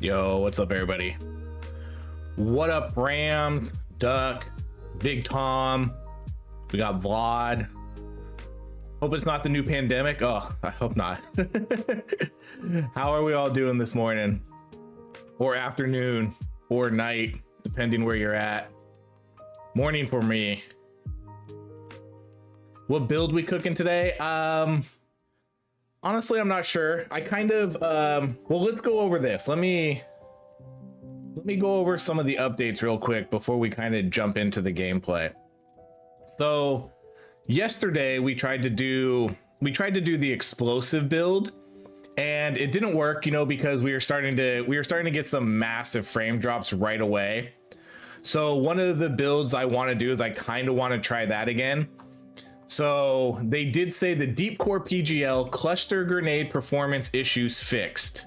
Yo, what's up, everybody? What up, Rams, Duck, Big Tom? We got Vlad. Hope it's not the new pandemic. Oh, I hope not. How are we all doing this morning? Or afternoon, or night, depending where you're at. Morning for me. What build we cooking today? Honestly, I'm not sure. I kind of, well, let's go over this. Let me go over some of the updates real quick before we kind of jump into the gameplay. So yesterday we tried to do the explosive build, and it didn't work, you know, because we were starting to get some massive frame drops right away. So one of the builds I want to do is I kind of want to try that again. So they did say the deep core PGL cluster grenade performance issues fixed.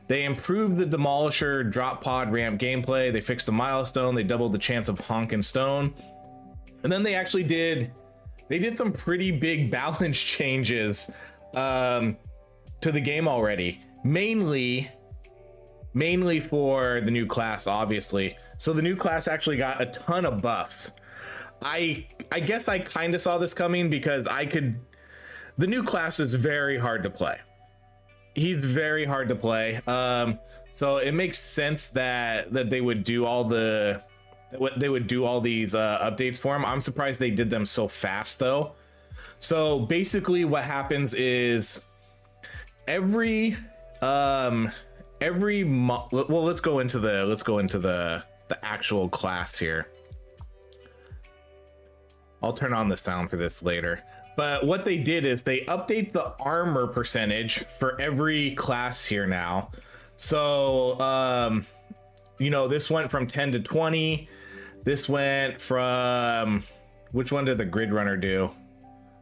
They improved the demolisher drop pod ramp gameplay. They fixed the milestone. They doubled the chance of honk and stone. And then they actually did some pretty big balance changes to the game already, mainly for the new class, obviously. So the new class actually got a ton of buffs. I guess I kind of saw this coming because the new class is very hard to play. He's very hard to play. So it makes sense that they would do all these updates for him. I'm surprised they did them so fast though. So basically what happens is every month, well, let's go into the actual class here. I'll turn on the sound for this later. But what they did is they update the armor percentage for every class here now. So, you know, this went from 10 to 20. This went from, which one did the grid runner do?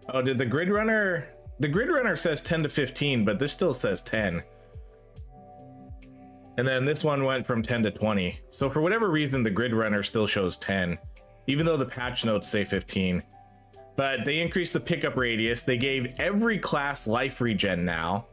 Oh, did the grid runner says 10 to 15, but this still says 10. And then this one went from 10 to 20. So for whatever reason, the grid runner still shows 10. Even though the patch notes say 15. But they increased the pickup radius. They gave every class life regen now.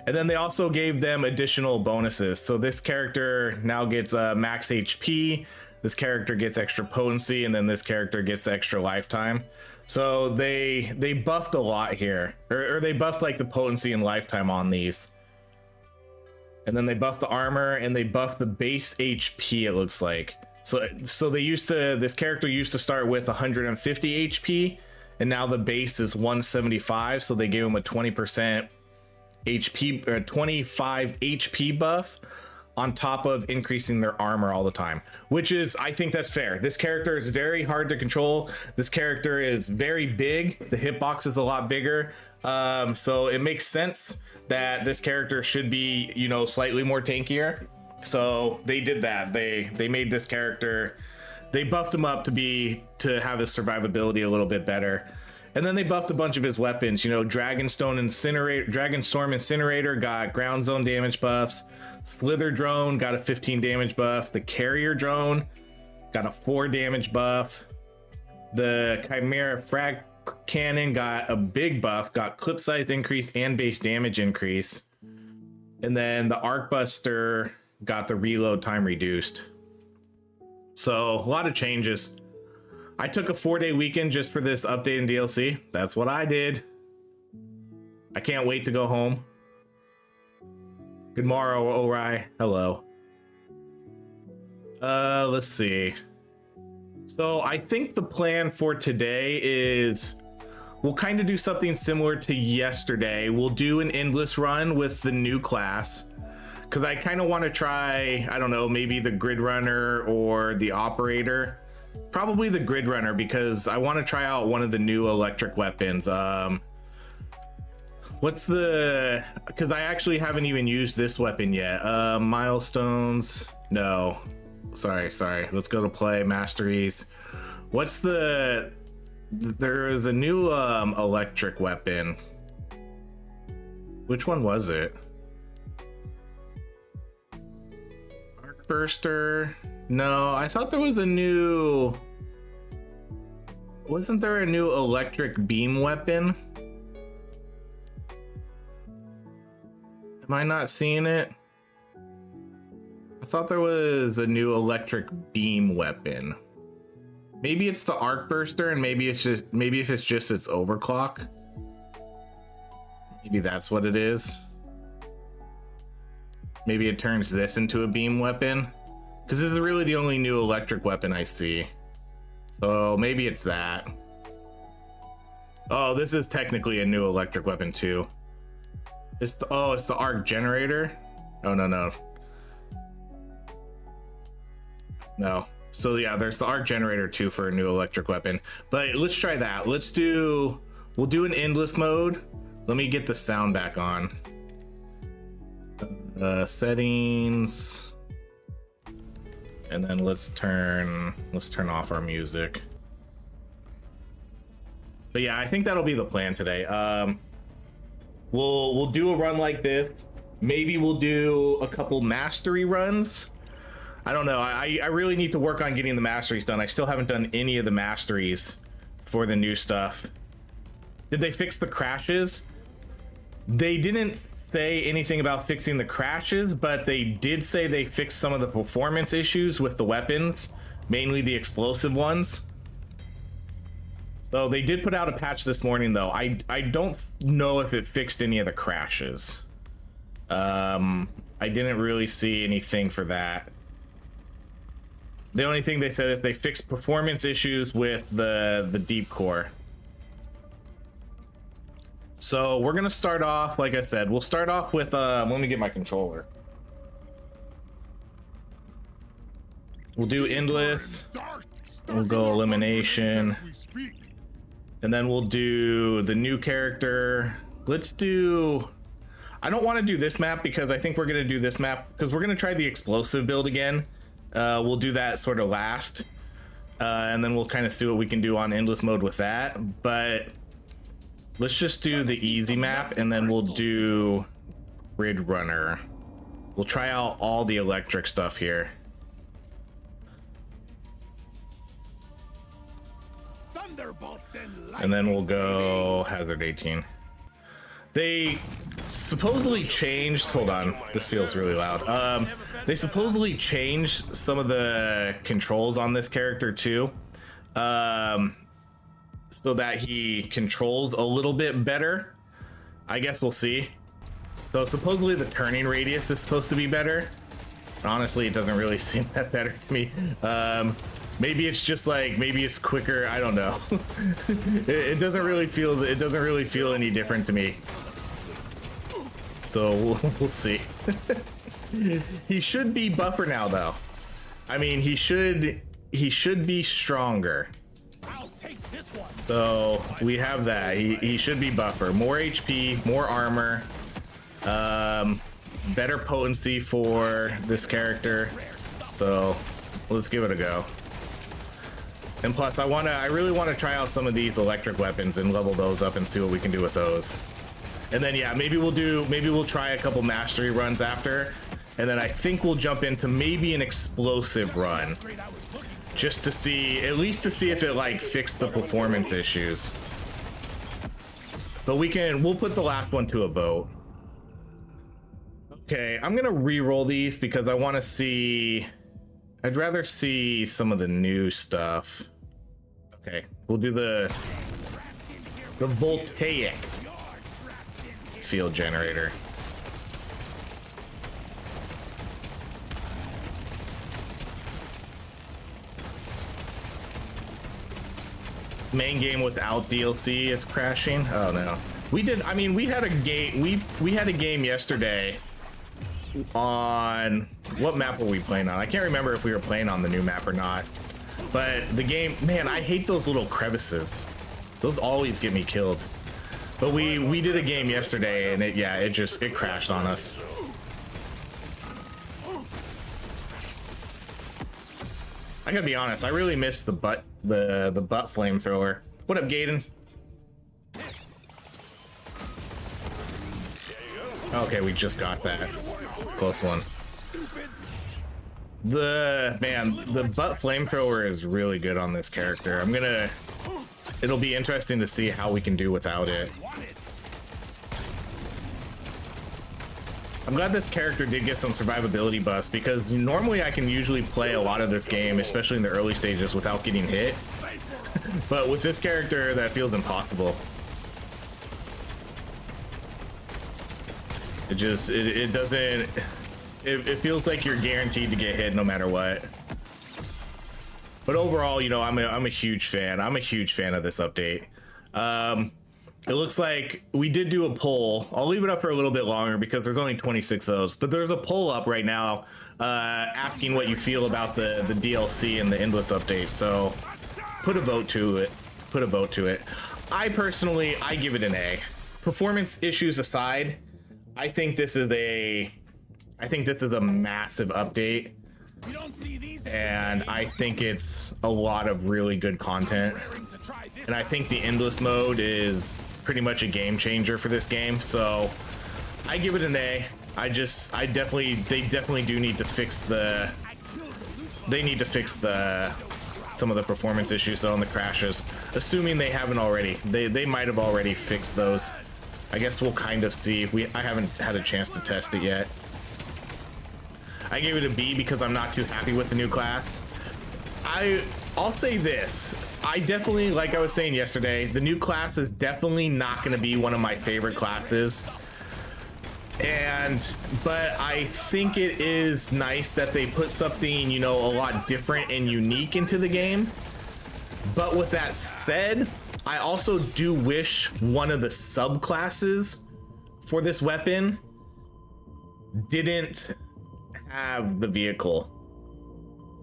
And then they also gave them additional bonuses. So this character now gets max HP. This character gets extra potency, and then this character gets the extra lifetime. So they buffed a lot here. Or they buffed like the potency and lifetime on these. And then they buffed the armor, and they buffed the base HP, it looks like. So this character used to start with 150 HP, and now the base is 175. So they gave him a 20% HP or 25 HP buff on top of increasing their armor all the time, which is, I think that's fair. This character is very hard to control. This character is very big. The hitbox is a lot bigger. So it makes sense that this character should be, you know, slightly more tankier. So they did that. They made this character, they buffed him up to have his survivability a little bit better. And then they buffed a bunch of his weapons. You know, Dragonstorm Incinerator got ground zone damage buffs. Slither Drone got a 15 damage buff. The Carrier Drone got a 4 damage buff. The Chimera Frag Cannon got a big buff, got clip size increase and base damage increase. And then the Arcbuster got the reload time reduced. So a lot of changes. I took a 4-day weekend just for this update and DLC. That's what I did. I can't wait to go home. Good morrow, OHRye. Hello. Let's see. So I think the plan for today is we'll kind of do something similar to yesterday. We'll do an endless run with the new class, because I kind of want to try, I don't know, maybe the grid runner or the operator. Probably the grid runner, because I want to try out one of the new electric weapons. Because I actually haven't even used this weapon yet. Milestones. No. Sorry. Let's go to play masteries. There is a new electric weapon. Which one was it? Burster. No, I thought there was a new, wasn't there a new electric beam weapon? Am I not seeing it? I thought there was a new electric beam weapon. Maybe it's the arc burster, and maybe it's just its overclock. Maybe that's what it is. Maybe it turns this into a beam weapon, because this is really the only new electric weapon I see. So maybe it's that. Oh, this is technically a new electric weapon too. It's the arc generator. Oh no. So yeah, there's the arc generator too for a new electric weapon. But let's try that. We'll do an endless mode. Let me get the sound back on. Settings. And then let's turn off our music. But yeah, I think that'll be the plan today. We'll do a run like this. Maybe we'll do a couple mastery runs. I don't know. I really need to work on getting the masteries done. I still haven't done any of the masteries for the new stuff. Did they fix the crashes? They didn't say anything about fixing the crashes, but they did say they fixed some of the performance issues with the weapons, mainly the explosive ones. So they did put out a patch this morning, though. I don't know if it fixed any of the crashes. I didn't really see anything for that. The only thing they said is they fixed performance issues with the deep core. So we're gonna start off, like I said, we'll start off with let me get my controller. We'll do endless, we'll go elimination, and then we'll do the new character. Let's do, I don't want to do this map because I think we're gonna do this map because we're gonna try the explosive build again. We'll do that sort of last, and then we'll kind of see what we can do on endless mode with that. But let's just do the easy map, and then we'll do Grid Runner. We'll try out all the electric stuff here. And then we'll go Hazard 18. They supposedly changed, hold on, this feels really loud. They supposedly changed some of the controls on this character too. So that he controls a little bit better. I guess we'll see. So supposedly the turning radius is supposed to be better. Honestly, it doesn't really seem that better to me. Maybe it's just like, maybe it's quicker. I don't know. it doesn't really feel any different to me. So we'll see. He should be buffer now though. I mean, he should be stronger. So we have that. He should be buffer. More HP, more armor, better potency for this character. So let's give it a go. And plus, I really want to try out some of these electric weapons and level those up and see what we can do with those. And then yeah, maybe we'll try a couple mastery runs after, and then I think we'll jump into maybe an explosive run. Just to see, at least to see if it like fixed the performance issues. But we'll put the last one to a vote. Okay, I'm gonna re-roll these because I want to see, I'd rather see some of the new stuff. Okay, we'll do the voltaic field generator. Main game without DLC is crashing. Oh no. We had a game, we had a game yesterday on, what map were we playing on? I can't remember if we were playing on the new map or not. But the game, man, I hate those little crevices. Those always get me killed. But we did a game yesterday and it crashed on us. I gotta be honest, I really missed the butt flamethrower. What up, Gaiden? Okay, we just got that. Close one. The butt flamethrower is really good on this character. It'll be interesting to see how we can do without it. I'm glad this character did get some survivability buffs, because normally I can usually play a lot of this game, especially in the early stages, without getting hit. But with this character, that feels impossible. It just, it doesn't, it feels like you're guaranteed to get hit no matter what. But overall, you know, I'm a huge fan. I'm a huge fan of this update. It looks like we did do a poll. I'll leave it up for a little bit longer because there's only 26 of those, but there's a poll up right now asking what you feel about the DLC and the endless update. So put a vote to it. Put a vote to it. I personally, I give it an A. Performance issues aside, I think this is a massive update. And I think it's a lot of really good content. And I think the endless mode is pretty much a game changer for this game. So I give it an A. they definitely do need to fix some of the performance issues though, and the crashes. Assuming they haven't already. They might have already fixed those. I guess we'll kind of see. I haven't had a chance to test it yet. I gave it a B because I'm not too happy with the new class. I'll say this. I definitely, like I was saying yesterday, the new class is definitely not going to be one of my favorite classes. But I think it is nice that they put something, you know, a lot different and unique into the game. But with that said, I also do wish one of the subclasses for this weapon didn't have the vehicle.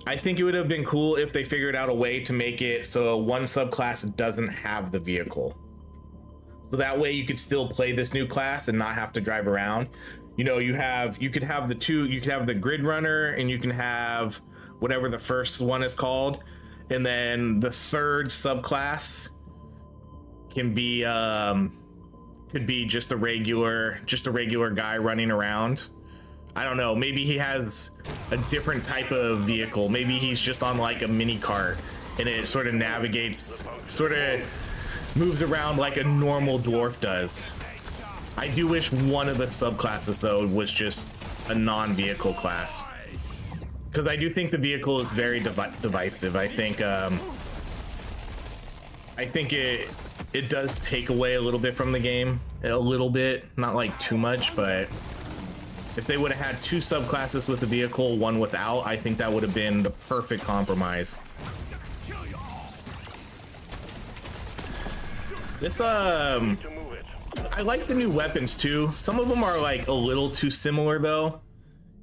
I think it would have been cool if they figured out a way to make it so one subclass doesn't have the vehicle. So that way you could still play this new class and not have to drive around. You know, you could have the grid runner, and you can have whatever the first one is called, and then the third subclass can be could be just a regular guy running around. I don't know, maybe he has a different type of vehicle. Maybe he's just on like a mini cart and it sort of navigates, sort of moves around like a normal dwarf does. I do wish one of the subclasses though was just a non-vehicle class, because I do think the vehicle is very divisive. I think it does take away a little bit from the game, a little bit, not like too much, but if they would have had two subclasses with the vehicle, one without, I think that would have been the perfect compromise. This, I like the new weapons too. Some of them are like a little too similar though.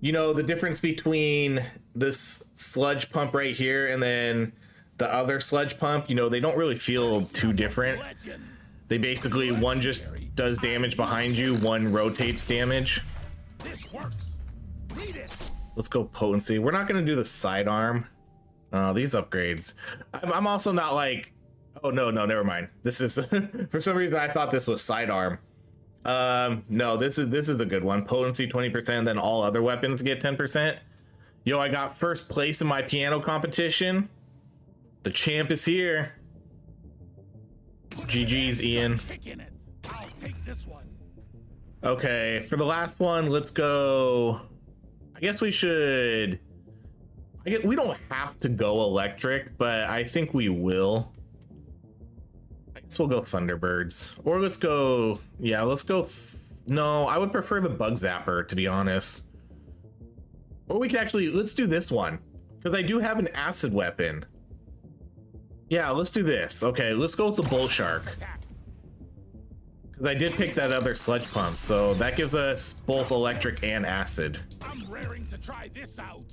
You know, the difference between this sludge pump right here and then the other sludge pump, you know, they don't really feel too different. They basically, one just does damage behind you, one rotates damage. Let's go potency. We're not going to do the sidearm. These upgrades. I'm also not like, oh no, never mind. This is for some reason I thought this was sidearm. No, this is a good one. Potency 20%, then all other weapons get 10%. Yo, I got first place in my piano competition. The champ is here. GG's, Ian. Okay, for the last one, let's go. I guess we should. We don't have to go electric, but I think we will. I guess we'll go Thunderbirds, or let's go. Yeah, let's go. No, I would prefer the Bug Zapper, to be honest. Or we could actually, let's do this one, because I do have an acid weapon. Yeah, let's do this. Okay, let's go with the Bull Shark. Because I did pick that other sludge pump, so that gives us both electric and acid. I'm raring to try this out.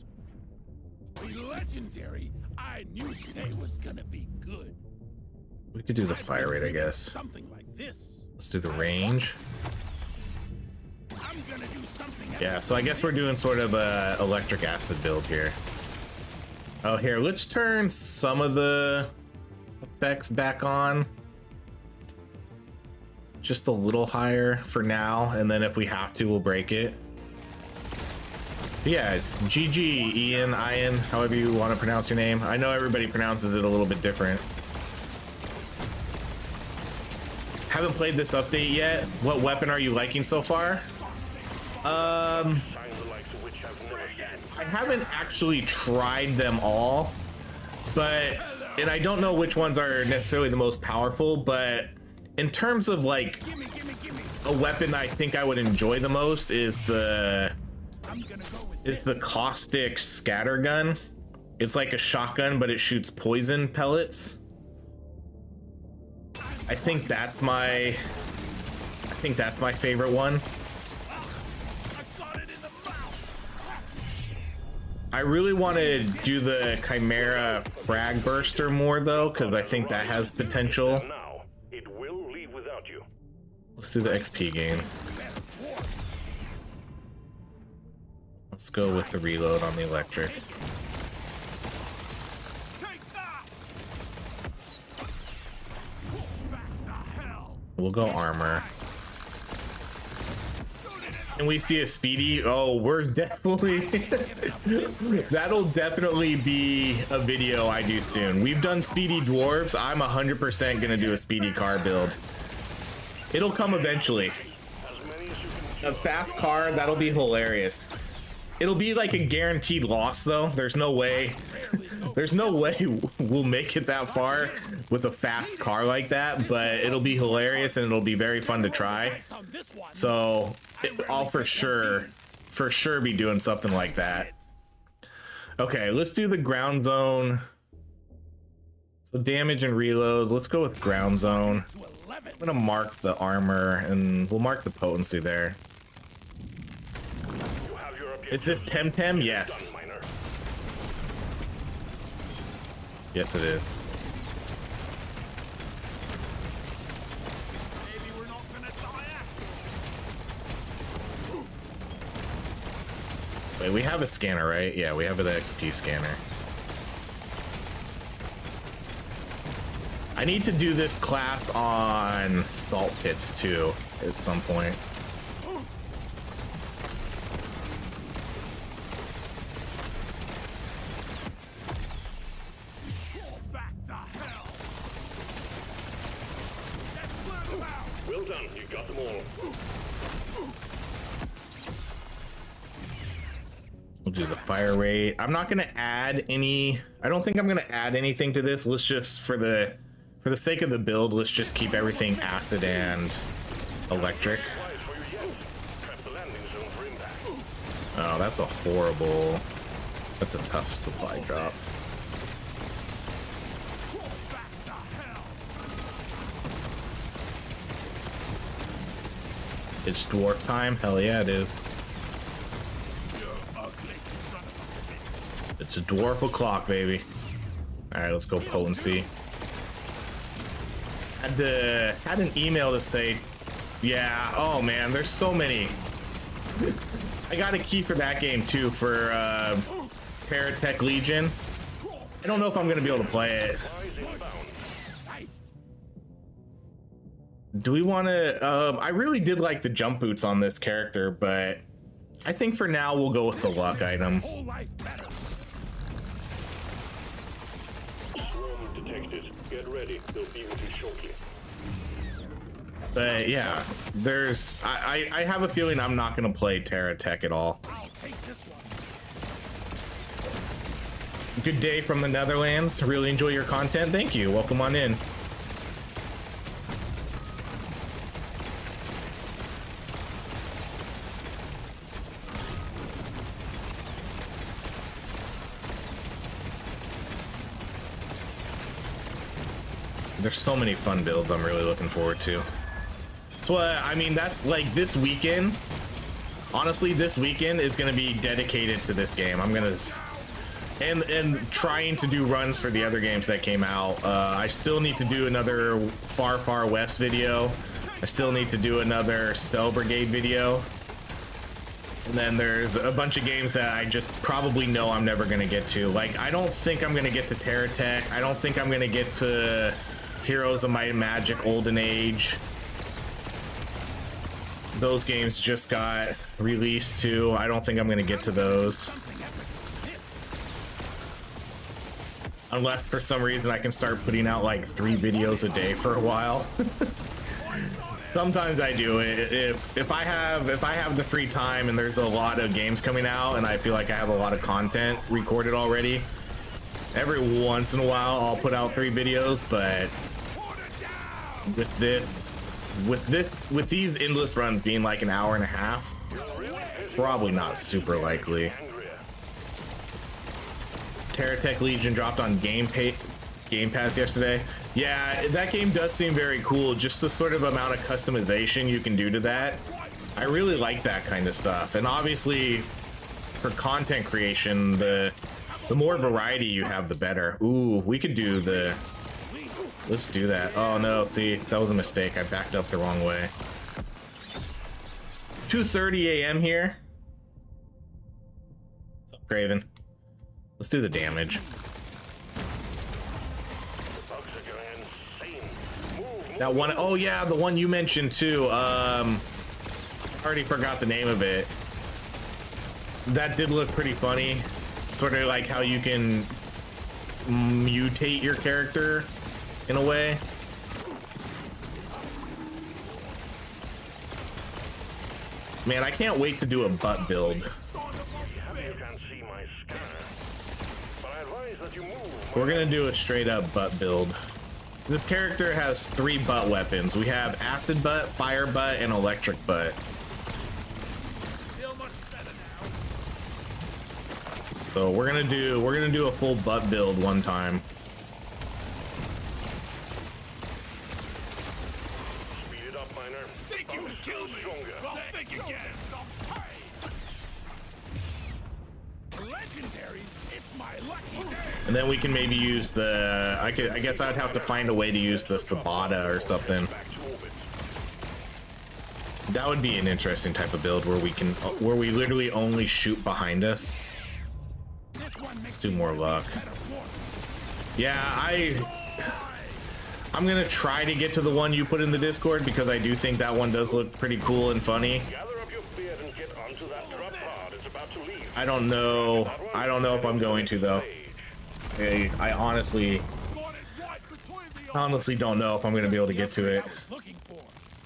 Legendary. I knew today was gonna be good. We could do the fire rate, I guess. Something like this. Let's do the range. I'm gonna do something. Yeah, so I guess we're doing sort of a electric acid build here. Oh, here, let's turn some of the effects back on. Just a little higher for now, and then if we have to, we'll break it. But yeah, GG, Ian, however you want to pronounce your name. I know everybody pronounces it a little bit different. Haven't played this update yet. What weapon are you liking so far? I haven't actually tried them all, but, and I don't know which ones are necessarily the most powerful, but in terms of like a weapon I think I would enjoy the most is the caustic scatter gun. It's like a shotgun, but it shoots poison pellets. I think that's my favorite one. I really want to do the Chimera frag burster more though, because I think that has potential. It will leave without you. Let's do the XP game. Let's go with the reload on the electric. We'll go armor. And we see a speedy. Oh, we're definitely that'll definitely be a video I do soon. We've done speedy dwarves. I'm 100% gonna do a speedy car build. It'll come eventually. A fast car, that'll be hilarious. It'll be like a guaranteed loss though. There's no way we'll make it that far with a fast car like that, but it'll be hilarious and it'll be very fun to try. So I'll for sure be doing something like that. Okay, let's do the ground zone. So damage and reload, let's go with ground zone. I'm gonna mark the armor and we'll mark the potency there. Is this Temtem? Yes. Yes, it is. Maybe we're not gonna die after. Wait, we have a scanner, right? Yeah, we have the XP scanner. I need to do this class on salt pits too at some point. Well done, you got them all. We'll do the fire rate. I'm not gonna add any. I don't think I'm gonna add anything to this. Let's just, for the sake of the build, let's just keep everything acid and electric. Oh, that's a horrible. That's a tough supply drop. It's dwarf time? Hell yeah, it is. It's a dwarf o'clock, baby. Alright, let's go potency. Had an email to say, yeah, oh man, there's so many. I got a key for that game too, for Terratech Legion. I don't know if I'm gonna be able to play it. Do we want to? I really did like the jump boots on this character, but I think for now we'll go with the luck item. Swarm detected. Get ready. They'll be with you shortly. But yeah, there's. I have a feeling I'm not going to play Terratech at all. I'll take this one. Good day from the Netherlands. Really enjoy your content. Thank you. Welcome on in. There's so many fun builds I'm really looking forward to. So I mean, that's like this weekend. Honestly, this weekend is going to be dedicated to this game. I'm gonna and trying to do runs for the other games that came out. I still need to do another Far West video. I still need to do another Spell Brigade video. And then there's a bunch of games that I just probably know I'm never going to get to. Like, I don't think I'm going to get to Terratech. I don't think I'm going to get to Heroes of Might and Magic Olden Age. Those games just got released too. I don't think I'm going to get to those. Unless for some reason I can start putting out like 3 videos a day for a while. Sometimes I do it. If I have the free time and there's a lot of games coming out and I feel like I have a lot of content recorded already, every once in a while I'll put out 3 videos. But with these endless runs being like an hour and a half, probably not super likely. Terratech Legion dropped on Game Pass yesterday. Yeah, that game does seem very cool. Just the sort of amount of customization you can do to that. I really like that kind of stuff. And obviously, for content creation, the more variety you have, the better. Ooh, we could do the... Let's do that. Oh no, see, that was a mistake. I backed up the wrong way. 2:30 a.m. here. What's up, Craven? Let's do the damage. That one, oh yeah, the one you mentioned too. Already forgot the name of it. That did look pretty funny. Sort of like how you can mutate your character in a way. Man, I can't wait to do a butt build. We're gonna do a straight up butt build. This character has 3 butt weapons. We have acid butt, fire butt, and electric butt. So we're gonna do a full butt build one time. Speed it up, miner. Think you can kill me? Well, think again. Legendary. It's my lucky day. And then we can maybe use the, I guess I'd have to find a way to use the Sabata or something. That would be an interesting type of build where we literally only shoot behind us. Let's do more luck. Yeah, I'm gonna try to get to the one you put in the Discord because I do think that one does look pretty cool and funny. I don't know if I'm going to though. I honestly don't know if I'm going to be able to get to it.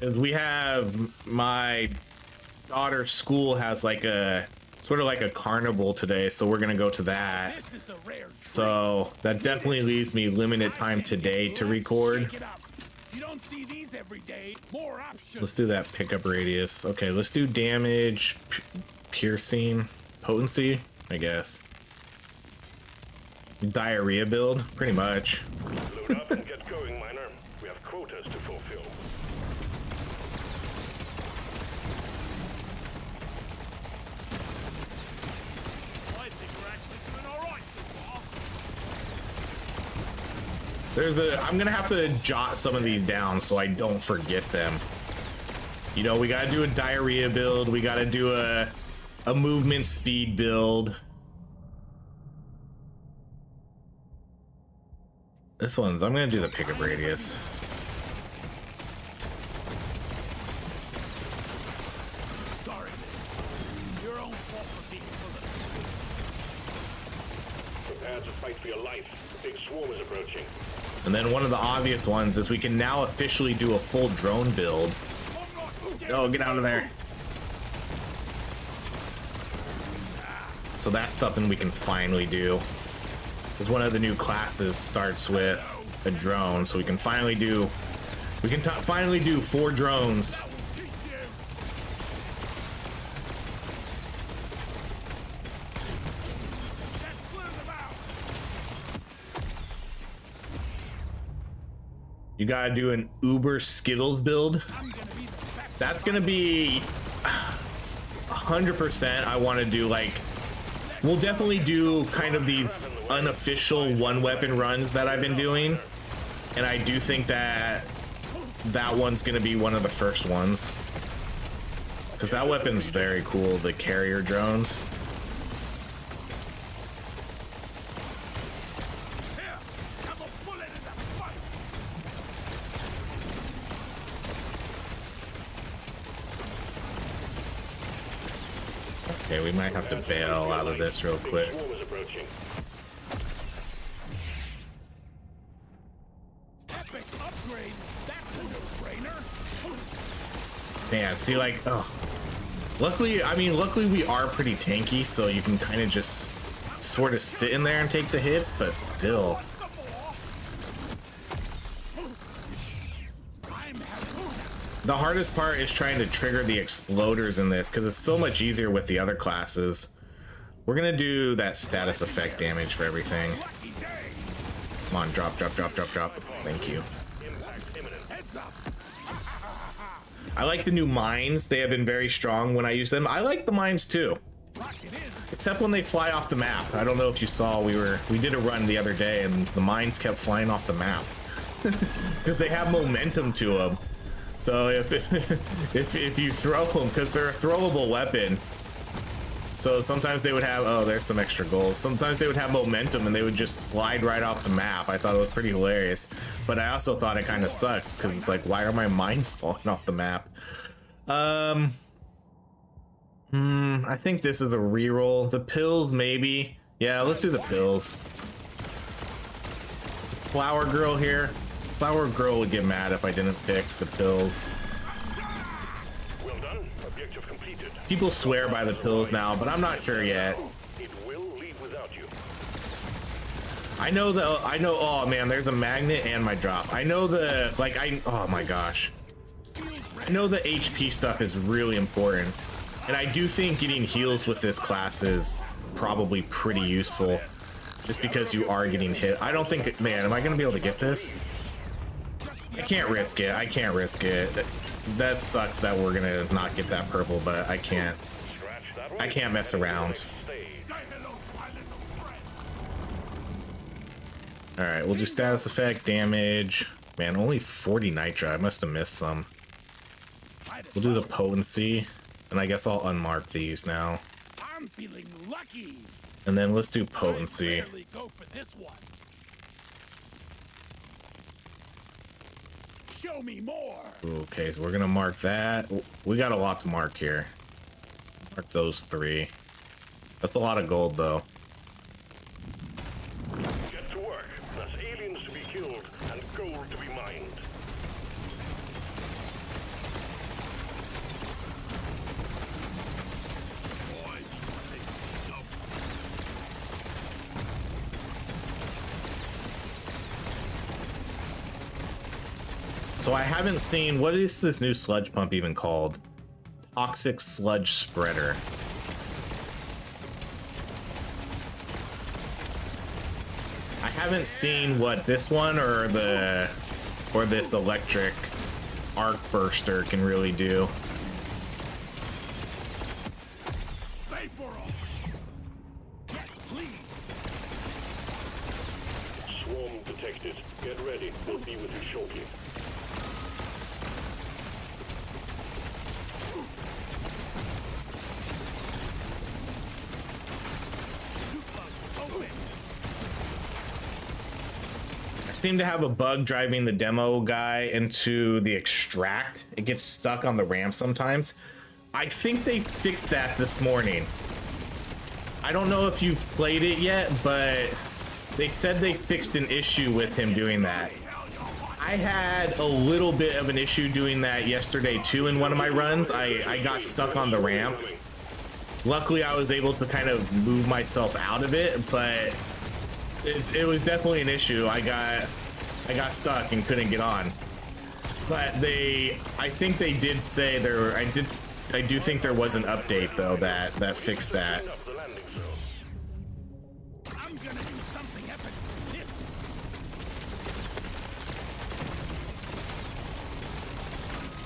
Because we have, my daughter's school has like a sort of like a carnival today, so we're going to go to that. So that definitely leaves me limited time today to record. Let's do that pickup radius. Okay, let's do damage, piercing, potency, I guess. Diarrhea build, pretty much. Load up and get going, miner. We have quotas to fulfill. I think we're actually doing all right so far. There's I'm gonna have to jot some of these down so I don't forget them. You know, we gotta do a diarrhea build. We gotta do a movement speed build. I'm gonna do the pickup radius. Sorry, your own fault for being full of. Prepare to fight for your life. The big swarm is approaching. And then one of the obvious ones is we can now officially do a full drone build. Oh, get out of there. So that's something we can finally do. Because one of the new classes starts with a drone, so we can finally do, finally do 4 drones. You gotta do an Uber Skittles build. That's gonna be 100%. I want to do like, we'll definitely do kind of these unofficial 1-weapon runs that I've been doing, and I do think that that one's gonna be one of the first ones because that weapon's very cool, the carrier drones. Okay, we might have to bail out of this real quick. Epic upgrade. That's a no-brainer. Man, see, like, oh. Luckily, I mean, luckily we are pretty tanky, so you can kind of just sort of sit in there and take the hits, but still. The hardest part is trying to trigger the exploders in this, because it's so much easier with the other classes. We're gonna do that status effect damage for everything. Come on, drop, drop, drop, drop, drop. Thank you. I like the new mines. They have been very strong when I use them. I like the mines too. Except when they fly off the map. I don't know if you saw, we did a run the other day and the mines kept flying off the map. Because they have momentum to them. So if you throw them, because they're a throwable weapon. So sometimes they would have, oh, there's some extra gold. Sometimes they would have momentum and they would just slide right off the map. I thought it was pretty hilarious. But I also thought it kind of sucked because it's like, why are my mines falling off the map? I think this is a reroll. The pills, maybe. Yeah, let's do the pills. This flower girl here. Flower girl would get mad if I didn't pick the pills. Well done. Objective completed. People swear by the pills now, but I'm not sure yet. It will leave without you. I know, oh man, there's a magnet and my drop. I know oh my gosh. I know the HP stuff is really important. And I do think getting heals with this class is probably pretty useful. Just because you are getting hit. I don't think, man, am I gonna be able to get this? I can't risk it. I can't risk it. That sucks that we're gonna not get that purple, but I can't mess around. All right, we'll do status effect damage. Man, only 40 nitro. I must have missed some. We'll do the potency, and I guess I'll unmark these now. I'm feeling lucky. And then let's do potency. Go for this one. Show me more. Okay, so we're gonna mark that. We got a lot to mark here. Mark those 3. That's a lot of gold, though. Get to work. There's aliens to be killed and gold to be mined. So I haven't seen, what is this new sludge pump even called? Toxic Sludge Spreader. I haven't seen what this one or this electric arc burster can really do. Yes, please. Swarm detected. Get ready. We'll be with you shortly. Seem to have a bug driving the demo guy into the extract. It gets stuck on the ramp sometimes. I think they fixed that this morning. I don't know if you've played it yet, but they said they fixed an issue with him doing that. I had a little bit of an issue doing that yesterday too in one of my runs. I got stuck on the ramp. Luckily I was able to kind of move myself out of it, but it was definitely an issue. I got stuck and couldn't get on. But I think they did say I do think there was an update though that fixed that. I'm gonna do something epic with this.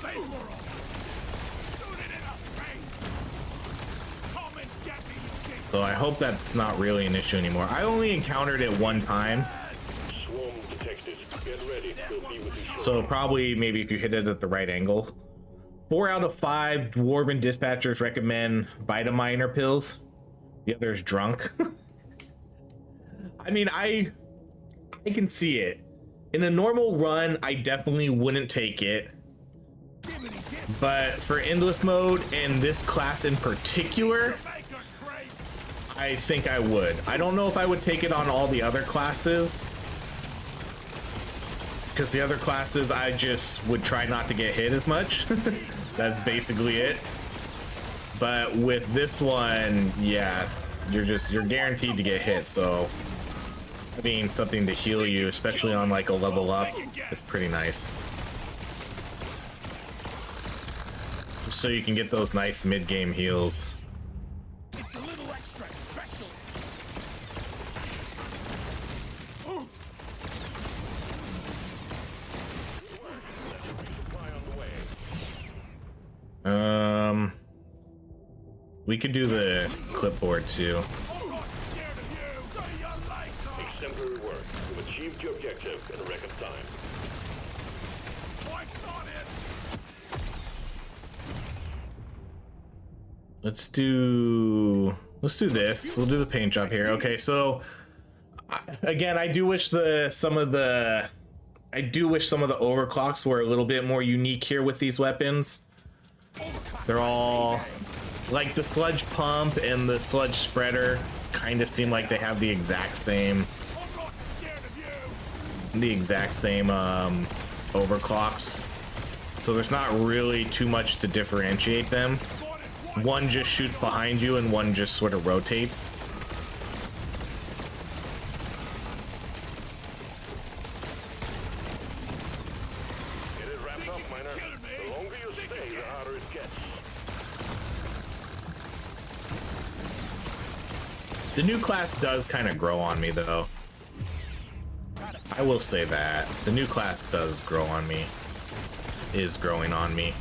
Favorable. Shoot it in a face. Come and get me, you big. So I hope that's not really an issue anymore. I only encountered it one time. Swarm detected. Get ready. We'll be with you shortly. So probably maybe if you hit it at the right angle. 4 out of 5 dwarven dispatchers recommend Vitaminer pills. The other's drunk. I mean, I can see it. In a normal run, I definitely wouldn't take it. But for endless mode and this class in particular, I think I would. I don't know if I would take it on all the other classes, because the other classes I just would try not to get hit as much. That's basically it. But with this one, yeah, you're guaranteed to get hit. So having something to heal you, especially on like a level up, is pretty nice. Just so you can get those nice mid-game heals. It's a little extra special. Ooh. We could do the clipboard too. I'm not scared of you. So you like that? Exemplary work. You've achieved your objective in a record time. What's on it? Let's do this. We'll do the paint job here. Okay, so again, I do wish some of the overclocks were a little bit more unique here with these weapons. They're all like the sludge pump and the sludge spreader kind of seem like they have the exact same overclocks. So there's not really too much to differentiate them. One just shoots behind you and one just sort of rotates. Get it wrapped up, miner. The longer you stay, the harder it gets. The new class does kind of grow on me, though. I will say that. The new class does grow on me. Is growing on me.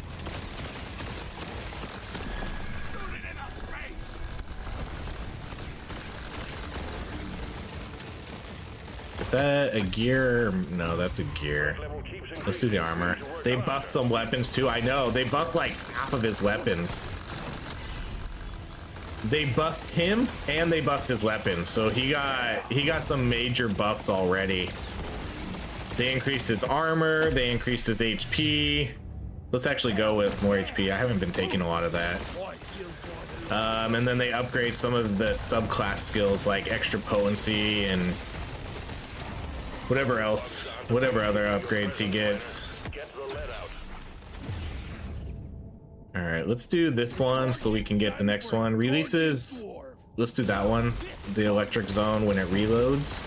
Is that a gear? No, that's a gear. Let's do the armor. They buffed some weapons too. I know. They buffed like half of his weapons. They buffed him and they buffed his weapons. So he got some major buffs already. They increased his armor. They increased his HP. Let's actually go with more HP. I haven't been taking a lot of that. And then they upgrade some of the subclass skills like extra potency and whatever else, whatever other upgrades he gets. All right, let's do this one so we can get the next one. Releases, let's do that one. The electric zone when it reloads.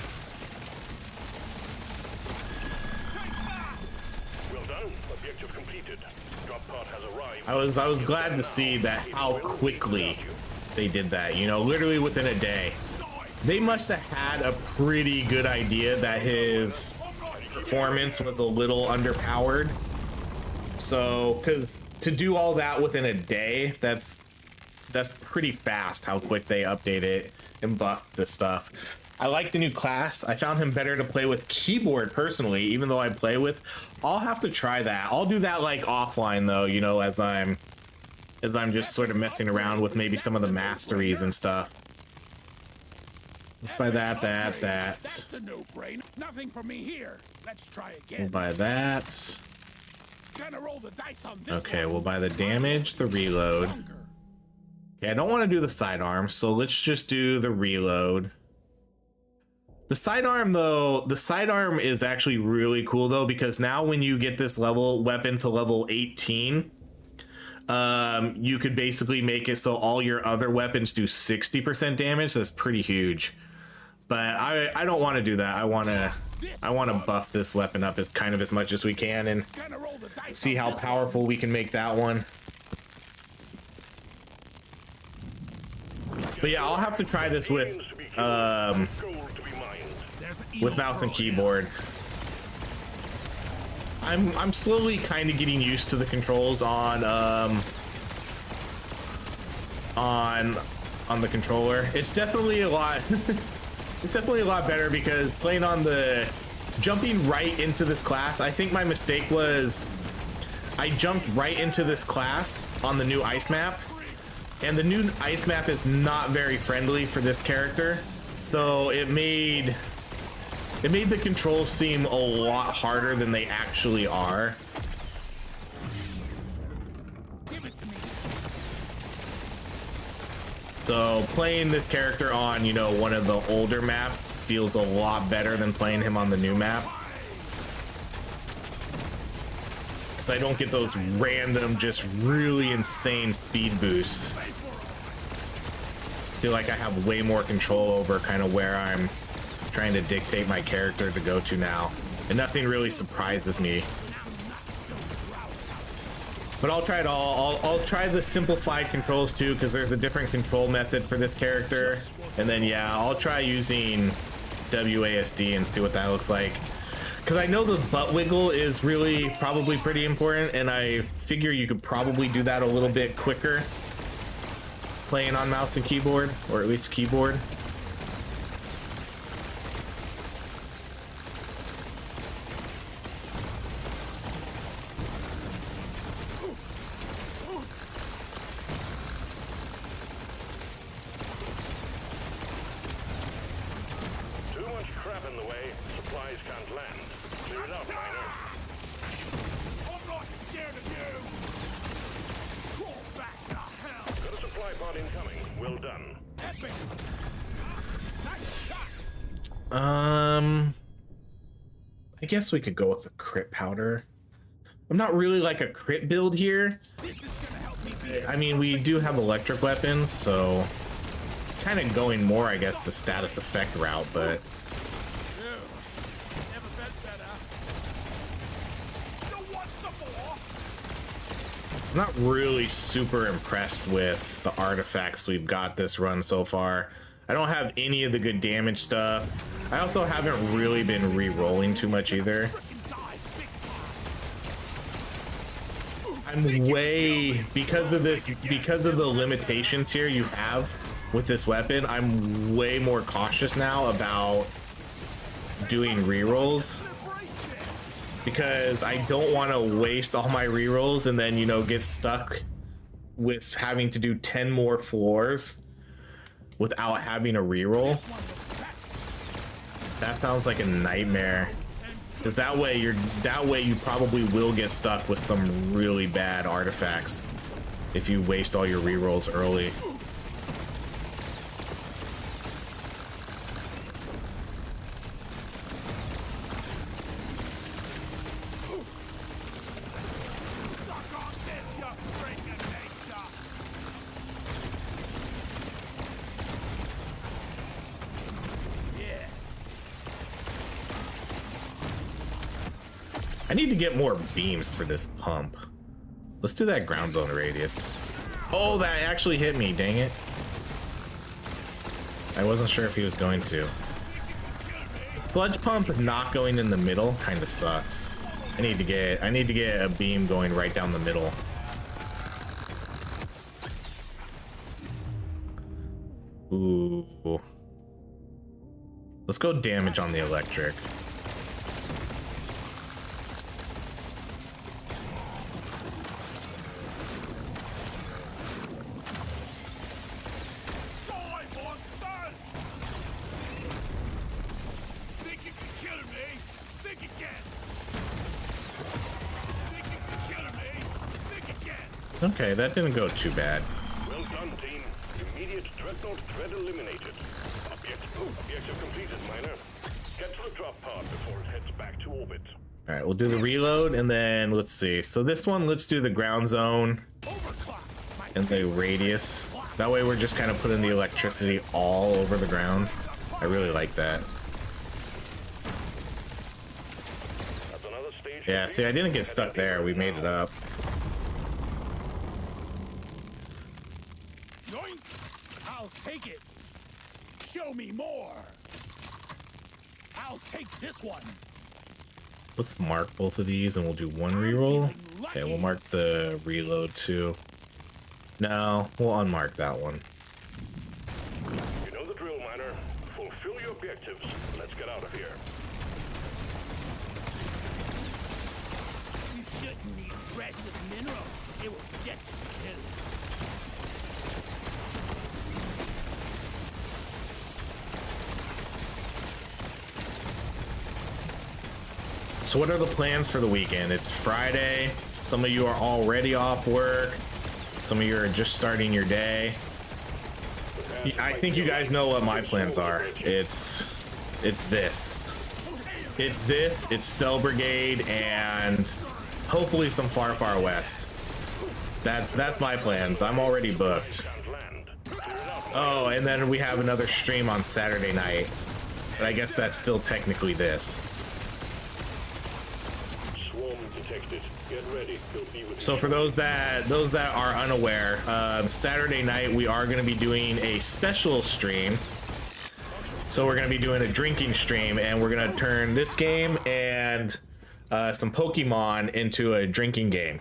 Well done. Objective completed. Drop pod has arrived. I was glad to see that how quickly they did that, you know, literally within a day. They must have had a pretty good idea that his performance was a little underpowered. So, because to do all that within a day, that's pretty fast how quick they update it and buff the stuff. I like the new class. I found him better to play with keyboard personally, even though I play with. I'll have to try that. I'll do that like offline though, you know, as I'm just sort of messing around with maybe some of the masteries and stuff. Let's buy that. That's a no-brainer. Nothing for me here. Let's try again. We'll buy that. Gonna roll the dice on this Okay, one. we'll buy the damage, the reload. Okay, I don't want to do the sidearm, so let's just do the reload. The sidearm though, the sidearm is actually really cool though, because now when you get this weapon to level 18, you could basically make it so all your other weapons do 60% damage. That's pretty huge. But I don't want to do that. I want to buff this weapon up as much as we can and see how powerful we can make that one. But yeah, I'll have to try this with mouse and keyboard. I'm slowly kind of getting used to the controls on the controller. It's definitely a lot it's definitely a lot better because playing on the jumping right into this class, I think my mistake was I jumped right into this class on the new ice map, and the new ice map is not very friendly for this character, so it made the controls seem a lot harder than they actually are. So playing this character on, you know, one of the older maps feels a lot better than playing him on the new map. so I don't get those random, just really insane speed boosts. Feel like I have way more control over kind of where I'm trying to dictate my character to go to now, and nothing really surprises me. But I'll try it all. I'll try the simplified controls too, because there's a different control method for this character. And then yeah, I'll try using WASD and see what that looks like. Because I know the butt wiggle is really probably pretty important, and I figure you could probably do that a little bit quicker playing on mouse and keyboard, or at least keyboard. I guess we could go with the crit powder. I'm not really like a crit build here. I mean, we do have electric weapons, so it's kind of going more, I guess, the status effect route, but I'm not really super impressed with the artifacts we've got this run so far. I don't have any of the good damage stuff. I also haven't really been re-rolling too much either. I'm way, because of the limitations here you have with this weapon, I'm way more cautious now about doing re-rolls, because I don't want to waste all my re-rolls and then, you know, get stuck with having to do 10 more floors without having a re-roll. That sounds like a nightmare. Because that way you probably will get stuck with some really bad artifacts if you waste all your re-rolls early. I need to get more beams for this pump. Let's do that ground zone radius. Oh, that actually hit me, dang it. I wasn't sure if he was going to. Sludge pump not going in the middle kind of sucks. I need to get a beam going right down the middle. Ooh. Let's go damage on the electric. Okay, that didn't go too bad. Well done, team. Immediate dreadnought threat eliminated. Objective completed, Miner. Get to the drop pod before it heads back to orbit. All right, we'll do the reload, and then let's see. So this one, let's do the ground zone and the radius. That way we're just kind of putting the electricity all over the ground. I really like that. Yeah, see, I didn't get stuck there. We made it up. I'll take it. Show me more. I'll take this one. Let's mark both of these and we'll do one reroll. Okay, we'll mark the reload too. No, we'll unmark that one. You know the drill, Miner. Fulfill your objectives. Let's get out of here. You shouldn't need precious minerals. It will get you killed. So what are the plans for the weekend? It's Friday. Some of you are already off work. Some of you are just starting your day. I think you guys know what my plans are. It's this. It's Spell Brigade and hopefully some far, far west. That's my plans. I'm already booked. Oh, and then we have another stream on Saturday night. But I guess that's still technically this. Swarm detected. Get ready. He'll be with So for those that are unaware, Saturday night we are going to be doing a special stream. So we're going to be doing a drinking stream, and we're going to turn this game and some Pokemon into a drinking game.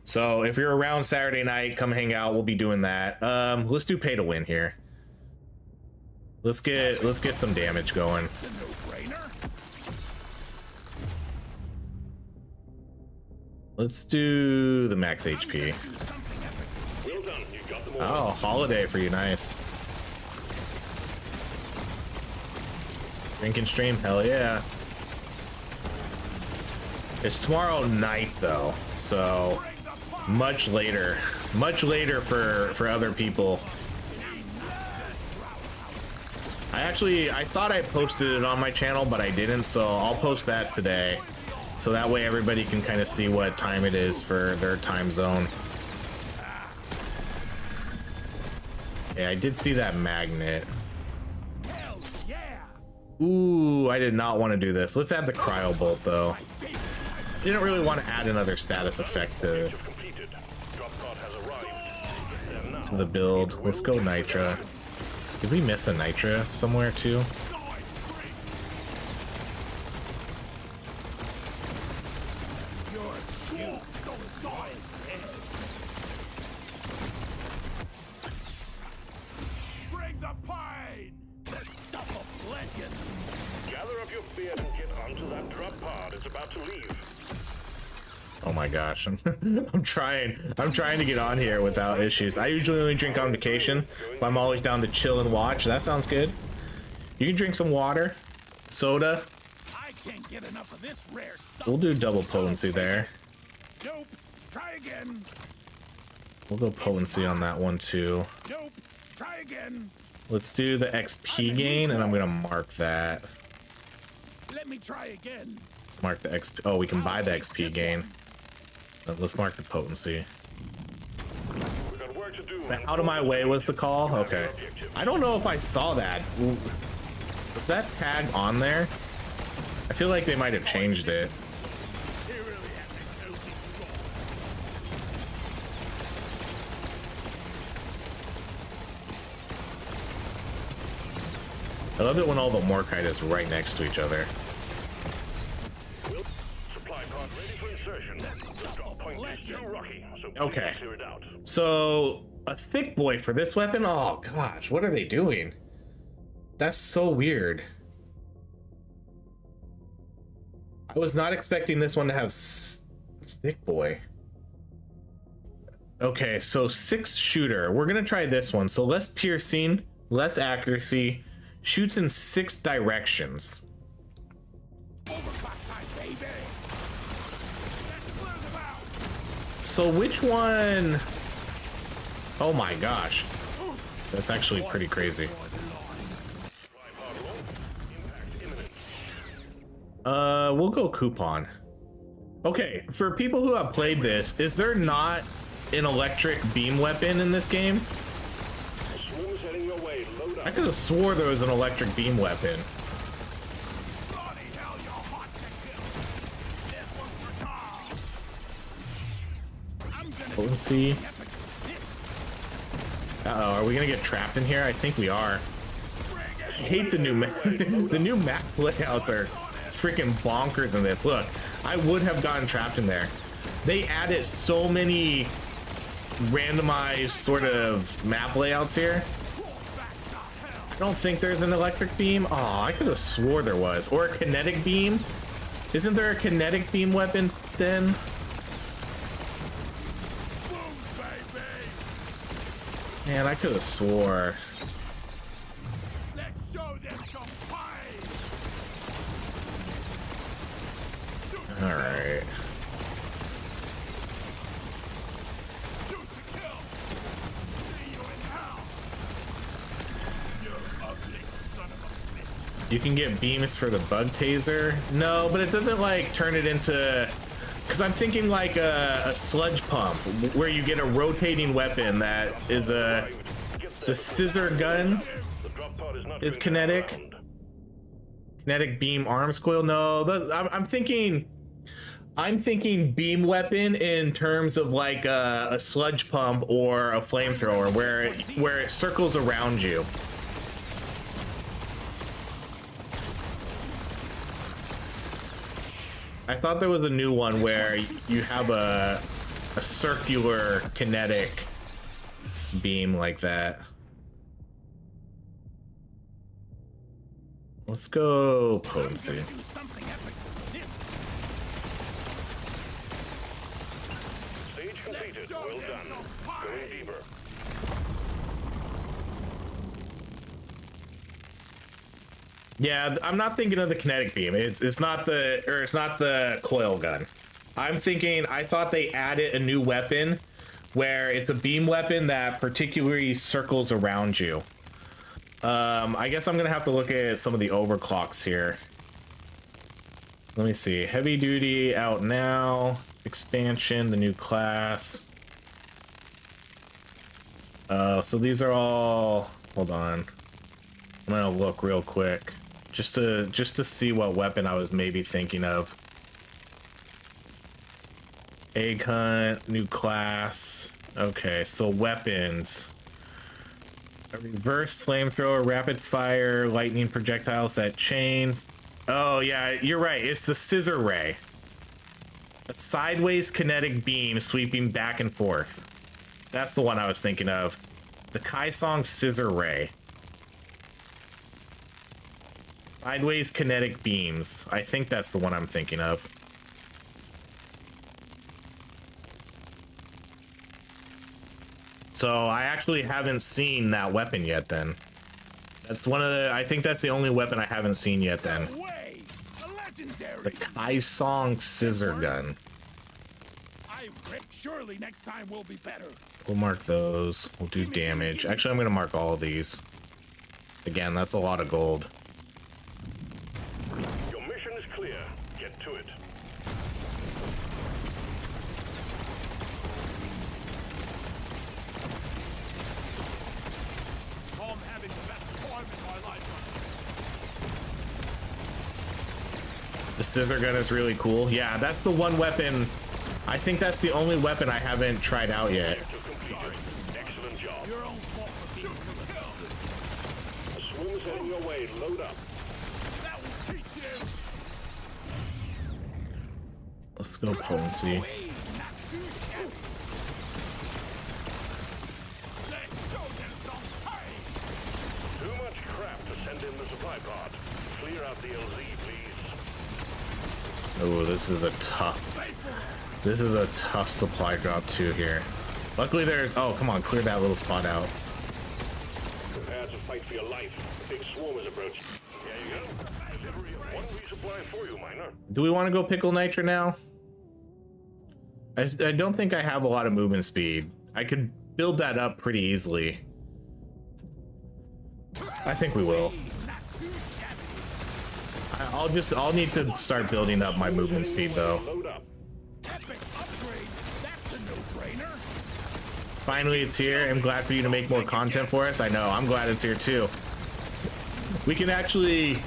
So if you're around Saturday night, come hang out. We'll be doing that. Let's do pay to win here. Let's get some damage going. Let's do the max HP. Well done. You got them all. Oh, holiday for you, nice. Drinking stream, hell yeah. It's tomorrow night though, so much later for other people. I thought I posted it on my channel, but I didn't, so I'll post that today, so that way everybody can kind of see what time it is for their time zone. Yeah, I did see that magnet. Ooh, I did not want to do this. Let's add the cryo bolt though. Didn't really want to add another status effect to the build. Let's go Nitra. Did we miss a Nitra somewhere too? Bring the pine! The stuff of legend! Gather up your beer and get onto that drop pod. It's about to leave. Oh my gosh, I'm trying to get on here without issues. I usually only drink on vacation, but I'm always down to chill and watch. That sounds good. You can drink some water, soda. I can't get enough of this rare stuff. We'll do double potency there. Nope. Try again. We'll go potency on that one too. Nope. Try again. Let's do the XP gain, and I'm gonna mark that. Let me try again. Let's mark the XP. Oh, we can buy the XP gain. Let's mark the potency. We've got work to do. Out of my way was the call? Okay. I don't know if I saw that. Was that tag on there? I feel like they might have changed it. I love it when all the Morkite is right next to each other. Supply pod ready for insertion. The drop point is too rocky, so Okay. please clear it out. So, a thick boy for this weapon? Oh gosh, what are they doing? That's so weird. I was not expecting this one to have thick boy. Okay, so 6 shooter. We're gonna try this one. So less piercing, less accuracy, shoots in 6 directions. Overclock time, baby. Let's clear them out. So which one? Oh my gosh. That's actually pretty crazy. Supply pod low. Impact imminent. We'll go coupon. Okay, for people who have played this, is there not an electric beam weapon in this game? Swarm is heading your way. Load up. I could have swore there was an electric beam weapon. Bloody hell, you're hot to kill. This one's for Tom. I'm gonna Let's see. epic this. Uh-oh, are we gonna get trapped in here? I think we are. I hate the new the new map layouts are freaking bonkers in this. Look, I would have gotten trapped in there. They added so many randomized sort of map layouts here. I don't think there's an electric beam. Oh, I could have swore there was. Or a kinetic beam. Isn't there a kinetic beam weapon then? Boom, baby. Man, I could have swore. Let's show them some fight. All right. Shoot to kill. See you in hell. You ugly son of a bitch. You can get beams for the bug taser. No, but it doesn't like turn it into Because I'm thinking like a sludge pump, where you get a rotating weapon that is the scissor gun The drop pod is not is going to hang kinetic. around. Kinetic beam arms coil. No, I'm thinking beam weapon in terms of like a sludge pump or a flamethrower, where it circles around you. I thought there was a new one where you have a circular kinetic beam like that. Let's go potency. Do something epic with this. Stage completed. show Well them done. some fire. Going deeper. Yeah, I'm not thinking of the kinetic beam. It's not the coil gun. I thought they added a new weapon where it's a beam weapon that particularly circles around you. I guess I'm gonna have to look at some of the overclocks here. Let me see. Heavy duty out now. Expansion, the new class. So these are all. Hold on. I'm gonna look real quick, just to see what weapon I was maybe thinking of. Egg hunt, new class. Okay, so weapons. A reverse flamethrower, rapid fire, lightning projectiles that chains. Oh yeah, you're right. It's the scissor ray. A sideways kinetic beam sweeping back and forth. That's the one I was thinking of. The Kaisong scissor ray. Sideways kinetic beams. I think that's the one I'm thinking of. So I actually haven't seen that weapon yet then. That's one of the, I think that's the only weapon I haven't seen yet then. Way, a legendary. The Kaisong scissor gun. Surely next time will be better. We'll mark those. We'll do damage. Actually, I'm gonna mark all of these. Again, that's a lot of gold. Your mission is clear. Get to it. I'm having the best time in my life. The scissor gun is really cool. Yeah, that's the one weapon. I think that's the only weapon I haven't tried out yet. Objective completed. Excellent job. Your own fault for being The swarm is heading your way. Load up. That will teach you. Let's go potency. Way, not too shabby. Let's show them some fire. Too much crap to send in the supply pod. Clear out the LZ, please. Oh, this is a tough supply drop too here. Luckily there's, oh, come on, clear that little spot out. Prepare to fight for your life. The big swarm is approaching. There you go. Delivery of one resupply for you, miner. Do we want to go pickle nitra now? I don't think I have a lot of movement speed. I could build that up pretty easily. I think we will. Not too shabby. I'll need to start building up my movement speed though. Load up. Epic upgrade. That's a no-brainer. Finally, it's here. I'm glad for you to make more content for us. I know, I'm glad it's here too. We can actually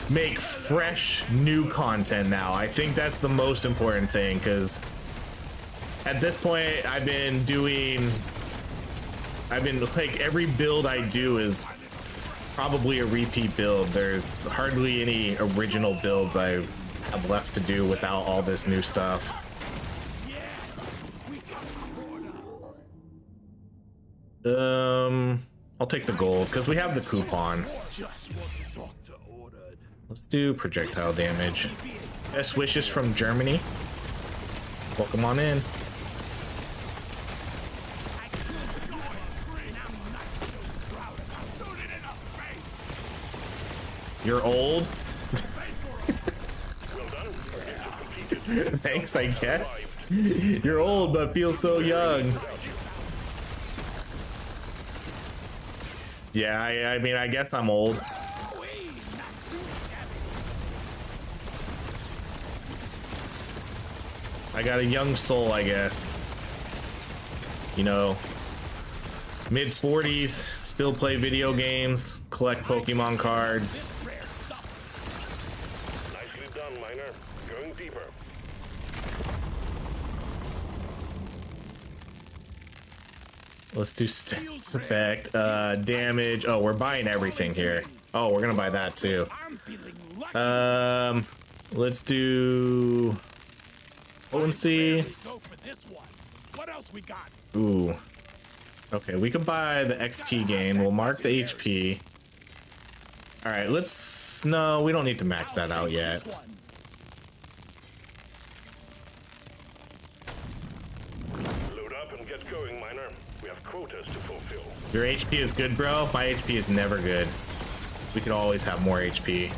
make fresh, new content now. I think that's the most important thing, because at this point, I've been like, every build I do is probably a repeat build. There's hardly any original builds I have left to do without all this new stuff. I'll take the gold because we have the coupon. Just what the doctor ordered. Let's do projectile damage. Best wishes from Germany. Welcome on in. You're old. Well done. Objective completed. Thanks, I guess. You're old but feel so young. Yeah, I mean, I guess I'm old. I got a young soul, I guess. You know, mid 40s, still play video games, collect Pokemon cards. Nicely done, Miner. Going deeper. Let's do stats effect, damage. Oh, we're buying everything here. Oh, we're gonna buy that too. Let's do potency. Ooh. Okay, we can buy the XP gain. We'll mark the HP. All right, let's. No, we don't need to max that out yet. Load up and get going, Miner. We have quotas to fulfill. Your HP is good, bro. My HP is never good. We could always have more HP.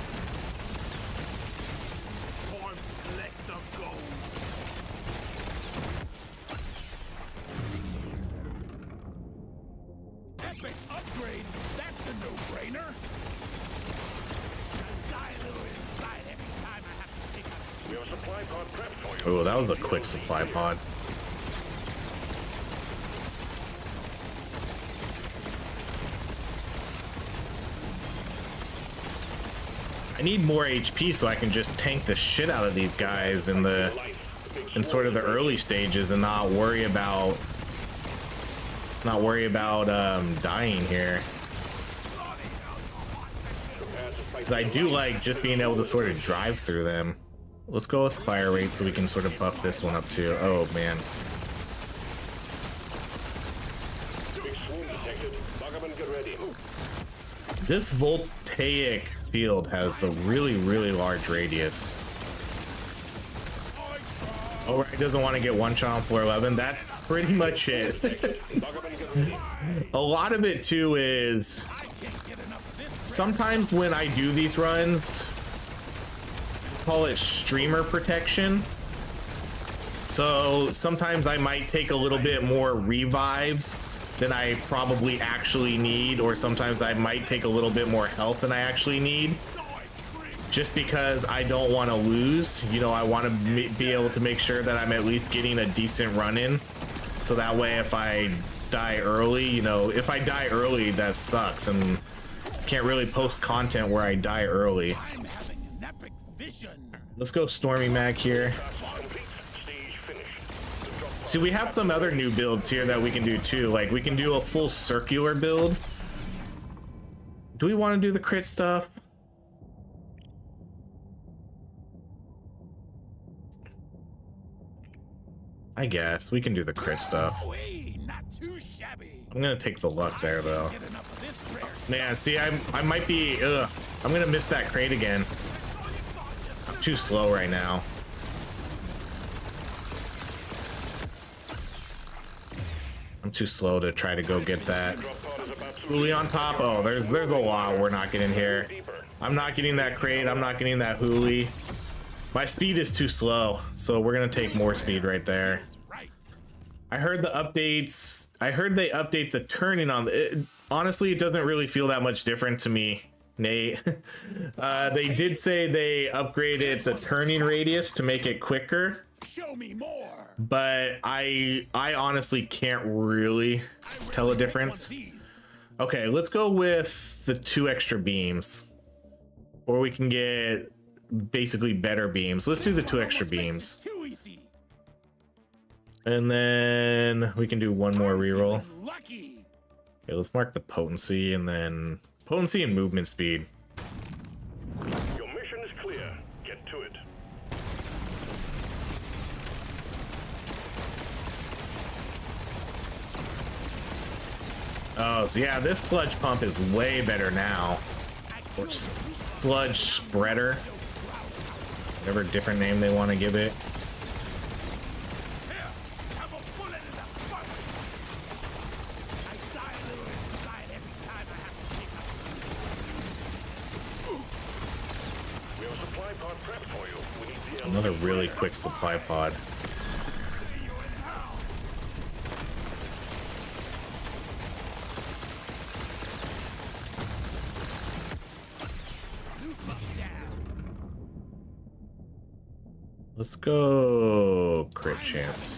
Epic upgrade. That's a no-brainer. We have a supply pod prepped for you. Oh, that was a quick supply pod. I need more HP so I can just tank the shit out of these guys in sort of the early stages and not worry about dying here. But I do like just being able to sort of drive through them. Let's go with fire rate so we can sort of buff this one up too. Oh man. Big swoon detected. Buggerman, get ready. This voltaic field has a really, really large radius. Oh, he doesn't want to get one shot on floor 11. That's pretty much it. Buggerman, get ready. A lot of it too is sometimes when I do these runs, call it streamer protection. So sometimes I might take a little bit more revives than I probably actually need, or sometimes I might take a little bit more health than I actually need, just because I don't want to lose. You know, I want to be able to make sure that I'm at least getting a decent run in, so that way if I die early, you know, if I die early, that sucks, and can't really post content where I die early. I'm having an epic vision. Let's go Stormy Mag here. Complete. Stage finished. The drop pod See, we have some other new builds here that we can do too. Like, we can do a full circular build. Do we want to do the crit stuff? I guess we can do the crit stuff. Wee, not too shabby. I'm gonna take the luck there though. Get enough of this rare Man, see, I might be. I'm gonna miss that crate again. I'm too slow right now. I'm too slow to try to go get that. drop pod is about to Hoolie on top. Oh, there's a lot we're not getting here. deeper. I'm not getting that crate. I'm not getting that Hoolie. My speed is too slow, so we're gonna take more speed right there. right. I heard the updates. I heard they update the turning on the. Honestly, it doesn't really feel that much different to me, Nate. They did say they upgraded the turning radius to make it quicker, Show me more. but I honestly can't really tell a difference. Okay, let's go with the 2 extra beams, or we can get basically better beams. Let's do the 2 extra beams, Too easy. and then we can do one more reroll. Lucky. Okay, let's mark the potency, and then potency and movement speed. Your mission is clear. Get to it. Oh, so yeah, this sludge pump is way better now. Or sludge spreader, whatever different name they want to give it. Here, have a bullet in the butt. I die a little inside every time I have to pick up. We have a supply pod prepped for you. We need the Another really quick supply pod. See you in hell. Let's go crit chance.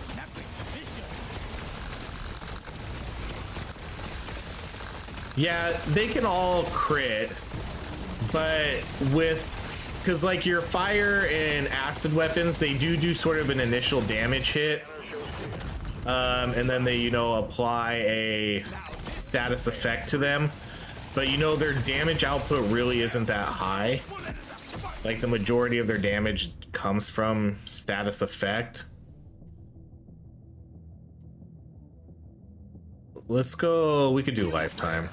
Yeah, they can all crit, but because like your fire and acid weapons, they do sort of an initial damage hit, and then they, you know, apply a status effect to them, but you know, their damage output really isn't that high. Like the majority of their damage comes from status effect. Let's go, we could do lifetime.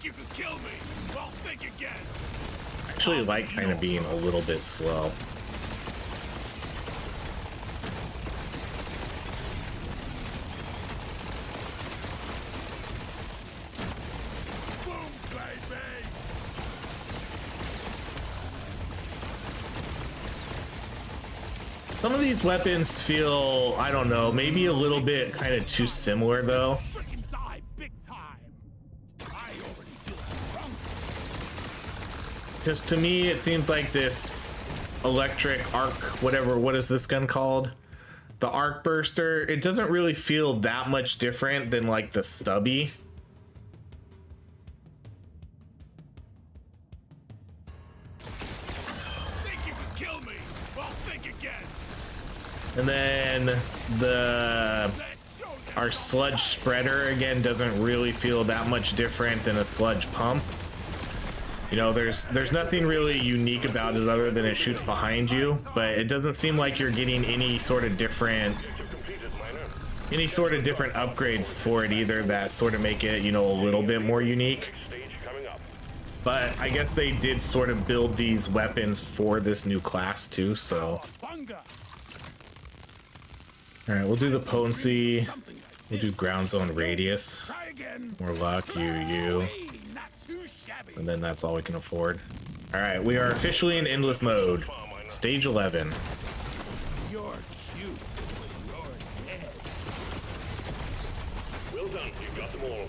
You can kill me. Well, think again. Actually like kind of being a little bit slow. Boom, baby. Some of these weapons feel, I don't know, maybe a little bit kind of too similar though. Because to me, it seems like this electric arc, whatever, what is this gun called? The arc burster, it doesn't really feel that much different than like the stubby. Think you can kill me? Well, think again. And then our sludge spreader again doesn't really feel that much different than a sludge pump. You know, there's nothing really unique about it other than it shoots behind you, but it doesn't seem like you're getting any sort of different upgrades for it either that sort of make it, you know, a little bit more unique. But I guess they did sort of build these weapons for this new class too, so. All right, we'll do the potency. We'll do ground zone radius. More luck, you. And then that's all we can afford. All right, we are officially in endless mode. Stage 11. You're cute. You're dead. Well done, you've got them all.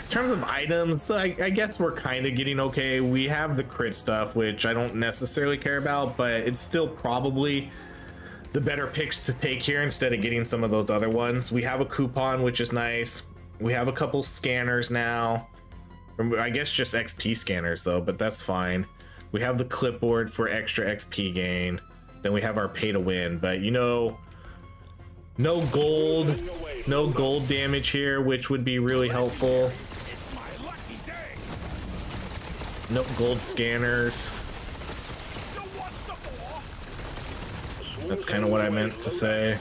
In terms of items, I guess we're kind of getting okay. We have the crit stuff, which I don't necessarily care about, but it's still probably the better picks to take here instead of getting some of those other ones. We have a coupon, which is nice. We have a couple scanners now. I guess just XP scanners though, but that's fine. We have the clipboard for extra XP gain. Then we have our pay to win, but you know, no gold damage here, which would be really helpful. No gold scanners. That's kind of what I meant to say.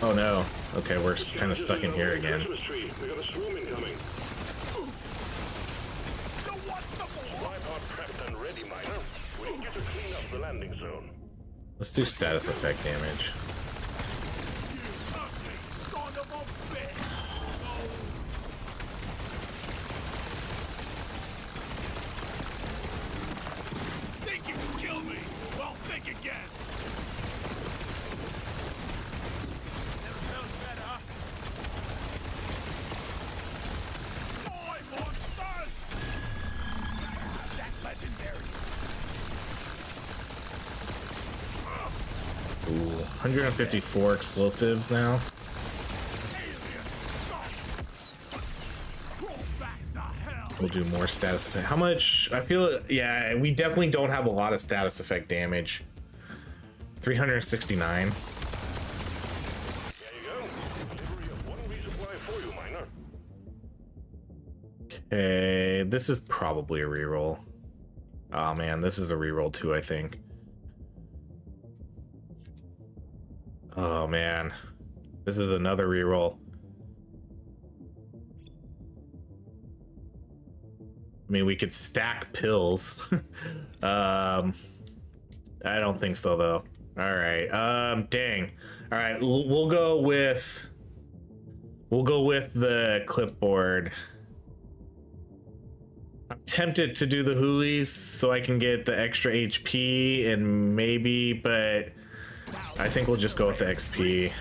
Oh no. Okay, we're kind of stuck in here again. Let's do status effect damage. Think you can kill me? Well, think again. Never felt better. Die, monsters! That's legendary. Ooh, 154 explosives now. We'll do more status effect. How much? I feel, yeah, we definitely don't have a lot of status effect damage. 369. Okay, this is probably a reroll. Oh man, this is a reroll too, I think. Oh man, this is another reroll. I mean, we could stack pills. I don't think so though. All right, dang. All right, we'll go with the clipboard. I'm tempted to do the hoolies so I can get the extra HP and maybe, but I think we'll just go with the XP.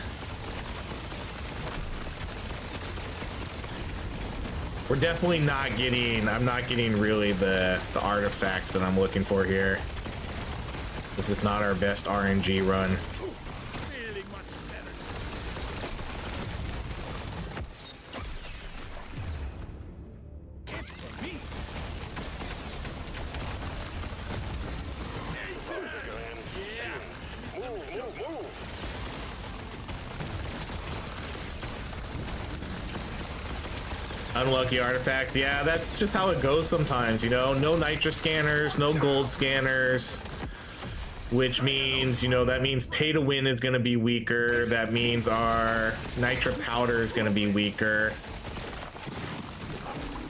We're definitely not getting, I'm not getting really the artifacts that I'm looking for here. This is not our best RNG run. Feeling much better. It's for me. Move. Unlucky artifact. Yeah, that's just how it goes sometimes, you know. No nitro scanners, no gold scanners, which means, you know, that means pay to win is going to be weaker. That means our nitro powder is going to be weaker.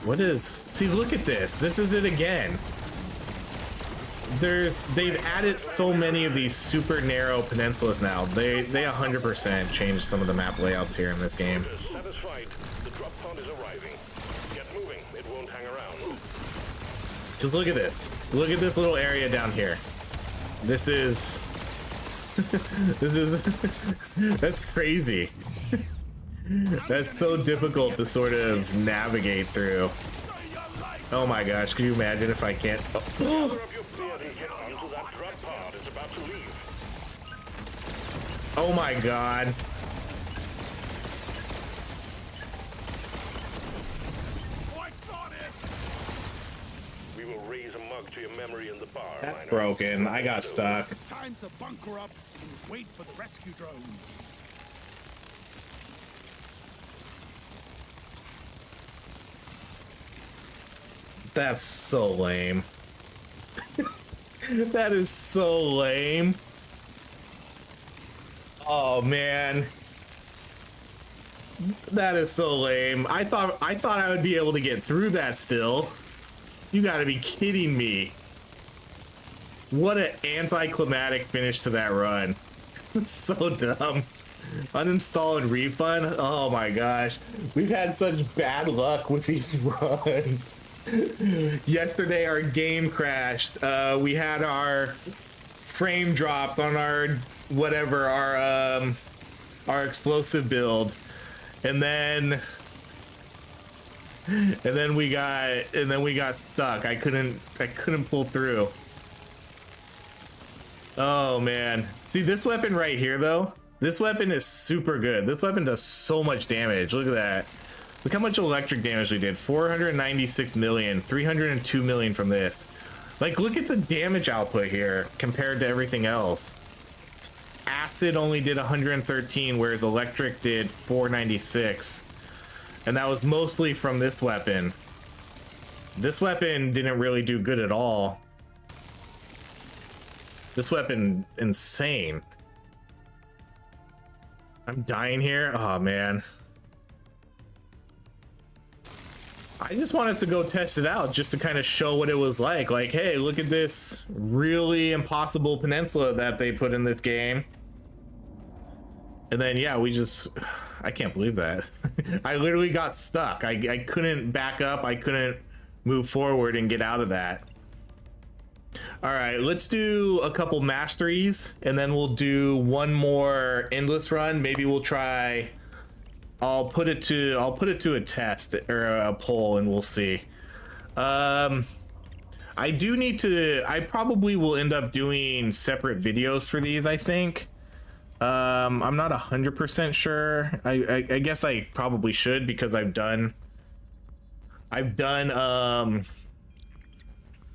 What is, see, look at this. This is it again. They've added so many of these super narrow peninsulas now. They 100% changed some of the map layouts here in this game. Satisfied. The drop pod is arriving. Get moving. It won't hang around. Just look at this. Look at this little area down here. This is that's crazy. That's so difficult to sort of navigate through. Oh my gosh, can you imagine if I can't? Gather up your gear and get onto that drop pod. It's about to leave. Oh my god. Oh, I got it. We will raise a mug to your memory in the bar. That's Miner. broken. I got stuck. Time to bunker up and wait for the rescue drones. That's so lame. That is so lame. Oh man. That is so lame. I thought I would be able to get through that still. You gotta be kidding me. What an anticlimactic finish to that run. It's so dumb. Uninstall and refund? Oh my gosh. We've had such bad luck with these runs. Yesterday our game crashed. We had our frame drops on our whatever, our explosive build. And then we got stuck. I couldn't pull through. Oh man. See this weapon right here though? This weapon is super good. This weapon does so much damage. Look at that. Look how much electric damage we did. 496 million, 302 million from this. Like, look at the damage output here compared to everything else. Acid only did 113, whereas electric did 496. And that was mostly from this weapon. This weapon didn't really do good at all. This weapon, insane. I'm dying here. Oh, man. I just wanted to go test it out just to kind of show what it was like. Like, hey, look at this really impossible peninsula that they put in this game. And then, yeah, I can't believe that. I literally got stuck. I couldn't back up. I couldn't move forward and get out of that. All right, let's do a couple masteries and then we'll do one more endless run. Maybe we'll try, I'll put it to a test or a poll and we'll see. I probably will end up doing separate videos for these, I think. I'm not 100% sure. I guess I probably should because I've done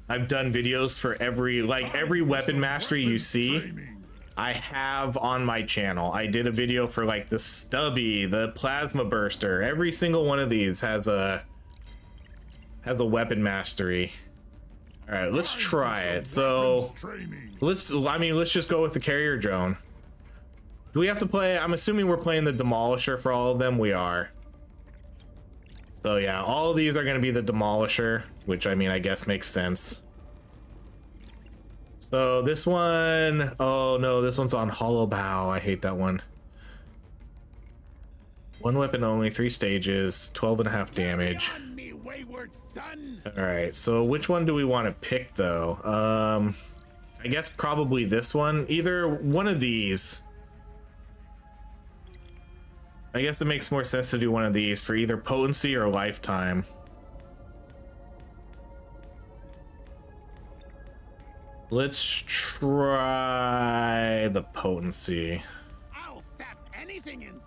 videos for every weapon mastery you see. I have on my channel. I did a video for like the stubby, the plasma burster. Every single one of these has has a weapon mastery. All right, let's try it. So let's just go with the carrier drone. Do we have to play? I'm assuming we're playing the Demolisher for all of them. We are. So yeah, all of these are going to be the Demolisher, which I mean, I guess makes sense. So this one, oh no, this one's on Hollow Bow. I hate that one. One weapon only, 3 stages, 12.5 damage. All right, so which one do we want to pick though? I guess probably this one. Either one of these. I guess it makes more sense to do one of these for either potency or lifetime. Let's try the potency.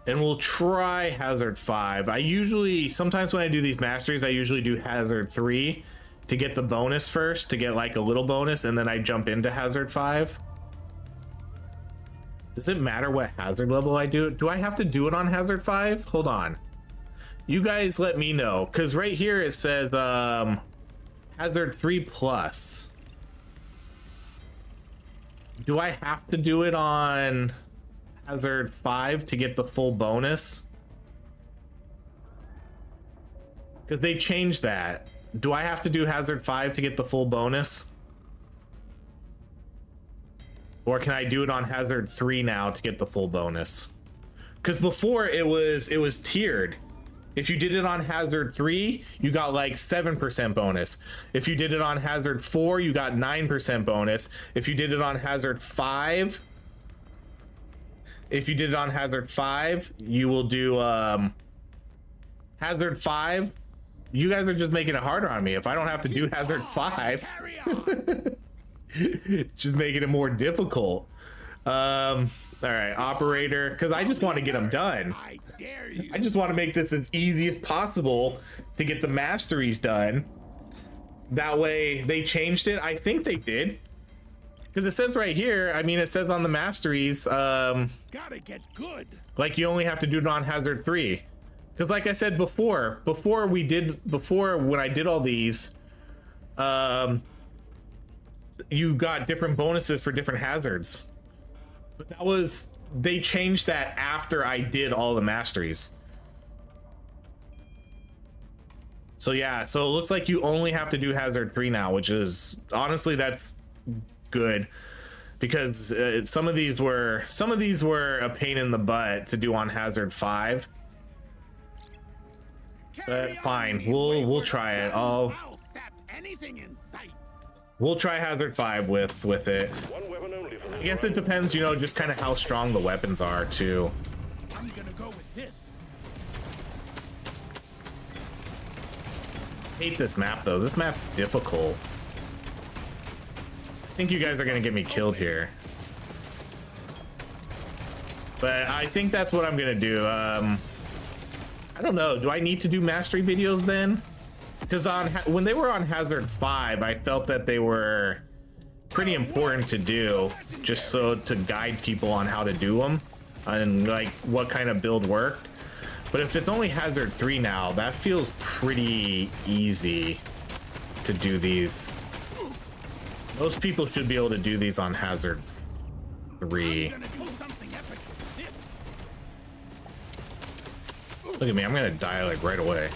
And we'll try hazard 5. I usually, sometimes when I do these masteries, I usually do hazard 3 to get the bonus first, to get like a little bonus, and then I jump into hazard 5. Does it matter what hazard level I do? Do I have to do it on hazard 5? Hold on. You guys let me know, because right here it says hazard 3 plus. Do I have to do it on hazard 5 to get the full bonus? Because they changed that. Do I have to do hazard 5 to get the full bonus? Or can I do it on hazard 3 now to get the full bonus? Because before it was tiered. If you did it on hazard 3, you got like 7% bonus. If you did it on hazard 4, you got 9% bonus. If you did it on hazard 5, you will do hazard 5. You guys are just making it harder on me. If I don't have to do hazard 5, just making it more difficult. All right, operator, because I just want to get them done. I just want to make this as easy as possible to get the masteries done. That way, they changed it. I think they did, because it says right here. I mean, it says on the masteries, gotta get good. Like you only have to do it on hazard 3. Because like I said before when I did all these, you got different bonuses for different hazards. But they changed that after I did all the masteries. So yeah, so it looks like you only have to do hazard 3 now, which is honestly, that's good, because some of these were a pain in the butt to do on hazard 5. But fine, we'll try it. We'll try hazard 5 with it. I guess it depends, you know, just kind of how strong the weapons are too. I'm gonna go with this. Hate this map though. This map's difficult. I think you guys are gonna get me killed here. But I think that's what I'm gonna do. I don't know. Do I need to do mastery videos then? Because when they were on hazard 5, I felt that they were pretty important to do, just so to guide people on how to do them and like what kind of build worked. But if it's only hazard 3 now, that feels pretty easy to do these. Most people should be able to do these on hazard 3. Look at me, I'm gonna die like right away.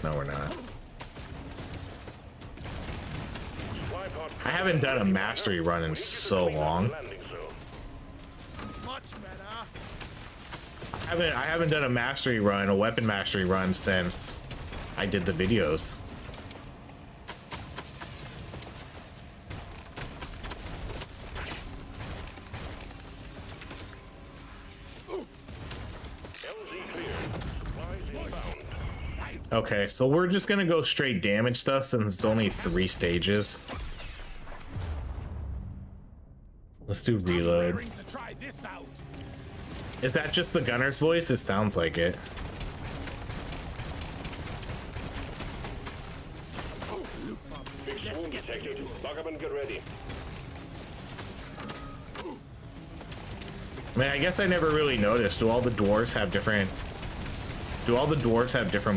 No, we're not. I haven't done a mastery run in so long. I haven't done a mastery run, a weapon mastery run, since I did the videos. Okay, so we're just gonna go straight damage stuff since it's only 3 stages. Let's do reload. Is that just the gunner's voice? It sounds like it. I mean, I guess I never really noticed. Do all the dwarves have different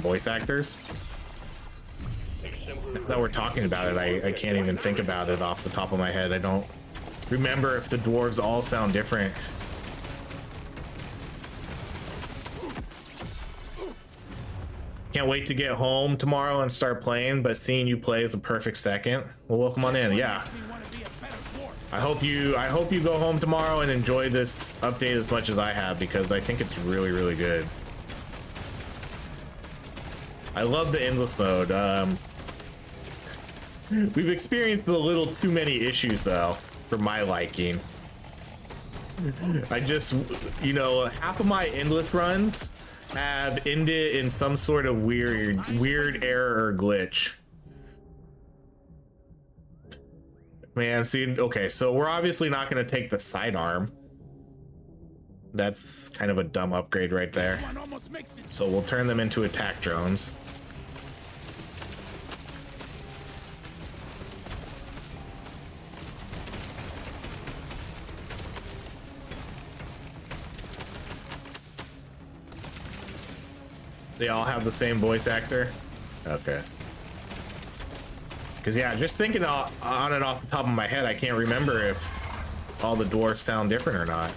voice actors? that we're talking about it, I can't even think about it off the top of my head. I don't remember if the dwarves all sound different. Can't wait to get home tomorrow and start playing, but seeing you play is a perfect second. Well, welcome on in. Yeah. I hope you go home tomorrow and enjoy this update as much as I have, because I think it's really, really good. I love the endless mode. We've experienced a little too many issues though, for my liking. I just, you know, half of my endless runs have ended in some sort of weird error or glitch. Man, see, okay, so we're obviously not going to take the sidearm. That's kind of a dumb upgrade right there. So we'll turn them into attack drones. They all have the same voice actor? Okay. Because yeah, just thinking on it off the top of my head, I can't remember if all the dwarfs sound different or not.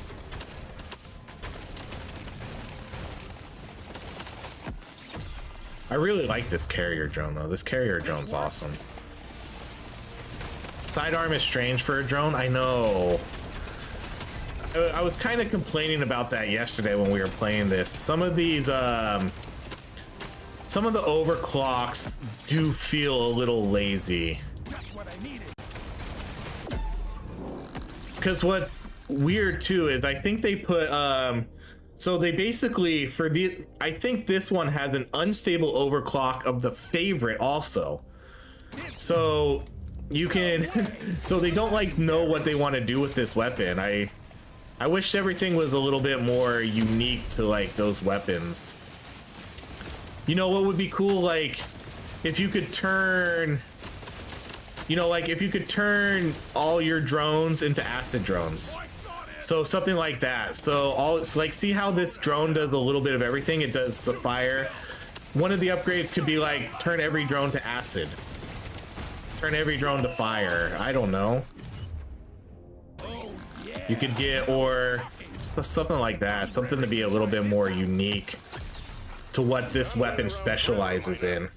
I really like this carrier drone though. This carrier drone's awesome. Sidearm is strange for a drone, I know. I was kind of complaining about that yesterday when we were playing this. Some of these some of the overclocks do feel a little lazy. Because what's weird too is I think they put so they basically for the I think this one has an unstable overclock of the favorite also. So you can so they don't like know what they want to do with this weapon. I wish everything was a little bit more unique to like those weapons. You know what would be cool, like if you could turn, you know, like if you could turn all your drones into acid drones. So something like that. So all it's like, see how this drone does a little bit of everything. It does the fire. One of the upgrades could be like turn every drone to acid, turn every drone to fire. I don't know. You could get, or something like that, something to be a little bit more unique to what this weapon specializes in.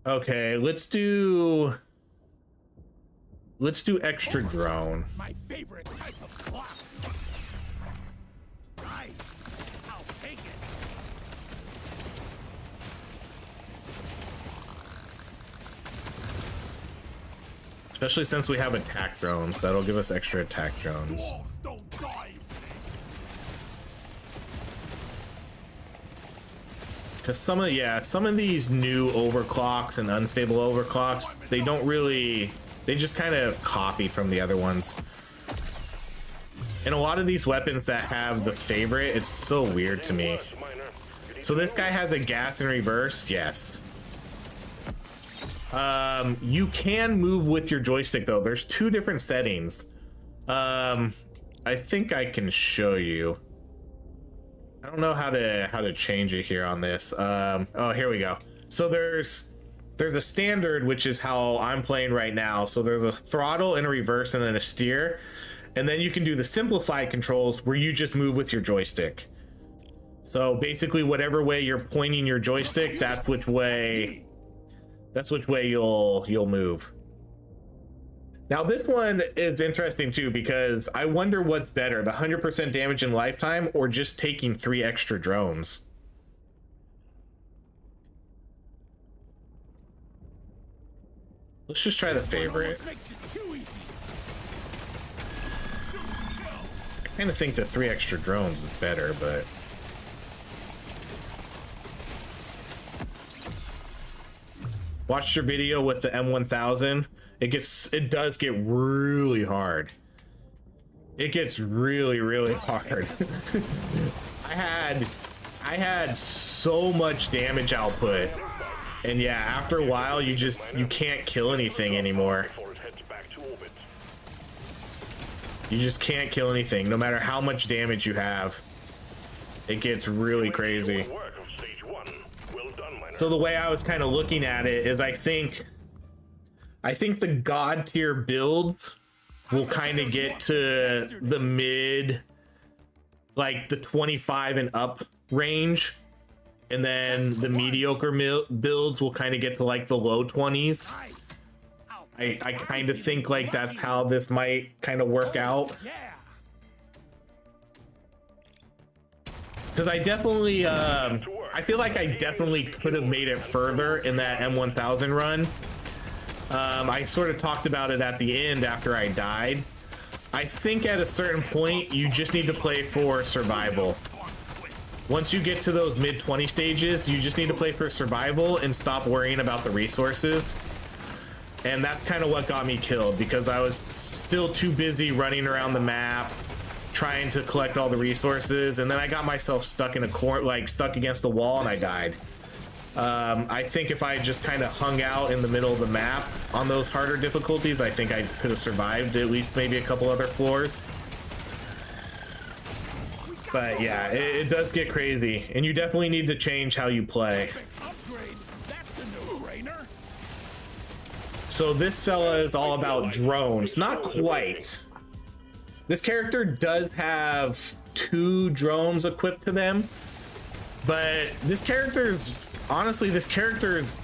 Okay, let's do extra drone. My favorite type of clock. Nice. I'll take it. Especially since we have attack drones, that'll give us extra attack drones. Dwarves don't die. Because some of these new overclocks and unstable overclocks, they don't really, they just kind of copy from the other ones. And a lot of these weapons that have the favorite, it's so weird to me. So this guy has a gas in reverse, yes. You can move with your joystick though. There's two different settings. I think I can show you. I don't know how to change it here on this. Oh, here we go. So there's a standard, which is how I'm playing right now. So there's a throttle and a reverse and then a steer. And then you can do the simplified controls where you just move with your joystick. So basically whatever way you're pointing your joystick, that's which way you'll move. Now this one is interesting too, because I wonder what's better, the 100% damage in lifetime or just taking 3 extra drones. Let's just try the favorite. I kind of think the 3 extra drones is better, but watched your video with the M1000. It does get really hard. It gets really hard. I had so much damage output, and yeah, after a while you can't kill anything anymore. You just can't kill anything, no matter how much damage you have. It gets really crazy. So the way I was kind of looking at it is I think the god tier builds will kind of get to the mid, like the 25 and up range, and then the mediocre builds will kind of get to like the low 20s. I kind of think like that's how this might kind of work out. Because I definitely, I feel like I definitely could have made it further in that M1000 run. I sort of talked about it at the end after I died. I think at a certain point, you just need to play for survival. Once you get to those mid 20 stages, you just need to play for survival and stop worrying about the resources. And that's kind of what got me killed, because I was still too busy running around the map, trying to collect all the resources, and then I got myself stuck in a corner, like stuck against the wall, and I died. I think if I just kind of hung out in the middle of the map on those harder difficulties, I think I could have survived at least maybe a couple other floors. But yeah, it does get crazy, and you definitely need to change how you play. So this fella is all about drones. Not quite. This character does have 2 drones equipped to them, but this character's, honestly, this character's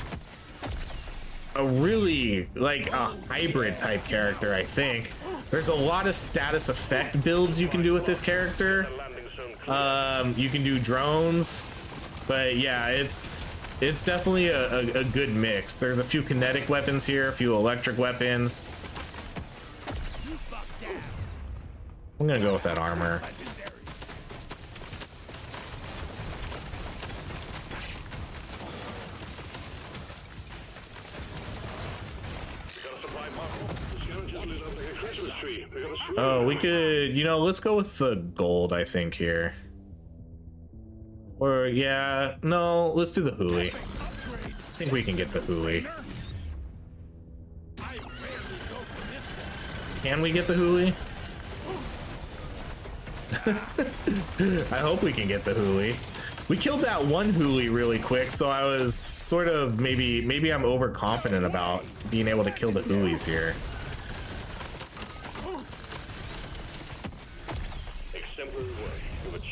a really, like, a hybrid type character, I think. There's a lot of status effect builds you can do with this character. You can do drones, but yeah, it's definitely a good mix. There's a few kinetic weapons here, a few electric weapons. I'm gonna go with that armor. Oh, we could, you know, let's go with the gold, I think, here. Or, yeah, no, let's do the Huli. I think we can get the Huli. Can we get the Huli? I hope we can get the Huli. We killed that one Huli really quick, so I was sort of, maybe I'm overconfident about being able to kill the Hulis here.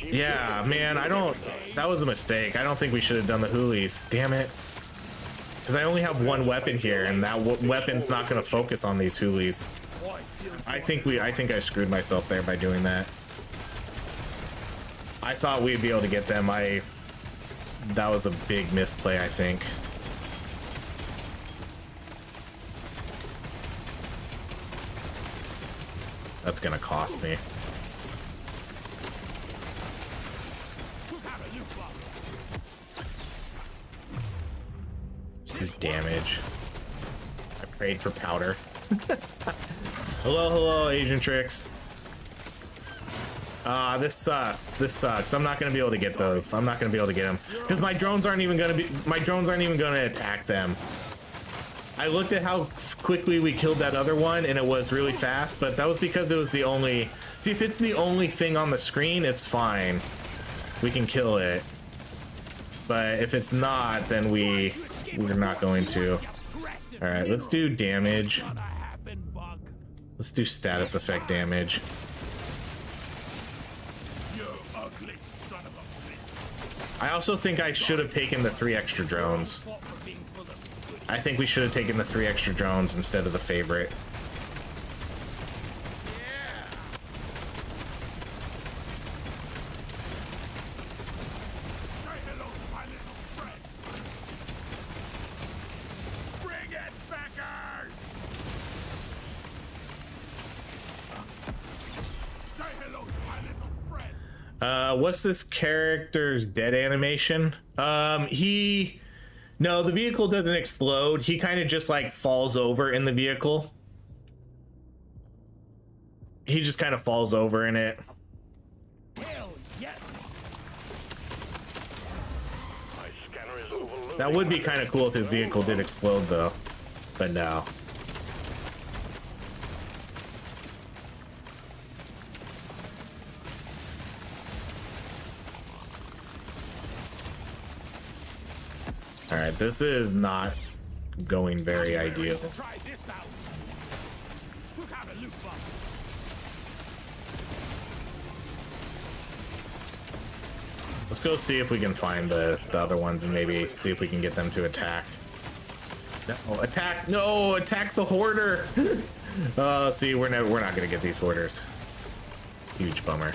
Yeah, man, that was a mistake. I don't think we should have done the Hulis. Damn it. Because I only have one weapon here, and that weapon's not going to focus on these Hulis. I think I screwed myself there by doing that. I thought we'd be able to get them. That was a big misplay, I think. That's gonna cost me. Let's do damage. I prayed for powder. Hello, Agent Tricks. This sucks. I'm not gonna be able to get those. I'm not gonna be able to get them because my drones aren't even gonna attack them. I looked at how quickly we killed that other one, and it was really fast, but that was because it was the only. See, if it's the only thing on the screen, it's fine. We can kill it. But if it's not, then we're not going to. All right, let's do damage. Let's do status effect damage. I also think I should have taken the 3 extra drones. I think we should have taken the 3 extra drones instead of the favorite. What's this character's dead animation? No, the vehicle doesn't explode. He kind of just like falls over in the vehicle. He just kind of falls over in it. Hell yes. That would be kind of cool if his vehicle did explode though, but no. All right, this is not going very ideal. Try this out. Look out a loot box. Let's go see if we can find the other ones and maybe see if we can get them to attack. No, attack! No, attack the hoarder! See, we're not gonna get these hoarders. Huge bummer.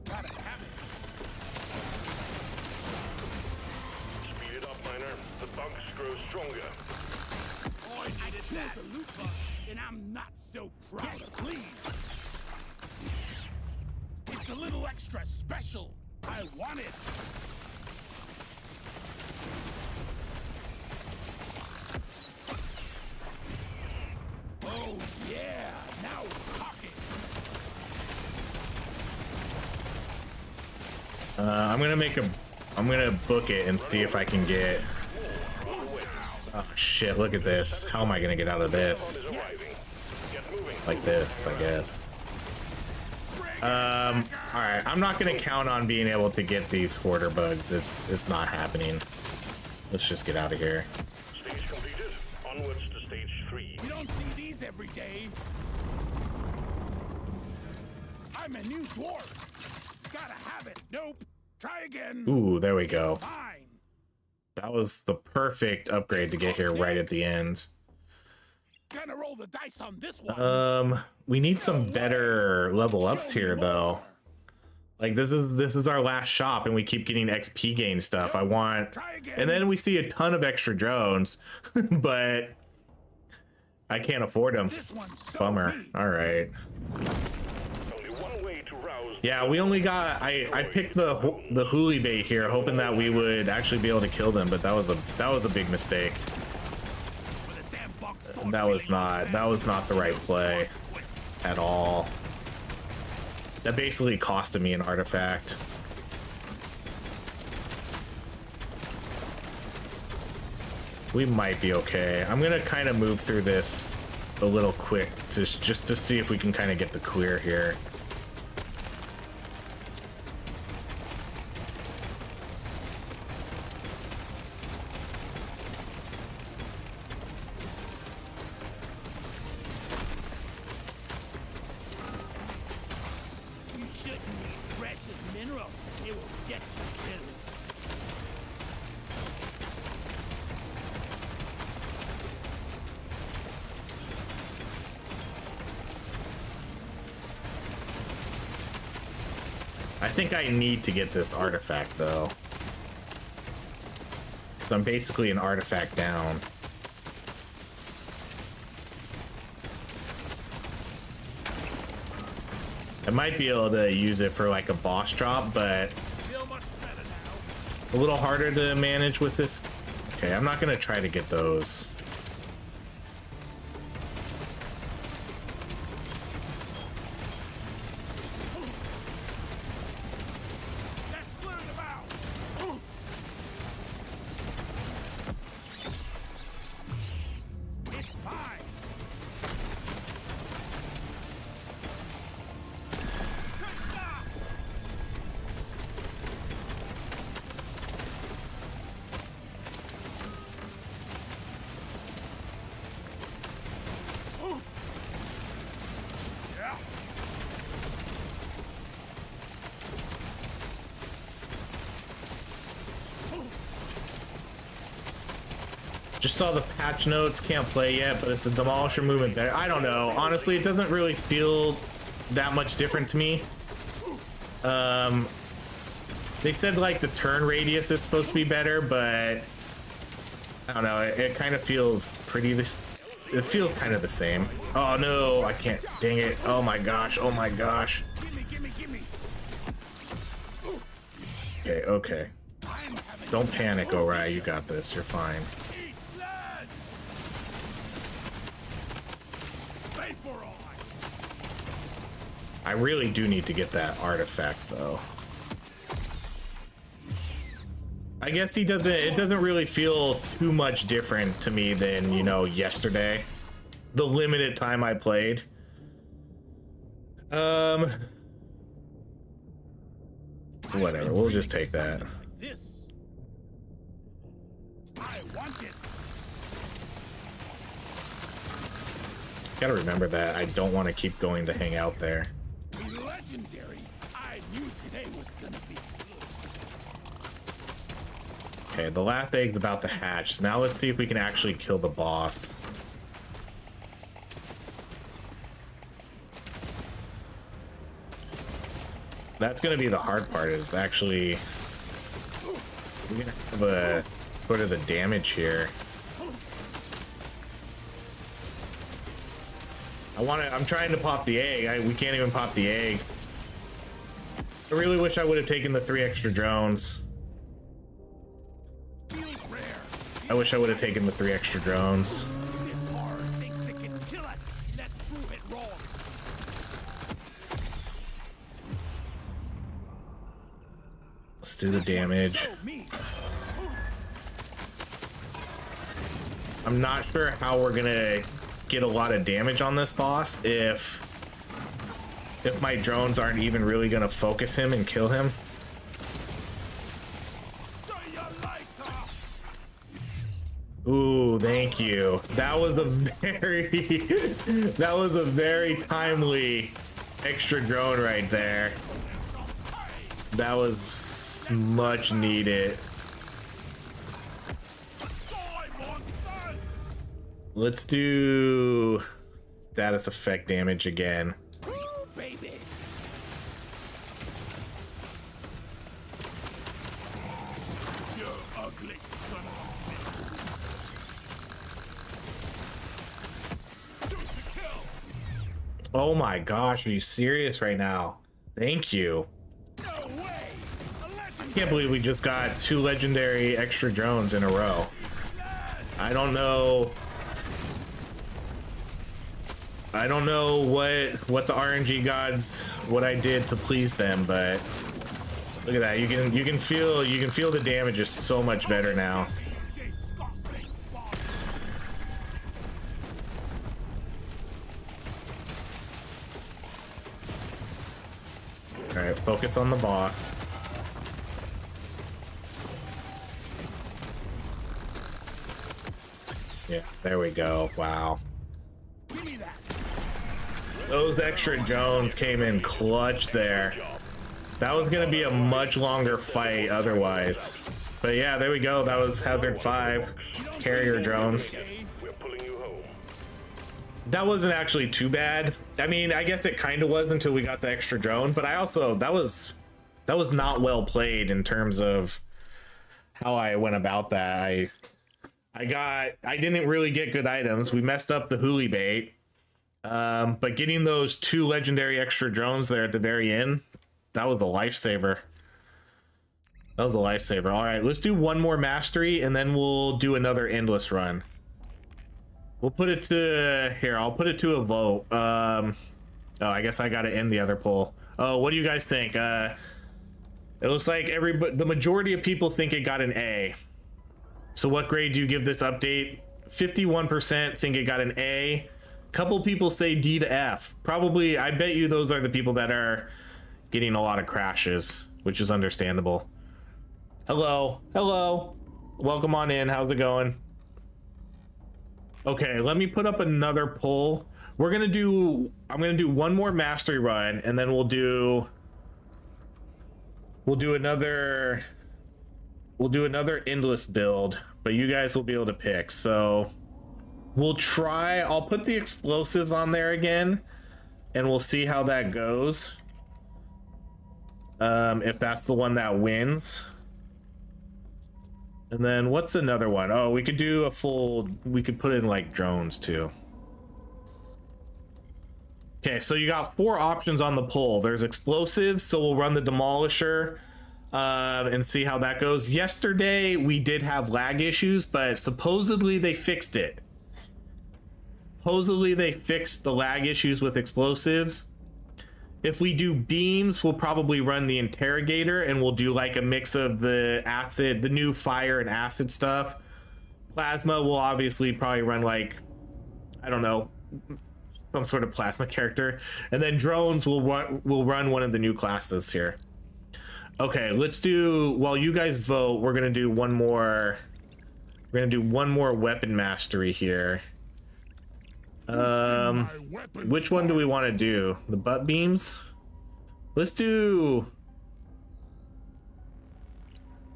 Gotta have it. Speed it up, miner. The bunks grow stronger. Oh, I did that. The loot box, and I'm not so proud. Yes, please. It's a little extra special. I want it. Oh yeah, now cock it. I'm gonna book it and see if I can get. Oh shit! Look at this. How am I gonna get out of this? Is arriving. Get moving. Like this, I guess. All right. I'm not gonna count on being able to get these hoarder bugs. It's not happening. Let's just get out of here. Stage completed. Onwards to stage 3. You don't see these every day. I'm a new dwarf. Gotta have it. Nope. Try again. Ooh, there we go. Fine. That was the perfect upgrade to get here right at the end. Gonna roll the dice on this one. We need some better level ups here though. Like this is our last shop and we keep getting XP gain stuff. I want, and then we see a ton of extra drones, but I can't afford them. This one's so Bummer. neat. All right. Only one way to rouse. Yeah, we only got. I picked the hoolie bait here, hoping that we would actually be able to kill them, but that was a big mistake. With a damn box full That was not the right play at all. That basically costed me an artifact. We might be okay. I'm gonna kind of move through this a little quick just to see if we can kind of get the clear here. You shouldn't need precious minerals. It will get you killed. I think I need to get this artifact though. So I'm basically an artifact down. I might be able to use it for like a boss drop, but Feel much better now. it's a little harder to manage with this. Okay, I'm not gonna try to get those. Let's clear them out. It's fine. Yeah. Just saw the patch notes, can't play yet, but it's the demolisher movement better. I don't know. Honestly, it doesn't really feel that much different to me. They said like the turn radius is supposed to be better, but I don't know. It kind of feels pretty this. It feels kind of the same. Oh no, I can't. Dang it. Oh my gosh. Oh my gosh. Gimme. Okay, okay. I'm having Don't panic, OHRye. You got this. You're fine. eat blood. Vaporize. I really do need to get that artifact though. I guess it doesn't really feel too much different to me than, you know, yesterday. The limited time I played. Whatever, we'll just take that. This. I want it. Gotta remember that I don't want to keep going to hang out there. Legendary. I knew today was gonna be good. Okay, the last egg's about to hatch. Now let's see if we can actually kill the boss. That's gonna be the hard part, is actually we're gonna have a foot of the damage here. I'm trying to pop the egg. We can't even pop the egg. I really wish I would have taken the 3 extra drones. I wish I would have taken the 3 extra drones. This horde thinks it can kill us. Let's prove it wrong. Let's do the damage. Show me. I'm not sure how we're gonna get a lot of damage on this boss if my drones aren't even really gonna focus him and kill him. So you like her. Ooh, thank you. That was a very timely extra drone right there. That was much needed. Let's do status effect damage again. Ooh, baby. You ugly son of a bitch. Shoot to kill. Oh my gosh, are you serious right now? Thank you. No way. I can't believe we just got 2 legendary extra drones in a row. I don't know what the RNG gods, what I did to please them, but look at that. You can feel the damage is so much better now. All right, focus on the boss. Yeah, there we go. Wow. Give me that. Those extra drones came in clutch there. That was gonna be a much longer fight otherwise. But yeah, there we go. That was Hazard 5 carrier drones. We're pulling you home. That wasn't actually too bad. I mean, I guess it kind of was until we got the extra drone, but that was not well played in terms of how I went about that. I didn't really get good items. We messed up the huli bait. But getting those 2 legendary extra drones there at the very end, that was a lifesaver. That was a lifesaver. All right, let's do one more mastery and then we'll do another endless run. We'll put it to here. I'll put it to a vote. Oh, I guess I got to end the other poll. Oh, what do you guys think? It looks like the majority of people think it got an A. So what grade do you give this update? 51% think it got an A. Couple people say D to F. Probably, I bet you those are the people that are getting a lot of crashes, which is understandable. Hello, hello. Welcome on in. How's it going? Okay, let me put up another poll. I'm gonna do one more mastery run, and then we'll do another endless build, but you guys will be able to pick. So we'll try, I'll put the explosives on there again and we'll see how that goes. If that's the one that wins. And then what's another one? Oh, we could do we could put in like drones too. Okay, so you got 4 options on the poll. There's explosives, so we'll run the demolisher and see how that goes. Yesterday we did have lag issues, but supposedly they fixed it. Supposedly they fixed the lag issues with explosives. If we do beams, we'll probably run the interrogator and we'll do like a mix of the acid, the new fire and acid stuff. Plasma will obviously probably run like, I don't know, some sort of plasma character, and then drones will run one of the new classes here. Okay, let's do, while you guys vote, we're gonna do one more. We're gonna do one more weapon mastery here. Which one do we want to do? The butt beams? Let's do.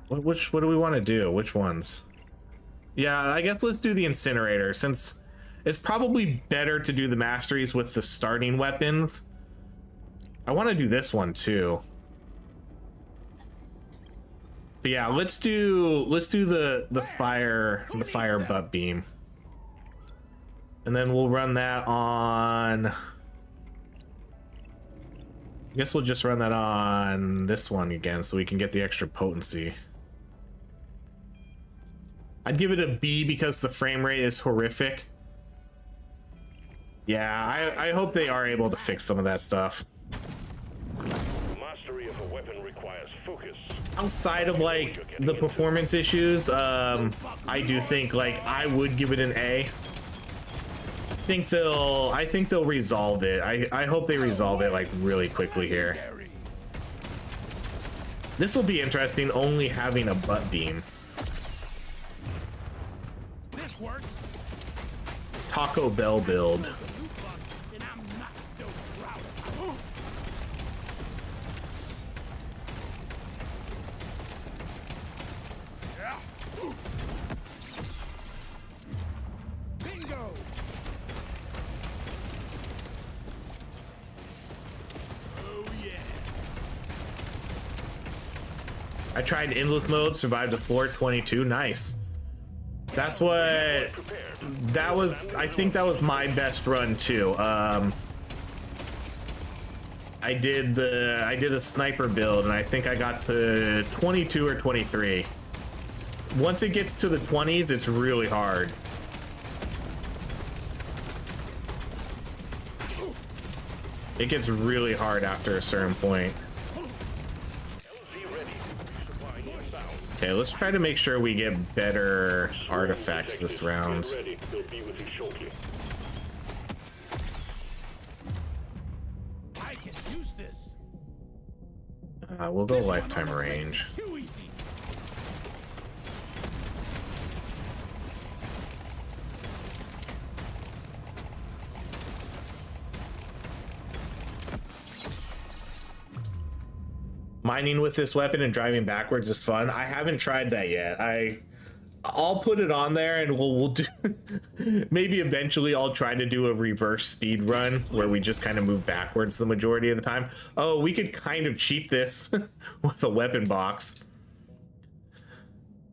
What do we want to do? Which ones? Yeah, I guess let's do the incinerator, since it's probably better to do the masteries with the starting weapons. I want to do this one too. But yeah, let's do the fire butt beam. And then we'll run that on, I guess we'll just run that on this one again so we can get the extra potency. I'd give it a B because the frame rate is horrific. Yeah, I hope they are able to fix some of that stuff. Mastery of a weapon requires focus. Outside of like the performance issues, I do think like I would give it an A. I think they'll resolve it. I hope they resolve it like really quickly here. This will be interesting, only having a butt beam. This works. Taco Bell build. And I'm not so proud. Yeah. Bingo. Oh yeah. I tried endless mode, survived to floor 22. Nice. That's what that was. I think that was my best run too. I did a sniper build, and I think I got to 22 or 23. Once it gets to the 20s, it's really hard. It gets really hard after a certain point. Okay, let's try to make sure we get better artifacts this round. I can use this. We'll go lifetime range. Too easy. Mining with this weapon and driving backwards is fun. I haven't tried that yet. I'll put it on there, and we'll do maybe eventually I'll try to do a reverse speed run where we just kind of move backwards the majority of the time. Oh, we could kind of cheat this with a weapon box.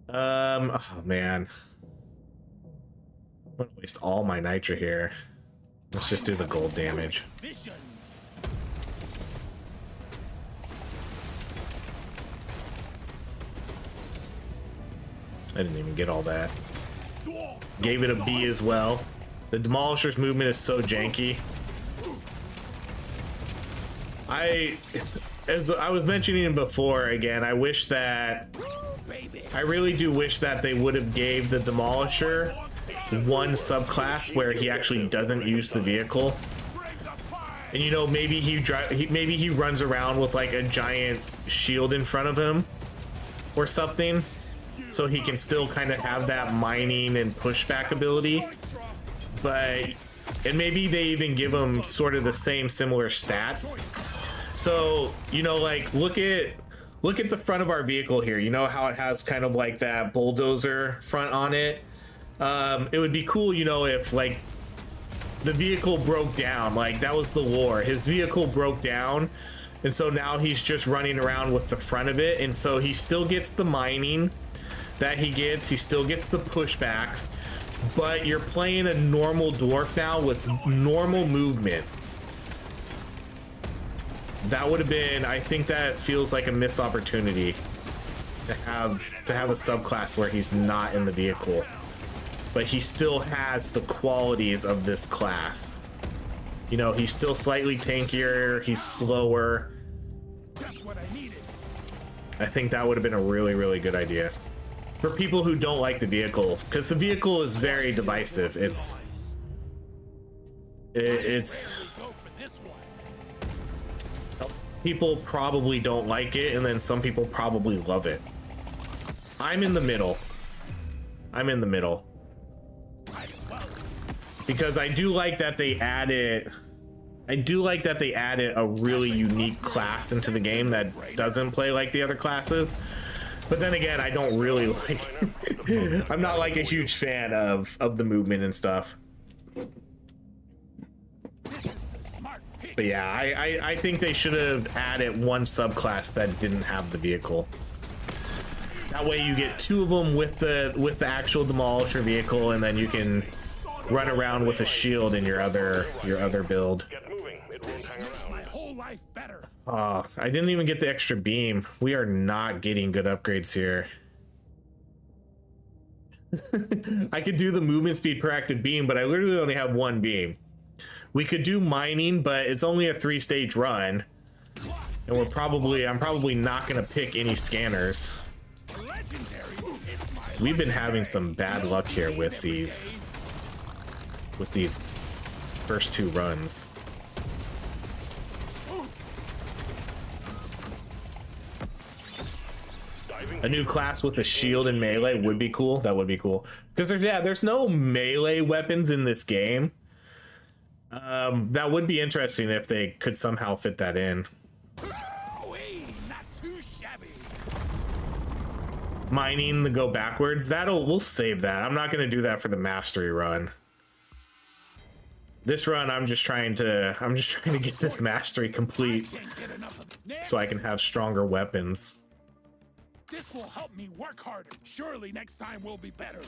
Oh man, I'm gonna waste all my nitra here. Let's just do the gold damage. Vision. I didn't even get all that. Gave it a B as well. The Demolisher's movement is so janky. As I was mentioning before, again, I wish that, I really do wish that they would have gave the Demolisher one subclass where he actually doesn't use the vehicle. And you know, maybe he runs around with like a giant shield in front of him or something, so he can still kind of have that mining and pushback ability. But, and maybe they even give him sort of the same similar stats. So, you know, like look at the front of our vehicle here. You know how it has kind of like that bulldozer front on it? It would be cool, you know, if like the vehicle broke down, like that was the war. His vehicle broke down, and so now he's just running around with the front of it, and so he still gets the mining that he still gets the pushbacks, but you're playing a normal dwarf now with normal movement. That would have been, I think that feels like a missed opportunity to have a subclass where he's not in the vehicle, but he still has the qualities of this class. You know, he's still slightly tankier, he's slower. That's what I needed. I think that would have been a really, really good idea for people who don't like the vehicles, because the vehicle is very divisive. It's Go for this one. people probably don't like it, and then some people probably love it. I'm in the middle. I'm in the middle. Might as well. Because I do like that they added a really unique class into the game that doesn't play like the other classes. But then again, I don't really like I'm not like a huge fan of the movement and stuff. This is the smart pick. But yeah, I think they should have added one subclass that didn't have the vehicle. That way you get two of them with the actual demolisher vehicle, and then you can run around with a shield in your other build. Get moving. It won't hang My around. whole life better. Oh, I didn't even get the extra beam. We are not getting good upgrades here. I could do the movement speed per active beam, but I literally only have one beam. We could do mining, but it's only a 3-stage run, and I'm probably not gonna pick any scanners. Legendary. It's my We've been having some bad luck here with these first two runs. Diving. A new class with a shield and melee would be cool. That would be cool. Because there's no melee weapons in this game. That would be interesting if they could somehow fit that in. Ooh-wee, not too shabby. Mining the go backwards, we'll save that. I'm not gonna do that for the mastery run. This run, I'm just trying to get this mastery complete Can't get enough of it. so I can have stronger weapons. This will help me work harder. Surely next time will be better.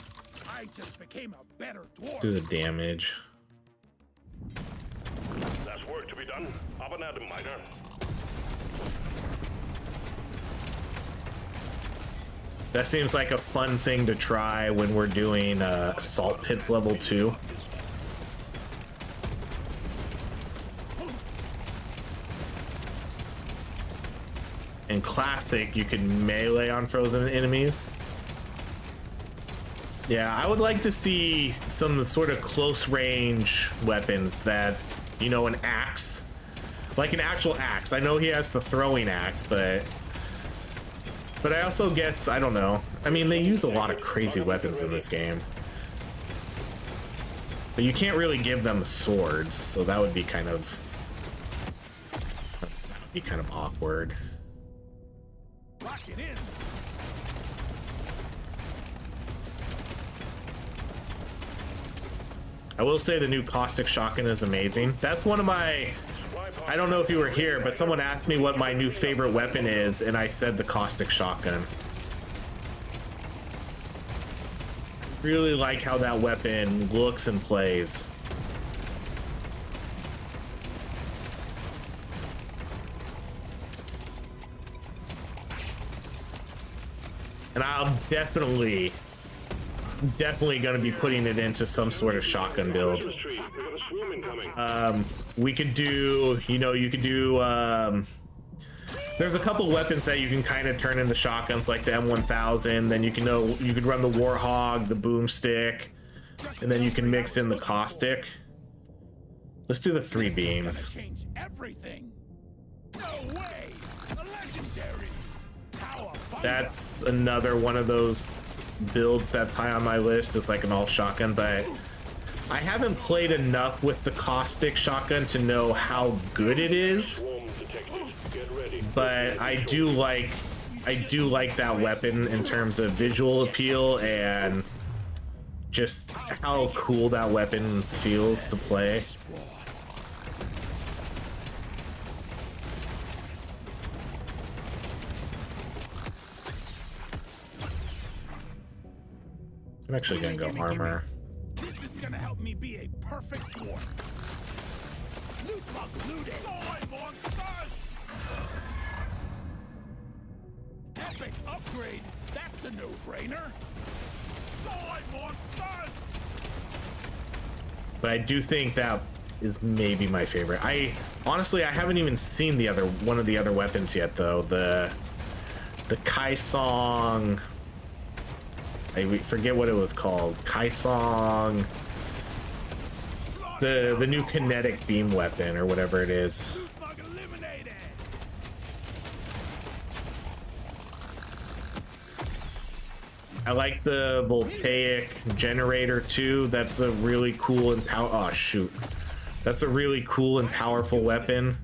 I just became a better dwarf. Do the damage. There's work to be done. Up and at 'em, miner. That seems like a fun thing to try when we're doing Salt Pits level 2. In Classic, you can melee on frozen enemies. Yeah, I would like to see some sort of close range weapons that's, you know, an axe. Like an actual axe. I know he has the throwing axe, but I also guess, I don't know. I mean, they use a lot of crazy weapons in this game. But you can't really give them swords, so that would be kind of awkward. Lock it in. I will say the new caustic shotgun is amazing. That's one of my, I don't know if you were here, but someone asked me what my new favorite weapon is, and I said the caustic shotgun. Really like how that weapon looks and plays. And I'm definitely gonna be putting it into some sort of shotgun build. Industry. We got a swarm incoming. We could do, you know, you could do, there's a couple weapons that you can kind of turn into shotguns, like the M1000. Then you could run the Warhog, the boomstick, and then you can mix in the caustic. Let's do the 3 beams. Change everything. No way. A legendary. Cowabunga. That's another one of those builds that's high on my list. It's like an all shotgun, but I haven't played enough with the caustic shotgun to know how good it is. Swarm detected. Get ready. But I do like that weapon in terms of visual appeal and just how cool that weapon feels to play. I'm actually gonna go armor. This is gonna help me be a perfect dwarf. Loot bug looted. Epic upgrade. That's a no-brainer. But I do think that is maybe my favorite. I honestly haven't even seen one of the other weapons yet though. The Kaisong, I forget what it was called. Kaisong. The new kinetic beam weapon or whatever it is. Bug eliminated. I like the voltaic generator too. That's a really cool and oh shoot. That's a really cool and powerful weapon.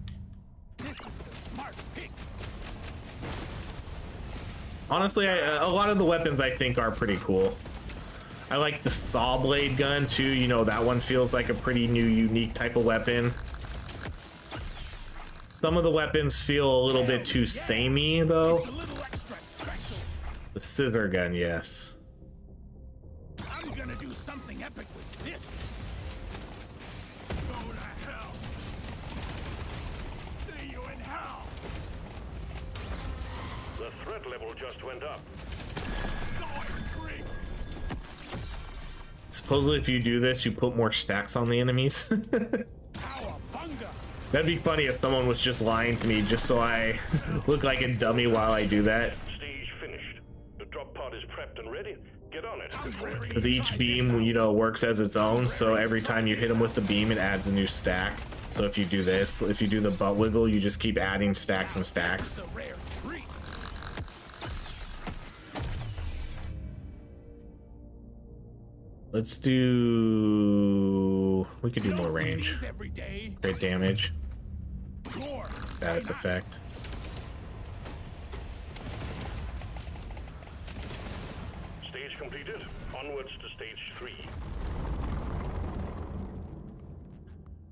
This is the smart pick. Honestly, a lot of the weapons I think are pretty cool. I like the saw blade gun too. You know, that one feels like a pretty new, unique type of weapon. Some of the weapons feel a little bit too samey though. A little extra special. The scissor gun, yes. I'm gonna do something epic with this. Go to hell. See you in hell. The threat level just went up. Noise creep. Supposedly if you do this, you put more stacks on the enemies. Cowabunga. That'd be funny if someone was just lying to me just so I look like a dummy while I do that. Stage finished. The drop pod is prepped and ready. Get on it. Because each beam, you know, works as its own, so every time you hit them with the beam, it adds a new stack. So if you do this, if you do the butt wiggle, you just keep adding stacks and stacks. It's a rare treat. Let's do... we could do more range. Every day. Great damage. Dwarf. Status effect. Stage completed. Onwards to stage 3.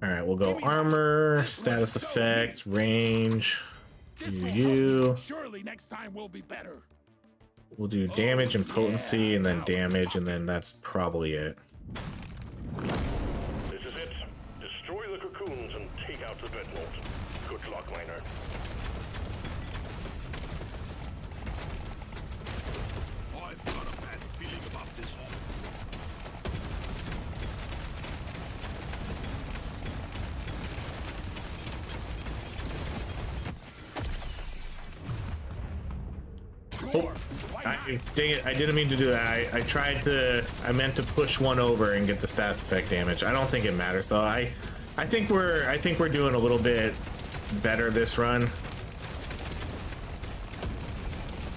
Alright, we'll go armor, status effect, range, you. Surely next time will be better. We'll do damage and potency, and then damage, and then that's probably it. This is it. Destroy the cocoons and take out the dreadnought. Good luck, miner. I've got a bad feeling about this one. Dang it, I didn't mean to do that. I meant to push one over and get the stats effect damage. I don't think it matters though. I think we're doing a little bit better this run.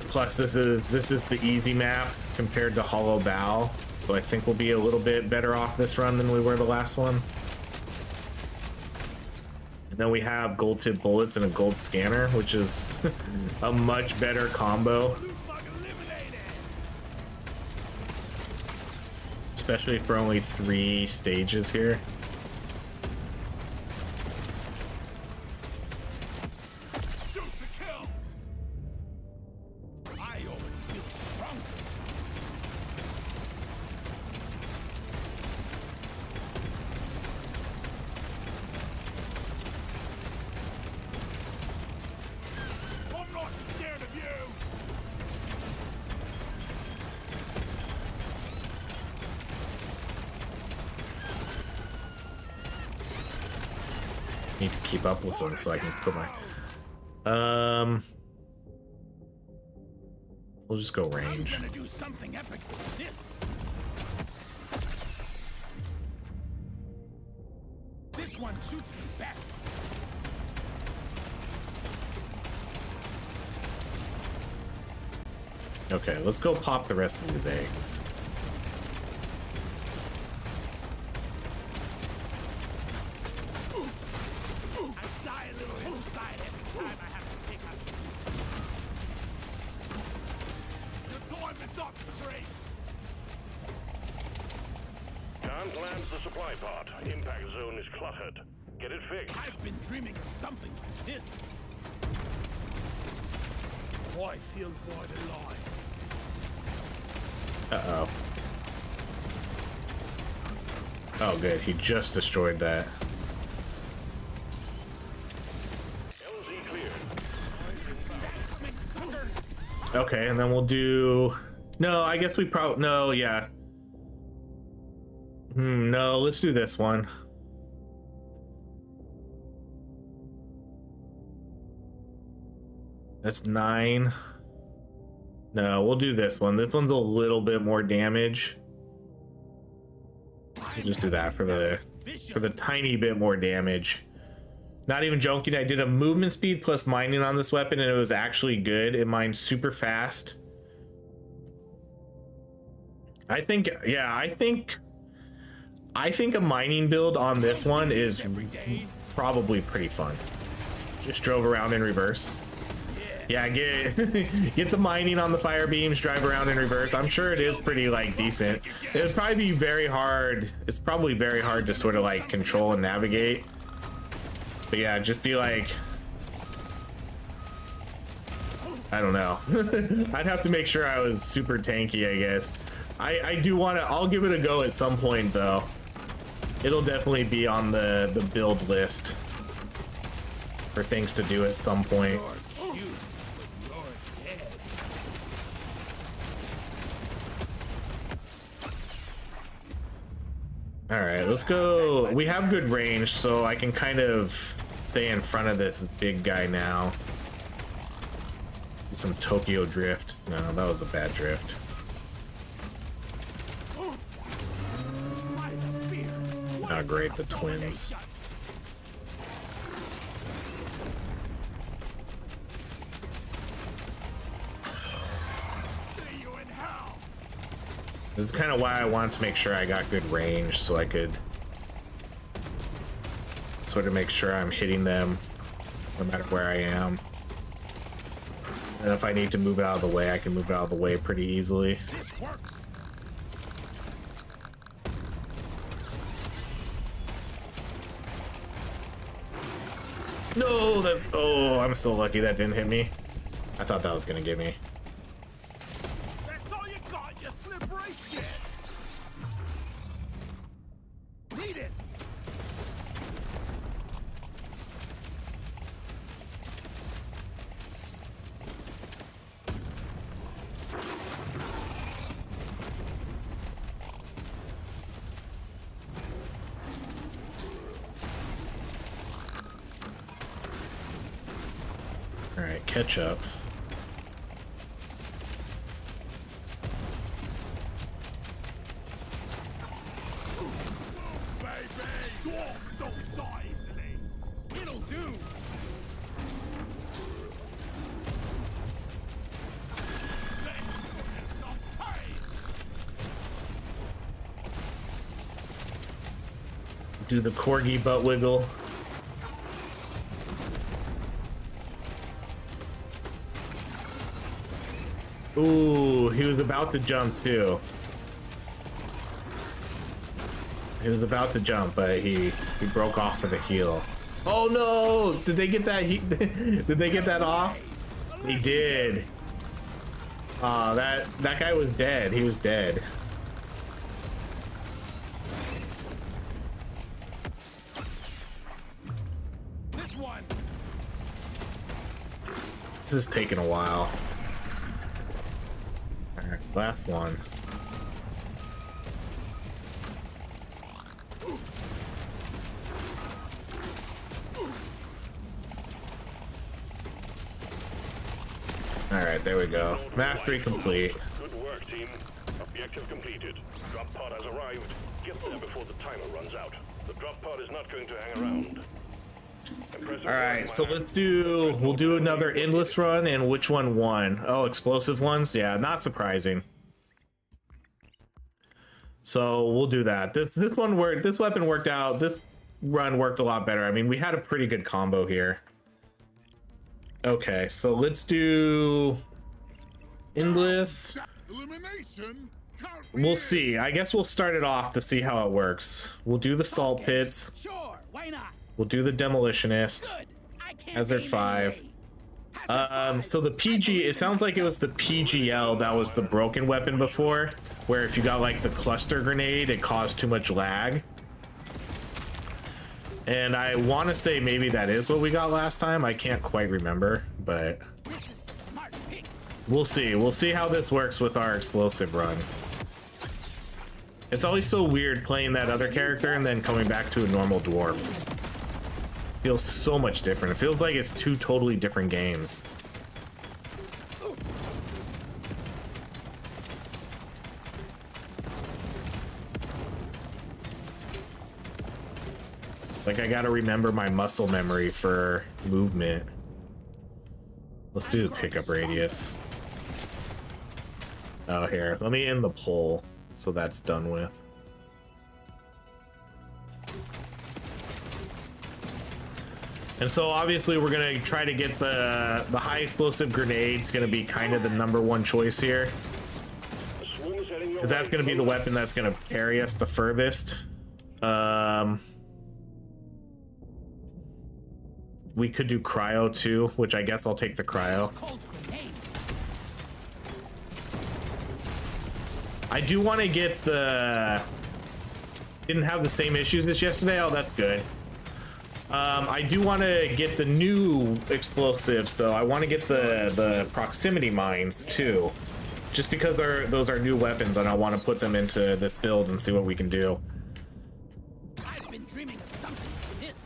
Plus this is the easy map compared to Hollow Bow. So I think we'll be a little bit better off this run than we were the last one. And then we have gold tip bullets and a gold scanner, which is a much better combo. Especially for only 3 stages here. Shoot to kill. I already feel stronger. I'm not scared of you. Need to keep up with them so I can put my we'll just go range. I'm gonna do something epic with this. This one suits me best. Okay, let's go pop the rest of these eggs. I die a little inside every time I have to pick up. The time is up, Drake. Can't land the supply pod. Impact zone is cluttered. Get it fixed. I've been dreaming of something like this. I feel for the lives. Uh-oh. Oh, good. He just destroyed that. LZ cleared. Okay, and then we'll do... No, I guess we probably... No, yeah. No, let's do this one. That's 9. No, we'll do this one. This one's a little bit more damage. We'll just do that for the for the tiny bit more damage. Not even joking, I did a movement speed plus mining on this weapon and it was actually good. It mined super fast. I think, yeah, I think a mining build on this one is probably pretty fun. Just drove around in reverse. Yeah, get the mining on the fire beams, drive around in reverse. I'm sure it is pretty like decent. It would probably be very hard. It's probably very hard to sort of like control and navigate. But yeah, just be like, I don't know. I'd have to make sure I was super tanky, I guess. I do want to, I'll give it a go at some point though. It'll definitely be on the build list for things to do at some point. All right, let's go. We have good range, so I can kind of stay in front of this big guy now. Do some Tokyo drift. No, that was a bad drift. Not great, the twins. This is kind of why I wanted to make sure I got good range, so I could sort of make sure I'm hitting them no matter where I am. And if I need to move out of the way, I can move out of the way pretty easily. No, that's, oh, I'm so lucky that didn't hit me. I thought that was gonna get me. That's all you got, you slippery shit. Beat it. All right, catch up. Baby, dwarves don't die easily. It'll do. Do the corgi butt wiggle. Ooh, he was about to jump too. He was about to jump, but he broke off for the heal. Oh no! Did they get that? Did they get that off? He did. That guy was dead. He was dead. This one. This is taking a while. All right, last one. All right, there we go. Mastery complete. Good work, team. Objective completed. Drop pod has arrived. Get there before the timer runs out. The drop pod is not going to hang around. All right, so we'll do another endless run, and which one won? Oh, explosive ones? Yeah, not surprising. So we'll do that. This one worked. This weapon worked out. This run worked a lot better. I mean, we had a pretty good combo here. Okay, so let's do endless. Elimination. We'll see. I guess we'll start it off to see how it works. We'll do the salt pits. Sure, why not? We'll do the demolitionist. Good. I can't Hazard aim 5. anyway. So the PG, it sounds like it was the PGL that was the broken weapon before, where if you got like the cluster grenade, it caused too much lag. And I want to say maybe that is what we got last time. I can't quite remember, but This is the smart pick. we'll see. We'll see how this works with our explosive run. It's always so weird playing that other character and then coming back to a normal dwarf. Feels so much different. It feels like it's two totally different games. Like, I gotta remember my muscle memory for movement. Let's do the pickup radius. Oh, here. Let me end the poll so that's done with. And so obviously we're gonna try to get the high explosive grenades. Gonna be kind of the #1 choice here. Because that's gonna be the weapon that's gonna carry us the furthest. We could do cryo too, which I guess I'll take the cryo. I do want to get the... Didn't have the same issues as yesterday. Oh, that's good. I do want to get the new explosives, though. I want to get the proximity mines, too. Just because those are new weapons, and I want to put them into this build and see what we can do. I've been dreaming of something like this.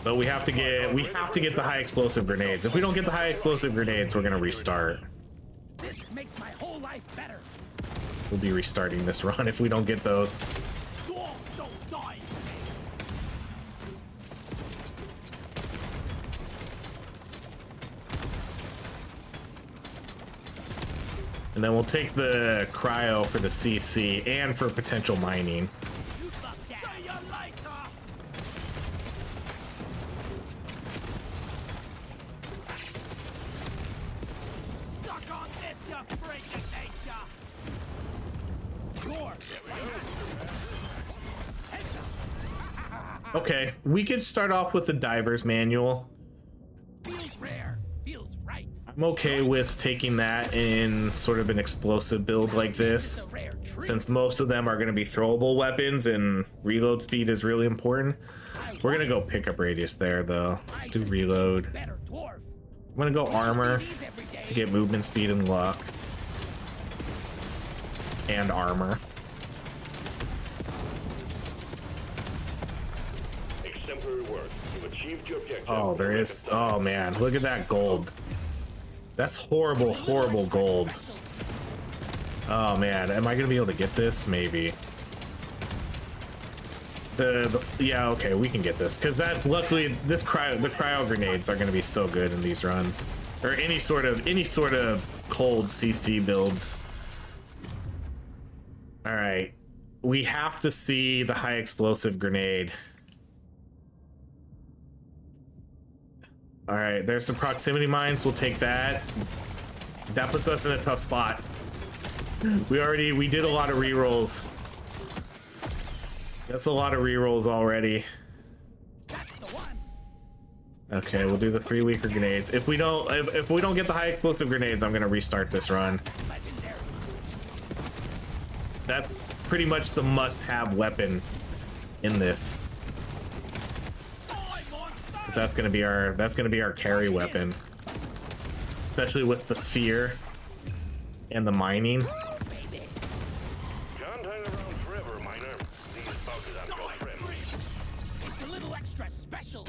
But we have to get the high explosive grenades. If we don't get the high explosive grenades, we're gonna restart. This makes my whole life better. We'll be restarting this run if we don't get those. Don't die. And then we'll take the cryo for the CC and for potential mining. You fuck that. See you later. Suck on this, you freaking nature. Dwarf. Okay, we could start off with the diver's manual. Feels rare. Feels right. I'm okay with taking that in sort of an explosive build like It's this, a rare treat. since most of them are going to be throwable weapons and reload speed is really important. We're going to go pickup radius there, though. Let's do reload. Better dwarf. I'm going to go armor to get movement speed and luck. And armor. Exemplary work. You've achieved your objective. Oh, there is... Oh, man. Look at that gold. That's horrible, horrible gold. Oh, man. Am I going to be able to get this? Maybe. Yeah, okay. We can get this. Because that's... Luckily, the cryo grenades are going to be so good in these runs. Or any sort of cold CC builds. All right. We have to see the high explosive grenade. All right, there's some proximity mines. We'll take that. That puts us in a tough spot. We did a lot of rerolls. That's a lot of rerolls already. That's the one. Okay, we'll do the 3 weaker grenades. If we don't get the high explosive grenades, I'm gonna restart this run. Legendary. That's pretty much the must-have weapon in this. Because that's gonna be our carry weapon. Especially with the fear and the mining. Baby. Can't hang around forever, miner. These bugs aren't your friends. It's a little extra special.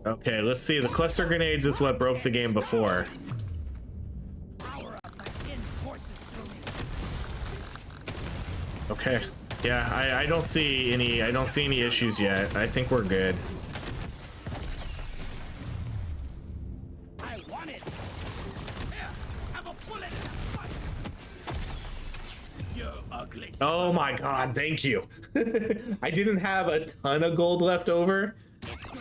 Okay, let's see. The cluster grenades is what broke the game before. Power up my in courses through me. Okay. Yeah, I don't see any issues yet. I think we're good. I want it. Here, have a bullet in the fight. You ugly. Oh my god, thank you. I didn't have a ton of gold left over.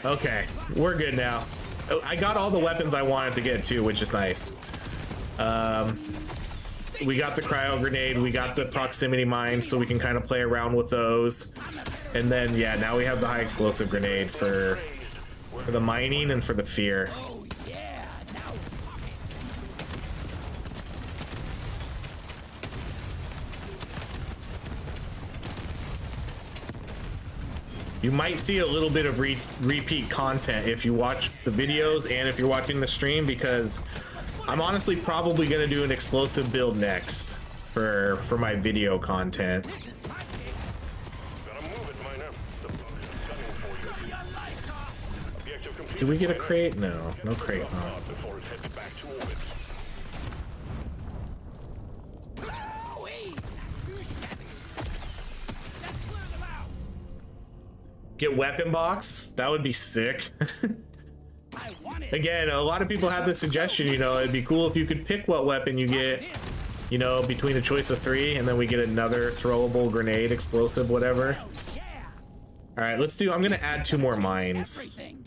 Okay, we're good now. Oh, I got all the weapons I wanted to get too, which is nice. We got the cryo grenade, we got the proximity mine, so we can kind of play around with those. And then, yeah, now we have the high explosive grenade for the mining and for the fear. Oh yeah, now we're talking. You might see a little bit of repeat content if you watch the videos and if you're watching the stream, because I'm honestly probably going to do an explosive build next for my video content. This is my game. Gotta move it, miner. The bug is gunning for you. You like her? Objective complete. Did we get a crate? No, no crate, huh? Before it heads back to orbit. Ooh-wee, not too shabby. Let's clear them out. Get weapon box. That would be sick. I want it. Again, a lot of people have this suggestion, you know, it'd be cool if you could pick what weapon you get, you know, between a choice of 3, and then we get another throwable grenade, explosive, whatever. Yeah. All right, let's do, I'm gonna add 2 more mines, Everything.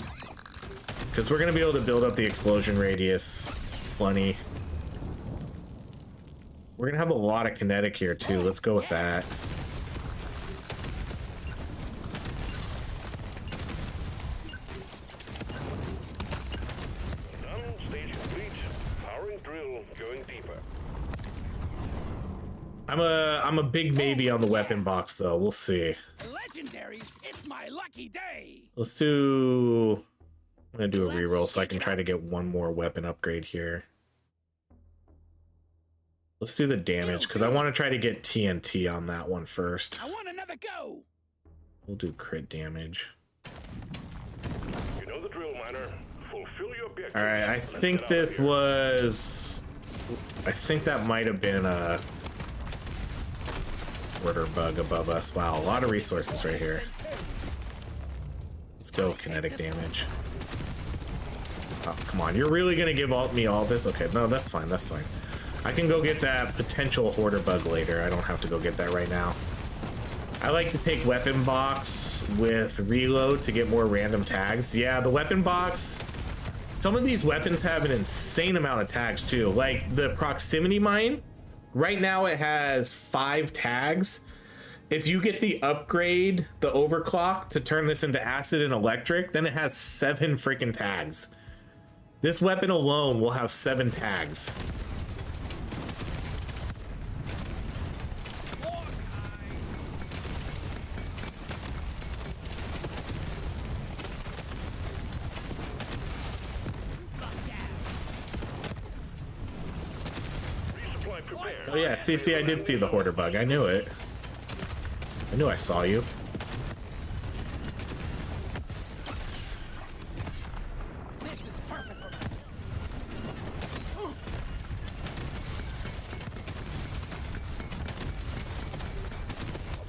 because we're gonna be able to build up the explosion radius plenty. We're gonna have a lot of kinetic here too. Let's go with that. Done. Stage complete. Powering drill. Going deeper. I'm a big maybe on the weapon box though. We'll see. Legendaries. It's my lucky day. Let's do, I'm gonna do a reroll so I can try to get 1 more weapon upgrade here. Let's do the damage because I want to try to get TNT on that one first. I want another go. We'll do crit damage. You know the drill, miner. Fulfill your objective. All right, I think this was, I think that might have been a order bug above us. Wow, a lot of resources right here. Let's go kinetic damage. Oh, come on, you're really gonna give me all this? Okay, no, that's fine, that's fine. I can go get that potential hoarder bug later. I don't have to go get that right now. I like to take weapon box with reload to get more random tags. Yeah, the weapon box, some of these weapons have an insane amount of tags too. Like the proximity mine, right now it has 5 tags. If you get the upgrade, the overclock, to turn this into acid and electric, then it has 7 freaking tags. This weapon alone will have 7 tags. Resupply prepared. Oh yeah, see, I did see the hoarder bug. I knew it. I knew I saw you. This is perfect.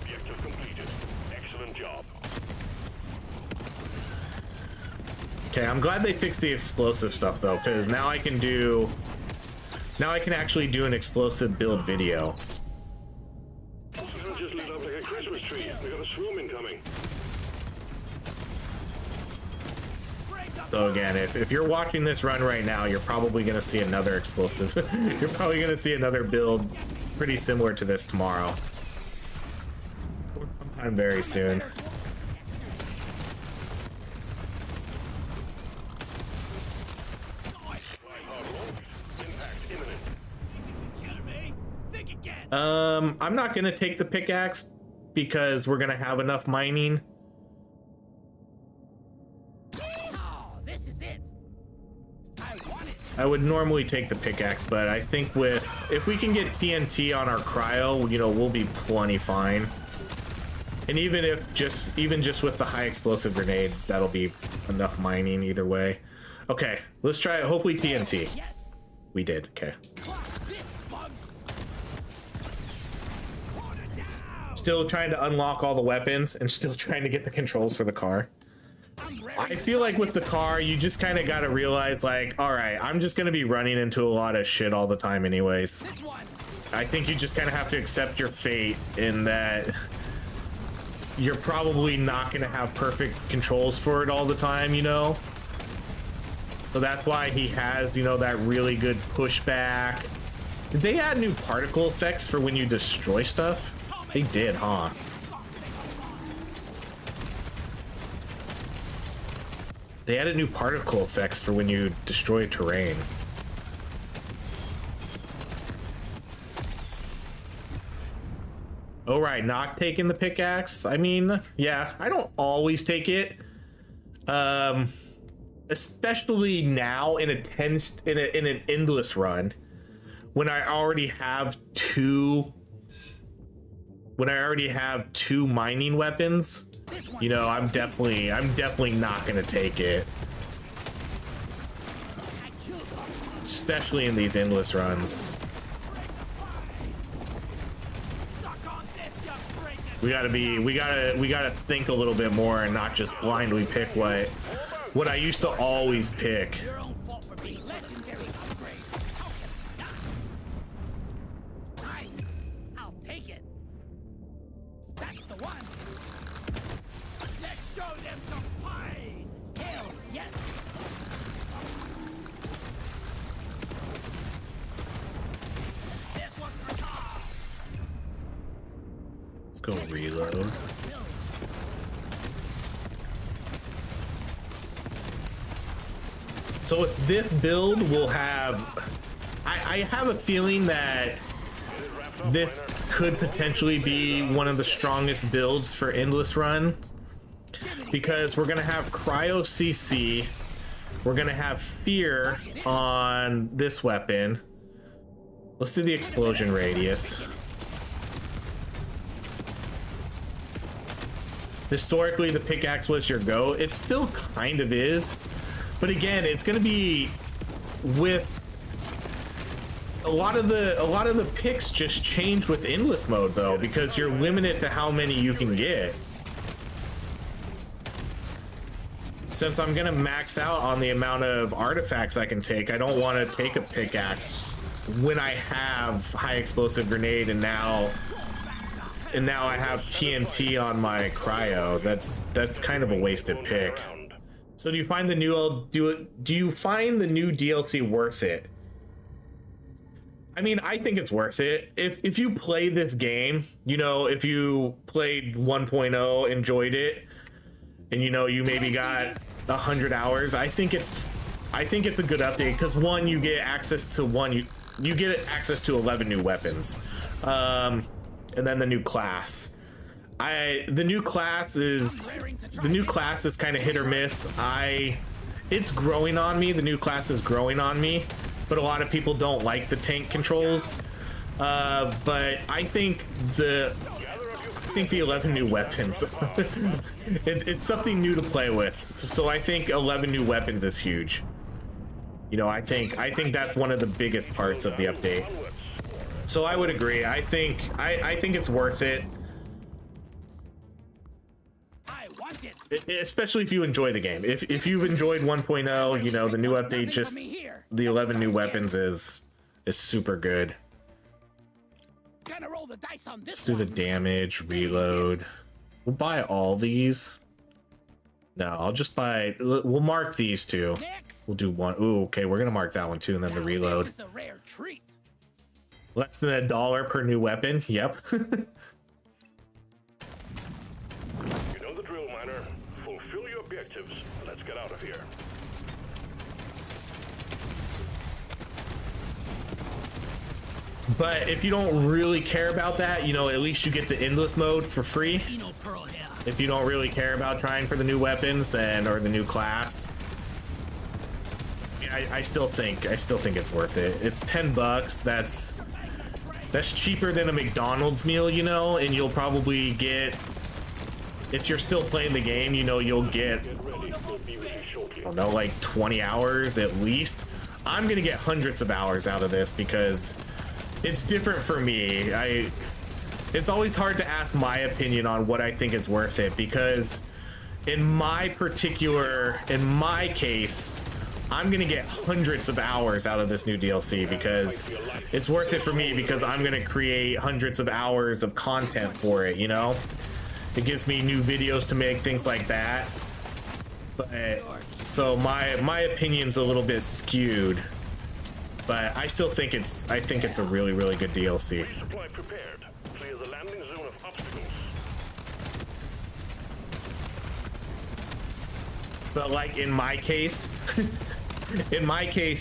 Objective completed. Excellent job. Okay, I'm glad they fixed the explosive stuff though, because now I can do, now I can actually do an explosive build video. Oxygen just lit up like a Christmas tree. We got a swarm incoming. So again, if you're watching this run right now, you're probably going to see another explosive. You're probably going to see another build pretty similar to this tomorrow. Or sometime very soon. Impact imminent. Kidding me? Think again. I'm not going to take the pickaxe because we're going to have enough mining. Oh, this is it. I want it. I would normally take the pickaxe, but I think if we can get TNT on our cryo, you know, we'll be plenty fine. And even just with the high explosive grenade, that'll be enough mining either way. Okay, let's try it. Hopefully TNT. Yes. We did. Okay. Clock this, bugs. Hold it down. Still trying to unlock all the weapons and still trying to get the controls for the car. I'm ready. I feel like with the car, you just kind of got to realize, like, all right, I'm just going to be running into a lot of shit all the time anyways. This one. I think you just kind of have to accept your fate in that you're probably not going to have perfect controls for it all the time, you know? So that's why he has, you know, that really good pushback. Did they add new particle effects for when you destroy stuff? They did, huh? They added new particle effects for when you destroy terrain. Oh, right, not taking the pickaxe. I mean, yeah, I don't always take it. Especially now in an endless run, when I already have two mining weapons. You know, I'm definitely not gonna take it. Especially in these endless runs. Suck on this, you break it. We gotta think a little bit more and not just blindly pick what I used to always pick. Your own fault for being legendary upgrade. Nice. I'll take it. That's the one. Let's show them some pie. Hell yes. This one's for Tom. Let's go reload. So with this build, we'll have... I have a feeling that this could potentially be one of the strongest builds for Endless Run, because we're going to have Cryo CC, we're going to have Fear on this weapon. Let's do the Explosion Radius. Historically, the pickaxe was your go. It still kind of is. But again, it's going to be with a lot of the picks just change with endless mode though, because you're limited to how many you can get. Since I'm going to max out on the amount of artifacts I can take, I don't want to take a pickaxe when I have high explosive grenade and now I have TNT on my cryo. That's kind of a wasted pick. So do you find the new do you find the new DLC worth it? I mean, I think it's worth it. If you play this game, you know, if you played 1.0, enjoyed it, and you know you maybe got 100 hours, I think it's a good update, because one, you get access to you get access to 11 new weapons, and then the new class. The new class is kind of hit or miss. It's growing on me. The new class is growing on me, but a lot of people don't like the tank controls. But I think the 11 new weapons, it's something new to play with. So I think 11 new weapons is huge. You know, I think that's one of the biggest parts of the update. So I would agree. I think it's worth it. Especially if you enjoy the game. If you've enjoyed 1.0, you know, the new update, just the 11 new weapons is super good. Let's do the damage, reload. We'll buy all these. No, I'll just buy, we'll mark these two. We'll do one. Ooh, okay, we're gonna mark that one too, and then the reload. Less than $1 per new weapon. Yep. Fulfill your objectives. Let's get out of here. But if you don't really care about that, you know, at least you get the endless mode for free. If you don't really care about trying for the new weapons, then, or the new class, I still think it's worth it. It's $10. That's cheaper than a McDonald's meal, you know, and you'll probably get, if you're still playing the game, you know, you'll get, I don't know, like 20 hours at least. I'm gonna get hundreds of hours out of this because it's different for me. It's always hard to ask my opinion on what I think is worth it, because in my case, I'm gonna get hundreds of hours out of this new DLC because it's worth it for me, because I'm gonna create hundreds of hours of content for it, you know? It gives me new videos to make, things like that. But so my opinion's a little bit skewed, but I still think it's a really, really good DLC. Resupply prepared. Clear the landing zone of obstacles. But like in my case,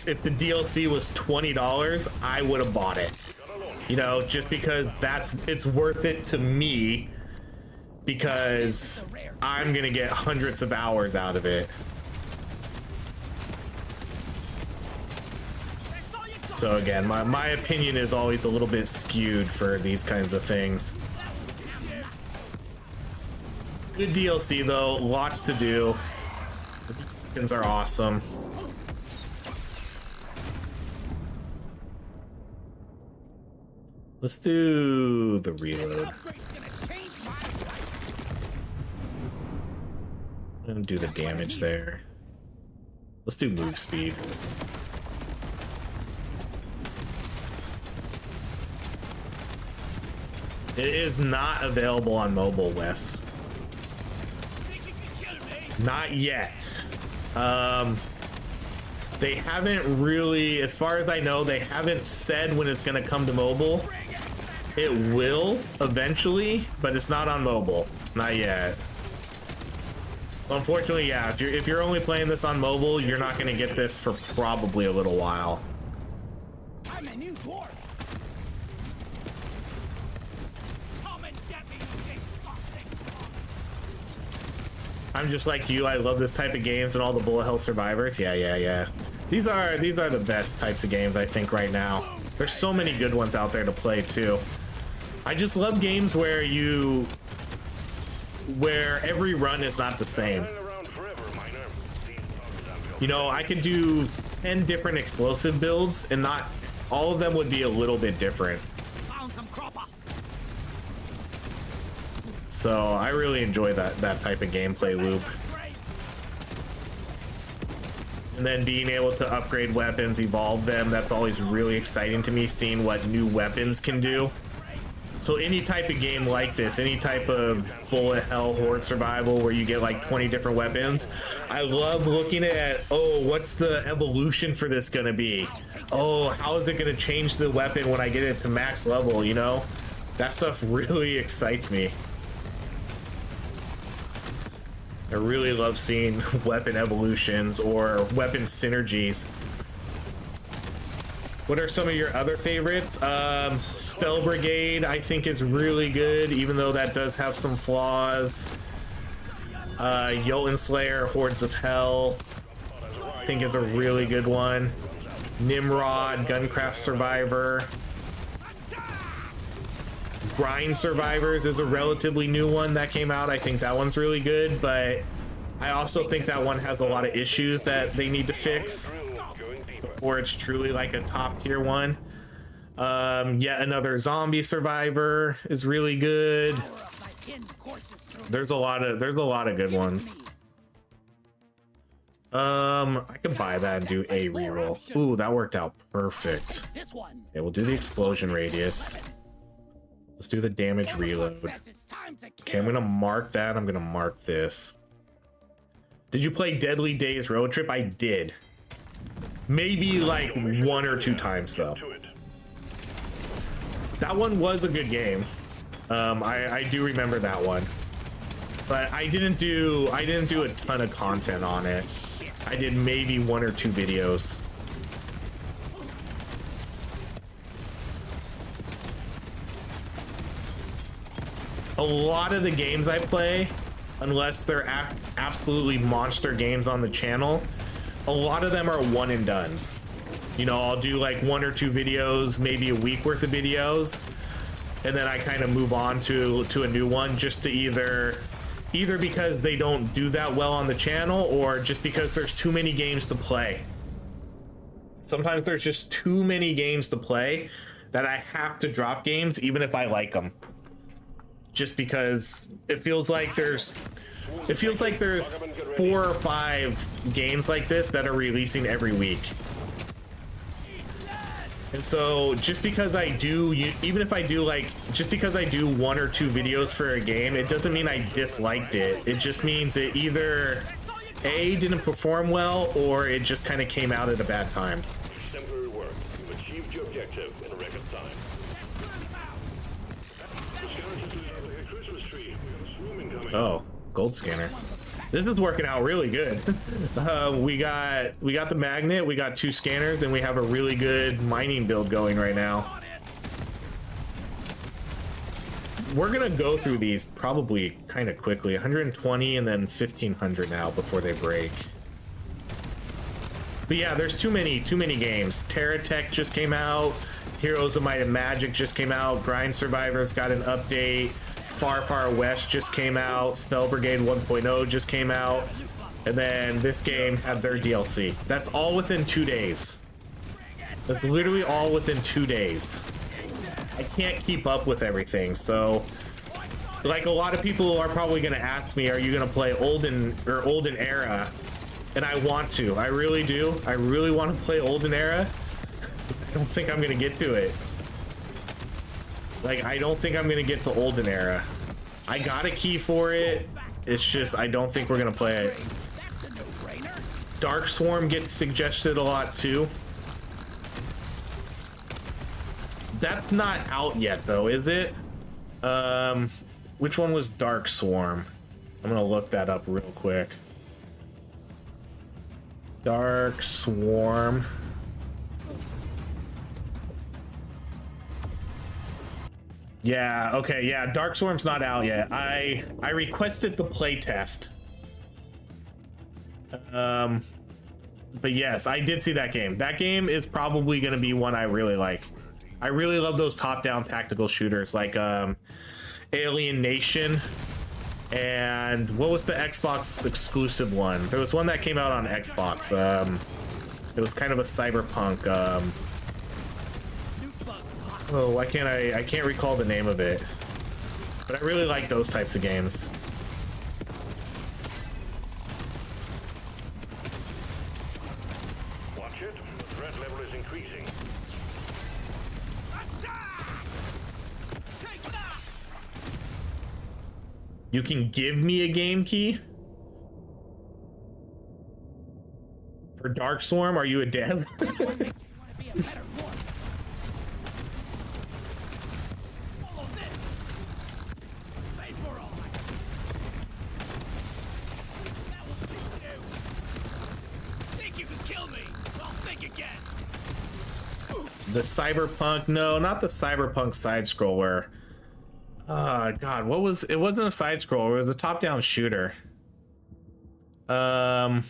if the DLC was $20, I would have bought it. You know, just because it's worth it to me, because I'm gonna get hundreds of hours out of it. So again, my opinion is always a little bit skewed for these kinds of things. Good DLC though, lots to do. The weapons are awesome. Let's do the reload. gonna do the damage there. Let's do move speed. It is not available on mobile, Wes. Not yet. They haven't really, as far as I know, they haven't said when it's gonna come to mobile. It will eventually, but it's not on mobile. Not yet. So unfortunately, yeah, if you're only playing this on mobile, you're not gonna get this for probably a little while. I'm a new dwarf. Come and get me, you disgusting. I'm just like you. I love this type of games and all the bullet hell survivors. Yeah. These are the best types of games, I think, right now. There's so many good ones out there to play too. I just love games where every run is not the same. You know, I could do 10 different explosive builds and not all of them would be a little bit different. Found some cropper. So I really enjoy that type of gameplay loop. And then being able to upgrade weapons, evolve them, that's always really exciting to me, seeing what new weapons can do. So any type of game like this, any type of bullet hell horde survival where you get like 20 different weapons, I love looking at, oh, what's the evolution for this gonna be? Oh, how is it gonna change the weapon when I get it to max level, you know? That stuff really excites me. I really love seeing weapon evolutions or weapon synergies. What are some of your other favorites? Spell Brigade, I think, is really good, even though that does have some flaws. Jotun Slayer, Hordes of Hell, I think is a really good one. Nimrod, Guncraft Survivor. Grind Survivors is a relatively new one that came out. I think that one's really good, but I also think that one has a lot of issues that they need to fix before it's truly like a top tier one. Yet Another Zombie Survivor is really good. There's a lot of good ones. I could buy that and do a reroll. Ooh, that worked out perfect. Okay, we'll do the explosion radius. Let's do the damage reload. Okay, I'm gonna mark that. I'm gonna mark this. Did you play Deadly Days Road Trip? I did. Maybe like 1 or 2 times though. That one was a good game. I do remember that one. But I didn't do a ton of content on it. I did maybe 1 or 2 videos. A lot of the games I play, unless they're absolutely monster games on the channel, a lot of them are one and dones. You know, I'll do like 1 or 2 videos, maybe a week worth of videos, and then I kind of move on to a new one, just to either because they don't do that well on the channel, or just because there's too many games to play. Sometimes there's just too many games to play that I have to drop games even if I like them. Just because it feels like there's 4 or 5 games like this that are releasing every week. And so just because I do, even if I do just because I do 1 or 2 videos for a game, it doesn't mean I disliked it. It just means it either A, didn't perform well, or it just kind of came out at a bad time. Exemplary work. You've achieved your objective in record time. Oh, gold scanner. This is working out really good. We got the magnet, we got 2 scanners, and we have a really good mining build going right now. We're gonna go through these probably kind of quickly. 120 and then 1500 now before they break. But yeah, there's too many games. TerraTech just came out. Heroes of Might and Magic just came out. Grind Survivors got an update. Far Far West just came out. Spell Brigade 1.0 just came out. And then this game had their DLC. That's all within 2 days. That's literally all within 2 days. I can't keep up with everything, so like a lot of people are probably going to ask me, are you going to play olden era? And I want to. I really do. I really want to play olden era. I don't think I'm going to get to it. Like, I don't think I'm going to get to olden era. I got a key for it. It's just I don't think we're going to play it. Dark Swarm gets suggested a lot too. That's not out yet though, is it? Which one was Dark Swarm? I'm gonna look that up real quick. Dark Swarm. Yeah, okay, yeah, Dark Swarm's not out yet. I requested the playtest. But yes, I did see that game. That game is probably going to be one I really like. I really love those top-down tactical shooters like Alien Nation, and what was the Xbox exclusive one? There was one that came out on Xbox. It was kind of a cyberpunk. Oh, why can't I can't recall the name of it. But I really like those types of games. You can give me a game key? For Dark Swarm, are you a dev? The cyberpunk? No, not the cyberpunk side scroller. God, what was it? Wasn't a side scroller, it was a top-down shooter. Xbox,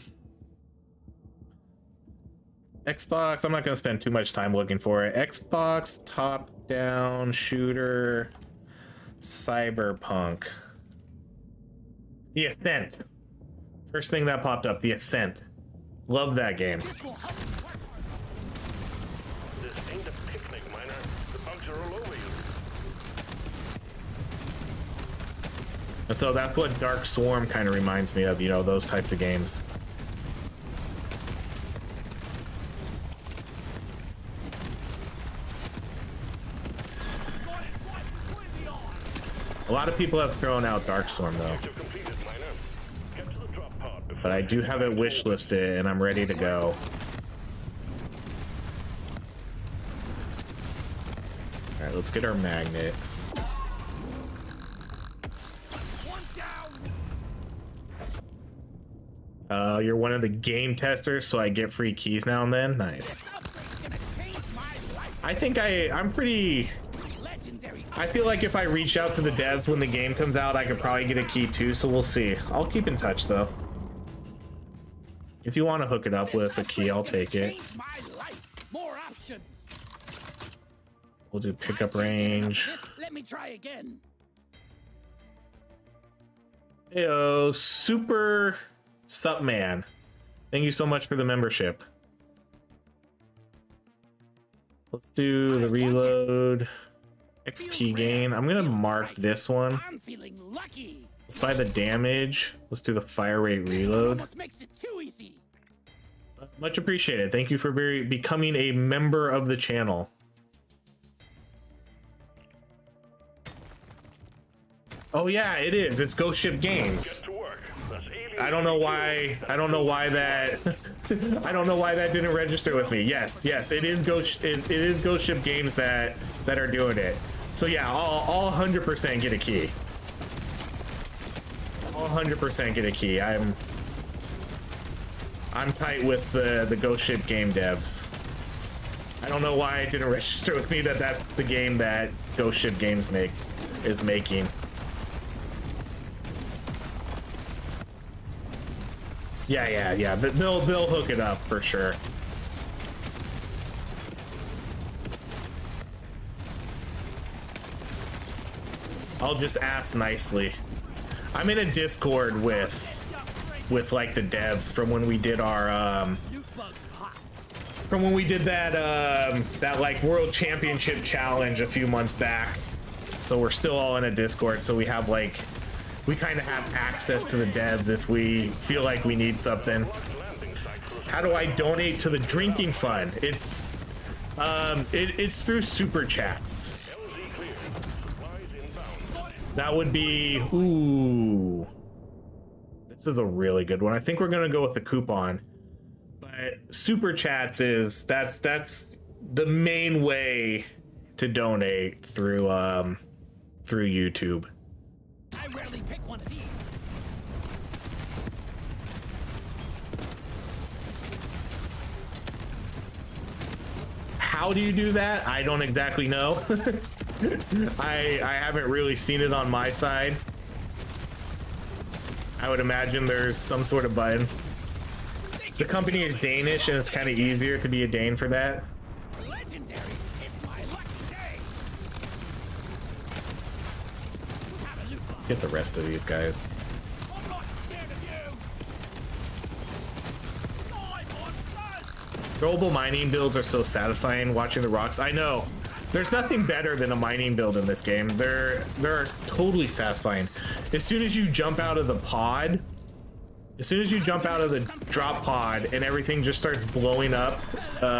I'm not gonna spend too much time looking for it. Xbox top-down shooter cyberpunk. The Ascent. First thing that popped up, The Ascent. Love that game. So that's what Dark Swarm kind of reminds me of, you know, those types of games. A lot of people have thrown out Dark Swarm though. But I do have it wish listed and I'm ready to go. Alright, let's get our magnet. You're one of the game testers, so I get free keys now and then. Nice. I think I'm pretty... I feel like if I reach out to the devs when the game comes out, I could probably get a key too, so we'll see. I'll keep in touch though. If you want to hook it up with a key, I'll take it. We'll do pickup range. Let me try again. Heyo, Super Sup Man. Thank you so much for the membership. Let's do the reload. XP gain. I'm gonna mark this one. I'm feeling lucky. Let's buy the damage. Let's do the fire rate reload. Almost makes it too easy. Much appreciated. Thank you for becoming a member of the channel. Oh yeah, it is. It's Ghost Ship Games. I don't know why that I don't know why that didn't register with me. Yes, it is Ghost Ship Games that are doing it. So yeah, I'll 100% get a key. I'll 100% get a key. I'm tight with the Ghost Ship game devs. I don't know why it didn't register with me that that's the game that Ghost Ship Games is making. Yeah. They'll hook it up for sure. I'll just ask nicely. I'm in a Discord with like the devs from when we did our that like World Championship challenge a few months back. so we're still all in a Discord, so we have like, we kind of have access to the devs if we feel like we need something. How do I donate to the drinking fund? It's through super chats. That would be, ooh, this is a really good one. I think we're gonna go with the coupon, but super chats is that's the main way to donate through YouTube. I rarely pick one of these. How do you do that? I don't exactly know. I haven't really seen it on my side. I would imagine there's some sort of button. The company is Danish and it's kind of easier to be a Dane for that. Legendary. It's my lucky day. Have a loot box. Get the rest of these guys. I'm not scared of you. I'm on first. Throwable mining builds are so satisfying watching the rocks. I know. There's nothing better than a mining build in this game. They're totally satisfying. As soon as you jump out of the pod, as soon as you jump out of the drop pod and everything just starts blowing up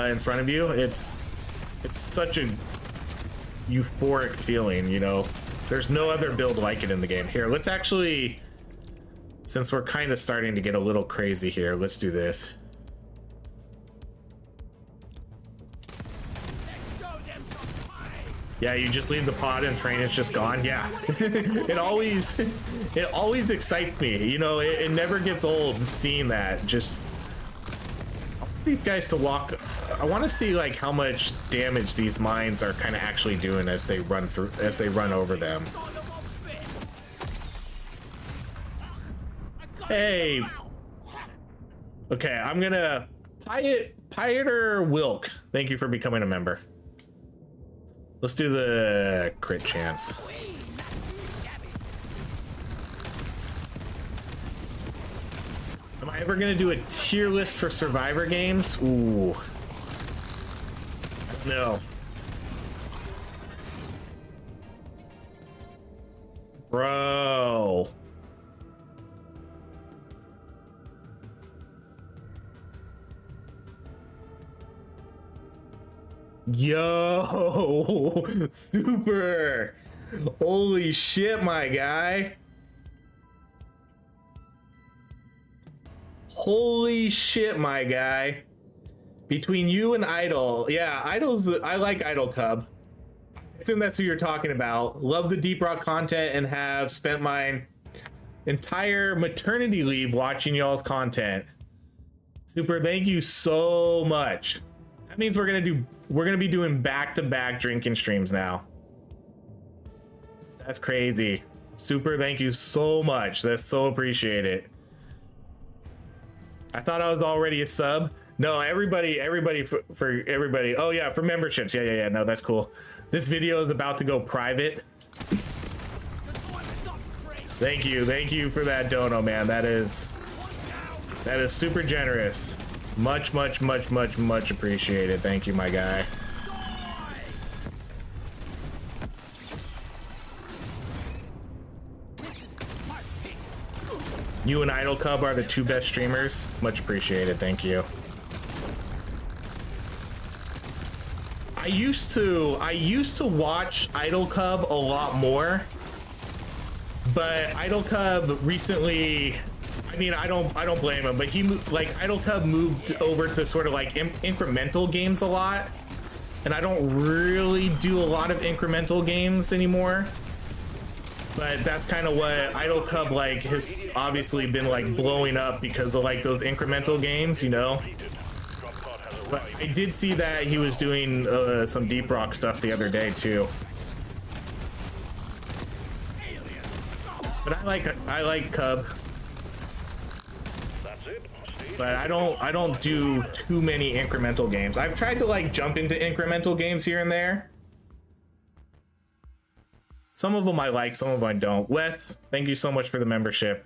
in front of you, it's such a euphoric feeling, you know. There's no other build like it in the game. Here, let's actually, since we're kind of starting to get a little crazy here, let's do this. Yeah, you just leave the pod and train, it's just gone. Yeah, it always excites me. You know, it never gets old seeing that. Just I want these guys to walk. I want to see like how much damage these mines are kind of actually doing as they run through, as they run over them. Hey. Okay, I'm gonna Pieter Wilk. Thank you for becoming a member. Let's do the crit chance. Am I ever gonna do a tier list for Survivor games? Ooh. No. Bro. Yo, super. Holy shit, my guy. Holy shit, my guy. Between you and Idol. Yeah, Idol's, I like Idol Cub. I assume that's who you're talking about. Love the Deep Rock content and have spent my entire maternity leave watching y'all's content. Super, thank you so much. That means we're gonna be doing back-to-back drinking streams now. That's crazy. Super, thank you so much. That's so appreciated. I thought I was already a sub. No, everybody for everybody. Oh yeah, for memberships. Yeah. No, that's cool. This video is about to go private. Thank you for that dono, man. That is super generous. Much appreciated. Thank you, my guy. You and Idol Cub are the two best streamers. Much appreciated. Thank you. I used to watch Idol Cub a lot more, but Idol Cub recently, I mean, I don't blame him, but he like Idol Cub moved over to sort of like incremental games a lot, and I don't really do a lot of incremental games anymore. But that's kind of what Idol Cub like has obviously been like blowing up because of like those incremental games, you know. But I did see that he was doing some Deep Rock stuff the other day too. But I like Cub. But I don't do too many incremental games. I've tried to like jump into incremental games here and there. Some of them I like, some of them I don't. Wes, thank you so much for the membership.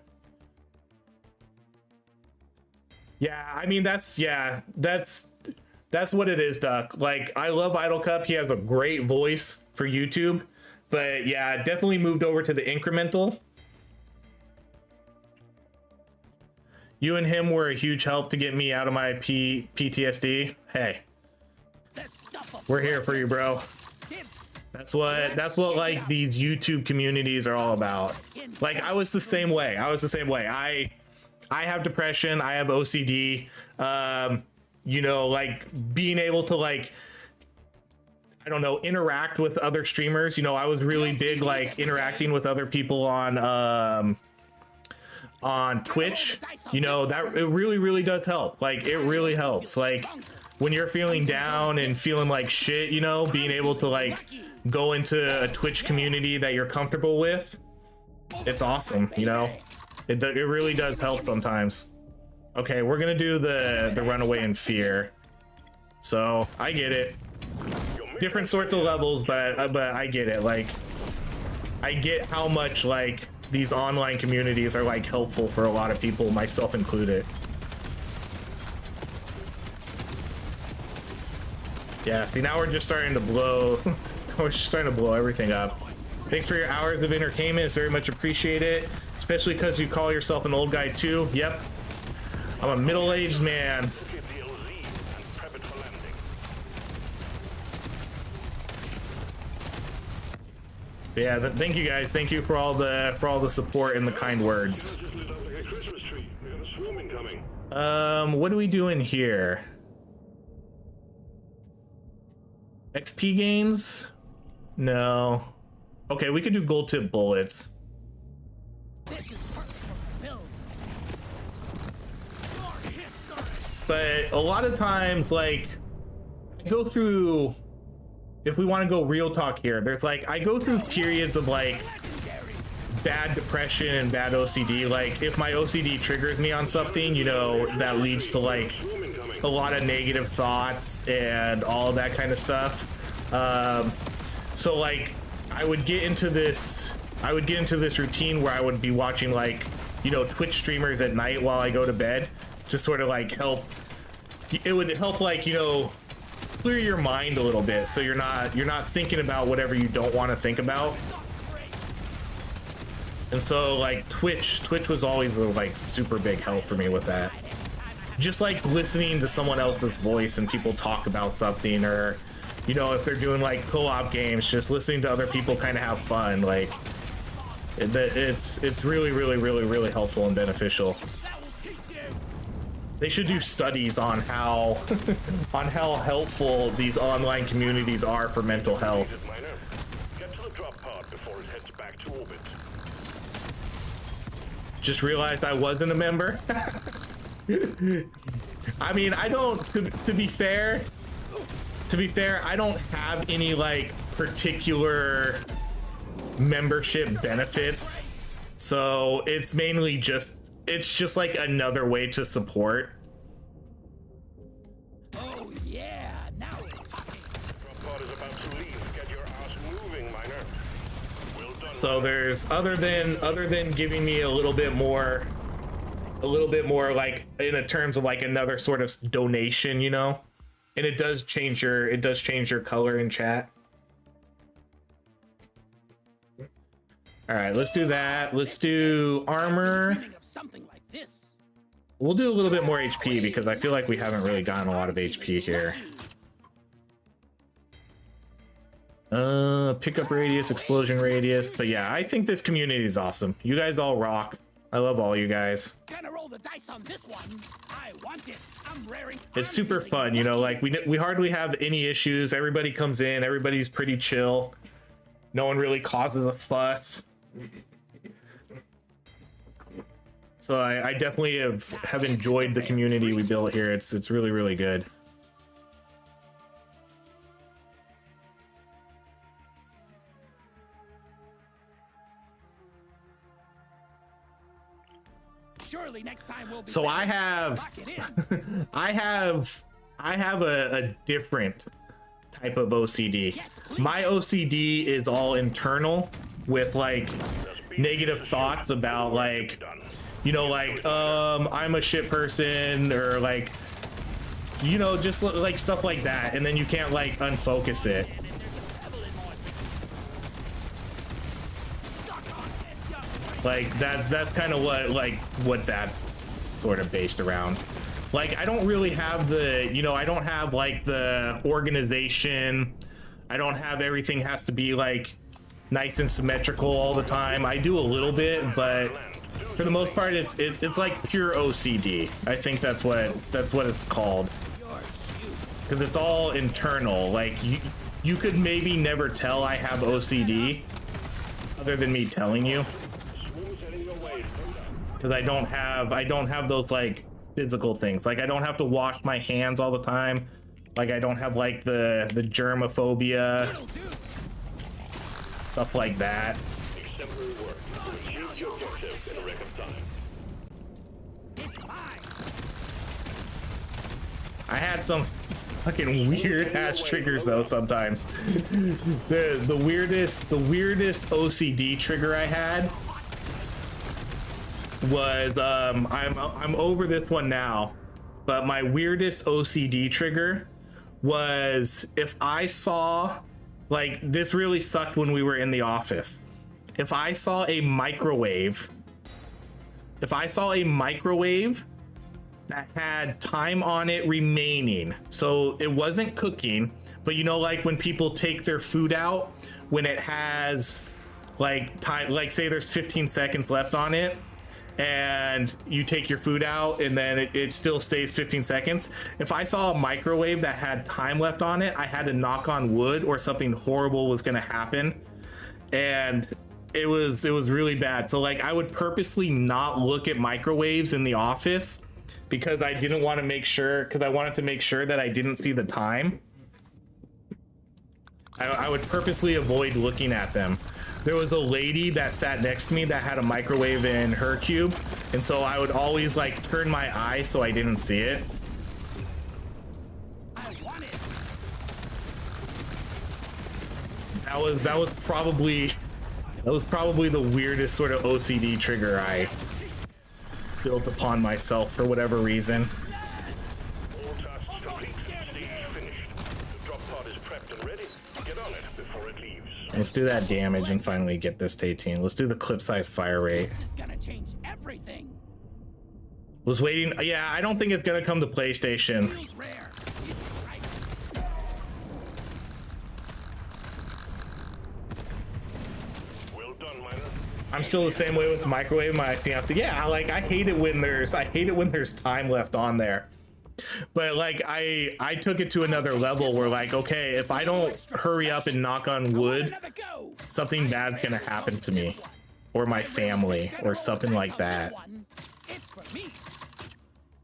Yeah, I mean that's what it is, Duck. Like I love Idol Cup. He has a great voice for YouTube, But yeah, definitely moved over to the incremental. You and him were a huge help to get me out of my PTSD. Hey, we're here for you, bro. That's what like these YouTube communities are all about. Like I was the same way. I have depression. I have OCD. You know, like being able to like, I don't know, interact with other streamers. You know, I was really big like interacting with other people on Twitch. You know, that it really does help. Like it really helps. Like when you're feeling down and feeling like shit, you know, being able to like go into a Twitch community that you're comfortable with, it's awesome. You know, it really does help sometimes. Okay, we're gonna do the runaway in fear. So I get it. Different sorts of levels, but I get it. Like I get how much like these online communities are like helpful for a lot of people, myself included. Yeah, see now we're just starting to blow. We're just starting to blow everything up. Thanks for your hours of entertainment. It's very much appreciated, especially because you call yourself an old guy too. Yep. I'm a middle-aged man. Yeah, thank you guys. Thank you for all the support and the kind words. What are we doing here? XP gains? No. Okay, we could do gold tip bullets. But a lot of times, like, I go through, if we want to go real talk here, there's like, I go through periods of like bad depression and bad OCD. Like if my OCD triggers me on something, you know, that leads to like a lot of negative thoughts and all of that kind of stuff. So like I would get into this routine where I would be watching like, you know, Twitch streamers at night while I go to bed to sort of like help. It would help, like, you know, clear your mind a little bit so you're not thinking about whatever you don't want to think about. And so like Twitch was always a like super big help for me with that. Just like listening to someone else's voice and people talk about something, or you know, if they're doing like co-op games, just listening to other people kind of have fun. Like it's really helpful and beneficial. They should do studies on how on how helpful these online communities are for mental health. Get to the drop pod before it heads back to orbit. Just realized I wasn't a member. I mean, I don't, to be fair, I don't have any like particular membership benefits. So it's mainly just, it's just like another way to support. Oh yeah, now we're talking. Drop pod is about to leave. Get your ass moving, miner. Well done. So there's other than giving me a little bit more like in terms of like another sort of donation, you know, and it does change your color in chat. All right, let's do that. Let's do armor. We'll do a little bit more HP because I feel like we haven't really gotten a lot of HP here. Pickup radius, explosion radius. But yeah, I think this community is awesome. You guys all rock. I love all you guys. Gonna roll the dice on this one. I want it. I'm raring. It's super fun, you know, like we hardly have any issues. Everybody comes in, everybody's pretty chill. No one really causes a fuss. So I definitely have enjoyed the community we built here. It's really good. Surely next time we'll be So better. I have a different type of OCD. My OCD is all internal with like negative thoughts about like, you know, like I'm a shit person, or like, you know, just like stuff like that, and then you can't like unfocus it. Like that's kind of what that's sort of based around. Like I don't really have the, you know, I don't have like the organization. I don't have everything has to be like nice and symmetrical all the time. I do a little bit, but for the most part it's like pure OCD. I think that's what it's called. Because it's all internal. Like you could maybe never tell I have OCD other than me telling you. Because I don't have those like physical things. Like I don't have to wash my hands all the time. Like I don't have like the germophobia, stuff like that. Exemplary work. Achieve your objective in a record time. I had some fucking weird ass triggers though sometimes. The weirdest OCD trigger I had was I'm over this one now, but my weirdest OCD trigger was if I saw, like, this really sucked when we were in the office. If I saw a microwave that had time on it remaining, so it wasn't cooking, but you know, like when people take their food out when it has like time, like say there's 15 seconds left on it, and you take your food out and then it still stays 15 seconds. If I saw a microwave that had time left on it, I had to knock on wood or something horrible was gonna happen. And it was really bad. So like I would purposely not look at microwaves in the office because I didn't want to make sure, because I wanted to make sure that I didn't see the time. I would purposely avoid looking at them. There was a lady that sat next to me that had a microwave in her cube, and so I would always like turn my eye so I didn't see it. That was probably the weirdest sort of OCD trigger I built upon myself for whatever reason. All tasks complete. Stage finished. The drop pod is prepped and ready. Get on it before it leaves. Let's do that damage and finally get this to 18. Let's do the clip size fire rate. This is gonna change everything. Was waiting. Yeah, I don't think it's gonna come to PlayStation. Feels rare. It's right. Well done, Miner. I'm still the same way with the microwave. My fiance, yeah, like I hate it when there's time left on there. But like I took it to another level where like, okay, if I don't hurry up and knock on wood, Another go. something bad's gonna happen to me or my family or something like that. It's for me.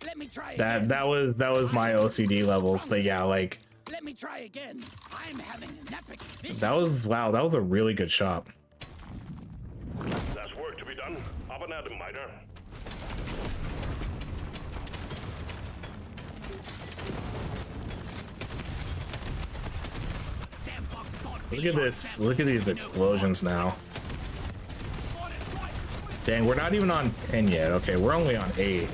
Let me try That was my OCD levels. But yeah, like Let me try again. I'm having an epic vision. that was a really good shot. That's work to be done. Up and at 'em, Miner. Damn box thought Look at this. Look at these explosions now. Dang, we're not even on 10 yet. Okay, we're only on 8.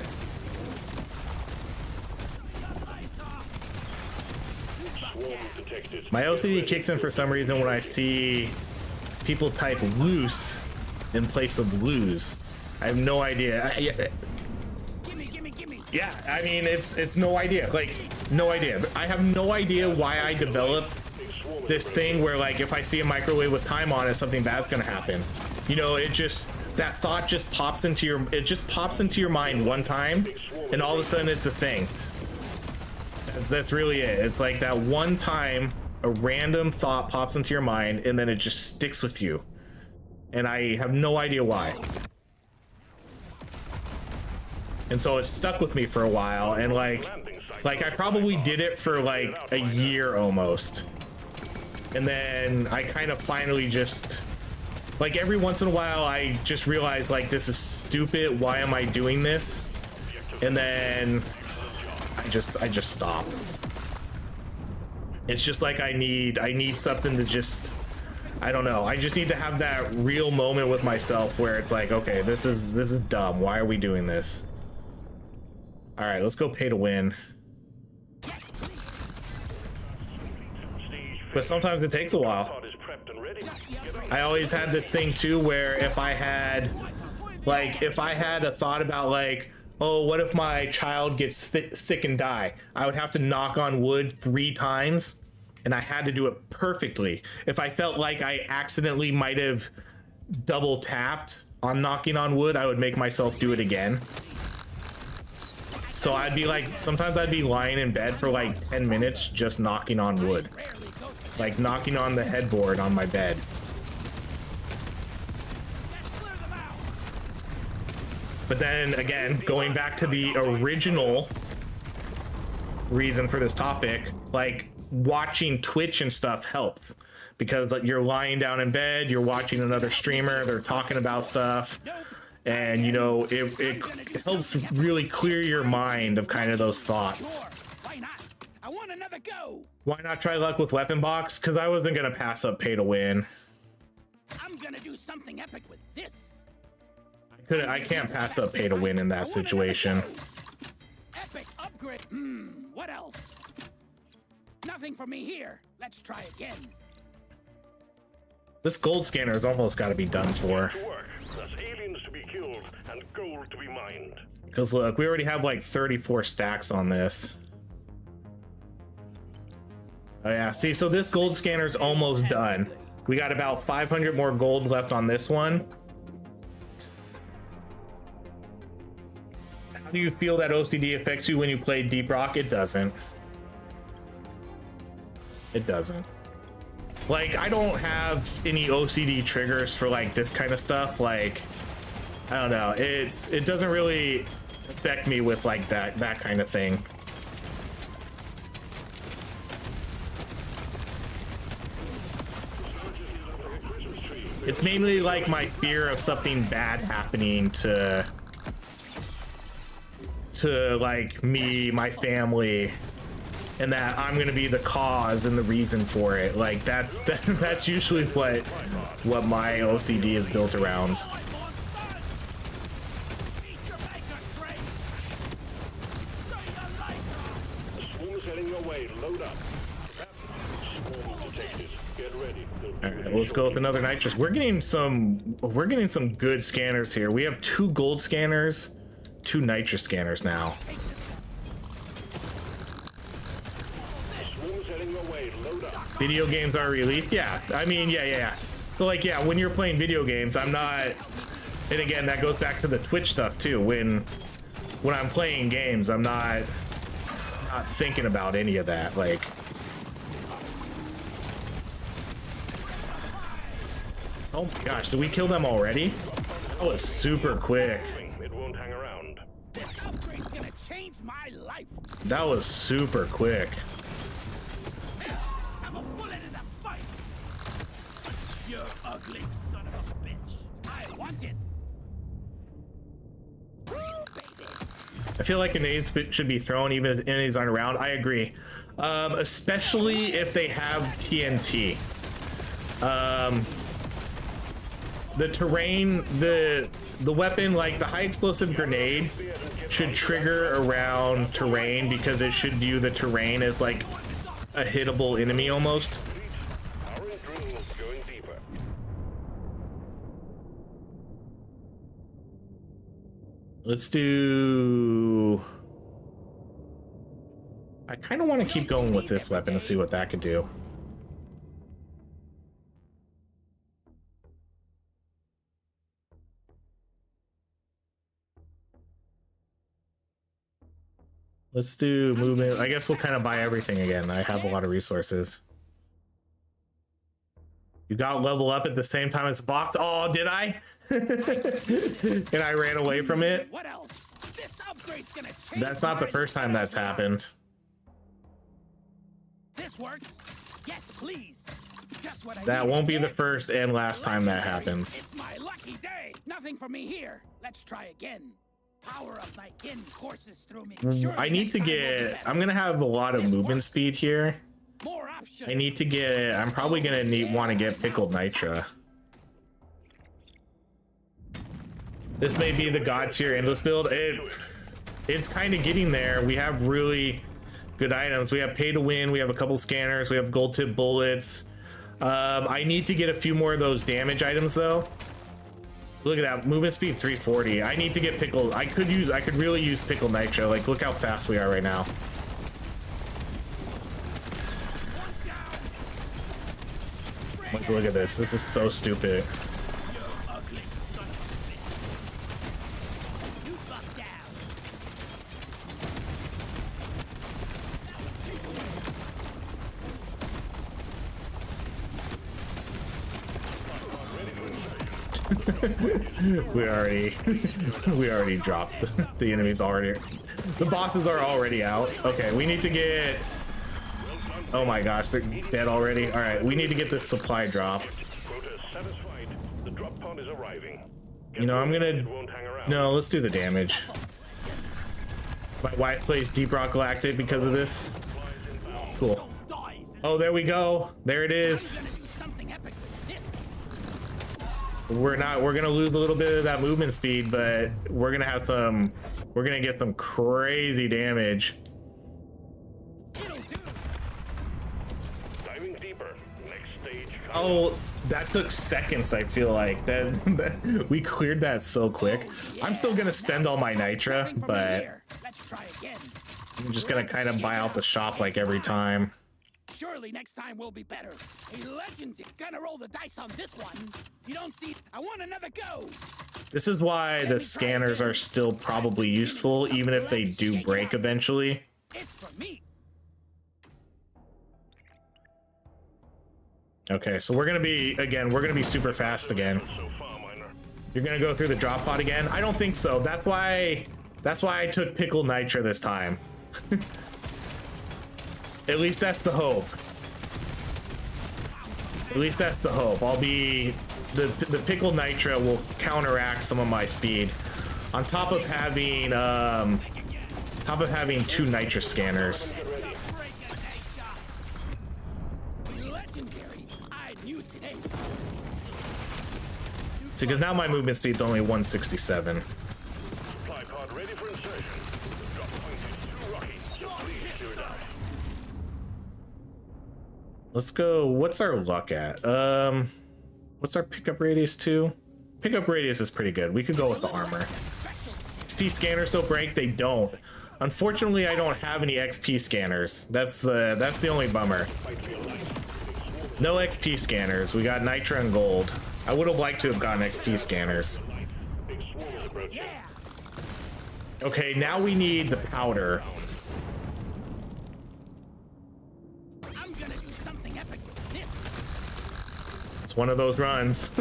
Swarm detected. My OCD kicks in for some reason when I see people type loose in place of lose. I have no idea. Gimme. Yeah, I mean, it's no idea. Like, no idea. I have no idea why I developed this thing where, like, if I see a microwave with time on it, something bad's gonna happen. You know, that thought just pops into your mind one time, and all of a sudden it's a thing. That's really it. It's like that one time a random thought pops into your mind, and then it just sticks with you. And I have no idea why. And so it stuck with me for a while, and like I probably did it for like a year almost. And then I kind of finally just, like, every once in a while I just realize, like, this is stupid, why am I doing this? And then I just stop. It's just like I need something to just, I don't know, I just need to have that real moment with myself where it's like, okay, this is dumb, why are we doing this? All right, let's go pay to win. But sometimes it takes a while. Pod is prepped and ready. I always had this thing too where if I had Like, if I had a thought about like, oh, what if my child gets sick and die? I would have to knock on wood 3 times, and I had to do it perfectly. If I felt like I accidentally might have double tapped on knocking on wood, I would make myself do it again. So I'd be like, sometimes I'd be lying in bed for like 10 minutes just knocking on wood. Like knocking on the headboard on my bed. But then again, going back to the original reason for this topic, like watching Twitch and stuff helps. Because like, you're lying down in bed, you're watching another streamer, they're talking about stuff. And you know, it helps really clear your mind of kind of those thoughts. Why not? I want another go. Why not try luck with weapon box? Because I wasn't gonna pass up pay to win. I'm gonna do something epic with this. I can't pass up pay to win in that situation. Epic upgrade. What else? Nothing for me here. Let's try again. This gold scanner has almost got to be done for. There's aliens to be killed and gold to be mined. Because look, we already have like 34 stacks on this. Oh yeah, see, so this gold scanner is almost done. We got about 500 more gold left on this one. How do you feel that OCD affects you when you play Deep Rock? It doesn't. It doesn't. Like, I don't have any OCD triggers for like this kind of stuff. Like, I don't know, it doesn't really affect me with like that kind of thing. It's mainly like my fear of something bad happening to like me, my family, and that I'm gonna be the cause and the reason for it. Like that's usually what my OCD is built around. Swarm's heading your way. Load up. Swarm detected. Get ready. All right, let's go with another nitrous. We're getting some good scanners here. We have 2 gold scanners, 2 nitrous scanners now. Video games are released. Yeah, I mean, yeah. So like, yeah, when you're playing video games, I'm not. And again, that goes back to the Twitch stuff too. When I'm playing games, I'm not thinking about any of that. Like, oh my gosh, so we killed them already? That was super quick. It won't hang around. This upgrade's gonna change my life. That was super quick. Have a bullet in the fight. You ugly son of a bitch. I want it. Woo, baby. I feel like grenades should be thrown even if enemies aren't around. I agree. Especially if they have TNT. The terrain, the weapon, like the high explosive grenade, should trigger around terrain because it should view the terrain as like a hittable enemy almost. Our dream is going deeper. Let's do. I kind of want to keep going with this weapon to see what that could do. Let's do movement. I guess we'll kind of buy everything again. I have a lot of resources. You got level up at the same time as the box. Oh, did I? And I ran away from it. What else? This upgrade's gonna change. That's not the first time that's happened. This works. Yes, please. Just what I That need. won't be the first and last time that happens. It's my lucky day. Nothing for me here. Let's try again. Power of thy kin courses through me. Surely I need next to time will be get. better. I'm gonna have a lot of movement speed here. More options. I need to get. I'm probably gonna want to get pickled nitra. This may be the god tier endless build. It's kind of getting there. We have really good items. We have pay to win. We have a couple scanners. We have gold tip bullets. I need to get a few more of those damage items though. Look at that, movement speed 340. I need to get pickle. I could really use pickle nitro. Like, look how fast we are right now. Like, look at this. This is so stupid. we already dropped the enemies already. The bosses are already out. Okay, we need to get, oh my gosh, they're dead already. All right, we need to get this supply drop. You know, I'm gonna, no, let's do the damage. My wife plays Deep Rock Galactic because of this. Cool. Oh, there we go. There it is. We're gonna lose a little bit of that movement speed, but we're gonna get some crazy damage. Diving deeper. Next stage. Oh, that took seconds. I feel like that we cleared that so quick. I'm still gonna spend all my nitra, but I'm just gonna kind of buy out the shop like every time. Surely next time will be better. A legend. Gonna roll the dice on this one. You don't see. I want another go. This is why the scanners are still probably useful, even if they do break eventually. It's for me. Okay, so we're gonna be super fast again. You're gonna go through the drop pod again? I don't think so. That's why I took pickle nitra this time. At least that's the hope. At least that's the hope. I'll be the pickle nitra will counteract some of my speed, on top of having two nitra scanners. So because now my movement speed's only 167. Supply pod ready for insertion. The drop point is too rocky. Please clear it out. Let's go. What's our luck at? What's our pickup radius to? Pickup radius is pretty good. We could go with the armor. XP scanners don't break. They don't. Unfortunately, I don't have any XP scanners. That's the only bummer. No XP scanners. We got nitra and gold. I would have liked to have gotten XP scanners. Okay, now we need the powder. I'm gonna do something epic with this. It's one of those runs.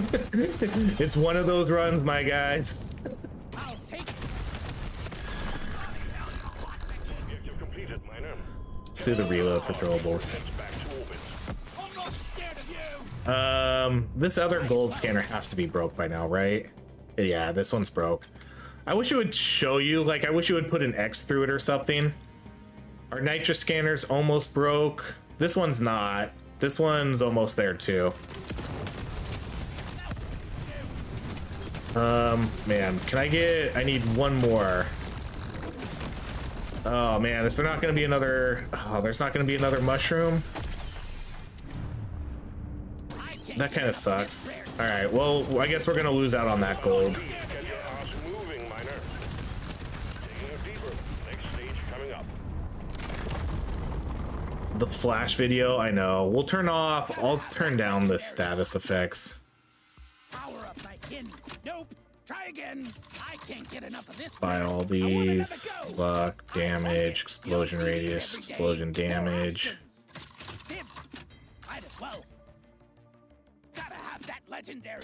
It's one of those runs, my guys. I'll take it. Objective completed, miner. Let's do the reload for throwables. Back to orbit. I'm not scared of you. This other gold scanner has to be broke by now, right? Yeah, this one's broke. I wish it would show you, like, I wish it would put an X through it or something. Our nitra scanner's almost broke. This one's not. This one's almost there too. Man, I need one more. Oh man, is there not gonna be another, there's not gonna be another mushroom? That kind of sucks. All right, well, I guess we're gonna lose out on that gold. Get your ass moving, miner. Taking it deeper. Next stage coming up. The flash video, I know. We'll turn off, I'll turn down the status effects. Power up my kin. Nope. Try again. I can't get enough of this. Buy all these. Luck, damage, explosion radius, explosion damage. Might as well. Gotta have that legendary.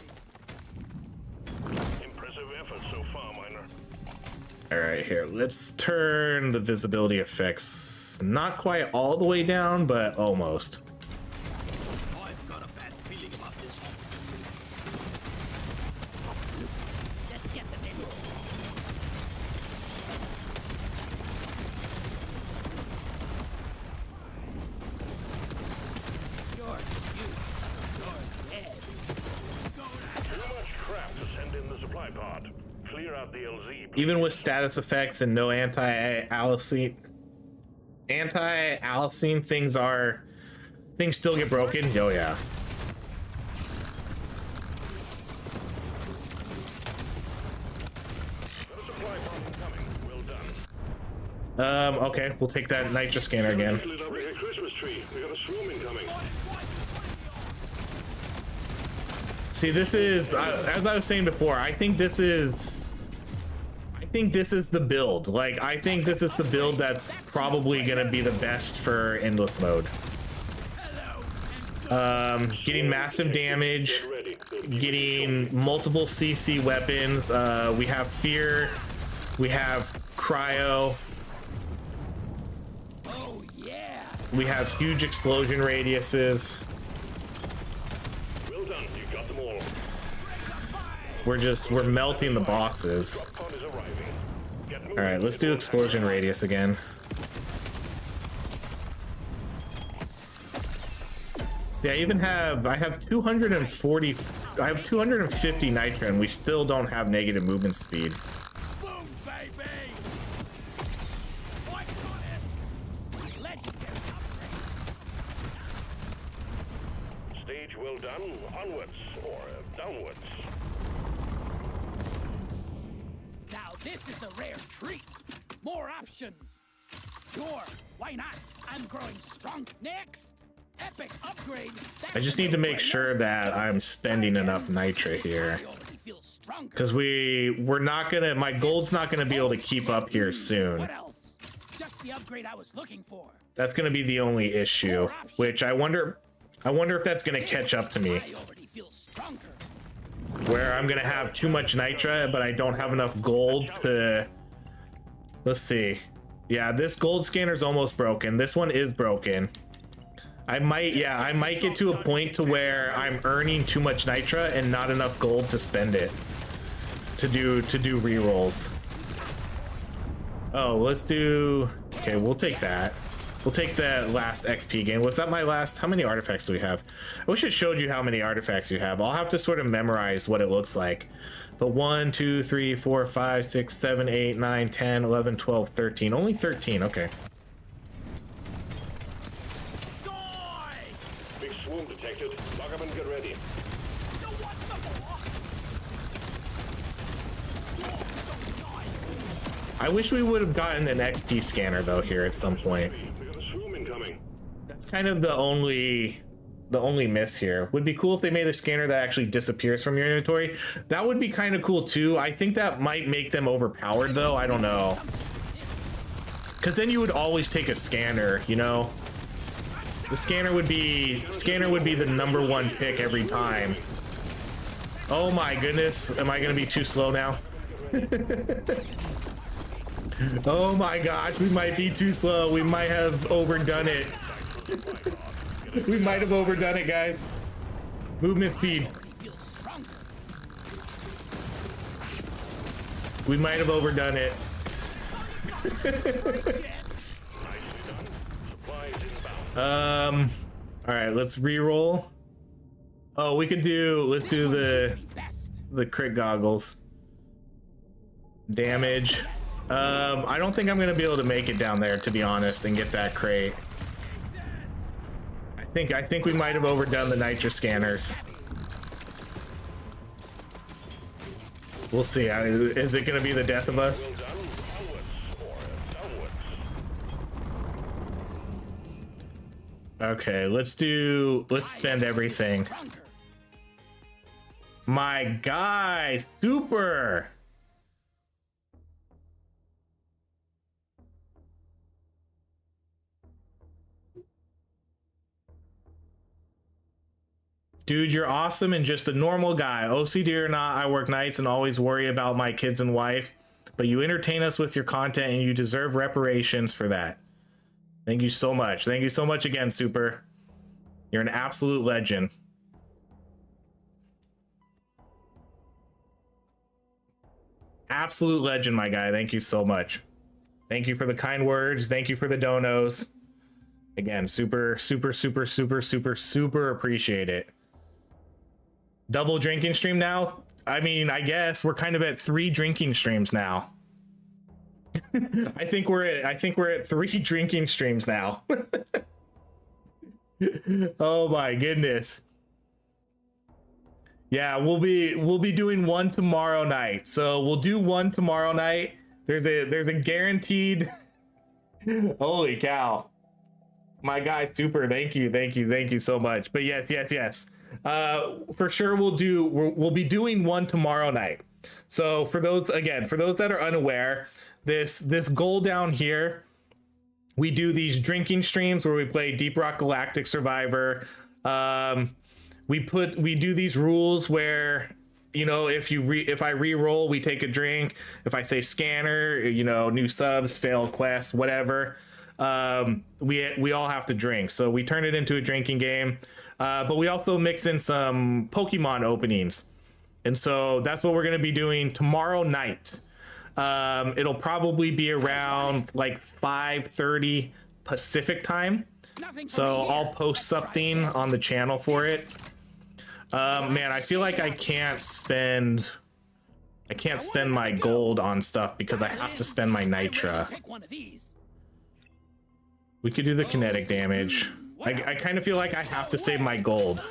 Impressive effort so far, miner. All right, here, let's turn the visibility effects not quite all the way down, but almost. I've got a bad feeling about this one. Let's get the name. You're dead. Too much crap to send in the supply pod. Clear out the LZ. Even with status effects and no anti-aliasing things still get broken. Oh yeah. Okay, we'll take that nitro scanner again. Lit up like a Christmas tree. We got a swarm incoming. See, this is, as I was saying before, I think this is the build. Like, I think this is the build that's probably gonna be the best for endless mode. Getting massive damage, getting multiple CC weapons. We have fear, we have cryo. Oh yeah. We have huge explosion radiuses. Well done, you got them all. We're melting the bosses. Pod is arriving. Get moving. All right, let's do explosion radius again. Yeah, I have 240, I have 250 nitro, and we still don't have negative movement speed. Boom, baby. What's on it? Legendary upgrade. Stage well done. Onwards or downwards. Now this is a rare treat. More options. Sure, why not? I'm growing strong. Next, epic upgrade. I just need to make sure that I'm spending enough nitro here, because we're not gonna, my gold's not gonna be able to keep up here soon. What else? Just the upgrade I was looking for. That's gonna be the only issue, which I wonder if that's gonna catch up to me, I already feel stronger. where I'm gonna have too much nitro, but I don't have enough gold to, let's see. Yeah, this gold scanner's almost broken. This one is broken. I might get to a point to where I'm earning too much nitro and not enough gold to spend it to do rerolls. Oh, let's do, okay, we'll take that. We'll take that last XP gain. Was that my last? How many artifacts do we have? I wish it showed you how many artifacts you have. I'll have to sort of memorize what it looks like. But 1, 2, 3, 4, 5, 6, 7, 8, 9, 10, 11, 12, 13. Only 13, okay. Big swarm detected. Lock up and get ready. I wish we would have gotten an XP scanner though here at some point. We got a swarm incoming. That's kind of the only miss here. Would be cool if they made a scanner that actually disappears from your inventory. That would be kind of cool too. I think that might make them overpowered though. I don't know. Because then you would always take a scanner, you know? The scanner would be the #1 pick every time. Oh my goodness, am I gonna be too slow now? Oh my gosh, we might be too slow. We might have overdone it. We might have overdone it, guys. Movement speed. We might have overdone it. All right, let's re-roll. Oh, we could do, let's do the crit goggles. Damage. I don't think I'm gonna be able to make it down there, to be honest, and get that crate. I think we might have overdone the nitro scanners. We'll see. Is it gonna be the death of us? Okay, let's spend everything. My guy, super. Dude, you're awesome and just a normal guy. OCD or not, I work nights and always worry about my kids and wife, but you entertain us with your content and you deserve reparations for that. Thank you so much. Thank you so much again, Super. You're an absolute legend. Absolute legend, my guy. Thank you so much. Thank you for the kind words. Thank you for the donos. Again, super appreciate it. Double drinking stream now? I mean, I guess we're kind of at 3 drinking streams now. I think we're at 3 drinking streams now. Oh my goodness. Yeah, we'll be doing one tomorrow night. So we'll do one tomorrow night. There's a guaranteed Holy cow. My guy, super. Thank you so much. But yes. For sure we'll be doing one tomorrow night. So for those that are unaware, this goal down here, we do these drinking streams where we play Deep Rock Galactic Survivor. We do these rules where, you know, if I re-roll, we take a drink. If I say scanner, you know, new subs, failed quest, whatever, we all have to drink. So we turn it into a drinking game, but we also mix in some Pokemon openings. And so that's what we're going to be doing tomorrow night. It'll probably be around like 5:30 Pacific time. So I'll post something on the channel for it. Man, I feel like I can't spend my gold on stuff because I have to spend my nitra. We could do the kinetic damage. I kind of feel like I have to save my gold.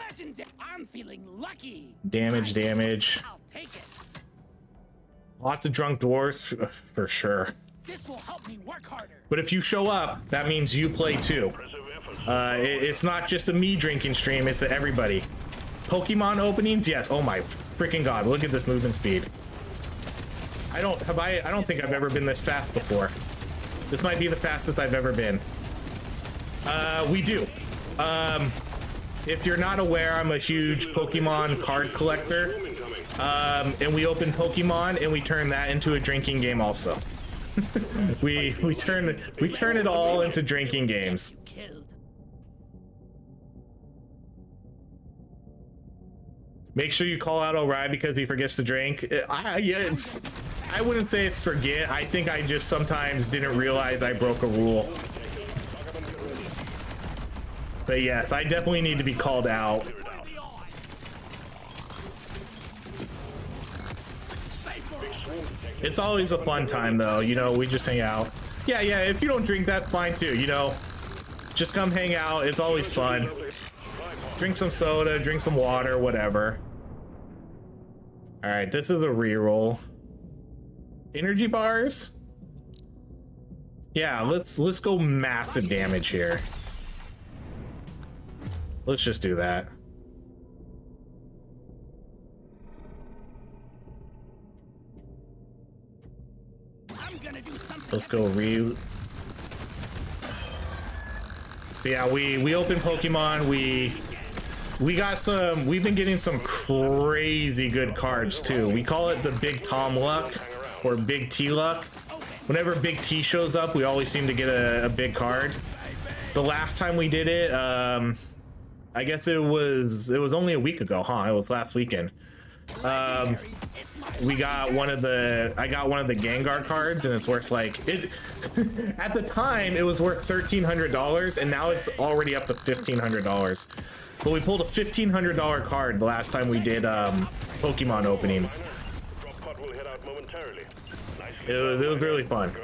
I'm feeling lucky. Damage. I'll take it. Lots of drunk dwarves for sure. This will help me work harder. But if you show up, that means you play too. It's not just a me drinking stream, it's a everybody. Pokemon openings, yes. Oh my freaking god, look at this movement speed. I don't think I've ever been this fast before. This might be the fastest I've ever been. We do. If you're not aware, I'm a huge Pokemon card collector. And we open Pokemon and we turn that into a drinking game also. we turn it all into drinking games. Make sure you call out OHRye because he forgets to drink. I wouldn't say it's forget. I think I just sometimes didn't realize I broke a rule. But yes, I definitely need to be called out. It's always a fun time though, you know, we just hang out. Yeah, if you don't drink, that's fine too, you know. Just come hang out, it's always fun. Drink some soda, drink some water, whatever. Alright, this is a reroll. Energy bars? Yeah, let's go massive damage here. Let's just do that. Let's go yeah, we open Pokemon. We've been getting some crazy good cards too. We call it the Big Tom luck or Big T luck. Whenever Big T shows up, we always seem to get a big card. The last time we did it, I guess it was only a week ago, huh? It was last weekend. I got one of the Gengar cards, and it's worth like it. At the time, it was worth $1,300, and now it's already up to $1,500. But we pulled a $1,500 card the last time we did Pokemon openings. It was really fun.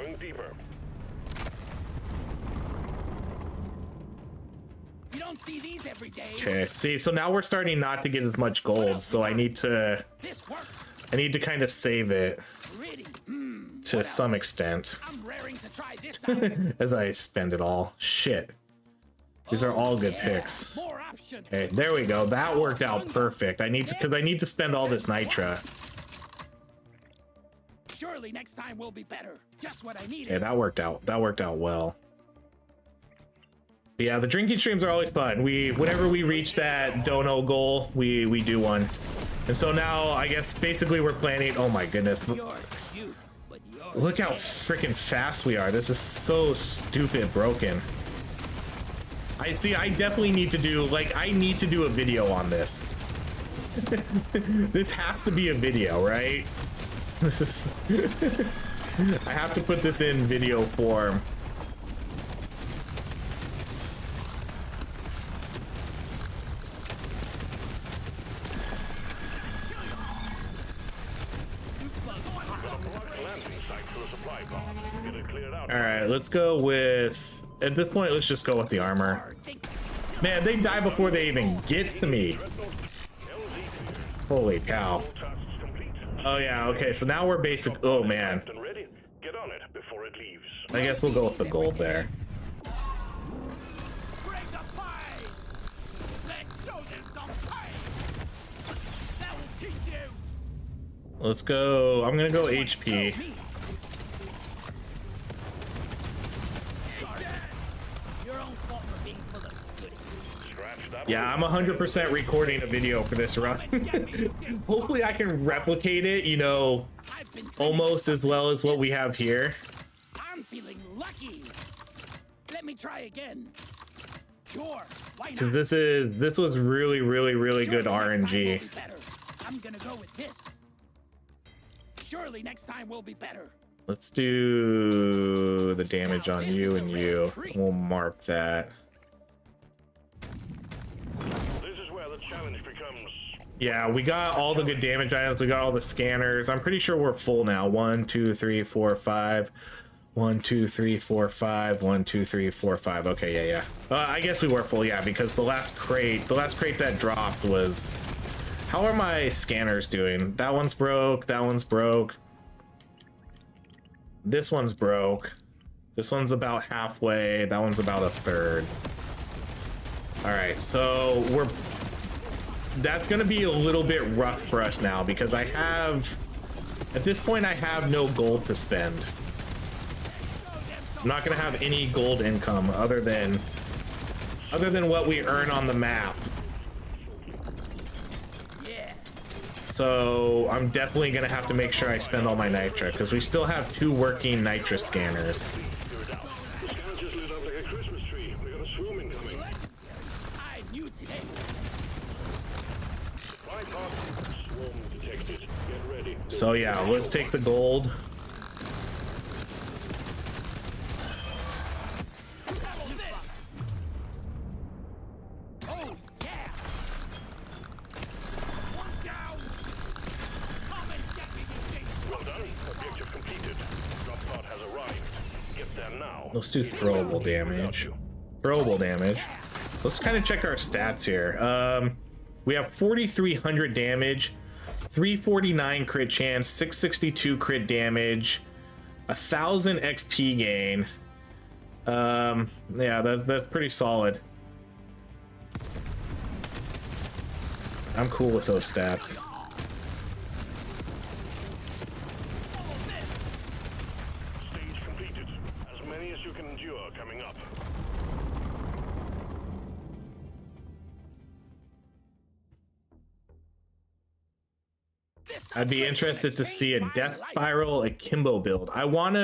Okay, see, so now we're starting not to get as much gold, so I need to kind of save it to some extent as I spend it all. Shit. These are all good picks. Okay, there we go. That worked out perfect. I need to spend all this nitra. Surely next time will be better. Just what I needed. Okay, that worked out. That worked out well. But yeah, the drinking streams are always fun. Whenever we reach that dono goal, we do one. And so now I guess basically we're planning. Oh my goodness. Look how freaking fast we are. This is so stupid broken. I definitely need to do, like, I need to do a video on this. This has to be a video, right? This is I have to put this in video form. All right, let's go with, at this point, let's just go with the armor. Man, they die before they even get to me. Holy cow. Oh yeah, okay, so now we're basic. Oh man. I guess we'll go with the gold there. Bring the pie! Let's show them some pie! That will teach you! Let's go. I'm gonna go HP. Your own fault for being full of goodies. Scratch that Yeah, one. I'm 100% recording a video for this run. Hopefully I can replicate it, you know, I've been almost as well as what we have here. I'm feeling lucky. Let me try again. Sure, why Because not? this was really good Surely next time will RNG. be better. I'm gonna go with this. Surely next time will be better. Let's do the damage on you and you. We'll mark that. This is where the challenge becomes. Yeah, we got all the good damage items. We got all the scanners. I'm pretty sure we're full now. 1, 2, 3, 4, 5. 1, 2, 3, 4, 5. 1, 2, 3, 4, 5. Okay, yeah. I guess we were full, yeah, because the last crate that dropped was. How are my scanners doing? That one's broke. That one's broke. This one's broke. This one's about halfway. That one's about a third. All right, so that's gonna be a little bit rough for us now because at this point I have no gold to spend. I'm not gonna have any gold income other than what we earn on the map. Yes. So I'm definitely gonna have to make sure I spend all my nitra because we still have 2 working nitra scanners. The sky just lit up like a Christmas tree. We got a swarm incoming. I knew today. Supply pod. Swarm detected. Get ready. So yeah, let's take the gold. Oh yeah. One down. Come and get me, you big. Well done. Objective completed. Drop pod has arrived. Get there now. Let's do throwable damage. Throwable damage. Let's kind of check our stats here. We have 4,300 damage, 349 crit chance, 662 crit damage, 1,000 XP gain. Yeah, that's pretty solid. I'm cool with those stats. Stage completed. As many as you can endure coming up. I'd be interested to see a Death Spiral Akimbo build. I want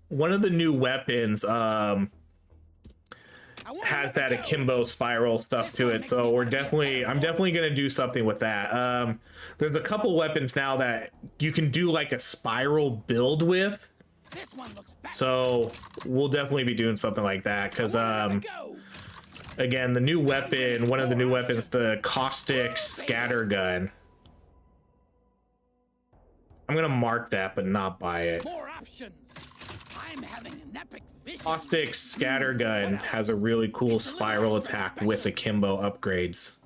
one of the new weapons has that Akimbo spiral stuff to it, so I'm definitely gonna do something with that. There's a couple weapons now that you can do like a spiral build with, This one looks back. so we'll definitely be doing something like that because Go. again, the new weapon, one of the new weapons, the caustic scatter gun. I'm gonna mark that, but not buy it. More options. I'm having an epic vision. Caustic scatter gun has a really cool spiral attack with akimbo upgrades.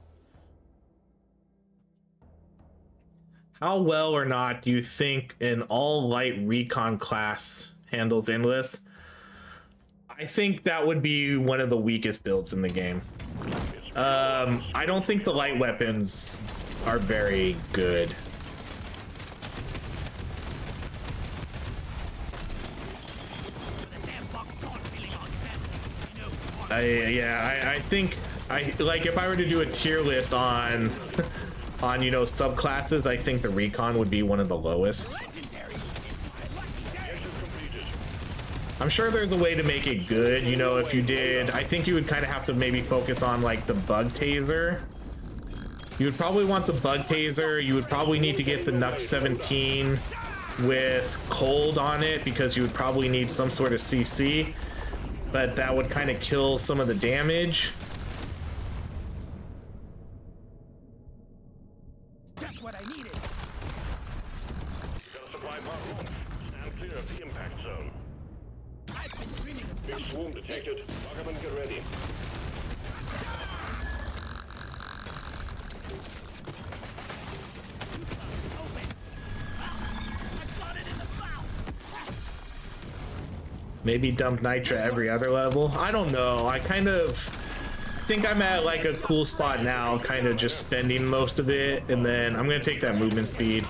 How well or not do you think an all light recon class handles endless? I think that would be one of the weakest builds in the game. I don't think the light weapons are very good. I think like if I were to do a tier list on you know subclasses, I think the recon would be one of the lowest. I'm sure there's a way to make it good, you know, if you did. I think you would kind of have to maybe focus on like the bug taser. You would probably want the bug taser. You would probably need to get the Nux 17 with cold on it because you would probably need some sort of CC. But that would kind of kill some of the damage. Just what I needed. Got a supply pod launch. Stand clear of the impact zone. I've been dreaming of Big something. swarm detected. Lock up and get ready. Open. I got it in the mouth. Maybe dump nitra every other level. I don't know. I think I'm at like a cool spot now, kind of just spending most of it, and then I'm gonna take that movement speed.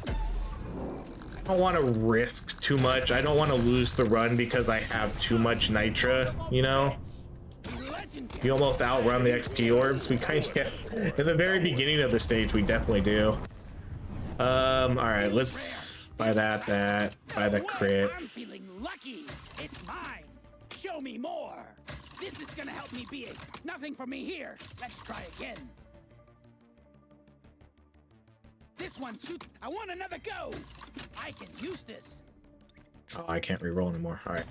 I don't want to risk too much. I don't want to lose the run because I have too much nitra, you know? You almost outrun the XP orbs. We kind of get in the very beginning of the stage, we definitely do. All right, let's buy that, buy the crit. I'm feeling lucky. It's mine. Show me more. This is gonna help me be nothing for me here. Let's try again. This one shoots. I want another go. I can use this. Oh, I can't reroll anymore. All right.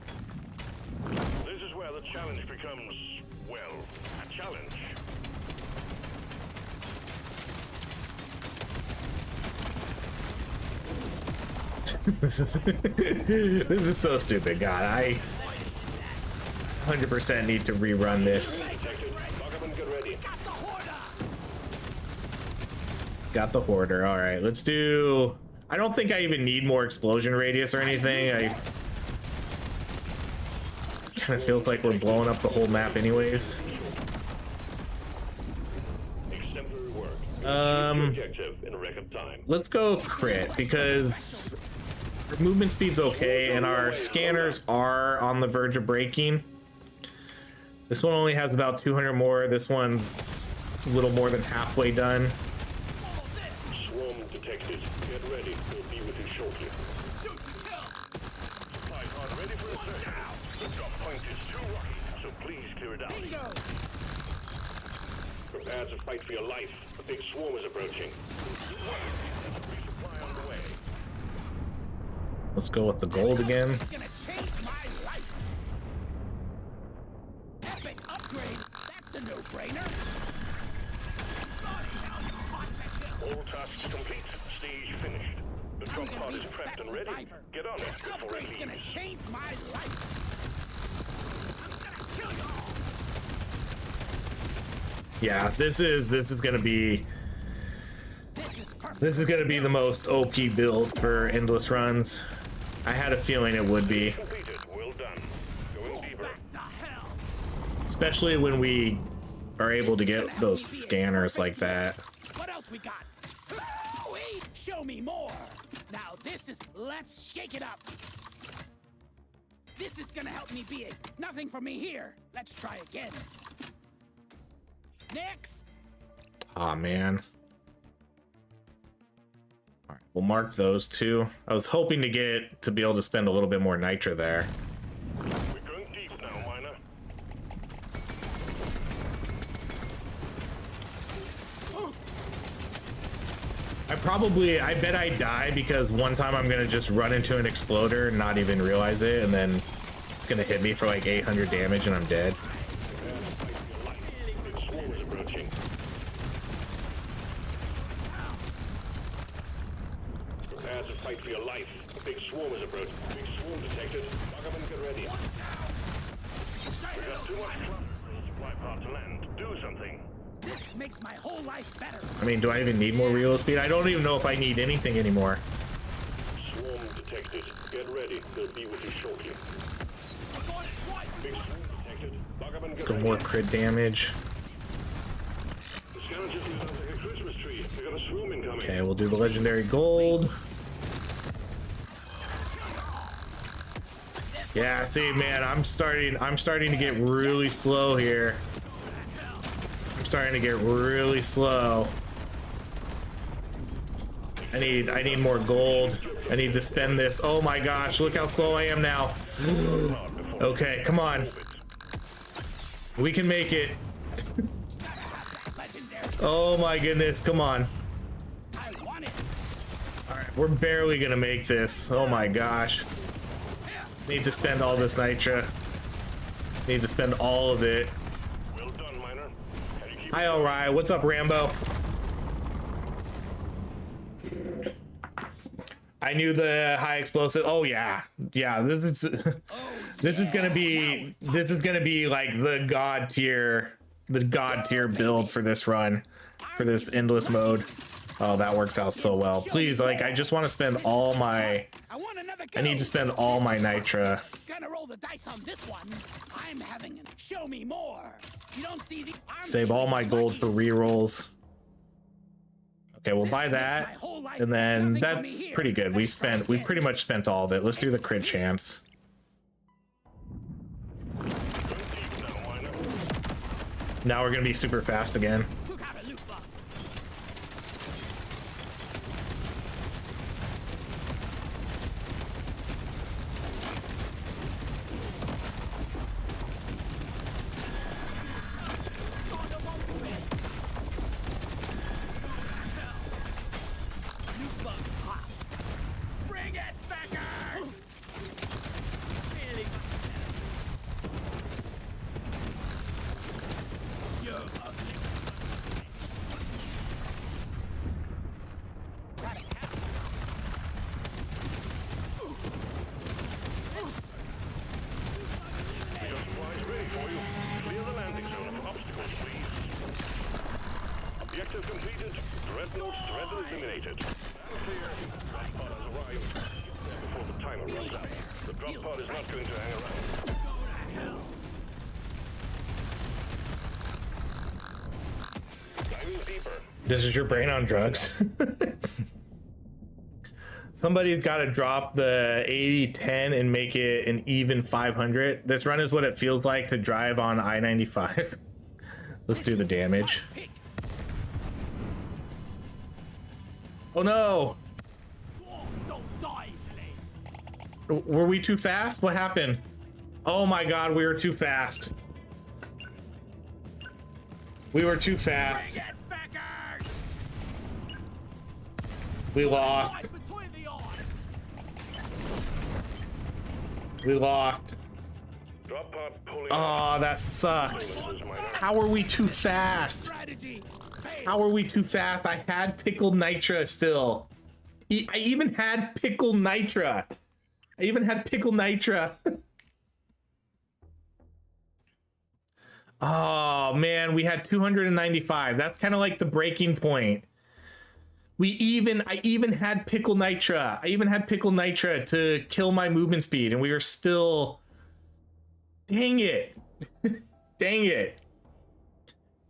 This is where the challenge becomes, well, a challenge. This is so stupid. God, I 100% need to rerun this. Got the hoarder. All right, let's do. I don't think I even need more explosion radius or anything. I kind of feels like we're blowing up the whole map anyways. Let's go crit because our movement speed's okay and our scanners are on the verge of breaking. This one only has about 200 more. This one's a little more than halfway done. Swarm detected. Get ready. We'll be with you shortly. Supply pod ready for a search. The drop point is too rocky, so please clear it out. Prepare to fight for your life. A big swarm is approaching. Resupply on the way. Let's go with the gold again. It's gonna change my life. Epic upgrade. That's a no-brainer. All tasks complete. Stage finished. The drop pod is prepped and ready. Get on it before it Upgrade's gonna leaves. change my life. I'm gonna kill you all. Yeah, this is gonna be the most OP build for endless runs. I had a feeling it would be, Completed. Well done. Going deeper. The hell? especially when we are able to get those scanners like that. What else we got? Wait, show me more. Now this is, let's shake it up. This is gonna help me be nothing for me here. Let's try again. Next. Aw, man. All right, we'll mark those two. I was hoping to be able to spend a little bit more nitra there. We're going deep now, Miner. I bet I die because one time I'm gonna just run into an exploder and not even realize it, and then it's gonna hit me for like 800 damage and I'm dead. Big swarm is approaching. Prepare to fight for your life. A big swarm is approaching. Big swarm detected. Lock up and get ready. We got too much cluster for the supply pod to land. Do something. This makes my whole life better. I mean, do I even need more reload speed? I don't even know if I need anything anymore. Swarm detected. Get ready. They'll be with you shortly. Big swarm detected. Lock up and Let's get go ready. more crit damage. The scanner just lit up like a Christmas tree. We got a swarm incoming. Okay, we'll do the legendary gold. Yeah, see, man, I'm starting to get really slow here. I'm starting to get really slow. I need more gold. I need to spend this. Oh my gosh, look how slow I am now. Okay, come on. We can make it. Oh my goodness, come on. I want it. All right, we're barely gonna make this. Oh my gosh. Need to spend all this nitra. Need to spend all of it. Well done, Miner. Can you keep Hi, OHRye. What's up, Rambo? I knew the high explosive. Oh yeah, yeah. This is gonna be like the god tier build for this run, for this endless mode. Oh, that works out so well. Please, like, I just want to spend all my... I need to spend all my nitra. Gonna roll the dice on this one. I'm having an show me more. You don't see the Save all my gold for rerolls. Okay, we'll buy that, and then that's pretty good. We pretty much spent all of it. Let's do the crit chance. Now we're gonna be super fast again. Objective completed. Dreadnought threat eliminated. Clear. Drop pod has arrived. Get there before the timer runs out. The drop pod is not going to hang around. Diving deeper. This is your brain on drugs. Somebody's got to drop the 80-10 and make it an even 500. This run is what it feels like to drive on I-95. Let's do the damage. Oh no! Were we too fast? What happened? Oh my god, we were too fast. We were too fast. We lost. We lost. Oh, that sucks. How are we too fast? How are we too fast? I had pickled nitra still. I even had pickled nitra. I even had pickled nitra. Oh man, we had 295. That's kind of like the breaking point. I even had pickled nitra. I even had pickled nitra to kill my movement speed, and we were still... Dang it. Dang it.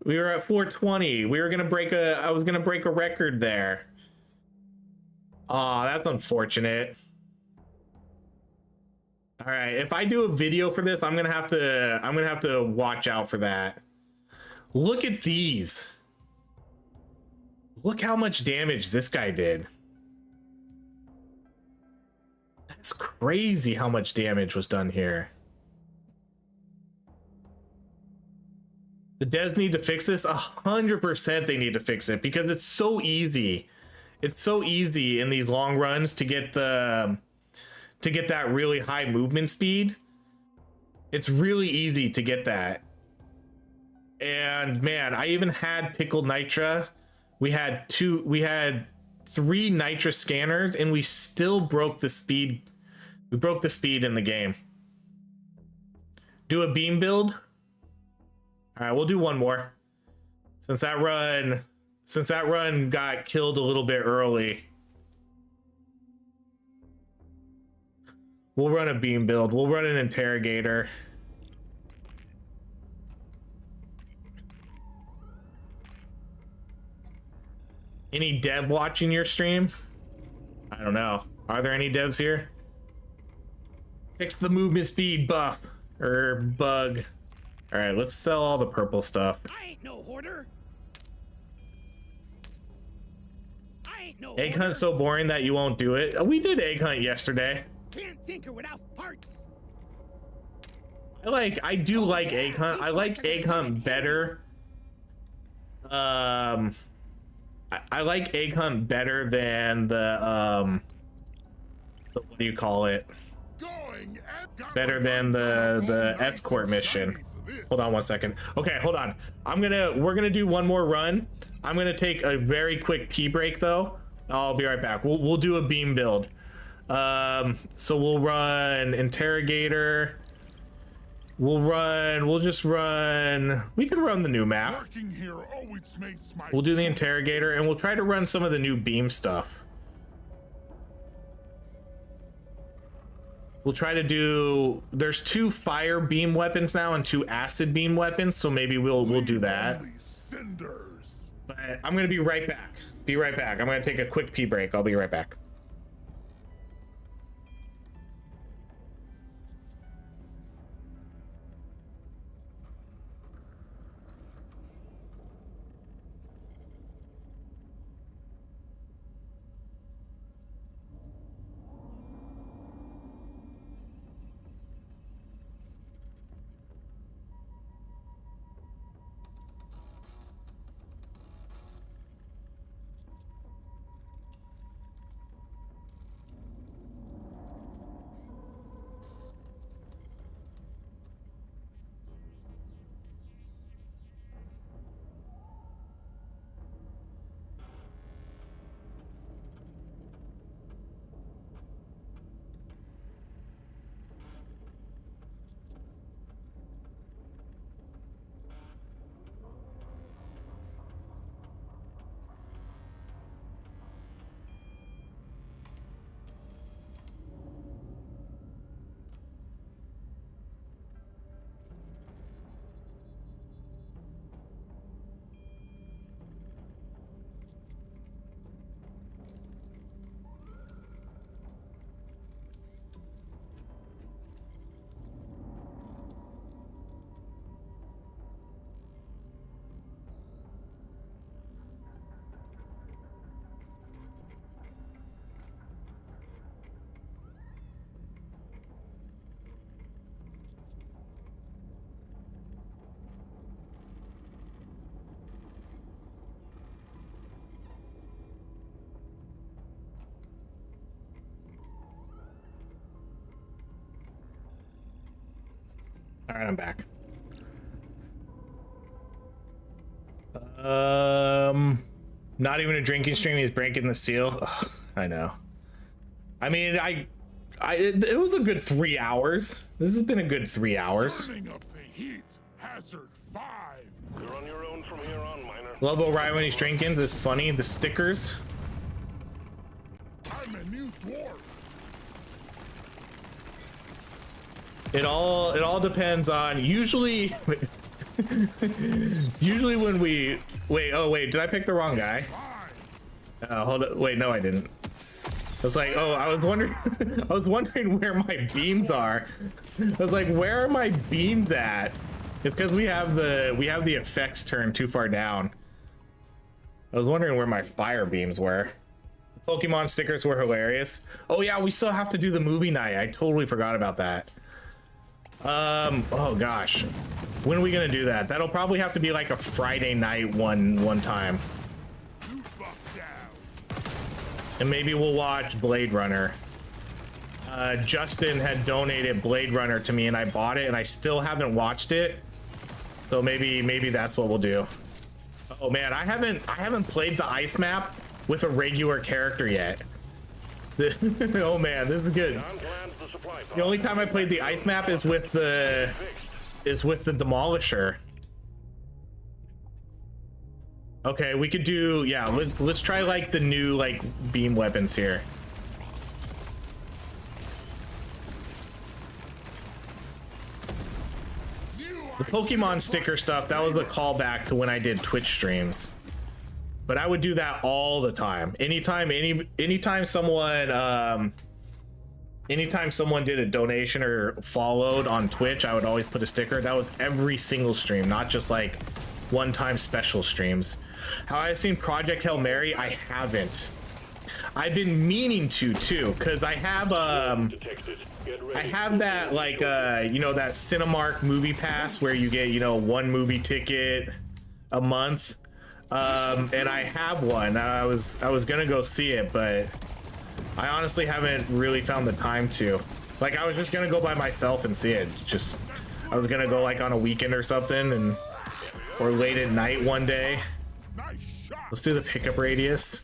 We were at 420. We were gonna break I was gonna break a record there. Aw, that's unfortunate. All right, if I do a video for this, I'm gonna have to watch out for that. Look at these. Look how much damage this guy did. That's crazy how much damage was done here. The devs need to fix this. 100% they need to fix it because it's so easy. It's so easy in these long runs to get that really high movement speed. It's really easy to get that. And man, I even had pickled nitra. We had 3 nitra scanners and we still broke the speed. We broke the speed in the game. Do a beam build. All right, we'll do one more. Since that run got killed a little bit early. We'll run a beam build. We'll run an interrogator. Any dev watching your stream? I don't know. Are there any devs here? Fix the movement speed buff or bug. All right, let's sell all the purple stuff. I ain't no hoarder. Egg hunt so boring that you won't do it. We did egg hunt yesterday. Can't tinker without parts. I do like egg hunt. I like egg hunt better. I like egg hunt better than the what do you call it? Better than the escort mission. Hold on one second. Okay, hold on. We're gonna do one more run. I'm gonna take a very quick pee break though. I'll be right back. We'll do a beam build. So we'll run interrogator, We'll just run, we can run the new map. Working here always makes my We'll do the interrogator and we'll try to run some of the new beam stuff. We'll try to do, there's 2 fire beam weapons now and 2 acid beam weapons, so maybe we'll do that. Cinders. But I'm gonna be right back. Be right back. I'm gonna take a quick pee break. I'll be right back. All right, I'm back. Not even a drinking stream. He's breaking the seal. Ugh, I know. I mean, it was a good 3 hours. This has been a good 3 hours. Turning up the heat. Hazard 5. You're on your own from here on, Miner. Love OHRye when he's drinking. This funny. The stickers. I'm a new dwarf. It all depends on usually when we wait, did I pick the wrong guy? Hold on, wait, no I didn't. I was like, oh, I was wondering where my beams are. I was like, where are my beams at? It's because we have the effects turned too far down. I was wondering where my fire beams were. Pokemon stickers were hilarious. Oh yeah, we still have to do the movie night. I totally forgot about that. Oh gosh, when are we gonna do that? That'll probably have to be like a Friday night one time, and maybe we'll watch Blade Runner. Justin had donated Blade Runner to me and I bought it and I still haven't watched it, so maybe that's what we'll do. Oh man, I haven't played the ice map with a regular character yet. Oh man, this is good. The only time I played the ice map is with the Demolisher. Okay, we could do, yeah, let's try like the new like beam weapons here. The Pokemon sticker stuff, that was a callback to when I did Twitch streams. But I would do that all the time. Anytime someone did a donation or followed on Twitch, I would always put a sticker. That was every single stream, not just like one-time special streams. How I've seen Project Hail Mary, I haven't. I've been meaning to too, because I have that like you know, that Cinemark movie pass where you get, you know, 1 movie ticket a month. And I have one. I was gonna go see it, but I honestly haven't really found the time to. Like, I was just gonna go by myself and see it. Just, I was gonna go like on a weekend or something, or late at night one day. Let's do the pickup radius.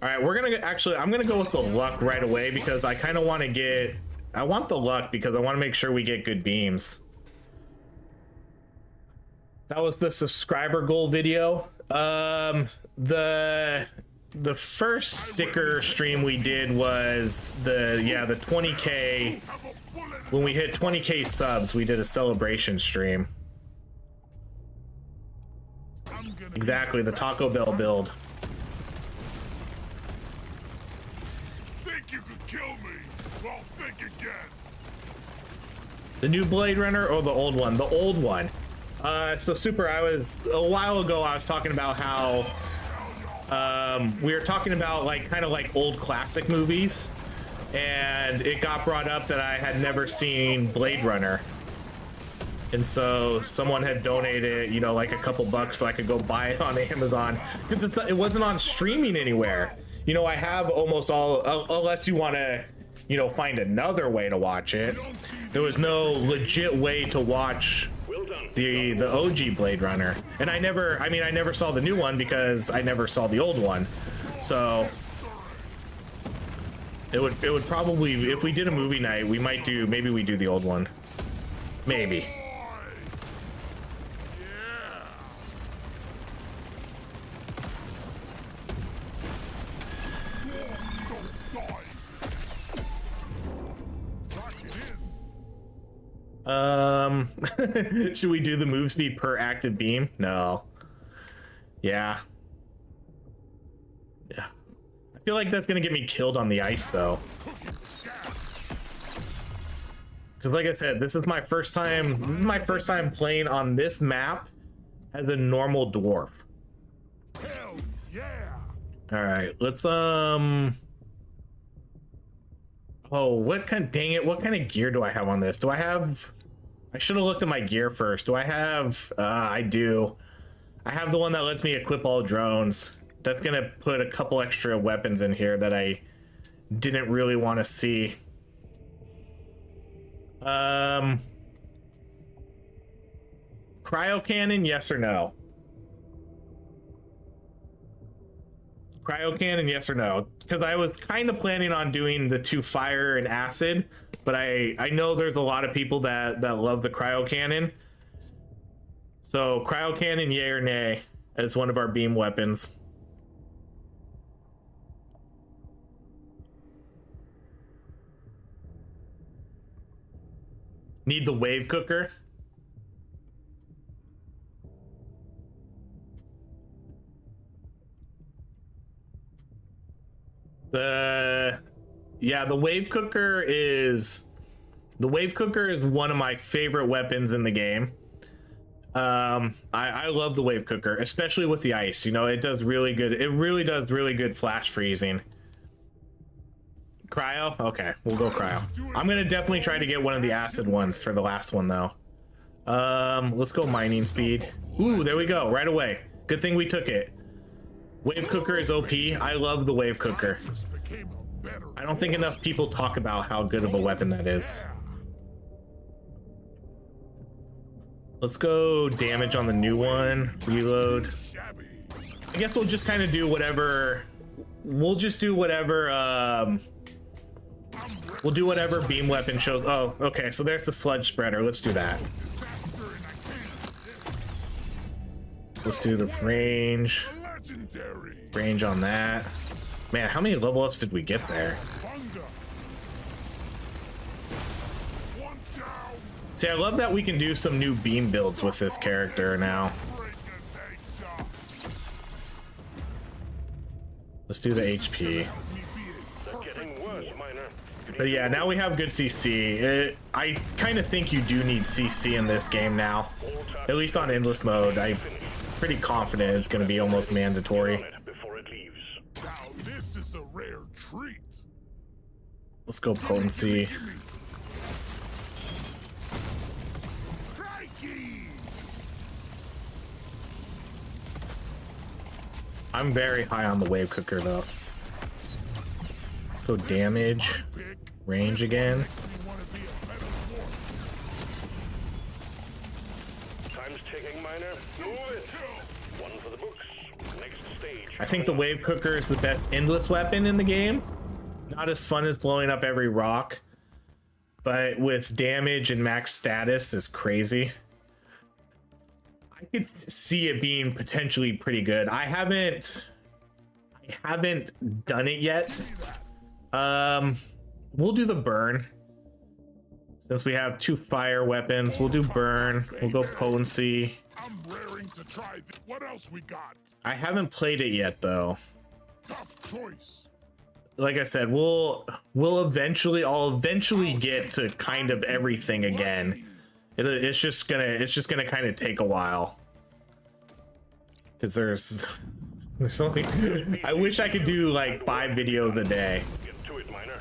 All right, we're gonna actually, I'm gonna go with the luck right away because I kind of want to get I want the luck because I want to make sure we get good beams. That was the subscriber goal video. The first sticker stream we did was the 20K. When we hit 20K subs, we did a celebration stream. Exactly, the Taco Bell build. Think you could kill me? Well, think again. The new Blade Runner or the old one? The old one. So Super, a while ago I was talking about how we were talking about kind of like old classic movies, and it got brought up that I had never seen Blade Runner. And so someone had donated, you know, like a couple bucks so I could go buy it on Amazon, because it wasn't on streaming anywhere. You know, I have almost all, unless you want to, you know, find another way to watch it. There was no legit way to watch the OG Blade Runner. And I never saw the new one because I never saw the old one. So it would probably, if we did a movie night, maybe we do the old one. Maybe. Should we do the move speed per active beam? No. Yeah. I feel like that's gonna get me killed on the ice though. Because like I said, this is my first time playing on this map as a normal dwarf. Hell yeah! Alright, let's oh, what kind of gear do I have on this? I should have looked at my gear first. Do I have I do. I have the one that lets me equip all drones. That's gonna put a couple extra weapons in here that I didn't really want to see. Cryo cannon, yes or no? Cryo cannon, yes or no? Because I was kind of planning on doing the 2 fire and acid, but I know there's a lot of people that love the cryo cannon. So cryo cannon, yay or nay, as one of our beam weapons. Need the wave cooker. The wave cooker is one of my favorite weapons in the game. I love the wave cooker, especially with the ice. You know, it does really good. It really does really good flash freezing. Cryo? Okay, we'll go cryo. I'm gonna definitely try to get one of the acid ones for the last one though. Let's go mining speed. Ooh, there we go, right away. Good thing we took it. Wave cooker is OP. I love the wave cooker. I don't think enough people talk about how good of a weapon that is. Let's go damage on the new one. Reload. I guess we'll just kind of do whatever. We'll just do whatever. We'll do whatever beam weapon shows. Oh, okay. So there's the sludge spreader. Let's do that. Let's do the range. Range on that. Man, how many level ups did we get there? See, I love that we can do some new beam builds with this character now. Let's do the HP. But yeah, now we have good CC. I kind of think you do need CC in this game now. At least on endless mode. I'm pretty confident it's going to be almost mandatory. Now this is a rare treat. Let's go potency. I'm very high on the wave cooker though. Let's go damage. Range again. Time's ticking, miner. Move it. One for the books. Next stage. I think the wave cooker is the best endless weapon in the game. Not as fun as blowing up every rock, but with damage and max status is crazy. I could see it being potentially pretty good. I haven't done it yet. We'll do the burn. Since we have 2 fire weapons, we'll do burn. We'll go potency. I'm raring to try this. What else we got? I haven't played it yet though. Tough choice. Like I said, I'll eventually get to kind of everything again. It's just gonna kind of take a while. Cause there's only, I wish I could do like 5 videos a day. Get to it, miner.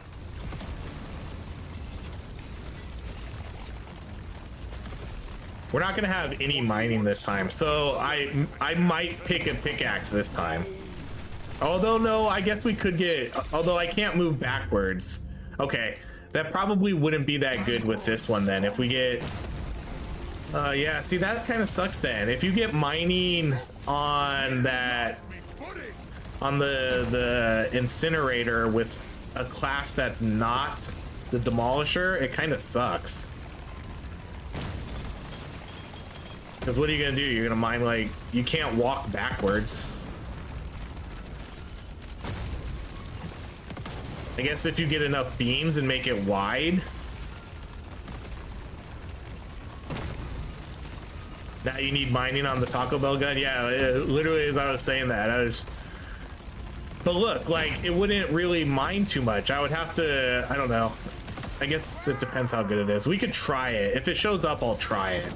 We're not gonna have any mining this time, so I might pick a pickaxe this time. Although no, I guess we could get, although I can't move backwards. Okay, that probably wouldn't be that good with this one then. If we get, yeah, see that kind of sucks then. If you get mining on that, on the incinerator with a class that's not the demolisher, it kind of sucks. Because what are you gonna do? You're gonna mine like, you can't walk backwards. I guess if you get enough beams and make it wide. Now you need mining on the Taco Bell gun. Yeah, literally as I was saying that, but look, like it wouldn't really mine too much. I would have to, I don't know. I guess it depends how good it is. We could try it. If it shows up, I'll try it.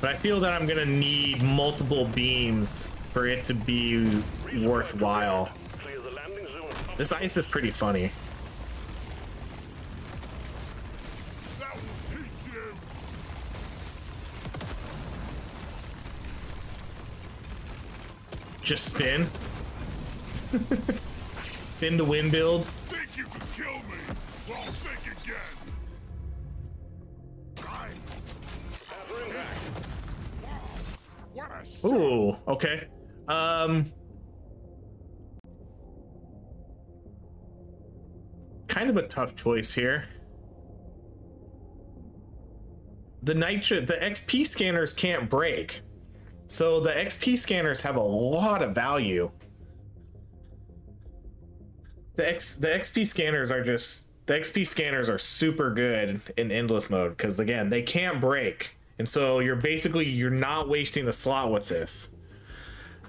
But I feel that I'm gonna need multiple beams for it to be worthwhile. Clear the landing zone. This ice is pretty funny. That will teach you. Just spin. Spin to win build. Think you can kill me? Well, think again. Nice. Path impact. What a shot. Ooh, okay. Kind of a tough choice here. The XP scanners can't break. So the XP scanners have a lot of value. The XP scanners are just, the XP scanners are super good in endless mode because again, they can't break. And so you're not wasting a slot with this.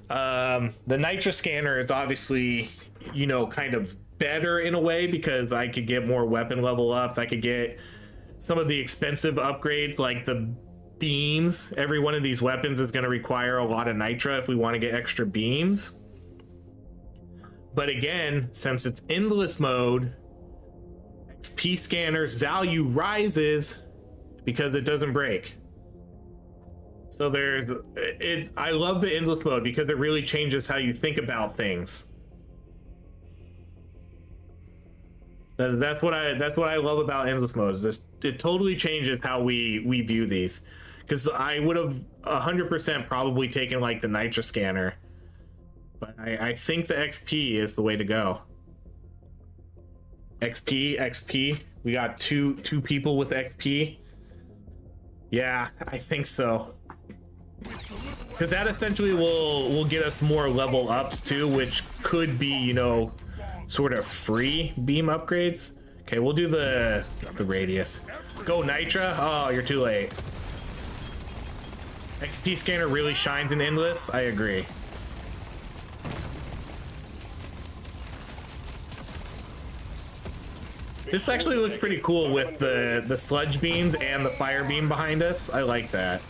The Nitra scanner is obviously, you know, kind of better in a way because I could get more weapon level ups. I could get some of the expensive upgrades like the beams. Every one of these weapons is going to require a lot of Nitra if we want to get extra beams. But again, since it's endless mode, XP scanner's value rises because it doesn't break. So I love the endless mode because it really changes how you think about things. That's what I love about endless modes. It totally changes how we view these. Because I would have 100% probably taken like the Nitra scanner, but I think the XP is the way to go. XP. We got two people with XP. Yeah, I think so. Because that essentially will get us more level ups too, which could be, you know, sort of free beam upgrades. Okay, we'll do the radius. Go Nitra. Oh, you're too late. XP scanner really shines in endless. I agree. This actually looks pretty cool with the sludge beams and the fire beam behind us. I like that.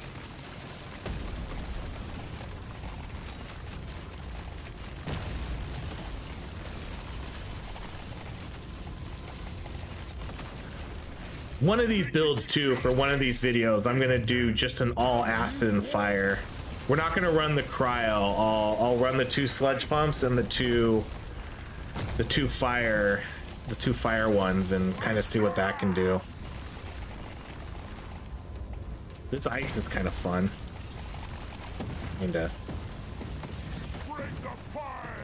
One of these builds too, for one of these videos, I'm gonna do just an all acid and fire. We're not gonna run the cryo. I'll run the 2 sludge pumps and the two fire ones and kind of see what that can do. This ice is kind of fun. Kinda. Bring the fire.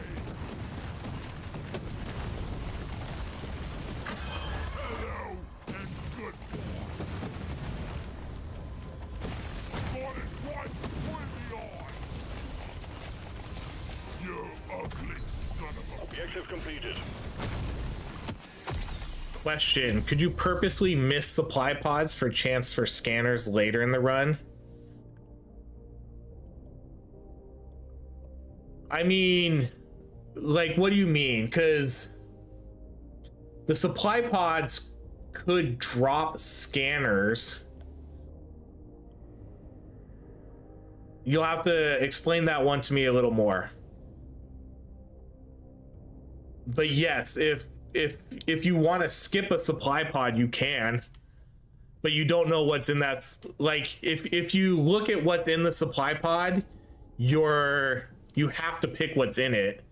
ugly son of a... Objective completed. Question: could you purposely miss supply pods for chance for scanners later in the run? I mean, like, what do you mean? Because the supply pods could drop scanners. You'll have to explain that one to me a little more. But yes, if you want to skip a supply pod, you can. But you don't know what's in that. Like, if you look at what's in the supply pod, you have to pick what's in it.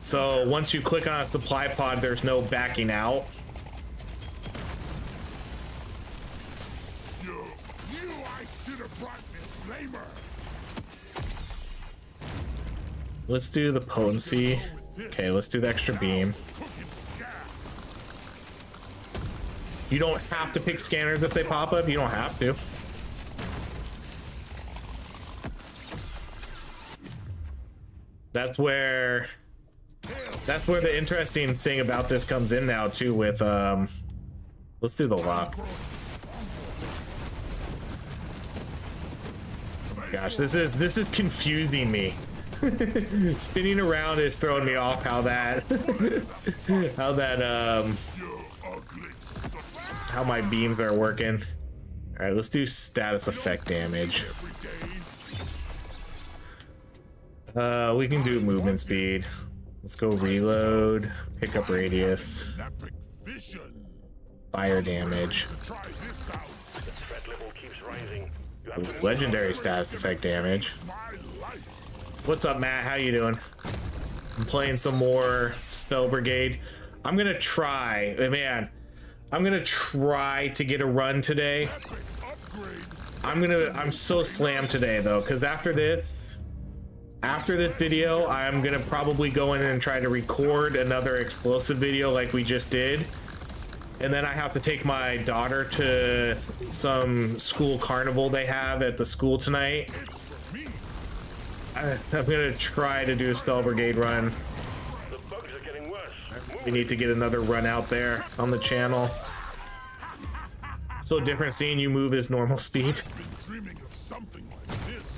So once you click on a supply pod, there's no backing out. You I should have brought this lamer. Let's do the potency. Okay, let's do the extra beam. You don't have to pick scanners if they pop up. You don't have to. That's where the interesting thing about this comes in now too with let's do the lock. Gosh, this is confusing me. Spinning around is throwing me off how my beams are working. All right, let's do status effect damage. We can do movement speed. Let's go reload, pick up radius, fire damage, legendary status effect damage. What's up, Matt? How you doing? I'm playing some more Spell Brigade. I'm gonna try, man. I'm gonna try to get a run today. I'm so slammed today though, because after this video, I'm gonna probably go in and try to record another explosive video like we just did. And then I have to take my daughter to some school carnival they have at the school tonight. I'm gonna try to do a Spell Brigade run. The bugs are getting worse. We need to get another run out there on the channel. So different seeing you move as normal speed. Dreaming of something like this.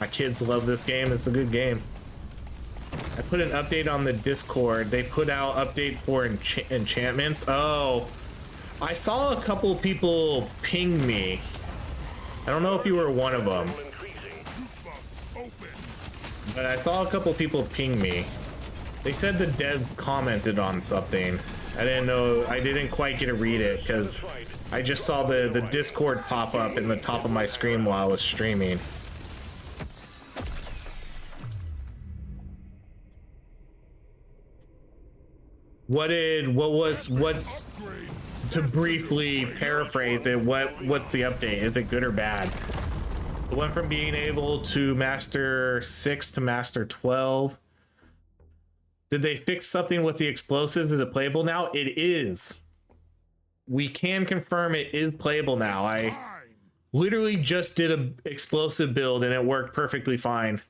My kids love this game. It's a good game. I put an update on the Discord. They put out update for enchantments. Oh, I saw a couple people ping me. I don't know if you were one of them, but I saw a couple people ping me. They said the dev commented on something. I didn't know. I didn't quite get to read it because I just saw the Discord pop up in the top of my screen while I was streaming. What's to briefly paraphrase it, what's the update? Is it good or bad? It went from being able to master 6 to master 12. Did they fix something with the explosives? Is it playable now? It is. We can confirm it is playable now. I literally just did an explosive build and it worked perfectly fine.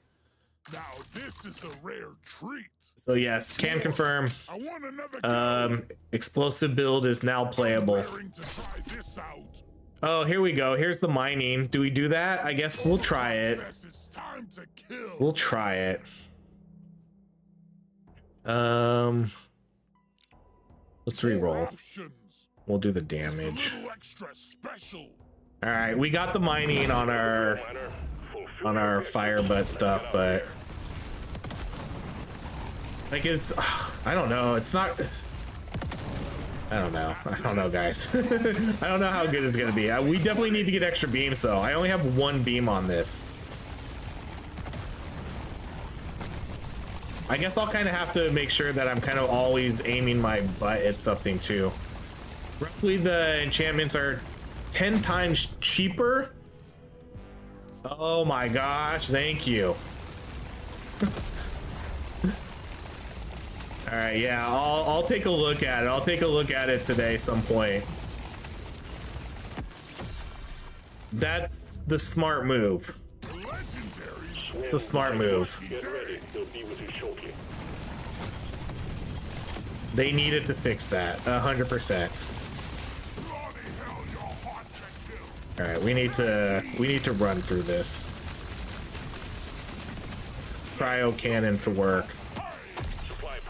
Now this is a rare treat. So yes, can confirm. I want another explosive build is now playable. to try this out. Oh, here we go. Here's the mining. Do we do that? I guess we'll try it. It's time to kill. We'll try it. Let's re-roll. We'll do the damage. Extra special. All right, we got the mining on our fire butt stuff, but like it's, I don't know. It's not. I don't know, guys. I don't know how good it's gonna be. We definitely need to get extra beams, though. I only have one beam on this. I guess I'll kind of have to make sure that I'm kind of always aiming my butt at something too. Roughly, the enchantments are 10 times cheaper. Oh my gosh! Thank you. All right, yeah, I'll take a look at it. I'll take a look at it today some point. That's the smart move. It's a smart move. Get ready. They'll be with you shortly. They needed to fix that 100%. All right, we need to run through this. Cryo cannon to work.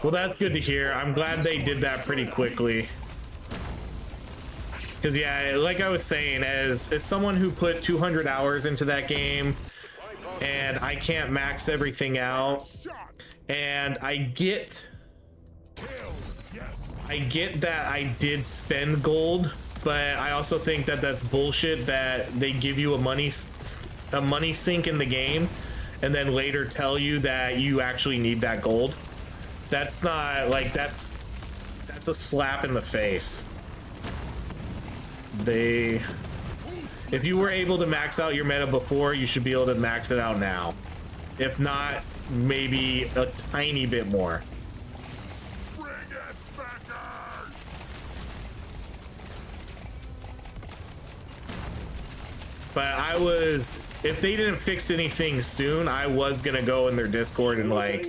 Well, that's good to hear. I'm glad they did that pretty quickly. Because yeah, like I was saying, as someone who put 200 hours into that game, and I can't max everything out, and I get that I did spend gold, but I also think that that's bullshit that they give you a money sink in the game and then later tell you that you actually need that gold. That's not like, that's a slap in the face. If you were able to max out your meta before, you should be able to max it out now. If not, maybe a tiny bit more. But if they didn't fix anything soon, I was gonna go in their Discord and like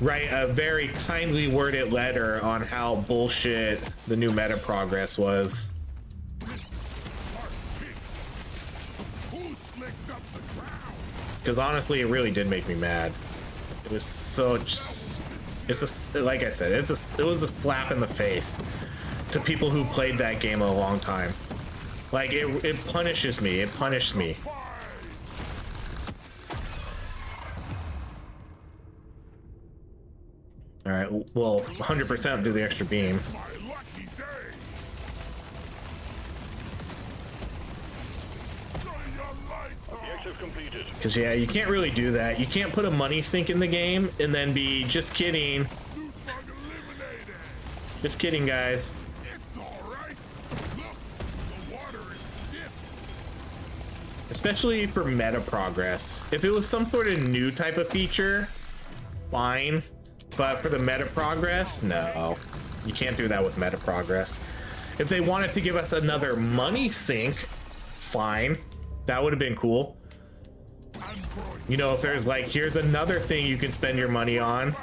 write a very kindly worded letter on how bullshit the new meta progress was. Because honestly, it really did make me mad. It was like I said, it was a slap in the face to people who played that game a long time. Like it punishes me. It punished me. All right. Well, 100% do the extra beam. Because yeah, you can't really do that. You can't put a money sink in the game and then be just kidding. Just kidding, guys. Especially for meta progress. If it was some sort of new type of feature, fine. But for the meta progress, no. You can't do that with meta progress. If they wanted to give us another money sink, fine. That would have been cool. You know, if there's like, here's another thing you can spend your money on,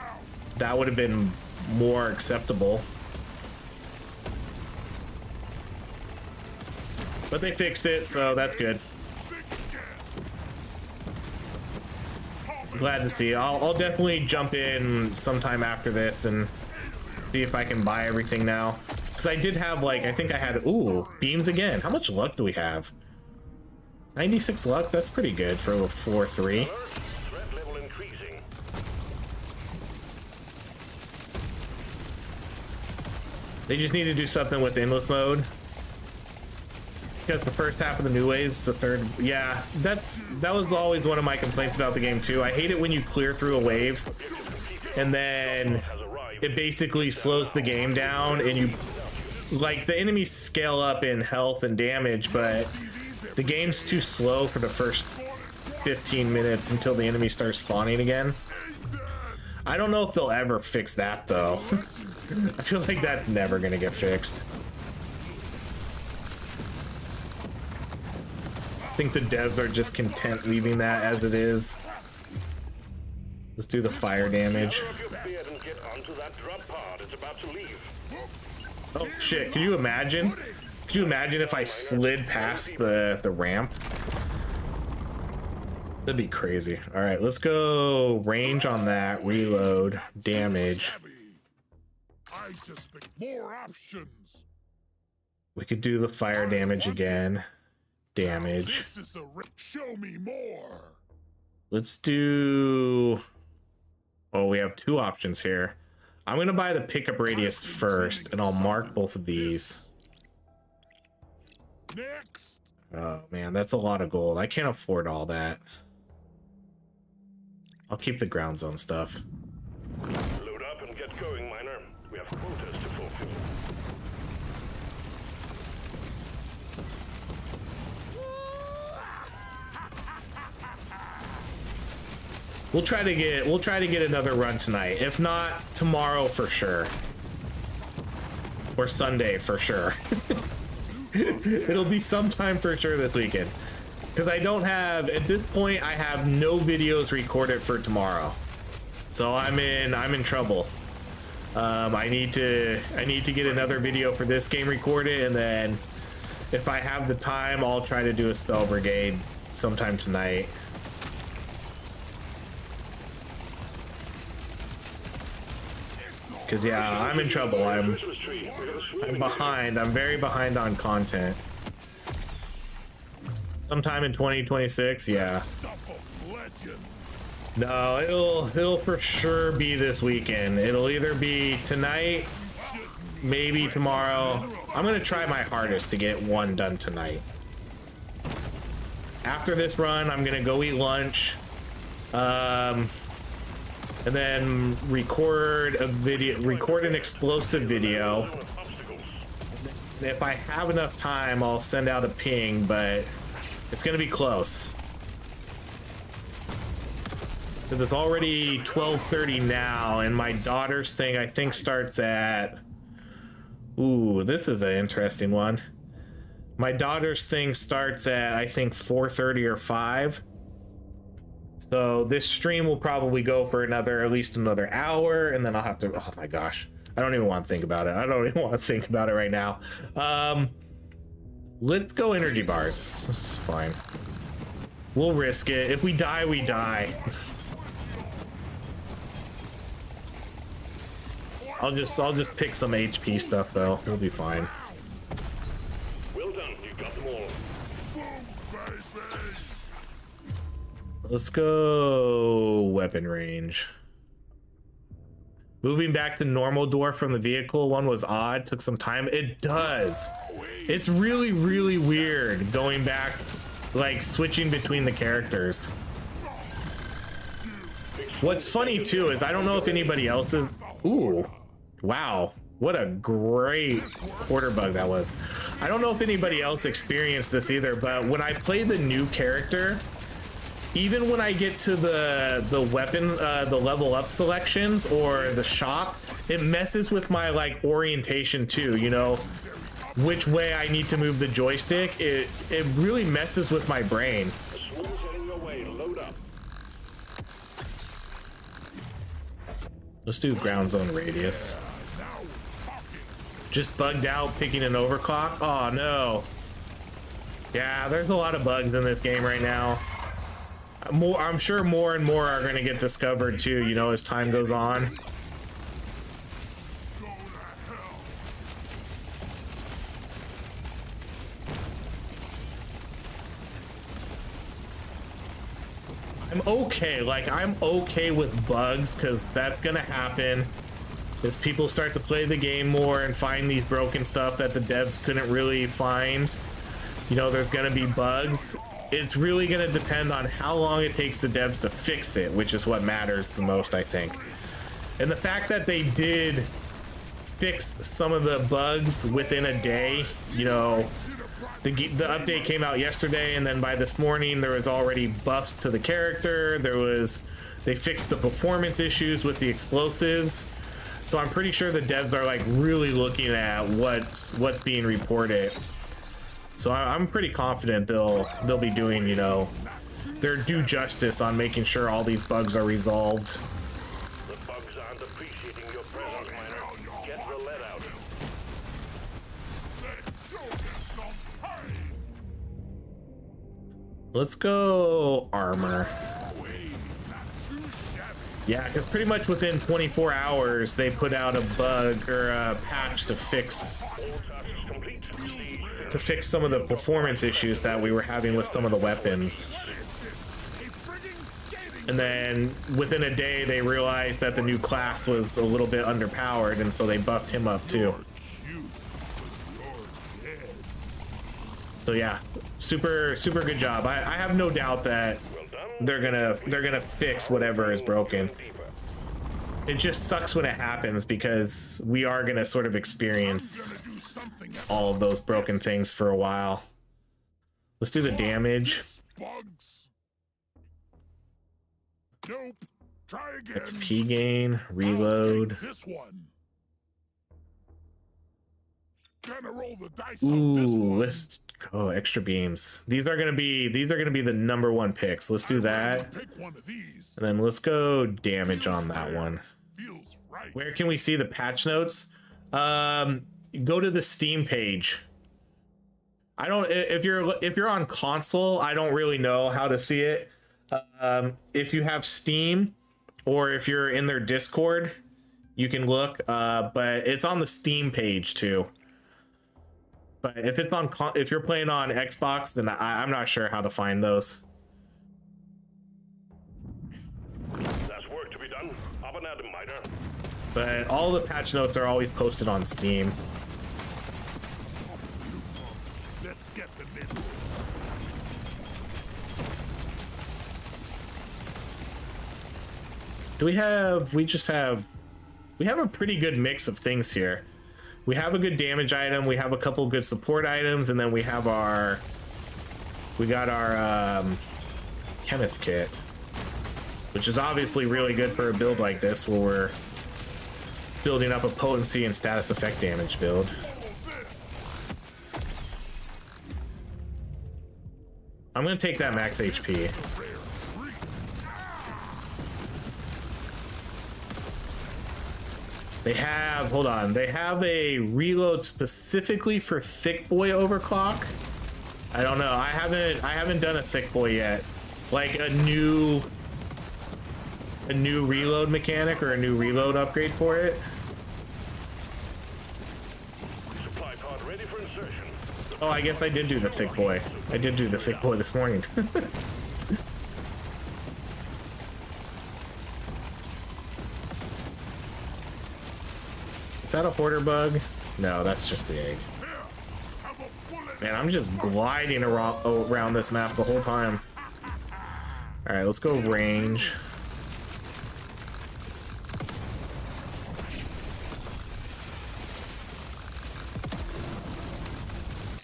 that would have been more acceptable. But they fixed it, so that's good. Glad to see. I'll definitely jump in sometime after this and see if I can buy everything now. Because I did have like, I think I had, ooh, beams again. How much luck do we have? 96 luck? That's pretty good for a 4-3. They just need to do something with endless mode. Because the first half of the new waves, the third, yeah, that was always one of my complaints about the game too. I hate it when you clear through a wave and then it basically slows the game down and you, like, the enemies scale up in health and damage, but the game's too slow for the first 15 minutes until the enemy starts spawning again. I don't know if they'll ever fix that though. I feel like that's never gonna get fixed. I think the devs are just content leaving that as it is. Let's do the fire damage. Oh shit, can you imagine? Could you imagine if I slid past the ramp? That'd be crazy. All right, let's go range on that, reload, damage. I just pick more options. We could do the fire damage again. Damage. This is show me more. Let's do, oh, we have two options here. I'm gonna buy the pickup radius first and I'll mark both of these. Next. Oh man, that's a lot of gold. I can't afford all that. I'll keep the ground zone stuff. Load up and get going, miner. We have quotas to fulfill. We'll try to get another run tonight. If not, tomorrow for sure. Or Sunday for sure. It'll be sometime for sure this weekend. Because I don't have, at this point, I have no videos recorded for tomorrow. So I'm in trouble. I need to get another video for this game recorded, and then if I have the time, I'll try to do a spell brigade sometime tonight. Because yeah, I'm in trouble. I'm behind. I'm very behind on content. Sometime in 2026, yeah. No, it'll for sure be this weekend. It'll either be tonight, maybe tomorrow. I'm gonna try my hardest to get one done tonight. After this run, I'm gonna go eat lunch, and then record a video, record an explosive video. If I have enough time, I'll send out a ping, but it's gonna be close. Because it's already 12:30 now, and my daughter's thing I think starts at... Ooh, this is an interesting one. My daughter's thing starts at, I think, 4:30 or 5. So this stream will probably go for at least another hour, and then I'll have to... Oh my gosh. I don't even want to think about it. I don't even want to think about it right now. Let's go energy bars. It's fine. We'll risk it. If we die, we die. I'll just pick some HP stuff though. We'll be fine. Well done, you got them all. Let's go weapon range. Moving back to normal dwarf from the vehicle one was odd. Took some time. It does. It's really, really weird going back, like switching between the characters. What's funny too is I don't know if anybody else is... Ooh. Wow, what a great quarter bug that was. I don't know if anybody else experienced this either, but when I play the new character, even when I get to the weapon, the level up selections or the shop, it messes with my like orientation too, you know, which way I need to move the joystick. It really messes with my brain. Let's do ground zone radius. Just bugged out picking an overclock. Oh no. Yeah, there's a lot of bugs in this game right now. I'm sure more and more are going to get discovered too, you know, as time goes on. I'm okay, like I'm okay with bugs because that's gonna happen as people start to play the game more and find these broken stuff that the devs couldn't really find. You know, there's gonna be bugs. It's really gonna depend on how long it takes the devs to fix it, which is what matters the most, I think. And the fact that they did fix some of the bugs within a day, you know, the update came out yesterday, and then by this morning there was already buffs to the character. They fixed the performance issues with the explosives. So I'm pretty sure the devs are like really looking at what's being reported. So I'm pretty confident they'll be doing, you know, their due justice on making sure all these bugs are resolved. The bugs aren't appreciating your presence, miner. Get the lead out. Let's go armor. Yeah, because pretty much within 24 hours they put out a bug or a patch to fix some of the performance issues that we were having with some of the weapons. And then within a day they realized that the new class was a little bit underpowered, and so they buffed him up too. So yeah, super good job. I have no doubt that they're gonna fix whatever is broken. It just sucks when it happens because we are gonna sort of experience all of those broken things for a while. Let's do the damage. Nope. Try again. XP gain, reload. This one. Gonna roll the dice on this Ooh, one. let's go extra beams. These are gonna be the #1 picks. Let's do that, Pick one of these. and then let's go damage on that one. Feels right. Where can we see the patch notes? Go to the Steam page. I don't. If you're on console, I don't really know how to see it. If you have Steam, or if you're in their Discord, you can look. But it's on the Steam page too. But if it's on, if you're playing on Xbox, then I'm not sure how to find those. There's work to be done. Up and at 'em, miter. But all the patch notes are always posted on Steam. Let's get the middle. Do we have? We have a pretty good mix of things here. We have a good damage item. We have a couple good support items, and then we got our chemist kit, which is obviously really good for a build like this, where we're building up a potency and status effect damage build. I'm gonna take that max HP. They have, hold on, they have a reload specifically for thick boy overclock. I don't know. I haven't done a thick boy yet. Like a new reload mechanic or a new reload upgrade for it. Supply pod ready for insertion. Oh, I guess I did do the thick boy. I did do the thick boy this morning. Is that a hoarder bug? No, that's just the egg. Here, have a bullet. Man, I'm just gliding around this map the whole time. All right, let's go range.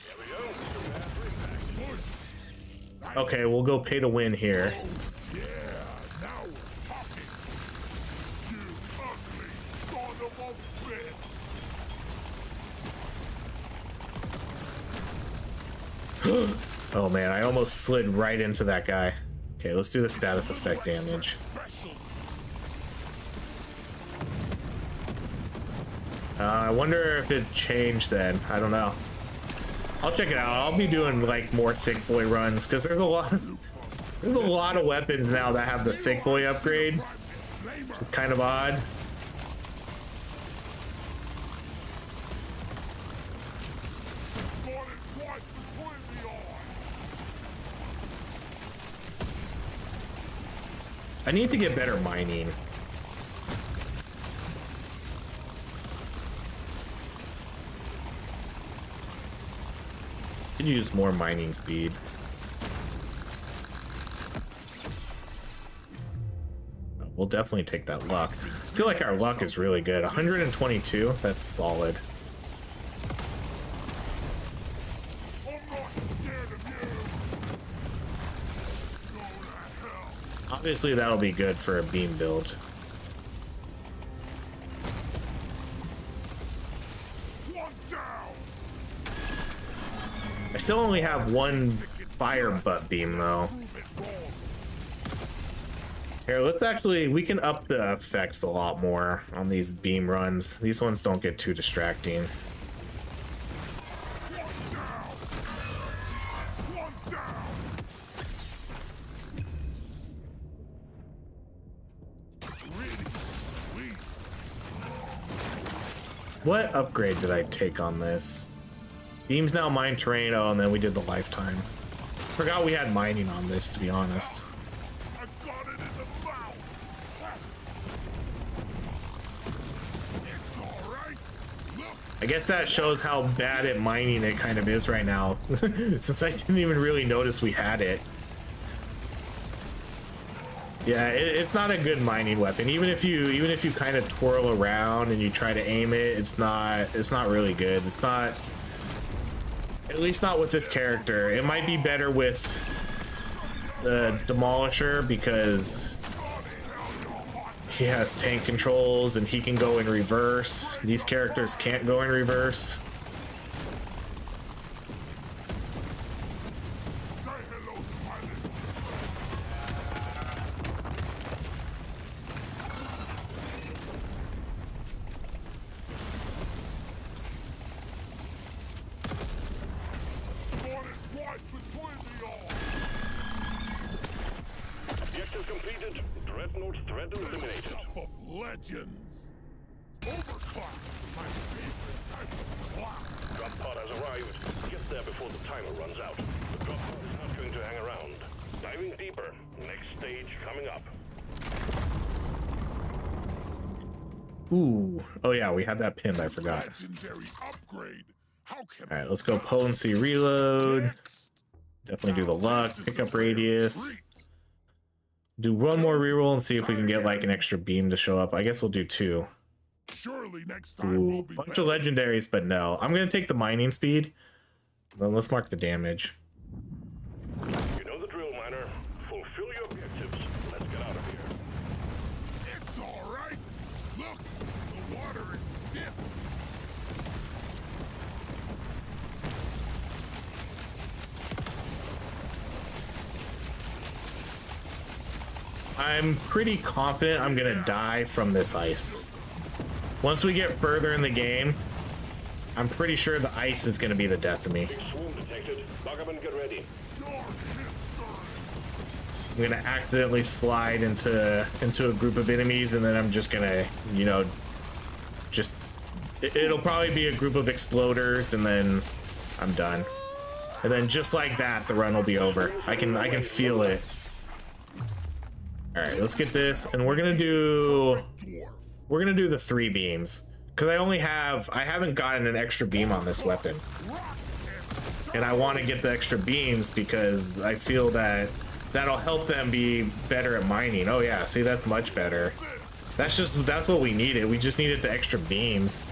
There we go. Prepare for impact. Okay, we'll go pay to win here. Yeah, now we're talking. You ugly son of a bitch. Oh man, I almost slid right into that guy. Okay, let's do the status effect damage. Special. I wonder if it changed then. I don't know. I'll check it out. I'll be doing like more thick boy runs because there's a lot of weapons now that have the thick boy upgrade. It's kind of odd. Got it twice between the eyes. I need to get better mining. Could use more mining speed. We'll definitely take that luck. I feel like our luck is really good. 122, that's solid. I'm not scared of you. Go to hell. Obviously that'll be good for a beam build. One down. I still only have one fire butt beam though. Prove it wrong. Here, let's actually, we can up the effects a lot more on these beam runs. These ones don't get too distracting. One down. One down. Really sweet. What upgrade did I take on this? Beams now mine terrain. Oh, and then we did the lifetime. Forgot we had mining on this, to be honest. I got it in the mouth. It's all right. Look, I guess that shows how bad at mining it kind of is right now, since I didn't even really notice we had it. Yeah, it's not a good mining weapon. Even if you kind of twirl around and you try to aim it, it's not really good. It's not, at least not with this character. It might be better with the Demolisher because he has tank controls and he can go in reverse. These characters can't go in reverse. Approach threat eliminated. Stuff of legends. Overclock. My favorite type of clock. Drop pod has arrived. Get there before the timer runs out. The drop pod is not going to hang around. Diving deeper. Next stage coming up. Ooh. Oh yeah, we had that pinned. I forgot. Legendary upgrade. How can All right, let's go potency reload. next? Definitely do the Now luck, this is pickup a rare radius. treat. Do one more reroll and see if we can get like an extra beam to show up. I guess we'll do 2. Surely next time Ooh, will be bunch better. of legendaries, but no. I'm gonna take the mining speed. Well, let's mark the damage. You know the drill, miner. Fulfill your objectives. Let's get out of here. It's all right. Look, the water is stiff. I'm pretty confident I'm gonna die from this ice. Once we get further in the game, I'm pretty sure the ice is gonna be the death of me. Big swarm detected. Buck up and get ready. I'm gonna accidentally slide into a group of enemies, and then I'm just gonna, you know, just it'll probably be a group of exploders, and then I'm done. And then just like that, the run will be over. I can feel it. All right, let's get this, and we're gonna do the 3 beams because I haven't gotten an extra beam on this weapon, and I want to get the extra beams because I feel that that'll help them be better at mining. Oh yeah, see, that's much better. That's what we needed. We just needed the extra beams.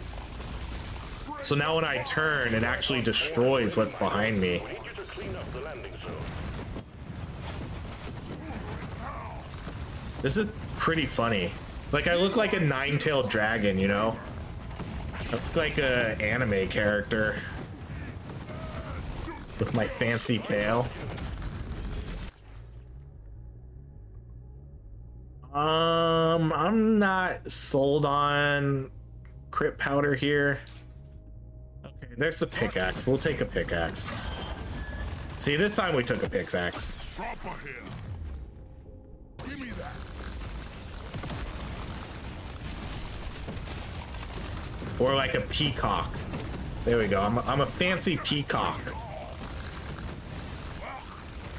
So now when I turn, it actually destroys what's behind me. We need you to clean up the landing zone. This is pretty funny. Like, I look like a 9-tailed dragon, you know? I look like a anime character with my fancy tail. I'm not sold on crit powder here. Okay, there's the pickaxe. We'll take a pickaxe. See, this time we took a pickaxe. Proper here. Give me that. Or like a peacock. There we go. I'm a fancy peacock.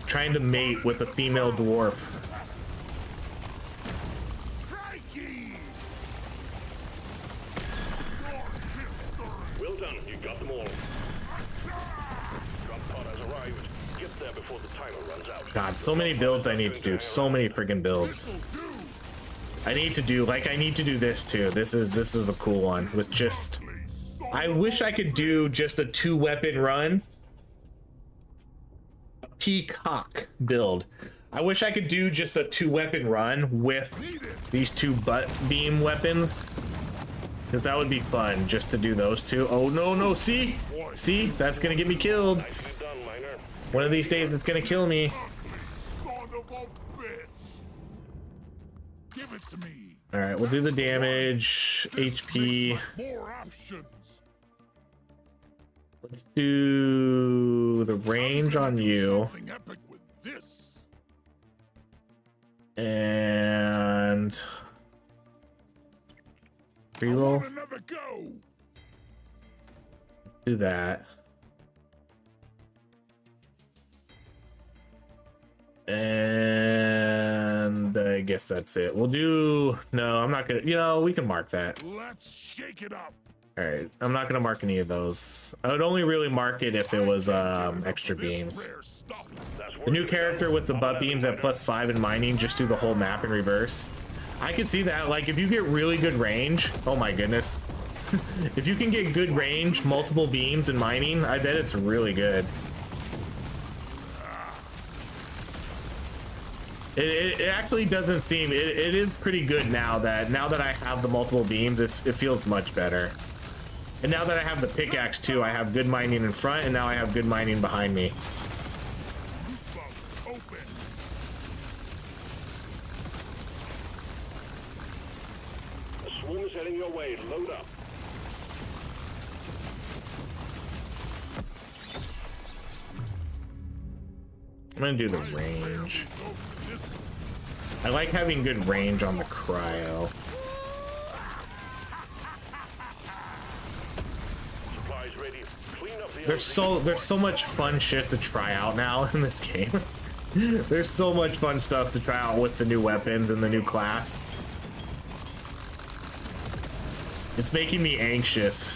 Trying to mate with a female dwarf. Crikey! Well done. You got them all. Drop pod has arrived. Get there before the timer runs out. God, so many builds I need to do. So many friggin' builds. I need to do this too. This is a cool one with just. I wish I could do just a 2-weapon run. A peacock build. I wish I could do just a 2-weapon run with these 2 butt beam weapons. Because that would be fun just to do those 2. Oh no, see? See? That's gonna get me killed. Nicely done, miner. One of these days it's gonna kill me. Son of a bitch. Give it to me. Alright, we'll do the damage. HP. More options. Let's do the range on you. Something epic with this. And I reroll. want another go. Do that. And I guess that's it. We'll do. No, I'm not gonna. You know, we can mark that. Let's shake it up. All right, I'm not gonna mark any of those. I would only really mark it if it was extra beams. Rare stuff. That's The new character with the butt beams at +5 in mining, just do the whole map in reverse. I could see that. Like, if you get really good range, oh my goodness. If you can get good range, multiple beams in mining, I bet it's really good. It actually doesn't seem, it is pretty good now that I have the multiple beams, it feels much better. And now that I have the pickaxe too, I have good mining in front, and now I have good mining behind me. Open. The swarm is heading your way. Load up. I'm gonna do the range. I like having good range on the cryo. Supplies ready. Clean up the There's so much fun shit to try out now in this game. There's so much fun stuff to try out with the new weapons and the new class. It's making me anxious.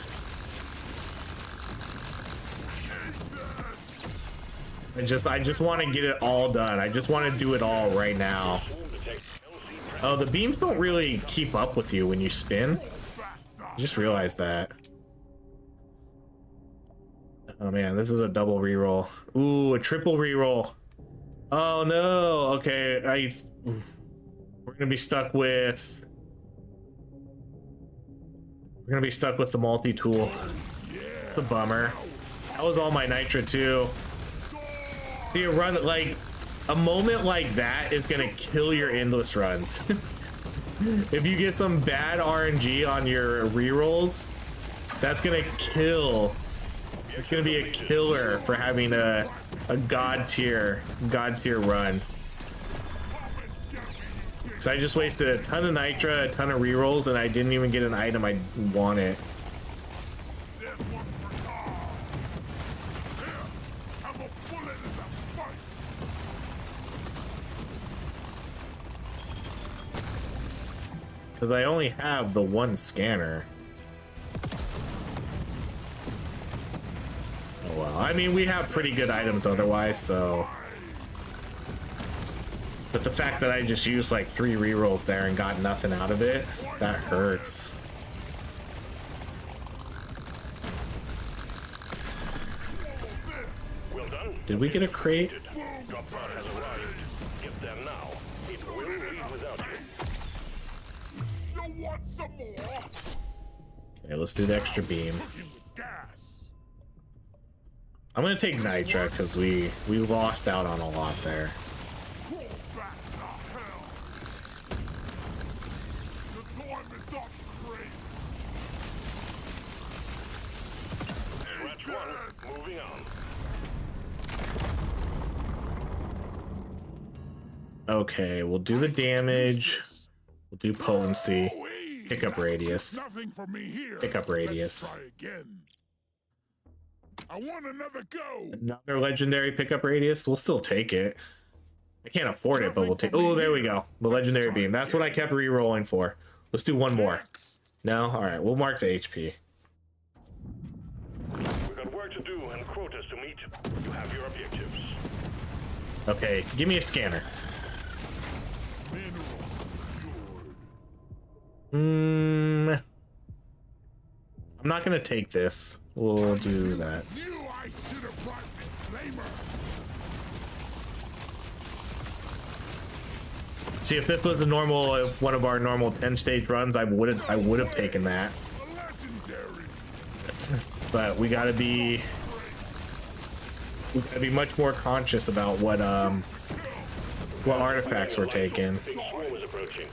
I just want to get it all done. I just want to do it all right now. Oh, the beams don't really keep up with you when you spin. I just realized that. Oh man, this is a double reroll. Ooh, a triple reroll. Oh no. Okay, we're gonna be stuck with the multi-tool. It's a bummer. That was all my nitra too. So you run like a moment like that is gonna kill your endless runs. If you get some bad RNG on your rerolls, that's gonna kill. It's gonna be a killer for having a god tier run. Cause I just wasted a ton of nitra, a ton of rerolls, and I didn't even get an item I wanted. Because I only have the one scanner. Oh well, I mean, we have pretty good items otherwise, so. But the fact that I just used like 3 rerolls there and got nothing out of it, that hurts. Well done. Did we get a crate? Drop pod has arrived. Get there now. It will leave without you. You want some more? Okay, let's do the extra beam. Gas. I'm gonna take nitra because we lost out on a lot there. Crawl back to hell. The time is up, crazy. Scratch one. Moving on. Okay, we'll do the damage. We'll do potency. Pick up radius. Nothing for me here. Pick up radius. Let's try again. I want another go. Another legendary pickup radius. We'll still take it. I can't afford it, but we'll take. Oh, there we go. The legendary beam. That's what I kept re-rolling for. Let's do one more. No, all right. We'll mark the HP. We've got work to do and quotas to meet. You have your objectives. Okay, give me a scanner. I'm not gonna take this. We'll do that. Knew I should have brought the flamer. See, if this was a normal, one of our normal 10-stage runs, I would have taken that. Legendary. But we gotta be much more conscious about what artifacts we're taking. Big swarm is approaching.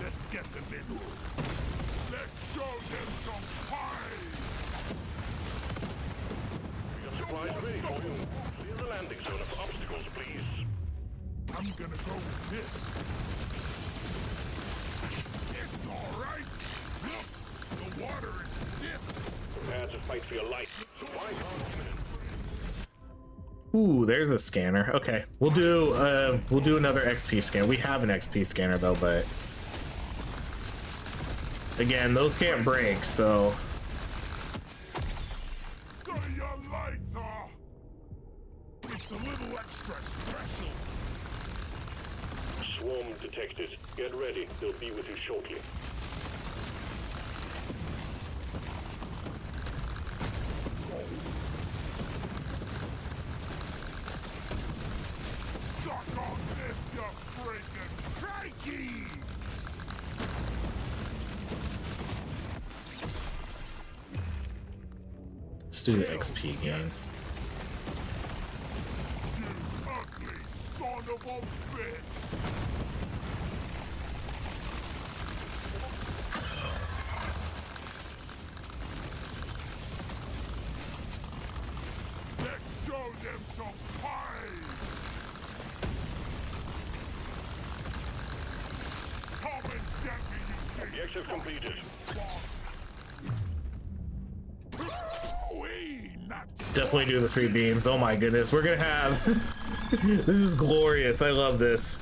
Let's get them in. Let's show them some fire. We got supplies ready for you. Clear the landing zone of obstacles, please. I'm gonna go with this. It's all right. Look, the water is stiff. Prepare to fight for your life. Supply pod imminent. Ooh, there's a scanner. Okay, we'll do another XP scanner. We have an XP scanner though, but again, those can't break, so Go to your lights, huh? It's a little extra special. Swarm detected. Get ready. They'll be with you shortly. Suck on this, you freaking crikey! let's do the XP game. You ugly son of a bitch! Objective completed. Definitely do the 3 beams. Oh my goodness, we're gonna have this is glorious. I love this.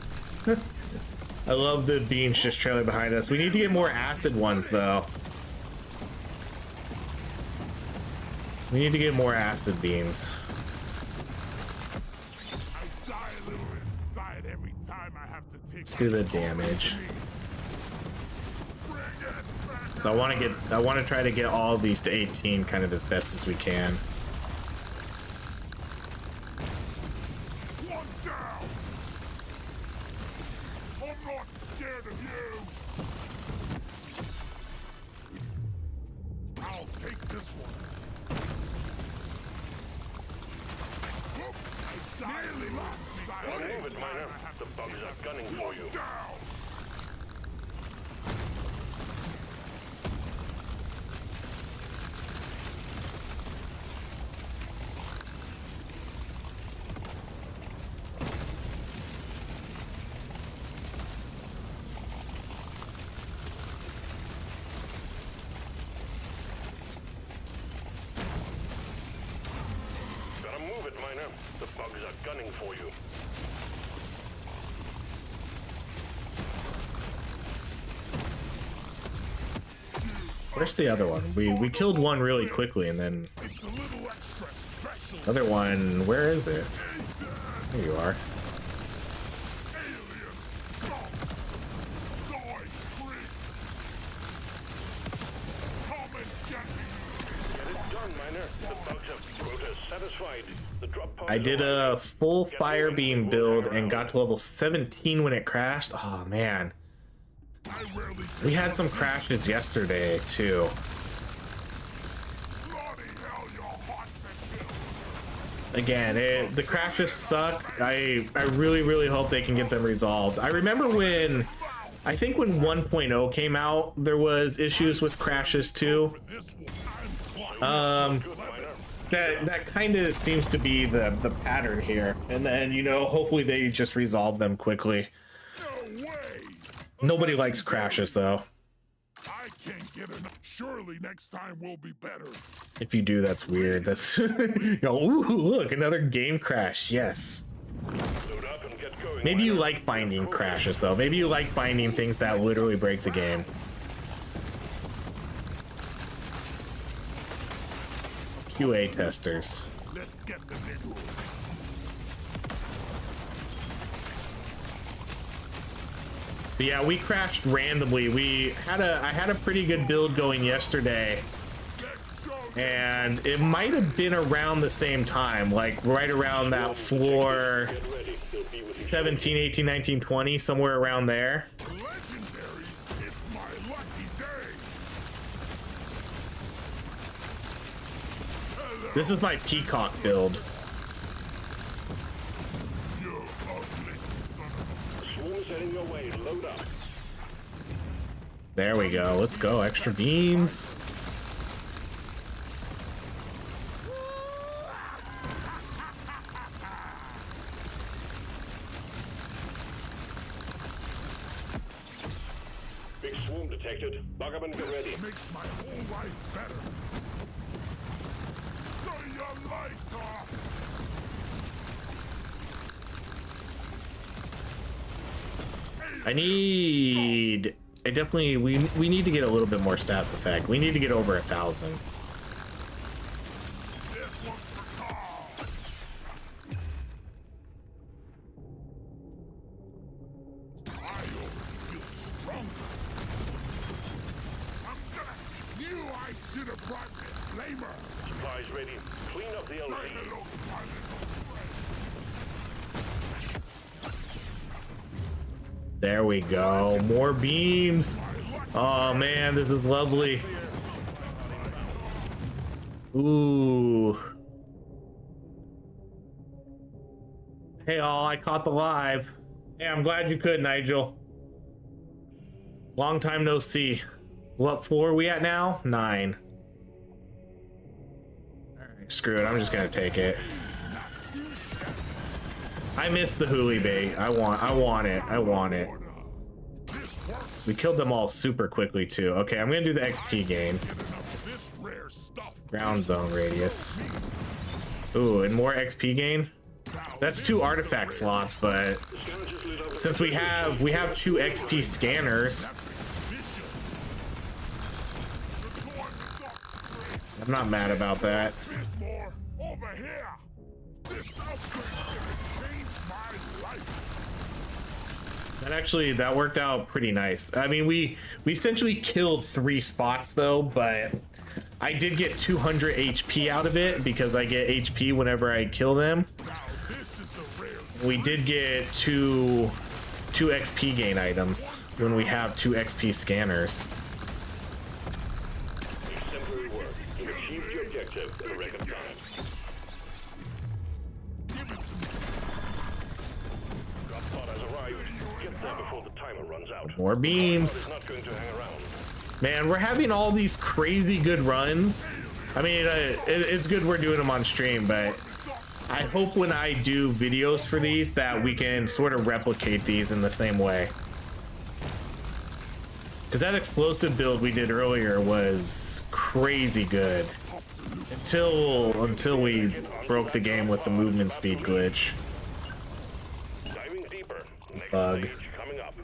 I love the beams just trailing behind us. We need to get more acid ones though. We need to get more acid beams. I die a little inside every time I have to take. Let's do the damage. So I want to try to get all of these to 18 kind of as best as we can. One down. I'm not scared of you. I'll take this one. I die a little inside Don't every move it, time miner. I have The to bugs take. are gunning for you. Down. Gotta move it, miner. The bugs are gunning for you. Where's the other one? We killed one really quickly and then It's a little extra special. another one. Where is it? There you are. Alien, come. Die free. Come and get me. Get it done, miner. The bugs have quota satisfied. The drop pod I is did on. a full fire beam build and got to level 17 when it crashed. Oh man. I rarely We had some crashes yesterday too. bloody hell, you're hot to kill. Again, the crashes suck. I really hope they can get them resolved. I remember when, I think when 1.0 came out, there was issues with crashes too. This one, I'm Good, miner. That kind of seems to be the pattern here. And then, you know, hopefully they just resolve them quickly. no way. Nobody likes crashes though. I can't get enough. Surely next time will be better. If you do, that's weird. That's you know, ooh, look, another game crash. Yes. Load up and get going. Maybe you miner. like finding crashes though. Maybe you like finding things that literally break the game. QA testers. Let's get the nigga. But yeah, we crashed randomly. I had a pretty good build going yesterday, Let's go. and it might have been around the same time, like right around that floor Get ready. They'll be with you. 17, 18, 19, 20, somewhere around there. Legendary. It's my lucky day. This is my peacock build. You ugly son of The swarm is heading your way. Load up. There we go. Let's go. Extra beams. Big swarm detected. Bug up and get ready. a makes my whole life better. So your lights off. We need to get a little bit more stats effect. We need to get over 1,000. This one's for Carl. I already feel stronger. I'm gonna. Knew I should have brought the flamer. Supplies ready. Clean up the Say LZ. hello to my little friend. There we go. More beams. Oh man, this is lovely. Ooh. Hey all, I caught the live. Hey, I'm glad you could, Nigel. Long time no see. What floor are we at now? 9. Alright, screw it. I'm just gonna take it. I missed the hoolie bait. I want it. I want it. This works. We killed them all super quickly too. Okay, I'm gonna do the XP gain. This rare stuff. Ground zone radius. Ooh, and more XP gain. That's 2 artifact slots, but since we have 2 XP scanners, I'm not mad about that. There's more over here. This upgrade changed my life. That worked out pretty nice. I mean, we essentially killed 3 spots though, but I did get 200 HP out of it because I get HP whenever I kill them. Now this is a rare. We did get two XP gain items when we have 2 XP scanners. Exemplary work. You achieved your objective in a record time. Drop pod has arrived. Get there before the timer runs out. More beams. It's not going to hang around. Man, we're having all these crazy good runs. I mean, it's good we're doing them on stream, but I hope when I do videos for these that we can sort of replicate these in the same way. Because that explosive build we did earlier was crazy good. Until we broke the game with the movement speed glitch. Diving deeper. Next Bug. stage coming up.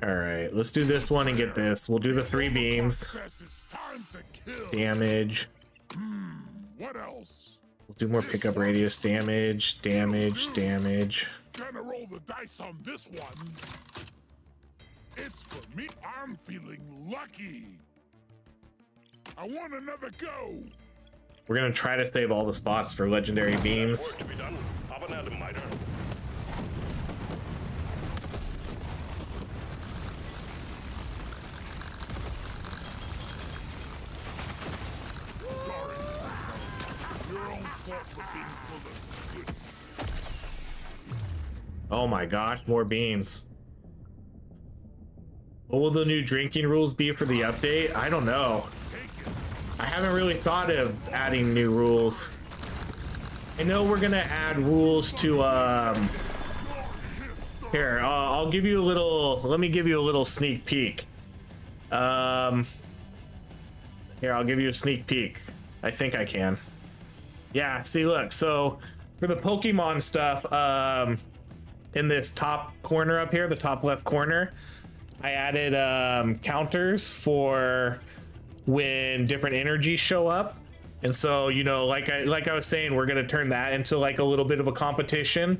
Alright, let's do this one and get this. We'll do the 3 beams. It's time to kill. Damage. What else? We'll do more pickup radius. Damage. Gonna roll the dice on this one. It's for me. I'm feeling lucky. I want another go. We're gonna try to save all the spots for legendary beams. Work to be done. Have an atomizer. Sorry. Your own fault for being full of good. Oh my gosh, more beams. What will the new drinking rules be for the update? I don't know. I haven't really thought of adding new rules. I know we're gonna add rules to here, I'll give you a little, let me give you a little sneak peek. Here, I'll give you a sneak peek. I think I can. Yeah, see, look, so for the Pokemon stuff, in this top corner up here, the top left corner, I added counters for when different energies show up. And so, you know, like I was saying, we're gonna turn that into like a little bit of a competition.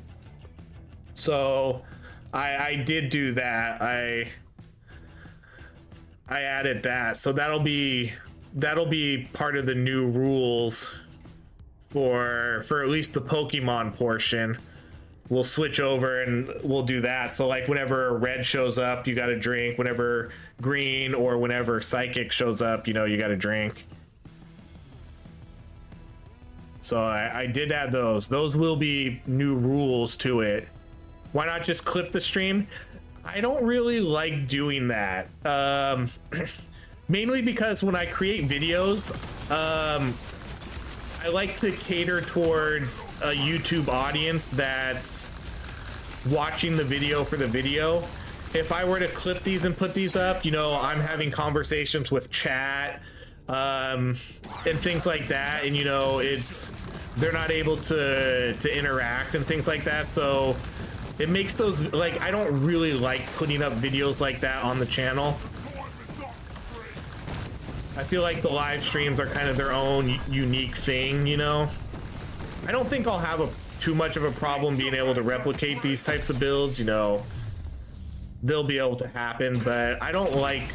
So I did do that. I added that. So that'll be part of the new rules for at least the Pokemon portion. We'll switch over and we'll do that. So like whenever red shows up, you got to drink. Whenever green or whenever psychic shows up, you know, you got to drink. So I did add those. Those will be new rules to it. Why not just clip the stream? I don't really like doing that. Mainly because when I create videos, I like to cater towards a YouTube audience that's watching the video for the video. If I were to clip these and put these up, you know, I'm having conversations with chat and things like that, and you know, they're not able to interact and things like that. So it makes those, like, I don't really like putting up videos like that on the channel. I feel like the live streams are kind of their own unique thing, you know. I don't think I'll have too much of a problem being able to replicate these types of builds, you know. They'll be able to happen, but I don't like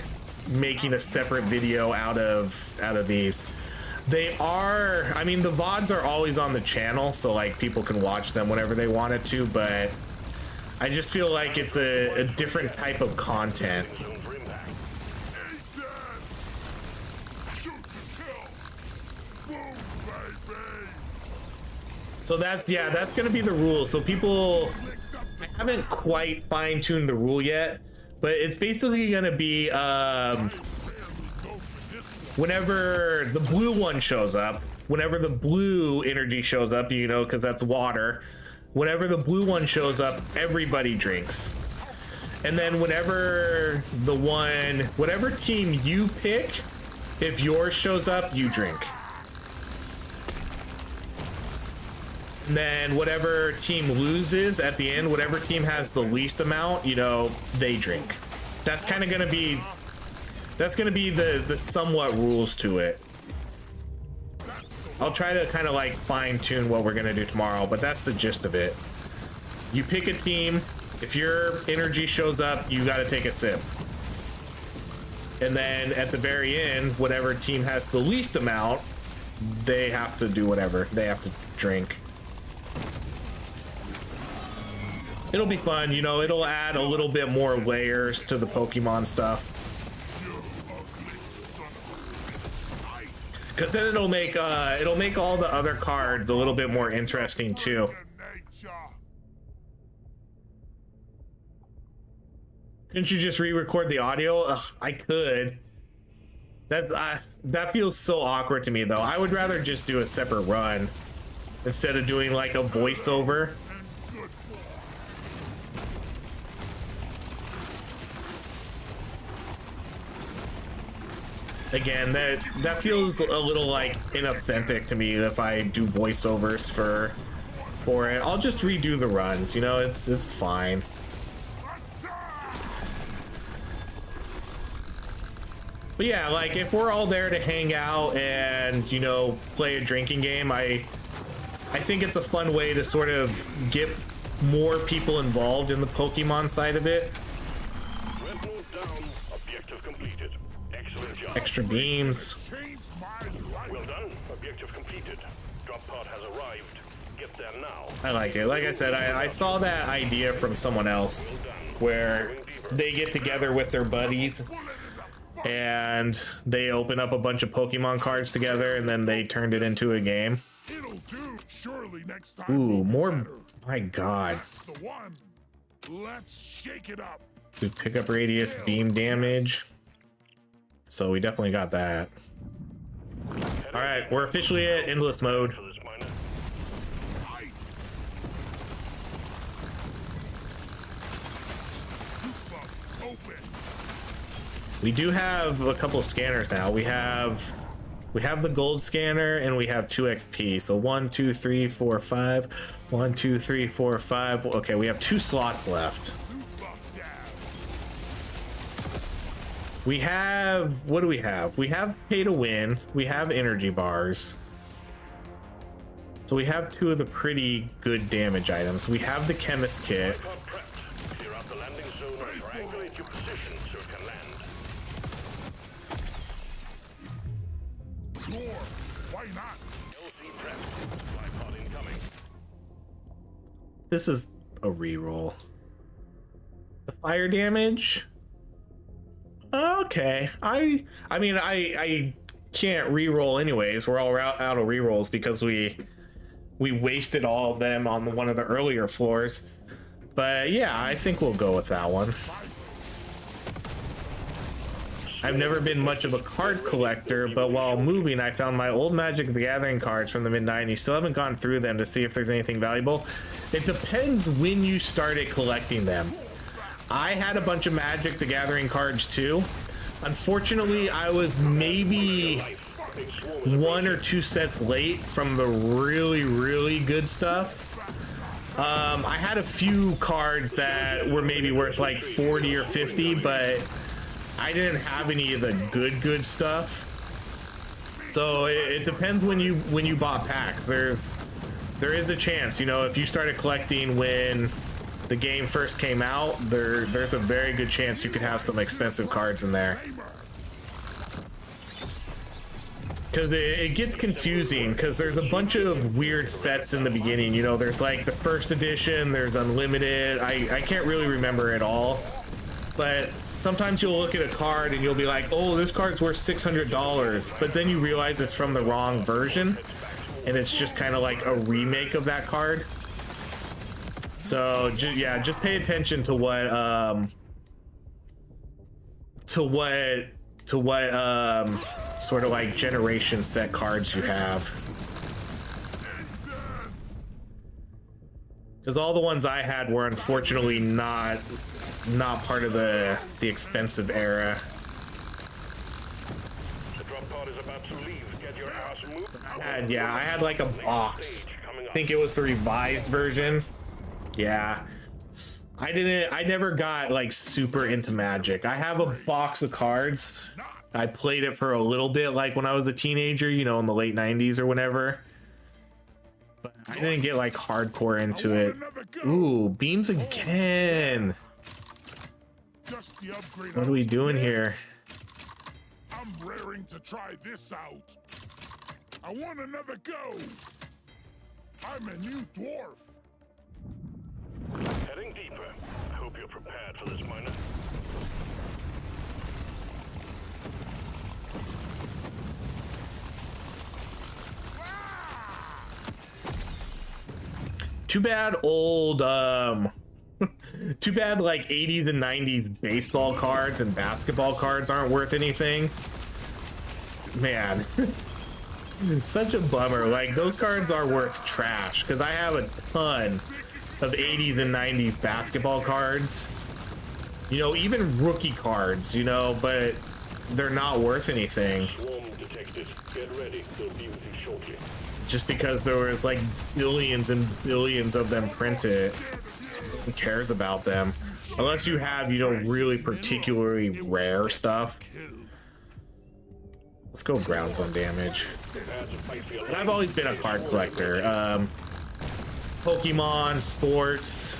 making a separate video out of these. They are, I mean, the VODs are always on the channel, so like people can watch them whenever they wanted to, but I just feel like it's a different type of content. So that's gonna be the rules. So people, I haven't quite fine-tuned the rule yet, but it's basically gonna be whenever the blue one shows up, whenever the blue energy shows up, you know, because that's water, whenever the blue one shows up, everybody drinks. And then whenever whatever team you pick, if yours shows up, you drink. And then whatever team loses at the end, whatever team has the least amount, you know, they drink. That's kind of gonna be the somewhat rules to it. I'll try to kind of like fine tune what we're gonna do tomorrow, but that's the gist of it. You pick a team. If your energy shows up, you got to take a sip. And then at the very end, whatever team has the least amount, they have to do whatever. They have to drink. It'll be fun, you know, it'll add a little bit more layers to the Pokemon stuff. Because then it'll make all the other cards a little bit more interesting too. Couldn't you just re-record the audio? Ugh, I could. That feels so awkward to me though. I would rather just do a separate run instead of doing like a voiceover. Again, that feels a little like inauthentic to me if I do voiceovers for it. I'll just redo the runs, you know, it's fine. But yeah, like if we're all there to hang out and, you know, play a drinking game, I think it's a fun way to sort of get more people involved in the Pokemon side of it. Objective completed. Excellent job. Extra beams. Well done. Objective completed. Drop pod has arrived. Get there now. I like it. Like I said, I saw that idea from someone else where they get together with their buddies and they open up a bunch of Pokemon cards together and then they turned it into a game. It'll do. Surely next time. Ooh, will be more. better. My God. That's the one. Let's shake it up. Do pickup radius, beam damage. So we definitely got that. All right, we're officially at endless mode. For this miner. Ice. Open. We do have a couple of scanners now. We have the gold scanner and we have 2 XP. So 1, 2, 3, 4, 5. 1, 2, 3, 4, 5. Okay, we have 2 slots left. We have, what do we have? We have pay to win. We have energy bars. So we have 2 of the pretty good damage items. We have the chemist kit. Pod prepped. Clear out the landing zone and triangulate your position so it can land. Dwarf. Why not? LC prepped. Supply pod incoming. This is a reroll. The fire damage. Okay, I mean I can't reroll anyways. We're all out of rerolls because we wasted all of them on one of the earlier floors. But yeah, I think we'll go with that one. I've never been much of a card collector, but while moving, I found my old Magic the Gathering cards from the mid-90s. Still haven't gone through them to see if there's anything valuable. It depends when you started collecting them. I had a bunch of Magic the Gathering cards too. Unfortunately, I was maybe 1 or 2 sets late from the really good stuff. I had a few cards that were maybe worth like 40 or 50, but I didn't have any of the good stuff. So it depends when you bought packs. There is a chance, you know, if you started collecting when the game first came out, there's a very good chance you could have some expensive cards in there. Because it gets confusing, because there's a bunch of weird sets in the beginning. You know, there's like the first edition, there's unlimited. I can't really remember it all. But sometimes you'll look at a card and you'll be like, oh, this card's worth $600. But then you realize it's from the wrong version. And it's just kind of like a remake of that card. So yeah, just pay attention to what sort of like generation set cards you have. Because all the ones I had were unfortunately not part of the expensive era. The drop pod is about to leave. Get your ass moving. I had like a box. I think it was the revised version. Yeah. I never got like super into Magic. I have a box of cards. I played it for a little bit, like when I was a teenager, you know, in the late 90s or whenever. But I didn't get like hardcore into it. Ooh, beams again. What are we doing here? I'm raring to try this out. I want another go. I'm a new dwarf. Heading deeper. I hope you're prepared for this, miner. Too bad old too bad like 80s and 90s baseball cards and basketball cards aren't worth anything. Man. It's such a bummer. Like, those cards are worth trash because I have a ton of 80s and 90s basketball cards, you know, even rookie cards, you know, but they're not worth anything. Swarm detected. Get ready. They'll be with you shortly. Just because there was like billions and billions of them printed. Who cares about them? Unless you have, you know, really particularly rare stuff. Let's go grounds on damage. But I've always been a card collector. Pokemon, sports,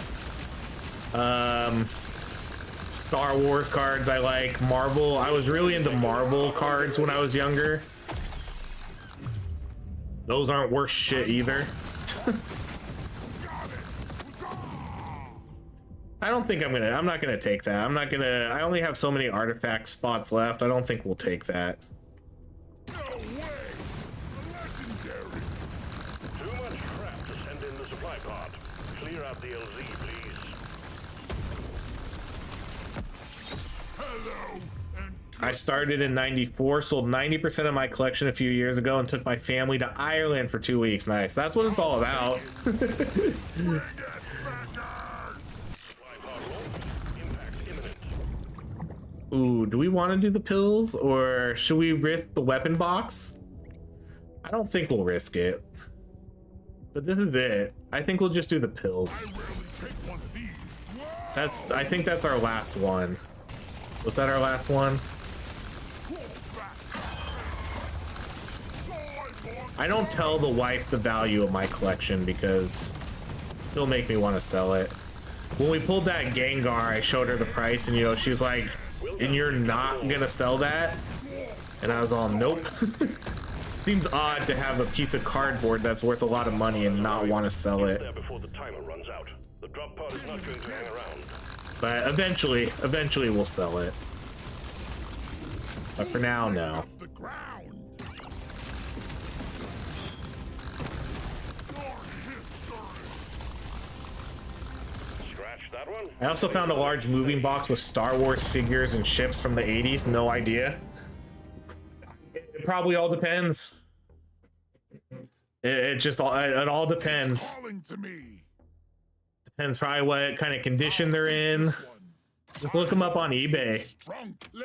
Star Wars cards I like, Marvel. I was really into Marvel cards when I was younger. Those aren't worth shit either. I'm not gonna take that. I only have so many artifact spots left. I don't think we'll take that. No way! Legendary! Too much crap to send in the supply pod. Clear out the LZ, please. Hello, and I started in 94, sold 90% of my collection a few years ago, and took my family to Ireland for 2 weeks. Nice. That's what it's all about. bring it back! Supply pod launched. Impact imminent. Ooh, do we want to do the pills, or should we risk the weapon box? I don't think we'll risk it. But this is it. I think we'll just do the pills. I rarely pick one of these. Whoa! I think that's our last one. Was that our last one? I don't tell the wife the value of my collection because it'll make me want to sell it. When we pulled that Gengar, I showed her the price, and you know, she was like, "And you're not gonna sell that?" And I was all, "Nope." Seems odd to have a piece of cardboard that's worth a lot of money and not want to sell it. There before the timer runs out. The drop pod is not going to hang around. But eventually we'll sell it. But for now, no. The ground. Scratch that one. I also found a large moving box with Star Wars figures and ships from the 80s. No idea. It probably all depends. It all depends. Calling to me. Depends probably what kind of condition they're in. Just look them up on eBay.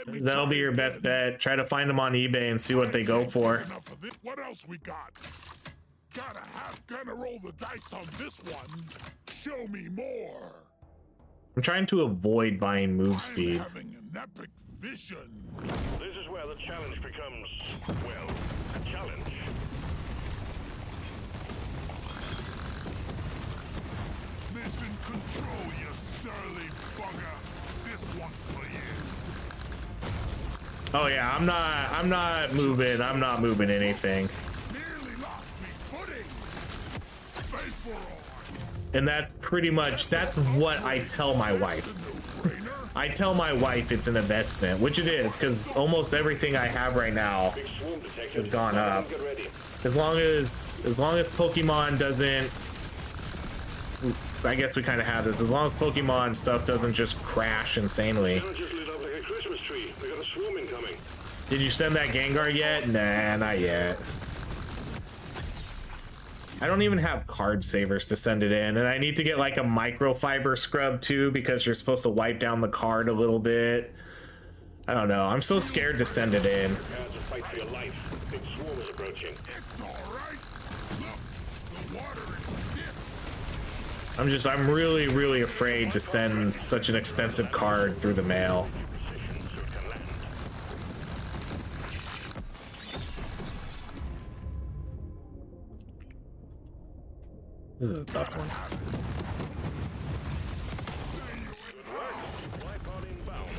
That'll be your best bet. Try to find them on eBay and see what they go for. Enough of it. What else we got? Gonna roll the dice on this one. Show me more. I'm trying to avoid buying move speed. I'm having an epic vision. This is where the challenge becomes, well, a challenge. Mission control, you surly bugger. This one's for you. Oh yeah, I'm not moving anything. Nearly lost me footing. Pay for all. And that's pretty much, that's what I tell my wife. No-brainer. I tell my wife it's an investment, which it is, because almost everything I have right now Big swarm detected. has gone up. Get ready. As long as Pokemon doesn't, I guess we kind of have this. As long as Pokemon stuff doesn't just crash insanely. It just lit up like a Christmas tree. We got a swarm incoming. Did you send that Gengar yet? Nah, not yet. I don't even have card savers to send it in, and I need to get like a microfiber scrub too because you're supposed to wipe down the card a little bit. I don't know. I'm so scared to send it in. Prepare to fight for your life. Big swarm is approaching. It's all right. Look, the water is deep. I'm really, really afraid to send such an expensive card through the mail. Precision so it can land. This is a tough one. Good work. Supply pod inbound.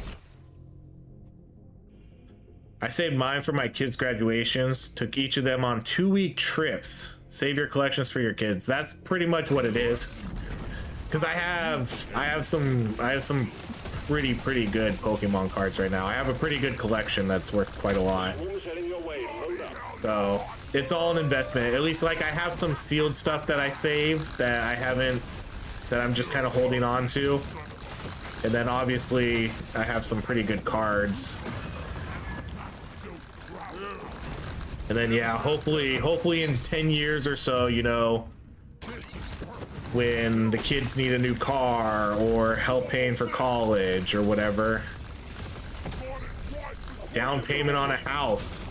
I saved mine for my kids' graduations. Took each of them on 2-week trips. Save your collections for your kids. That's pretty much what it is. Because I have some pretty good Pokemon cards right now. I have a pretty good collection that's worth quite a lot. Swarm is heading your way. Load up. So it's all an investment. At least like I have some sealed stuff that I saved that I haven't, that I'm just kind of holding on to. And then obviously I have some pretty good cards. And then yeah, hopefully in 10 years or so, you know, when the kids need a new car or help paying for college or whatever. Down payment on a house.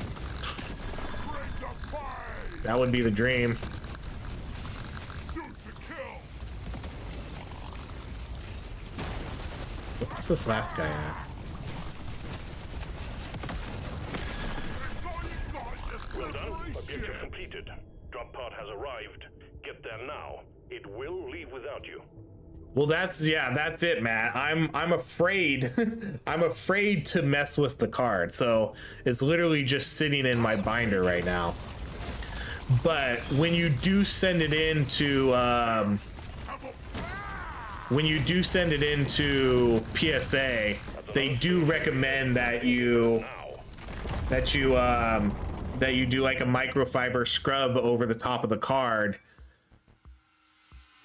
That would be the dream. What's this last guy at? Well done. Objective completed. Drop pod has arrived. Get there now. It will leave without you. Well, that's it, Matt. I'm afraid I'm afraid to mess with the card. So it's literally just sitting in my binder right now. But when you do send it into PSA, they do recommend that you do like a microfiber scrub over the top of the card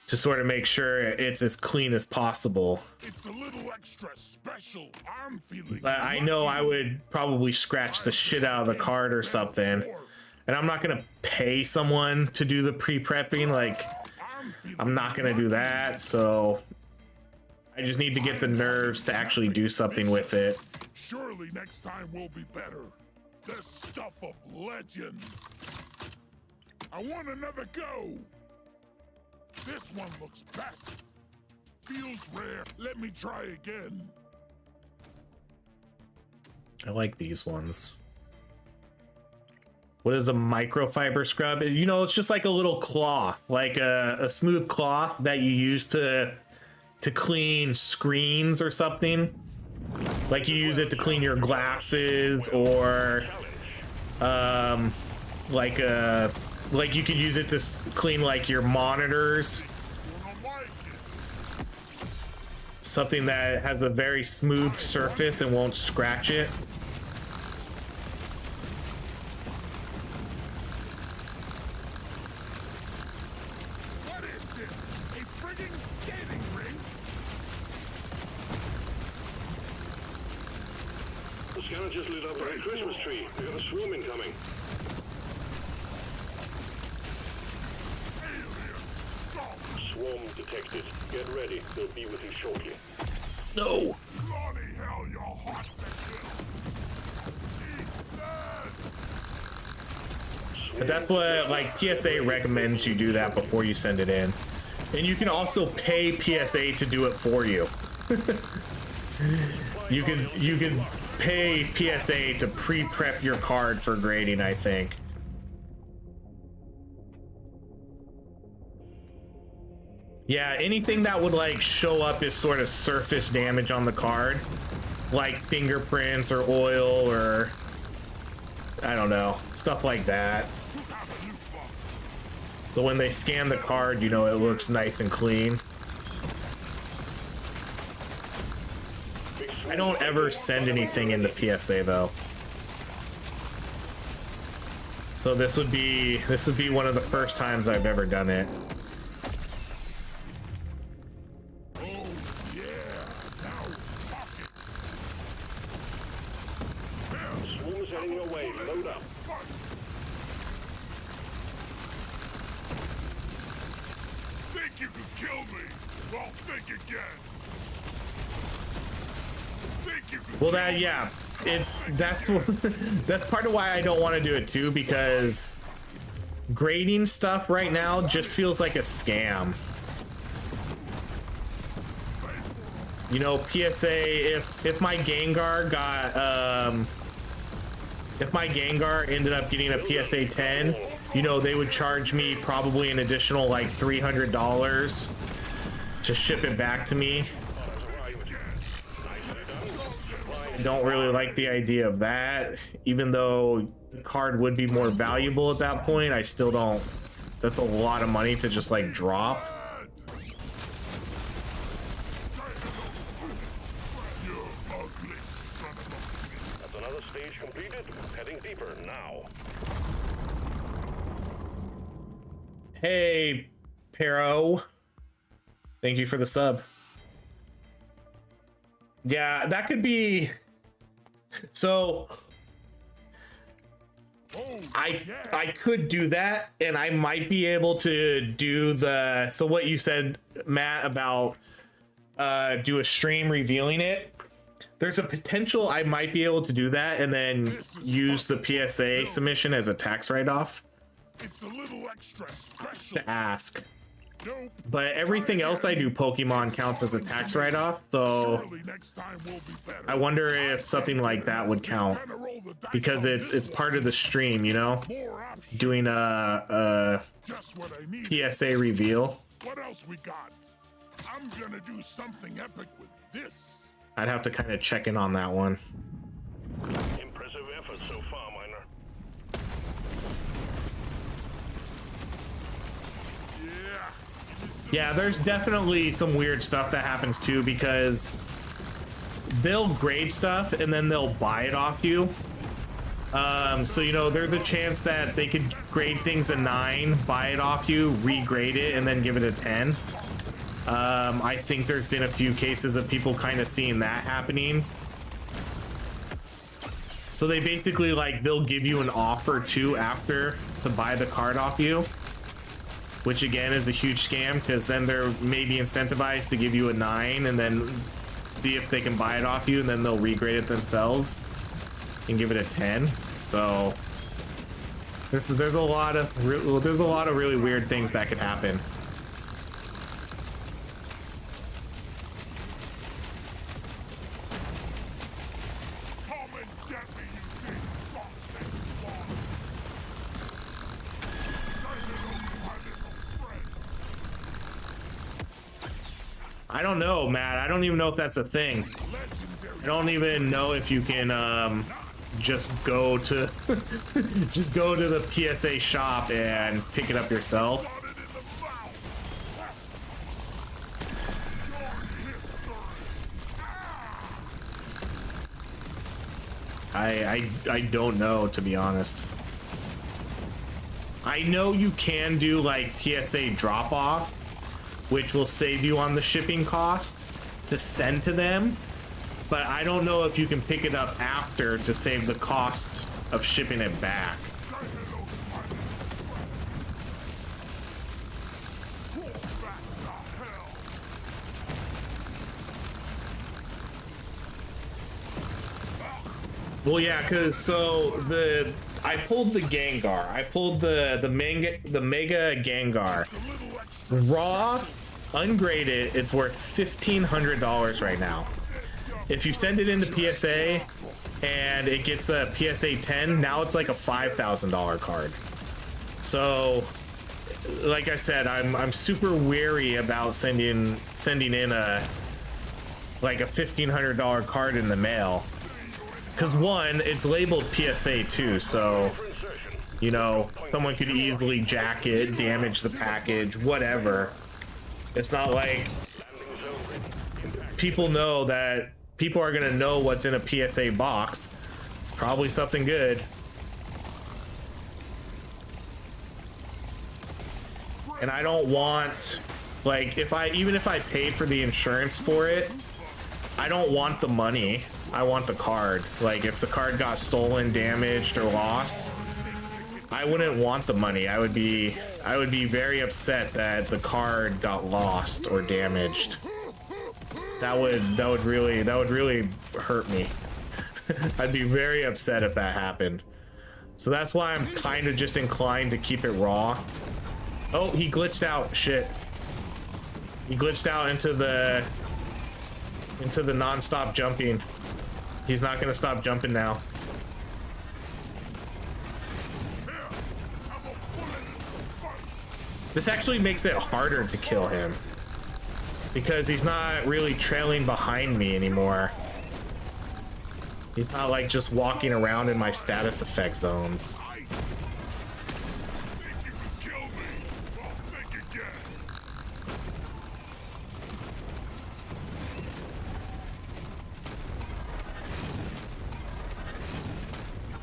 to sort of make sure it's as clean as possible. It's a little extra special. I'm feeling. But I know I would probably scratch the shit out of the card or something. And I'm not gonna pay someone to do the pre-prepping, like I'm not gonna do that, so I just need to get the nerves to actually do something with it. Surely next time will be better. The stuff of legend. I want another go. This one looks best. Feels rare. Let me try again. I like these ones. What is a microfiber scrub? You know, it's just like a little cloth, like a smooth cloth that you use to clean screens or something. Like you use it to clean your glasses, or like you could use it to clean like your monitors. Something that has a very smooth surface and won't scratch it. What is this? A frigging skating rink? The scanner just lit up a Christmas tree. We got a swarm incoming. Swarm detected. Get ready. They'll be with you shortly. No. Bloody hell, you're hot to kill. But that's what, like, PSA recommends you do that before you send it in. And you can also pay PSA to do it for you. You can pay PSA to pre-prep your card for grading, I think. Yeah, anything that would like show up as sort of surface damage on the card, like fingerprints or oil or I don't know, stuff like that. So when they scan the card, you know, it looks nice and clean. I don't ever send anything into PSA though. So this would be one of the first times I've ever done it. Well, think again. Think you can Well, that, yeah, that's that's part of why I don't want to do it too, because grading stuff right now just feels like a scam. You know, PSA, if my Gengar got if my Gengar ended up getting a PSA 10, you know, they would charge me probably an additional like $300 to ship it back to me. I don't really like the idea of that, even though the card would be more valuable at that point. I still don't. That's a lot of money to just like drop. That's another stage completed. Heading deeper now. Hey, Pero. Thank you for the sub. Yeah, that could be. So I could do that, and I might be able to do the, so what you said, Matt, about do a stream revealing it. There's a potential I might be able to do that and then use the PSA submission as a tax write-off. It's a little extra special. To ask. Nope. But everything else I do Pokemon counts as a tax write-off, so Surely next time will be better. I wonder if something like that would count, Gonna roll the dice because on it's this part of the stream, you know, More options. doing a Just what I need. PSA reveal. What else we got? I'm gonna do something epic with this. I'd have to kind of check in on that one. Impressive effort so far, Miner. Yeah, there's definitely some weird stuff that happens too, because they'll grade stuff and then they'll buy it off you. So, you know, there's a chance that they could grade things a 9, buy it off you, regrade it, and then give it a 10. I think there's been a few cases of people kind of seeing that happening. So they basically, like, they'll give you an offer too after to buy the card off you, which again is a huge scam, because then they're maybe incentivized to give you a 9 and then see if they can buy it off you, and then they'll regrade it themselves and give it a 10. So there's a lot of really weird things that could happen. Come and get me, you big fucking swine. I don't know, Matt. I don't even know if that's a thing. I don't even know if you can just go to just go to the PSA shop and pick it up yourself. I don't know, to be honest. I know you can do like PSA drop off, which will save you on the shipping cost to send to them, but I don't know if you can pick it up after to save the cost of shipping it back. Well, yeah, because I pulled the Gengar. I pulled the Mega Gengar. Raw, ungraded, it's worth $1,500 right now. If you send it into PSA and it gets a PSA 10, now it's like a $5,000 card. So, like I said, I'm super wary about sending in a $1,500 card in the mail. Because one, it's labeled PSA too, so, you know, someone could easily jack it, damage the package, whatever. It's not like people know that people are gonna know what's in a PSA box. It's probably something good. And I don't want, like, even if I paid for the insurance for it, I don't want the money. I want the card. Like, if the card got stolen, damaged, or lost, I wouldn't want the money. I would be very upset that the card got lost or damaged. That would really hurt me. I'd be very upset if that happened. So that's why I'm kind of just inclined to keep it raw. Oh, he glitched out. Shit. He glitched out into the non-stop jumping. He's not gonna stop jumping now. This actually makes it harder to kill him because he's not really trailing behind me anymore. He's not like just walking around in my status effect zones.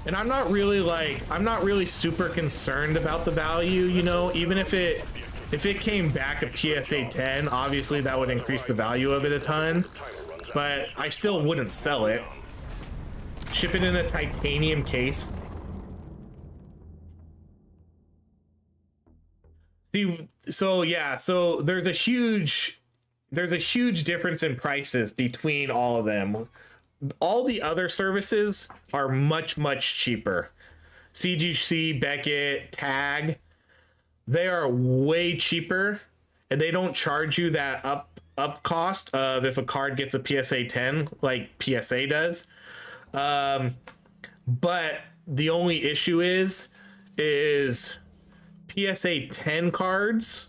And I'm not really super concerned about the value, you know, even if it came back a PSA 10, obviously that would increase the value of it a ton, but I still wouldn't sell it. Ship it in a titanium case. See, so yeah, so there's a huge difference in prices between all of them. All the other services are much cheaper. CGC, Beckett, Tag, they are way cheaper, and they don't charge you that up cost of if a card gets a PSA 10 like PSA does. But the only issue is PSA 10 cards,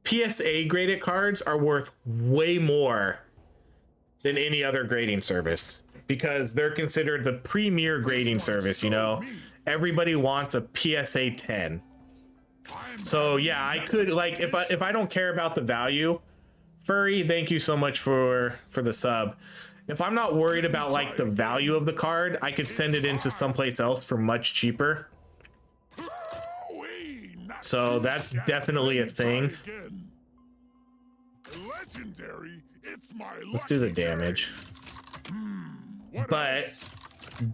PSA graded cards are worth way more than any other grading service because they're considered the premier grading service, you know. Everybody wants a PSA 10. So yeah, I could, like, if I don't care about the value, Furry, thank you so much for the sub. If I'm not worried about like the value of the card, I could send it into someplace else for much cheaper. So that's definitely a thing. Let's do the damage. But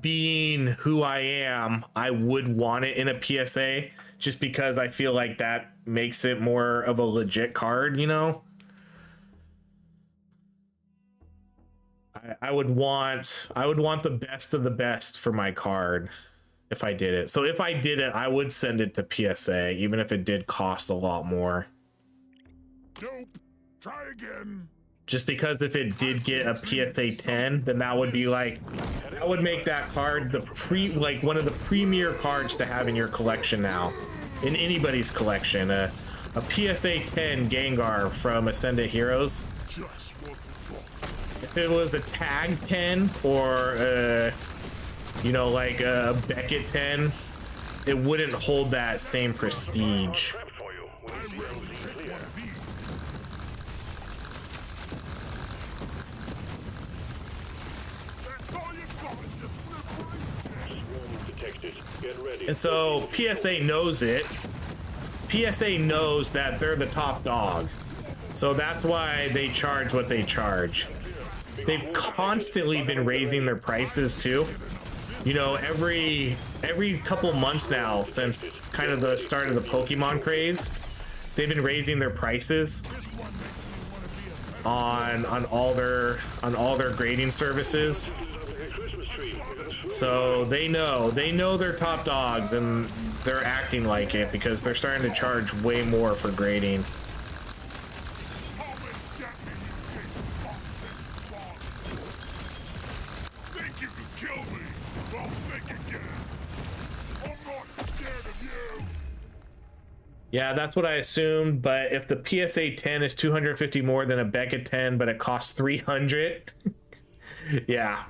being who I am, I would want it in a PSA just because I feel like that makes it more of a legit card, you know? I would want the best of the best for my card if I did it. So if I did it, I would send it to PSA, even if it did cost a lot more. Nope. Try again. Just because if it did get a PSA 10, then that would be like, that would make that card like one of the premier cards to have in your collection now, in anybody's collection. A PSA 10 Gengar from Ascendant Heroes. If it was a Tag 10 or you know, like a Beckett 10, it wouldn't hold that same prestige. And so PSA knows it. PSA knows that they're the top dog. So that's why they charge what they charge. They've constantly been raising their prices too. You know, every couple months now since kind of the start of the Pokemon craze, they've been raising their prices on all their grading services. So they know they're top dogs, and they're acting like it because they're starting to charge way more for grading. Yeah, that's what I assumed, but if the PSA 10 is 250 more than a Beckett 10, but it costs 300, yeah.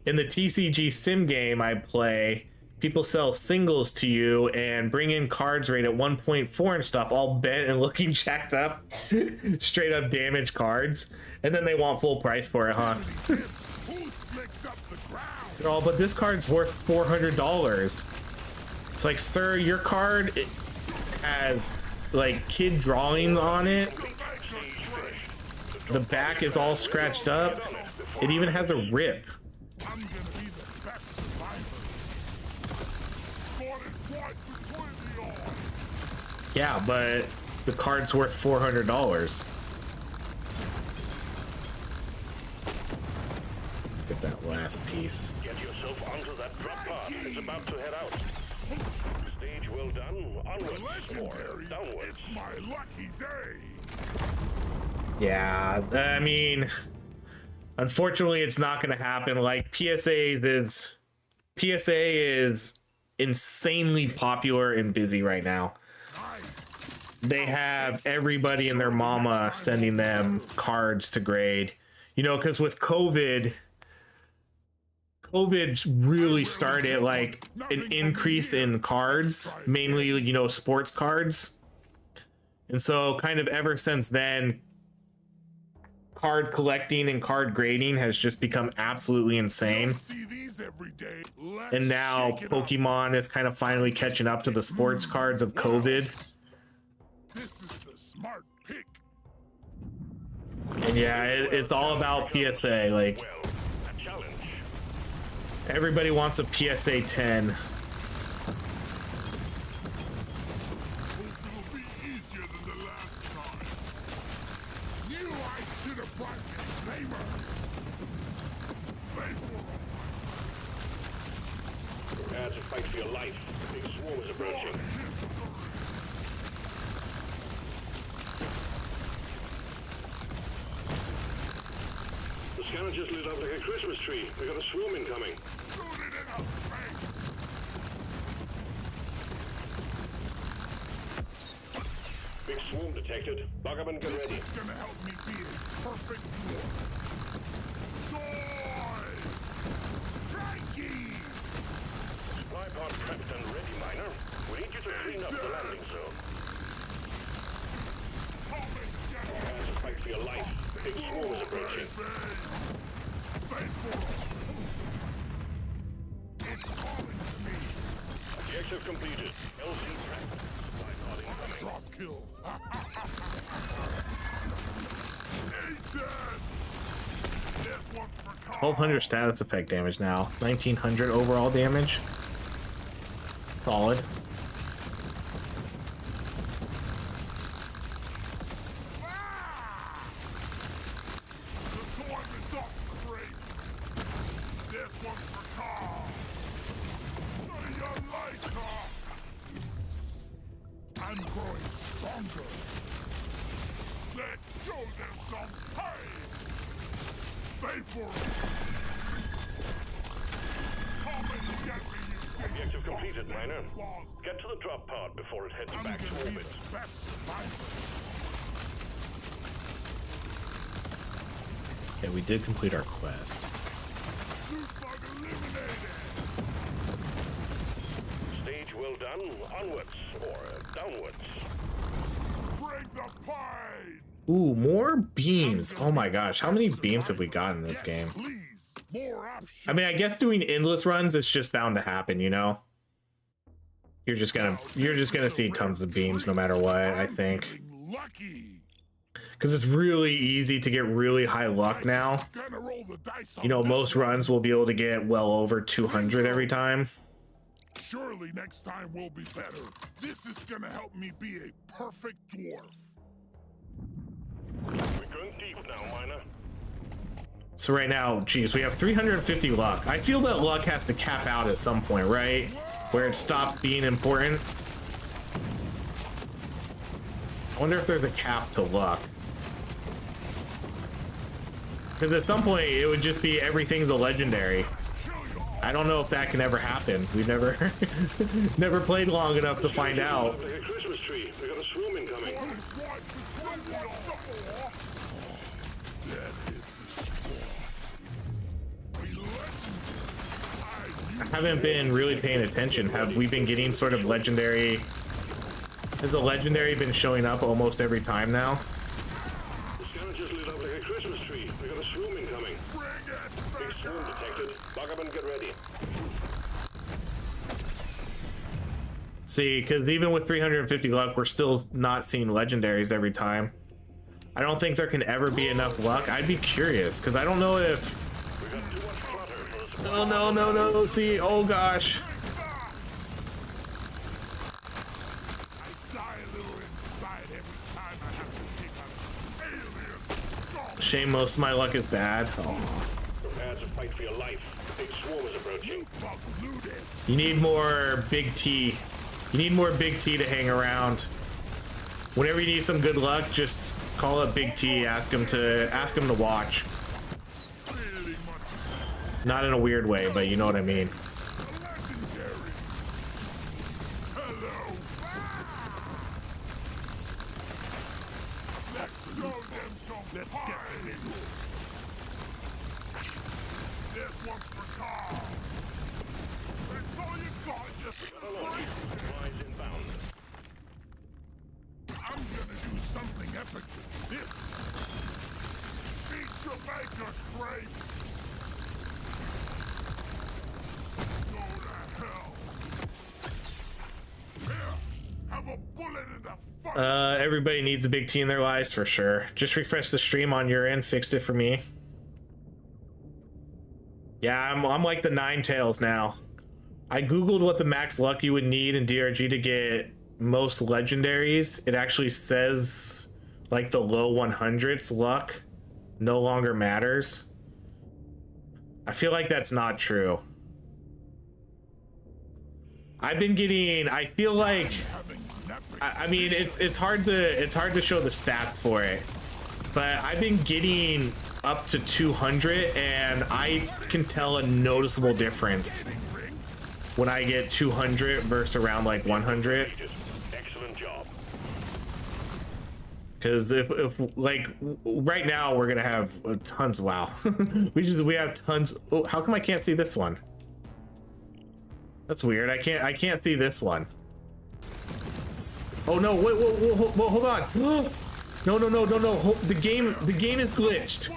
In the TCG sim game I play, people sell singles to you and bring in cards rated at 1.4 and stuff, all bent and looking jacked up, straight up damaged cards, and then they want full price for it, huh? Oh, but this card's worth $400. It's like, sir, your card has like kid drawing on it. The back is all scratched up. It even has a rip. Yeah, but the card's worth $400. Get that last piece. Get yourself onto that drop pod. It's about to head out. Stage well done. Onwards or downwards. It's my lucky day. Yeah, I mean, unfortunately, it's not going to happen. Like PSA is insanely popular and busy right now. They have everybody and their mama sending them cards to grade. You know, because with COVID really started like an increase in cards, mainly, you know, sports cards. And so kind of ever since then, card collecting and card grading has just become absolutely insane. And now Pokemon is kind of finally catching up to the sports cards of COVID. This is the smart pick. And yeah, it's all about PSA. Like, Well, a challenge. everybody wants a PSA 10. It'll be easier than the last time. Knew I should have brought this flavor. Prepare to fight for your life. A big swarm is approaching. The scanner just lit up like a Christmas tree. We got a swarm incoming. Big swarm detected. Lock up and get ready. It's gonna help me be a perfect dwarf. Joy! Frankie! Supply pod prepped and ready, miner. We need you to clean up the landing zone. Prepare to fight for your life. Big swarm is approaching. It's calling to me. Objective completed. LC tracked. Supply pod incoming. Drop kill. He's dead. This one's for Carl. 1200 status effect damage now. 1900 overall damage. Solid. The dwarf is not great. This one's for Carl. Study your life, Carl. I'm growing stronger. Let's show them some pain. Stay for it. Come and get me, you big Objective completed, miner. long. Get to the drop pod before it heads I'm back to gonna be orbit. the best survivor. Yeah, we did complete our quest. Bug eliminated. Stage well done. Onwards or downwards. Bring the pine. Ooh, more beams. Oh my gosh, how many beams have we gotten in this game? Please, more options. I mean, I guess doing endless runs is just bound to happen, you know? You're just gonna see tons of beams no matter what, I think. Feeling lucky. Because it's really easy to get really high luck now. Gonna roll the dice on You know, this most one. runs will be able to get well over 200 every time. Surely next time will be better. This is gonna help me be a perfect dwarf. We're going deep now, miner. So right now, geez, we have 350 luck. I feel that luck has to cap out at some point, right? Where it stops being important. I wonder if there's a cap to luck. Because at some point, it would just be everything's a legendary. I don't know if that can ever happen. We've never never played long enough to find out. Like a Christmas tree. We got a swarm incoming. I haven't been really paying attention. Have we been getting sort of legendary? Has the legendary been showing up almost every time now? The scanner just lit up like a Christmas tree. We got a swarm incoming. Big swarm detected. Lock up and get ready. See, because even with 350 luck, we're still not seeing legendaries every time. I don't think there can ever be enough luck. I'd be curious, because I don't know if... We got too much clutter for the Oh, no, no, no. See, oh, gosh. Shame most of my luck is bad. Oh. Prepare to fight for your life. The big swarm is approaching. You need more big T. You need more big T to hang around. Whenever you need some good luck, just call up Big T. Ask him to watch. Not in a weird way, but you know what I mean. Everybody needs a big T in their lives for sure. Just refresh the stream on your end, fixed it for me. Yeah, I'm like the Nine Tails now. I googled what the max luck you would need in DRG to get most legendaries. It actually says like the low 100s luck no longer matters. I feel like that's not true. I've been getting, I feel like, I mean, it's hard to show the stats for it, but I've been getting up to 200 and I can tell a noticeable difference when I get 200 versus around like 100. Excellent job. Because if like right now we're gonna have tons. Wow, we have tons. Oh, how come I can't see this one? That's weird. I can't see this one. Oh no! Wait, whoa, hold on! No! The game is glitched.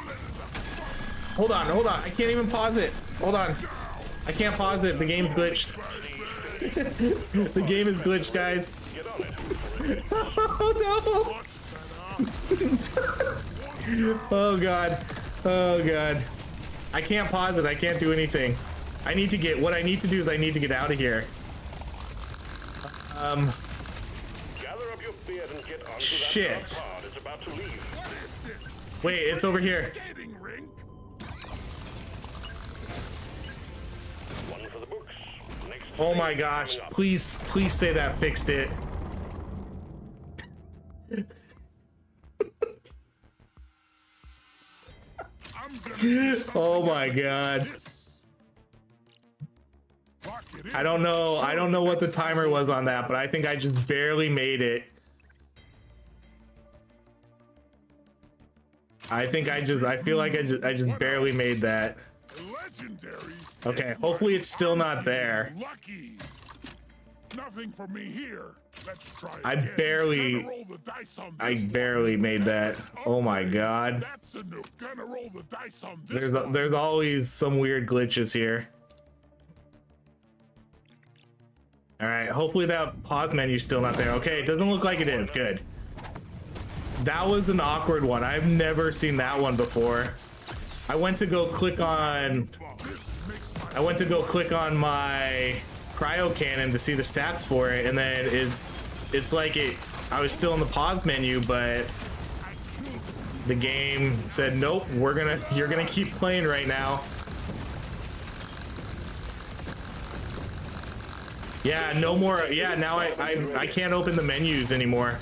Hold on! I can't even pause it. Hold on! I can't pause it. The game's glitched. The game is glitched, guys. Oh no! Oh god! I can't pause it. I can't do anything. What I need to do is I need to get out of here. Gather up your beard and get onto Shit. that card. It's about to leave. Wait, it's over here. One for the books. Next Oh my gosh, please say that fixed it. Oh my god. I don't know what the timer was on that, but I think I just barely made it. I feel like I just barely made that. Okay, hopefully it's still not there. Nothing for me here. Let's try I barely made that. Oh my god. There's always some weird glitches here. All right, hopefully that pause menu's still not there. Okay, it doesn't look like it is. Good. That was an awkward one. I've never seen that one before. I went to go click on my cryo cannon to see the stats for it, and then it's like I was still in the pause menu, but the game said nope, you're gonna keep playing right now. Yeah, no more. Yeah, now I can't open the menus anymore.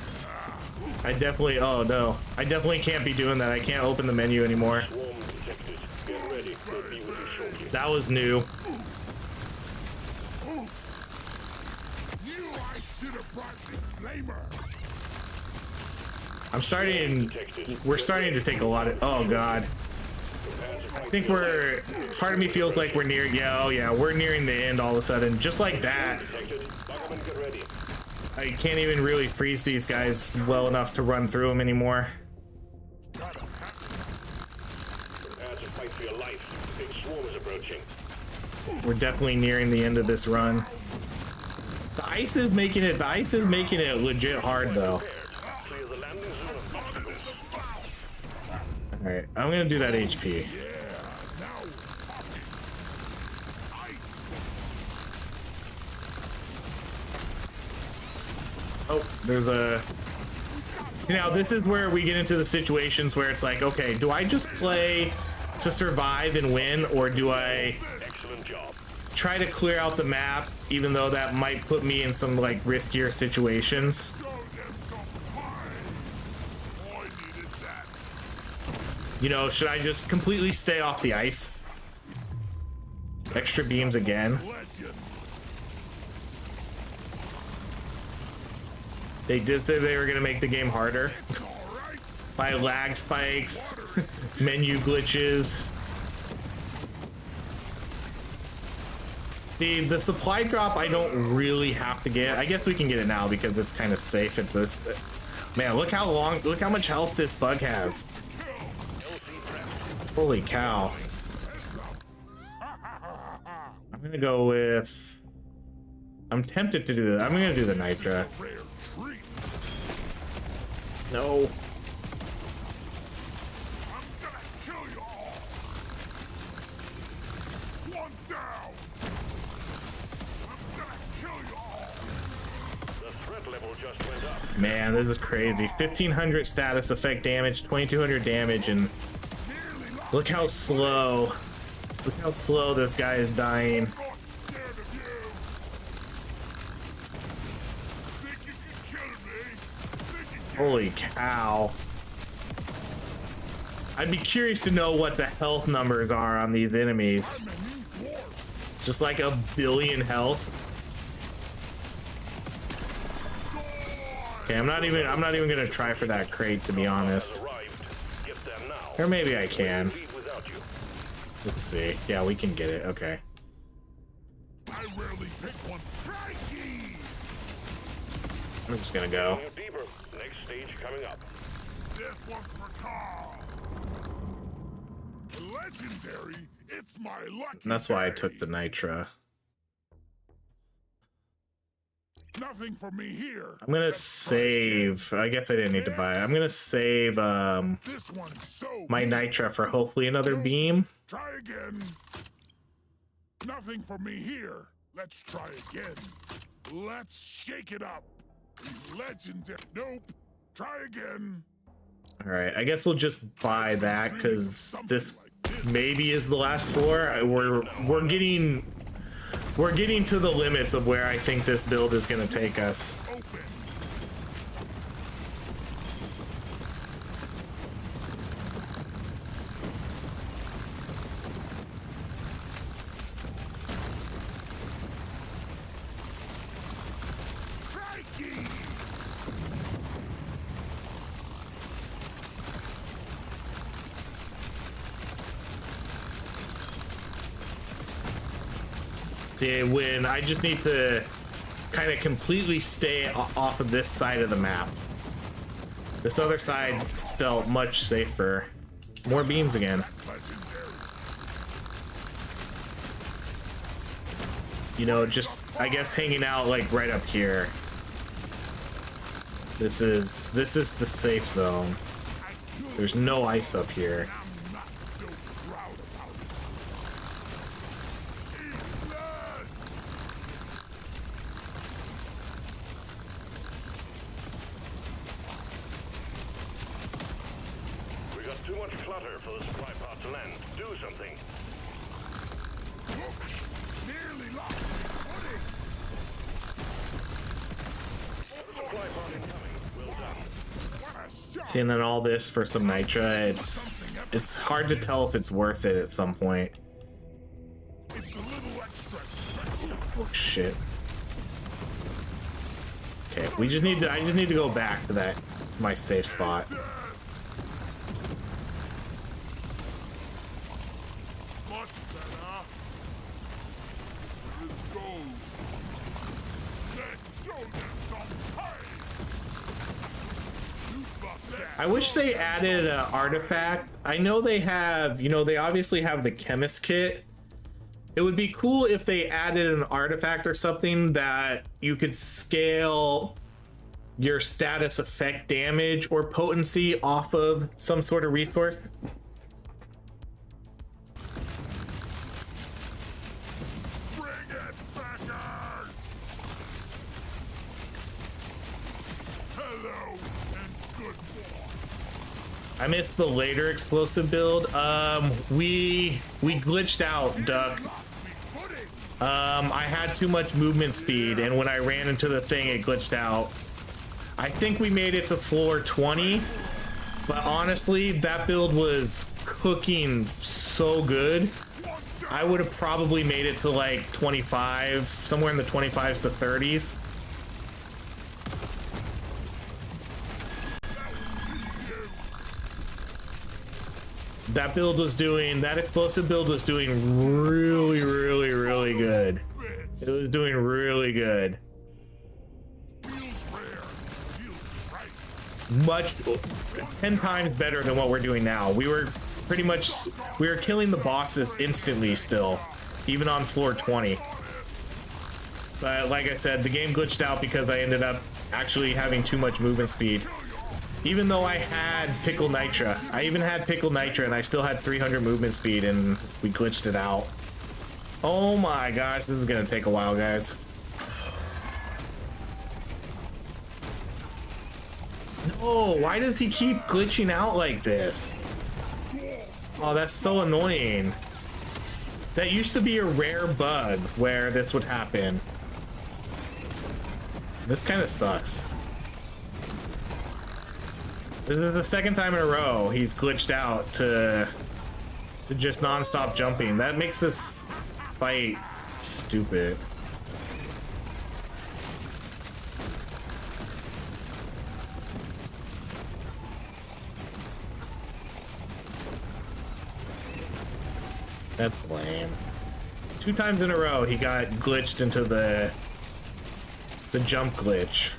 I definitely can't be doing that. I can't open the menu anymore. That was new. We're starting to take a lot of, oh god. I think part of me feels like we're near, we're nearing the end all of a sudden. Just like that. I can't even really freeze these guys well enough to run through them anymore. We're definitely nearing the end of this run. The ice is making it legit hard though. Alright, I'm gonna do that HP. Oh, there's a Now, this is where we get into the situations where it's like, okay, do I just play to survive and win, or do I Excellent job. try to clear out the map, even though that might put me in some like riskier situations? Show them some fight. Oh, I needed that. You know, should I just completely stay off the ice? Extra beams again. Legend. They did say they were gonna make the game harder All right. by lag spikes, menu glitches. The supply drop I don't really have to get. I guess we can get it now because it's kind of safe at this. Man, look how much health this bug has. Holy cow. I'm gonna go with, I'm tempted to do that. I'm gonna do the Nitra. Rare treat. No. I'm gonna kill you all. One down. I'm gonna kill you all. The threat level just went up. Man, this is crazy. 1500 status effect damage, 2200 damage, and Nearly lost. look how slow. Look how slow this guy is dying. I'm not scared of you. Think you can kill me? Think you can? Holy cow. I'd be curious to know what the health numbers are on these enemies. I'm a new dwarf. Just like 1 billion health. Okay, I'm not even gonna try for that crate, to be honest. Arrived. Get there now. Or maybe I can. Leave without you. Let's see. Yeah, we can get it. Okay. I rarely pick one. Crikey! I'm just gonna go. Going deeper. Next stage coming up. This one's for Carl. Legendary. It's my lucky. And that's why I day. took the Nitra. Nothing for me here. I'm gonna Let's try again. save. I guess I didn't need to buy it. I'm gonna save This one's so my mean. Nitra for hopefully another beam. Try again. Nothing for me here. Let's try again. Let's shake it up. Legendary. Nope. Try again. All right, I guess we'll just buy that because this maybe is the last floor. We're getting to the limits of where I think this build is gonna take us. Open. Crikey! See, when I just need to kind of completely stay off of this side of the map. This other side felt much safer. More beams again. Legendary. You know, just I guess hanging out like right up here. This is the safe zone. I killed There's no ice up here. I'm not so proud about it. Eat blood! We got too much clutter for the supply pod to land. Do something. Nearly lost my footing. Supply pod incoming. Well done. What a shot! See, and then all this for some Nitra. It's hard to tell if it's worth it at some point. It's a little extra special. Oh shit. Okay, I just need to go back to to my safe spot. Much better. Let's go. Let's show them some pay. You fuck that. I wish they added an artifact. I know they have, you know, they obviously have the chemist kit. It would be cool if they added an artifact or something that you could scale your status effect damage or potency off of some sort of resource. Bring it, backers. Hello and I missed the later explosive build. We glitched out, Duck. I had too much movement speed, and when I ran into the thing, it glitched out. I think we made it to floor 20, but honestly, that build was cooking so good. I would have probably made it to like 25, somewhere in the 25s to 30s. That build was doing, that explosive build was doing really good. It was doing really good. Much, 10 times better than what we're doing now. We were pretty much, we were killing the bosses instantly still, even on floor 20. But like I said, the game glitched out because I ended up actually having too much movement speed. Even though I had Pickle Nitra. I even had Pickle Nitra and I still had 300 movement speed and we glitched it out. Oh my gosh, this is gonna take a while, guys. No, why does he keep glitching out like this? Oh, that's so annoying. That used to be a rare bug where this would happen. This kind of sucks. This is the second time in a row he's glitched out to just non-stop jumping. That makes this fight stupid. That's lame. 2 times in a row he got glitched into the jump glitch.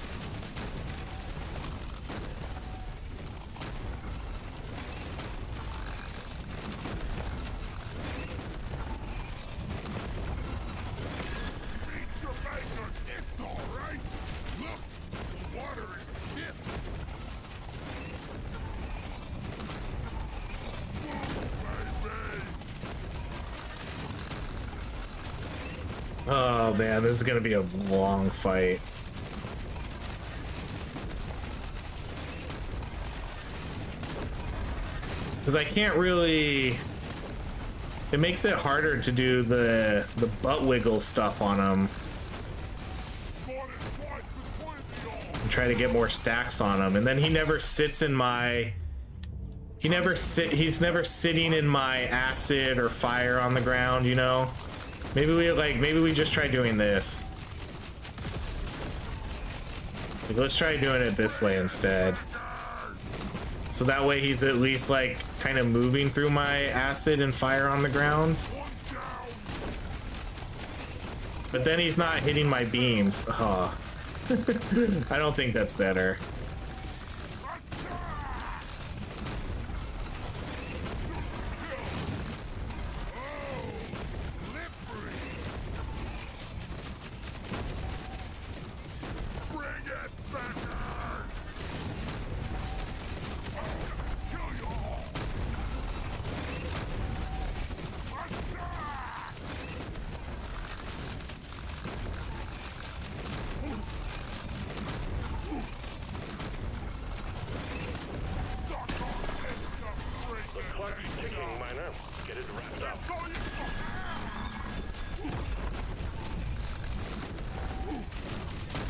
Oh man, this is gonna be a long fight. Because I can't really... It makes it harder to do the butt wiggle stuff on him. And try to get more stacks on him. And then he never sits in my... He's never sitting in my acid or fire on the ground, you know? Maybe we just try doing this. Like, let's try doing it this way instead. So that way he's at least like kind of moving through my acid and fire on the ground. But then he's not hitting my beams. Oh. I don't think that's better.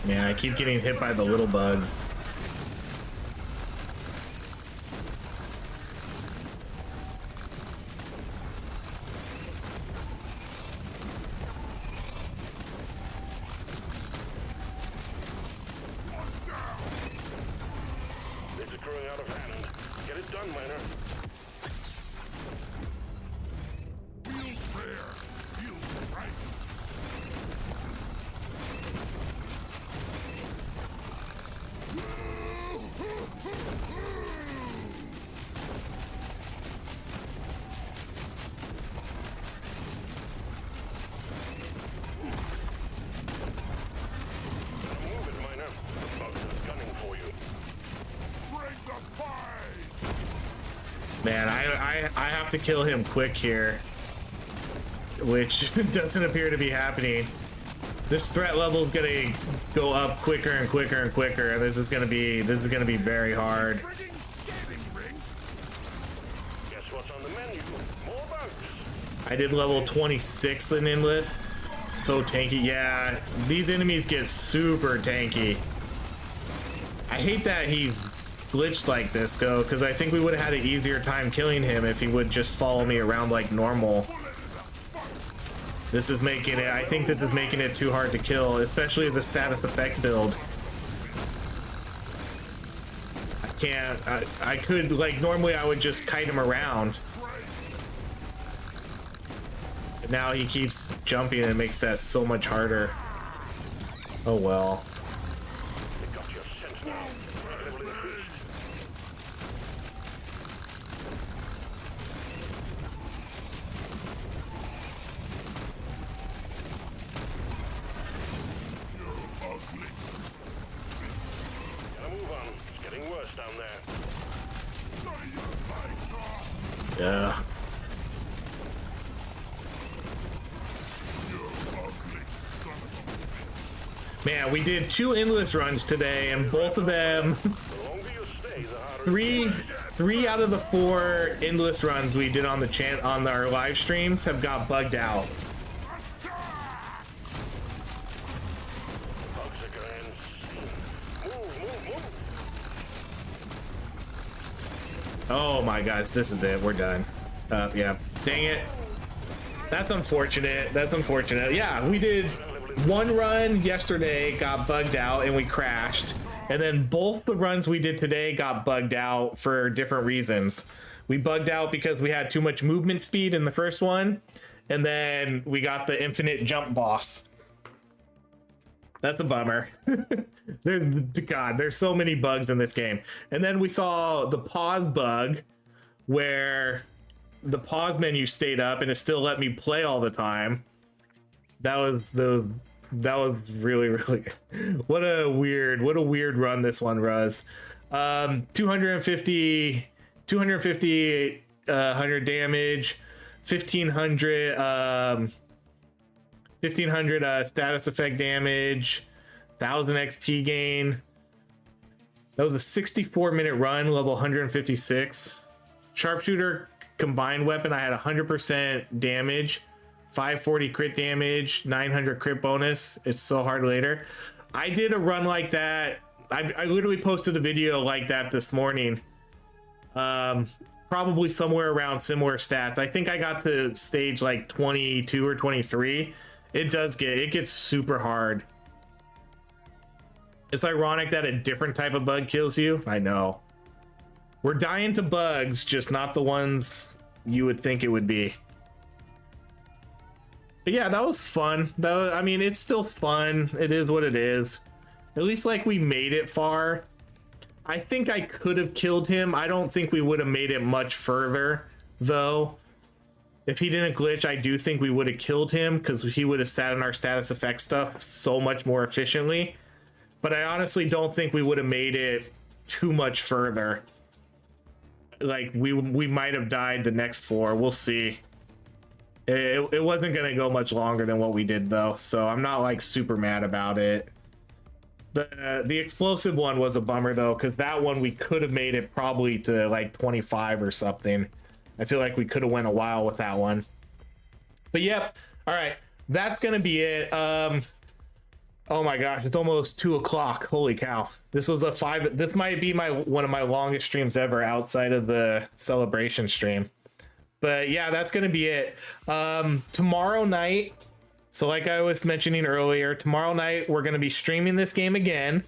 Man, I keep getting hit by the little bugs. It's growing out of hand. Get it done, miner. Wheels rare. Wheels right. Move it, miner. The bugs are gunning for you. Bring the pie. Man, I have to kill him quick here, which doesn't appear to be happening. This threat level is gonna go up quicker and quicker and quicker, and this is gonna be very hard. Guess what's on the menu? More bugs. I did level 26 in Endless. So tanky. Yeah, these enemies get super tanky. I hate that he's glitched like this, though, because I think we would have had an easier time killing him if he would just follow me around like normal. This is making it, I think this is making it too hard to kill, especially the status effect build. I can't, I could, like, normally I would just kite him around. But now he keeps jumping and it makes that so much harder. Oh well. They got your scent now. Level increased. Gotta move on. It's getting worse down there. Yeah. Man, we did 2 endless runs today, and both of them, The longer you stay, the harder. three out of the 4 endless runs we did on the on our live streams have got bugged out. Bugs are going insane. Move. Oh my gosh, this is it. We're done. Yeah. Dang it. That's unfortunate. That's unfortunate. Yeah, we did 1 run yesterday, got bugged out, and we crashed. And then both the runs we did today got bugged out for different reasons. We bugged out because we had too much movement speed in the first one, and then we got the infinite jump boss. That's a bummer. There's so many bugs in this game. And then we saw the pause bug, where the pause menu stayed up and it still let me play all the time. That was really what a weird run this one was. 250 100 damage, 1500 status effect damage, 1000 XP gain. That was a 64-minute run, level 156. Sharpshooter combined weapon, I had 100% damage, 540 crit damage, 900 crit bonus. It's so hard later. I did a run like that. I literally posted a video like that this morning. Probably somewhere around similar stats. I think I got to stage like 22 or 23. It gets super hard. It's ironic that a different type of bug kills you. I know. We're dying to bugs, just not the ones you would think it would be. But yeah, that was fun. I mean, it's still fun. It is what it is. At least like we made it far. I think I could have killed him. I don't think we would have made it much further, though. If he didn't glitch, I do think we would have killed him because he would have sat in our status effect stuff so much more efficiently. But I honestly don't think we would have made it too much further. Like, we might have died the next 4. We'll see. It wasn't going to go much longer than what we did, though, so I'm not, like, super mad about it. The explosive one was a bummer, though, because that one we could have made it probably to, like, 25 or something. I feel like we could have went a while with that one. But, yep. All right. That's going to be it. Oh, my gosh. It's almost 2 o'clock. Holy cow. This was a 5... This might be one of my longest streams ever outside of the celebration stream. But yeah, that's going to be it. Tomorrow night, so like I was mentioning earlier, tomorrow night we're going to be streaming this game again.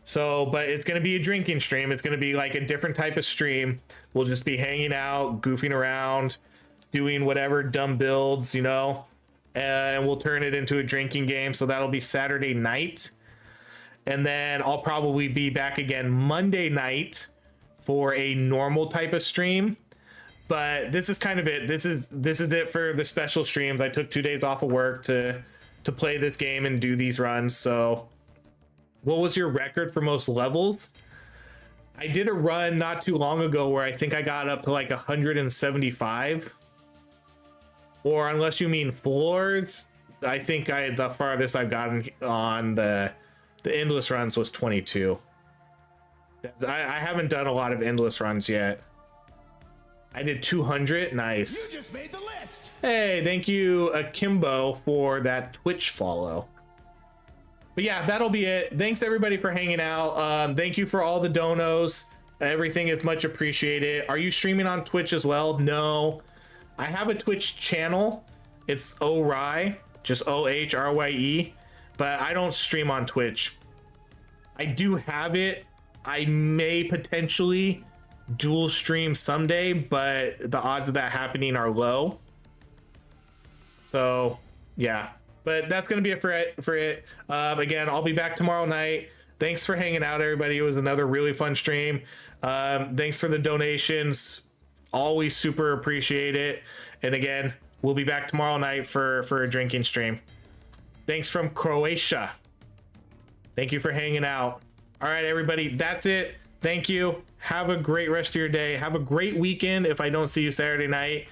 So, but it's going to be a drinking stream. It's going to be like a different type of stream. We'll just be hanging out, goofing around, doing whatever dumb builds, you know, and we'll turn it into a drinking game. So that'll be Saturday night. And then I'll probably be back again Monday night for a normal type of stream. But this is kind of it. This is it for the special streams. I took 2 days off of work to play this game and do these runs. So what was your record for most levels? I did a run not too long ago where I think I got up to like 175. Or unless you mean floors, I think the farthest I've gotten on the endless runs was 22. I haven't done a lot of endless runs yet. I did 200. Nice. You just made the list. Hey, thank you, Akimbo, for that Twitch follow. But yeah, that'll be it. Thanks everybody for hanging out. Thank you for all the donos. Everything is much appreciated. Are you streaming on Twitch as well? No. I have a Twitch channel. It's OHRye, just OHRYE, but I don't stream on Twitch. I do have it. I may potentially dual stream someday, but the odds of that happening are low. So yeah, but that's gonna be it for it. Again, I'll be back tomorrow night. Thanks for hanging out, everybody. It was another really fun stream. Thanks for the donations. Always super appreciate it. And again, we'll be back tomorrow night for a drinking stream. Thanks from Croatia. Thank you for hanging out. All right, everybody, that's it. Thank you. Have a great rest of your day. Have a great weekend if I don't see you Saturday night.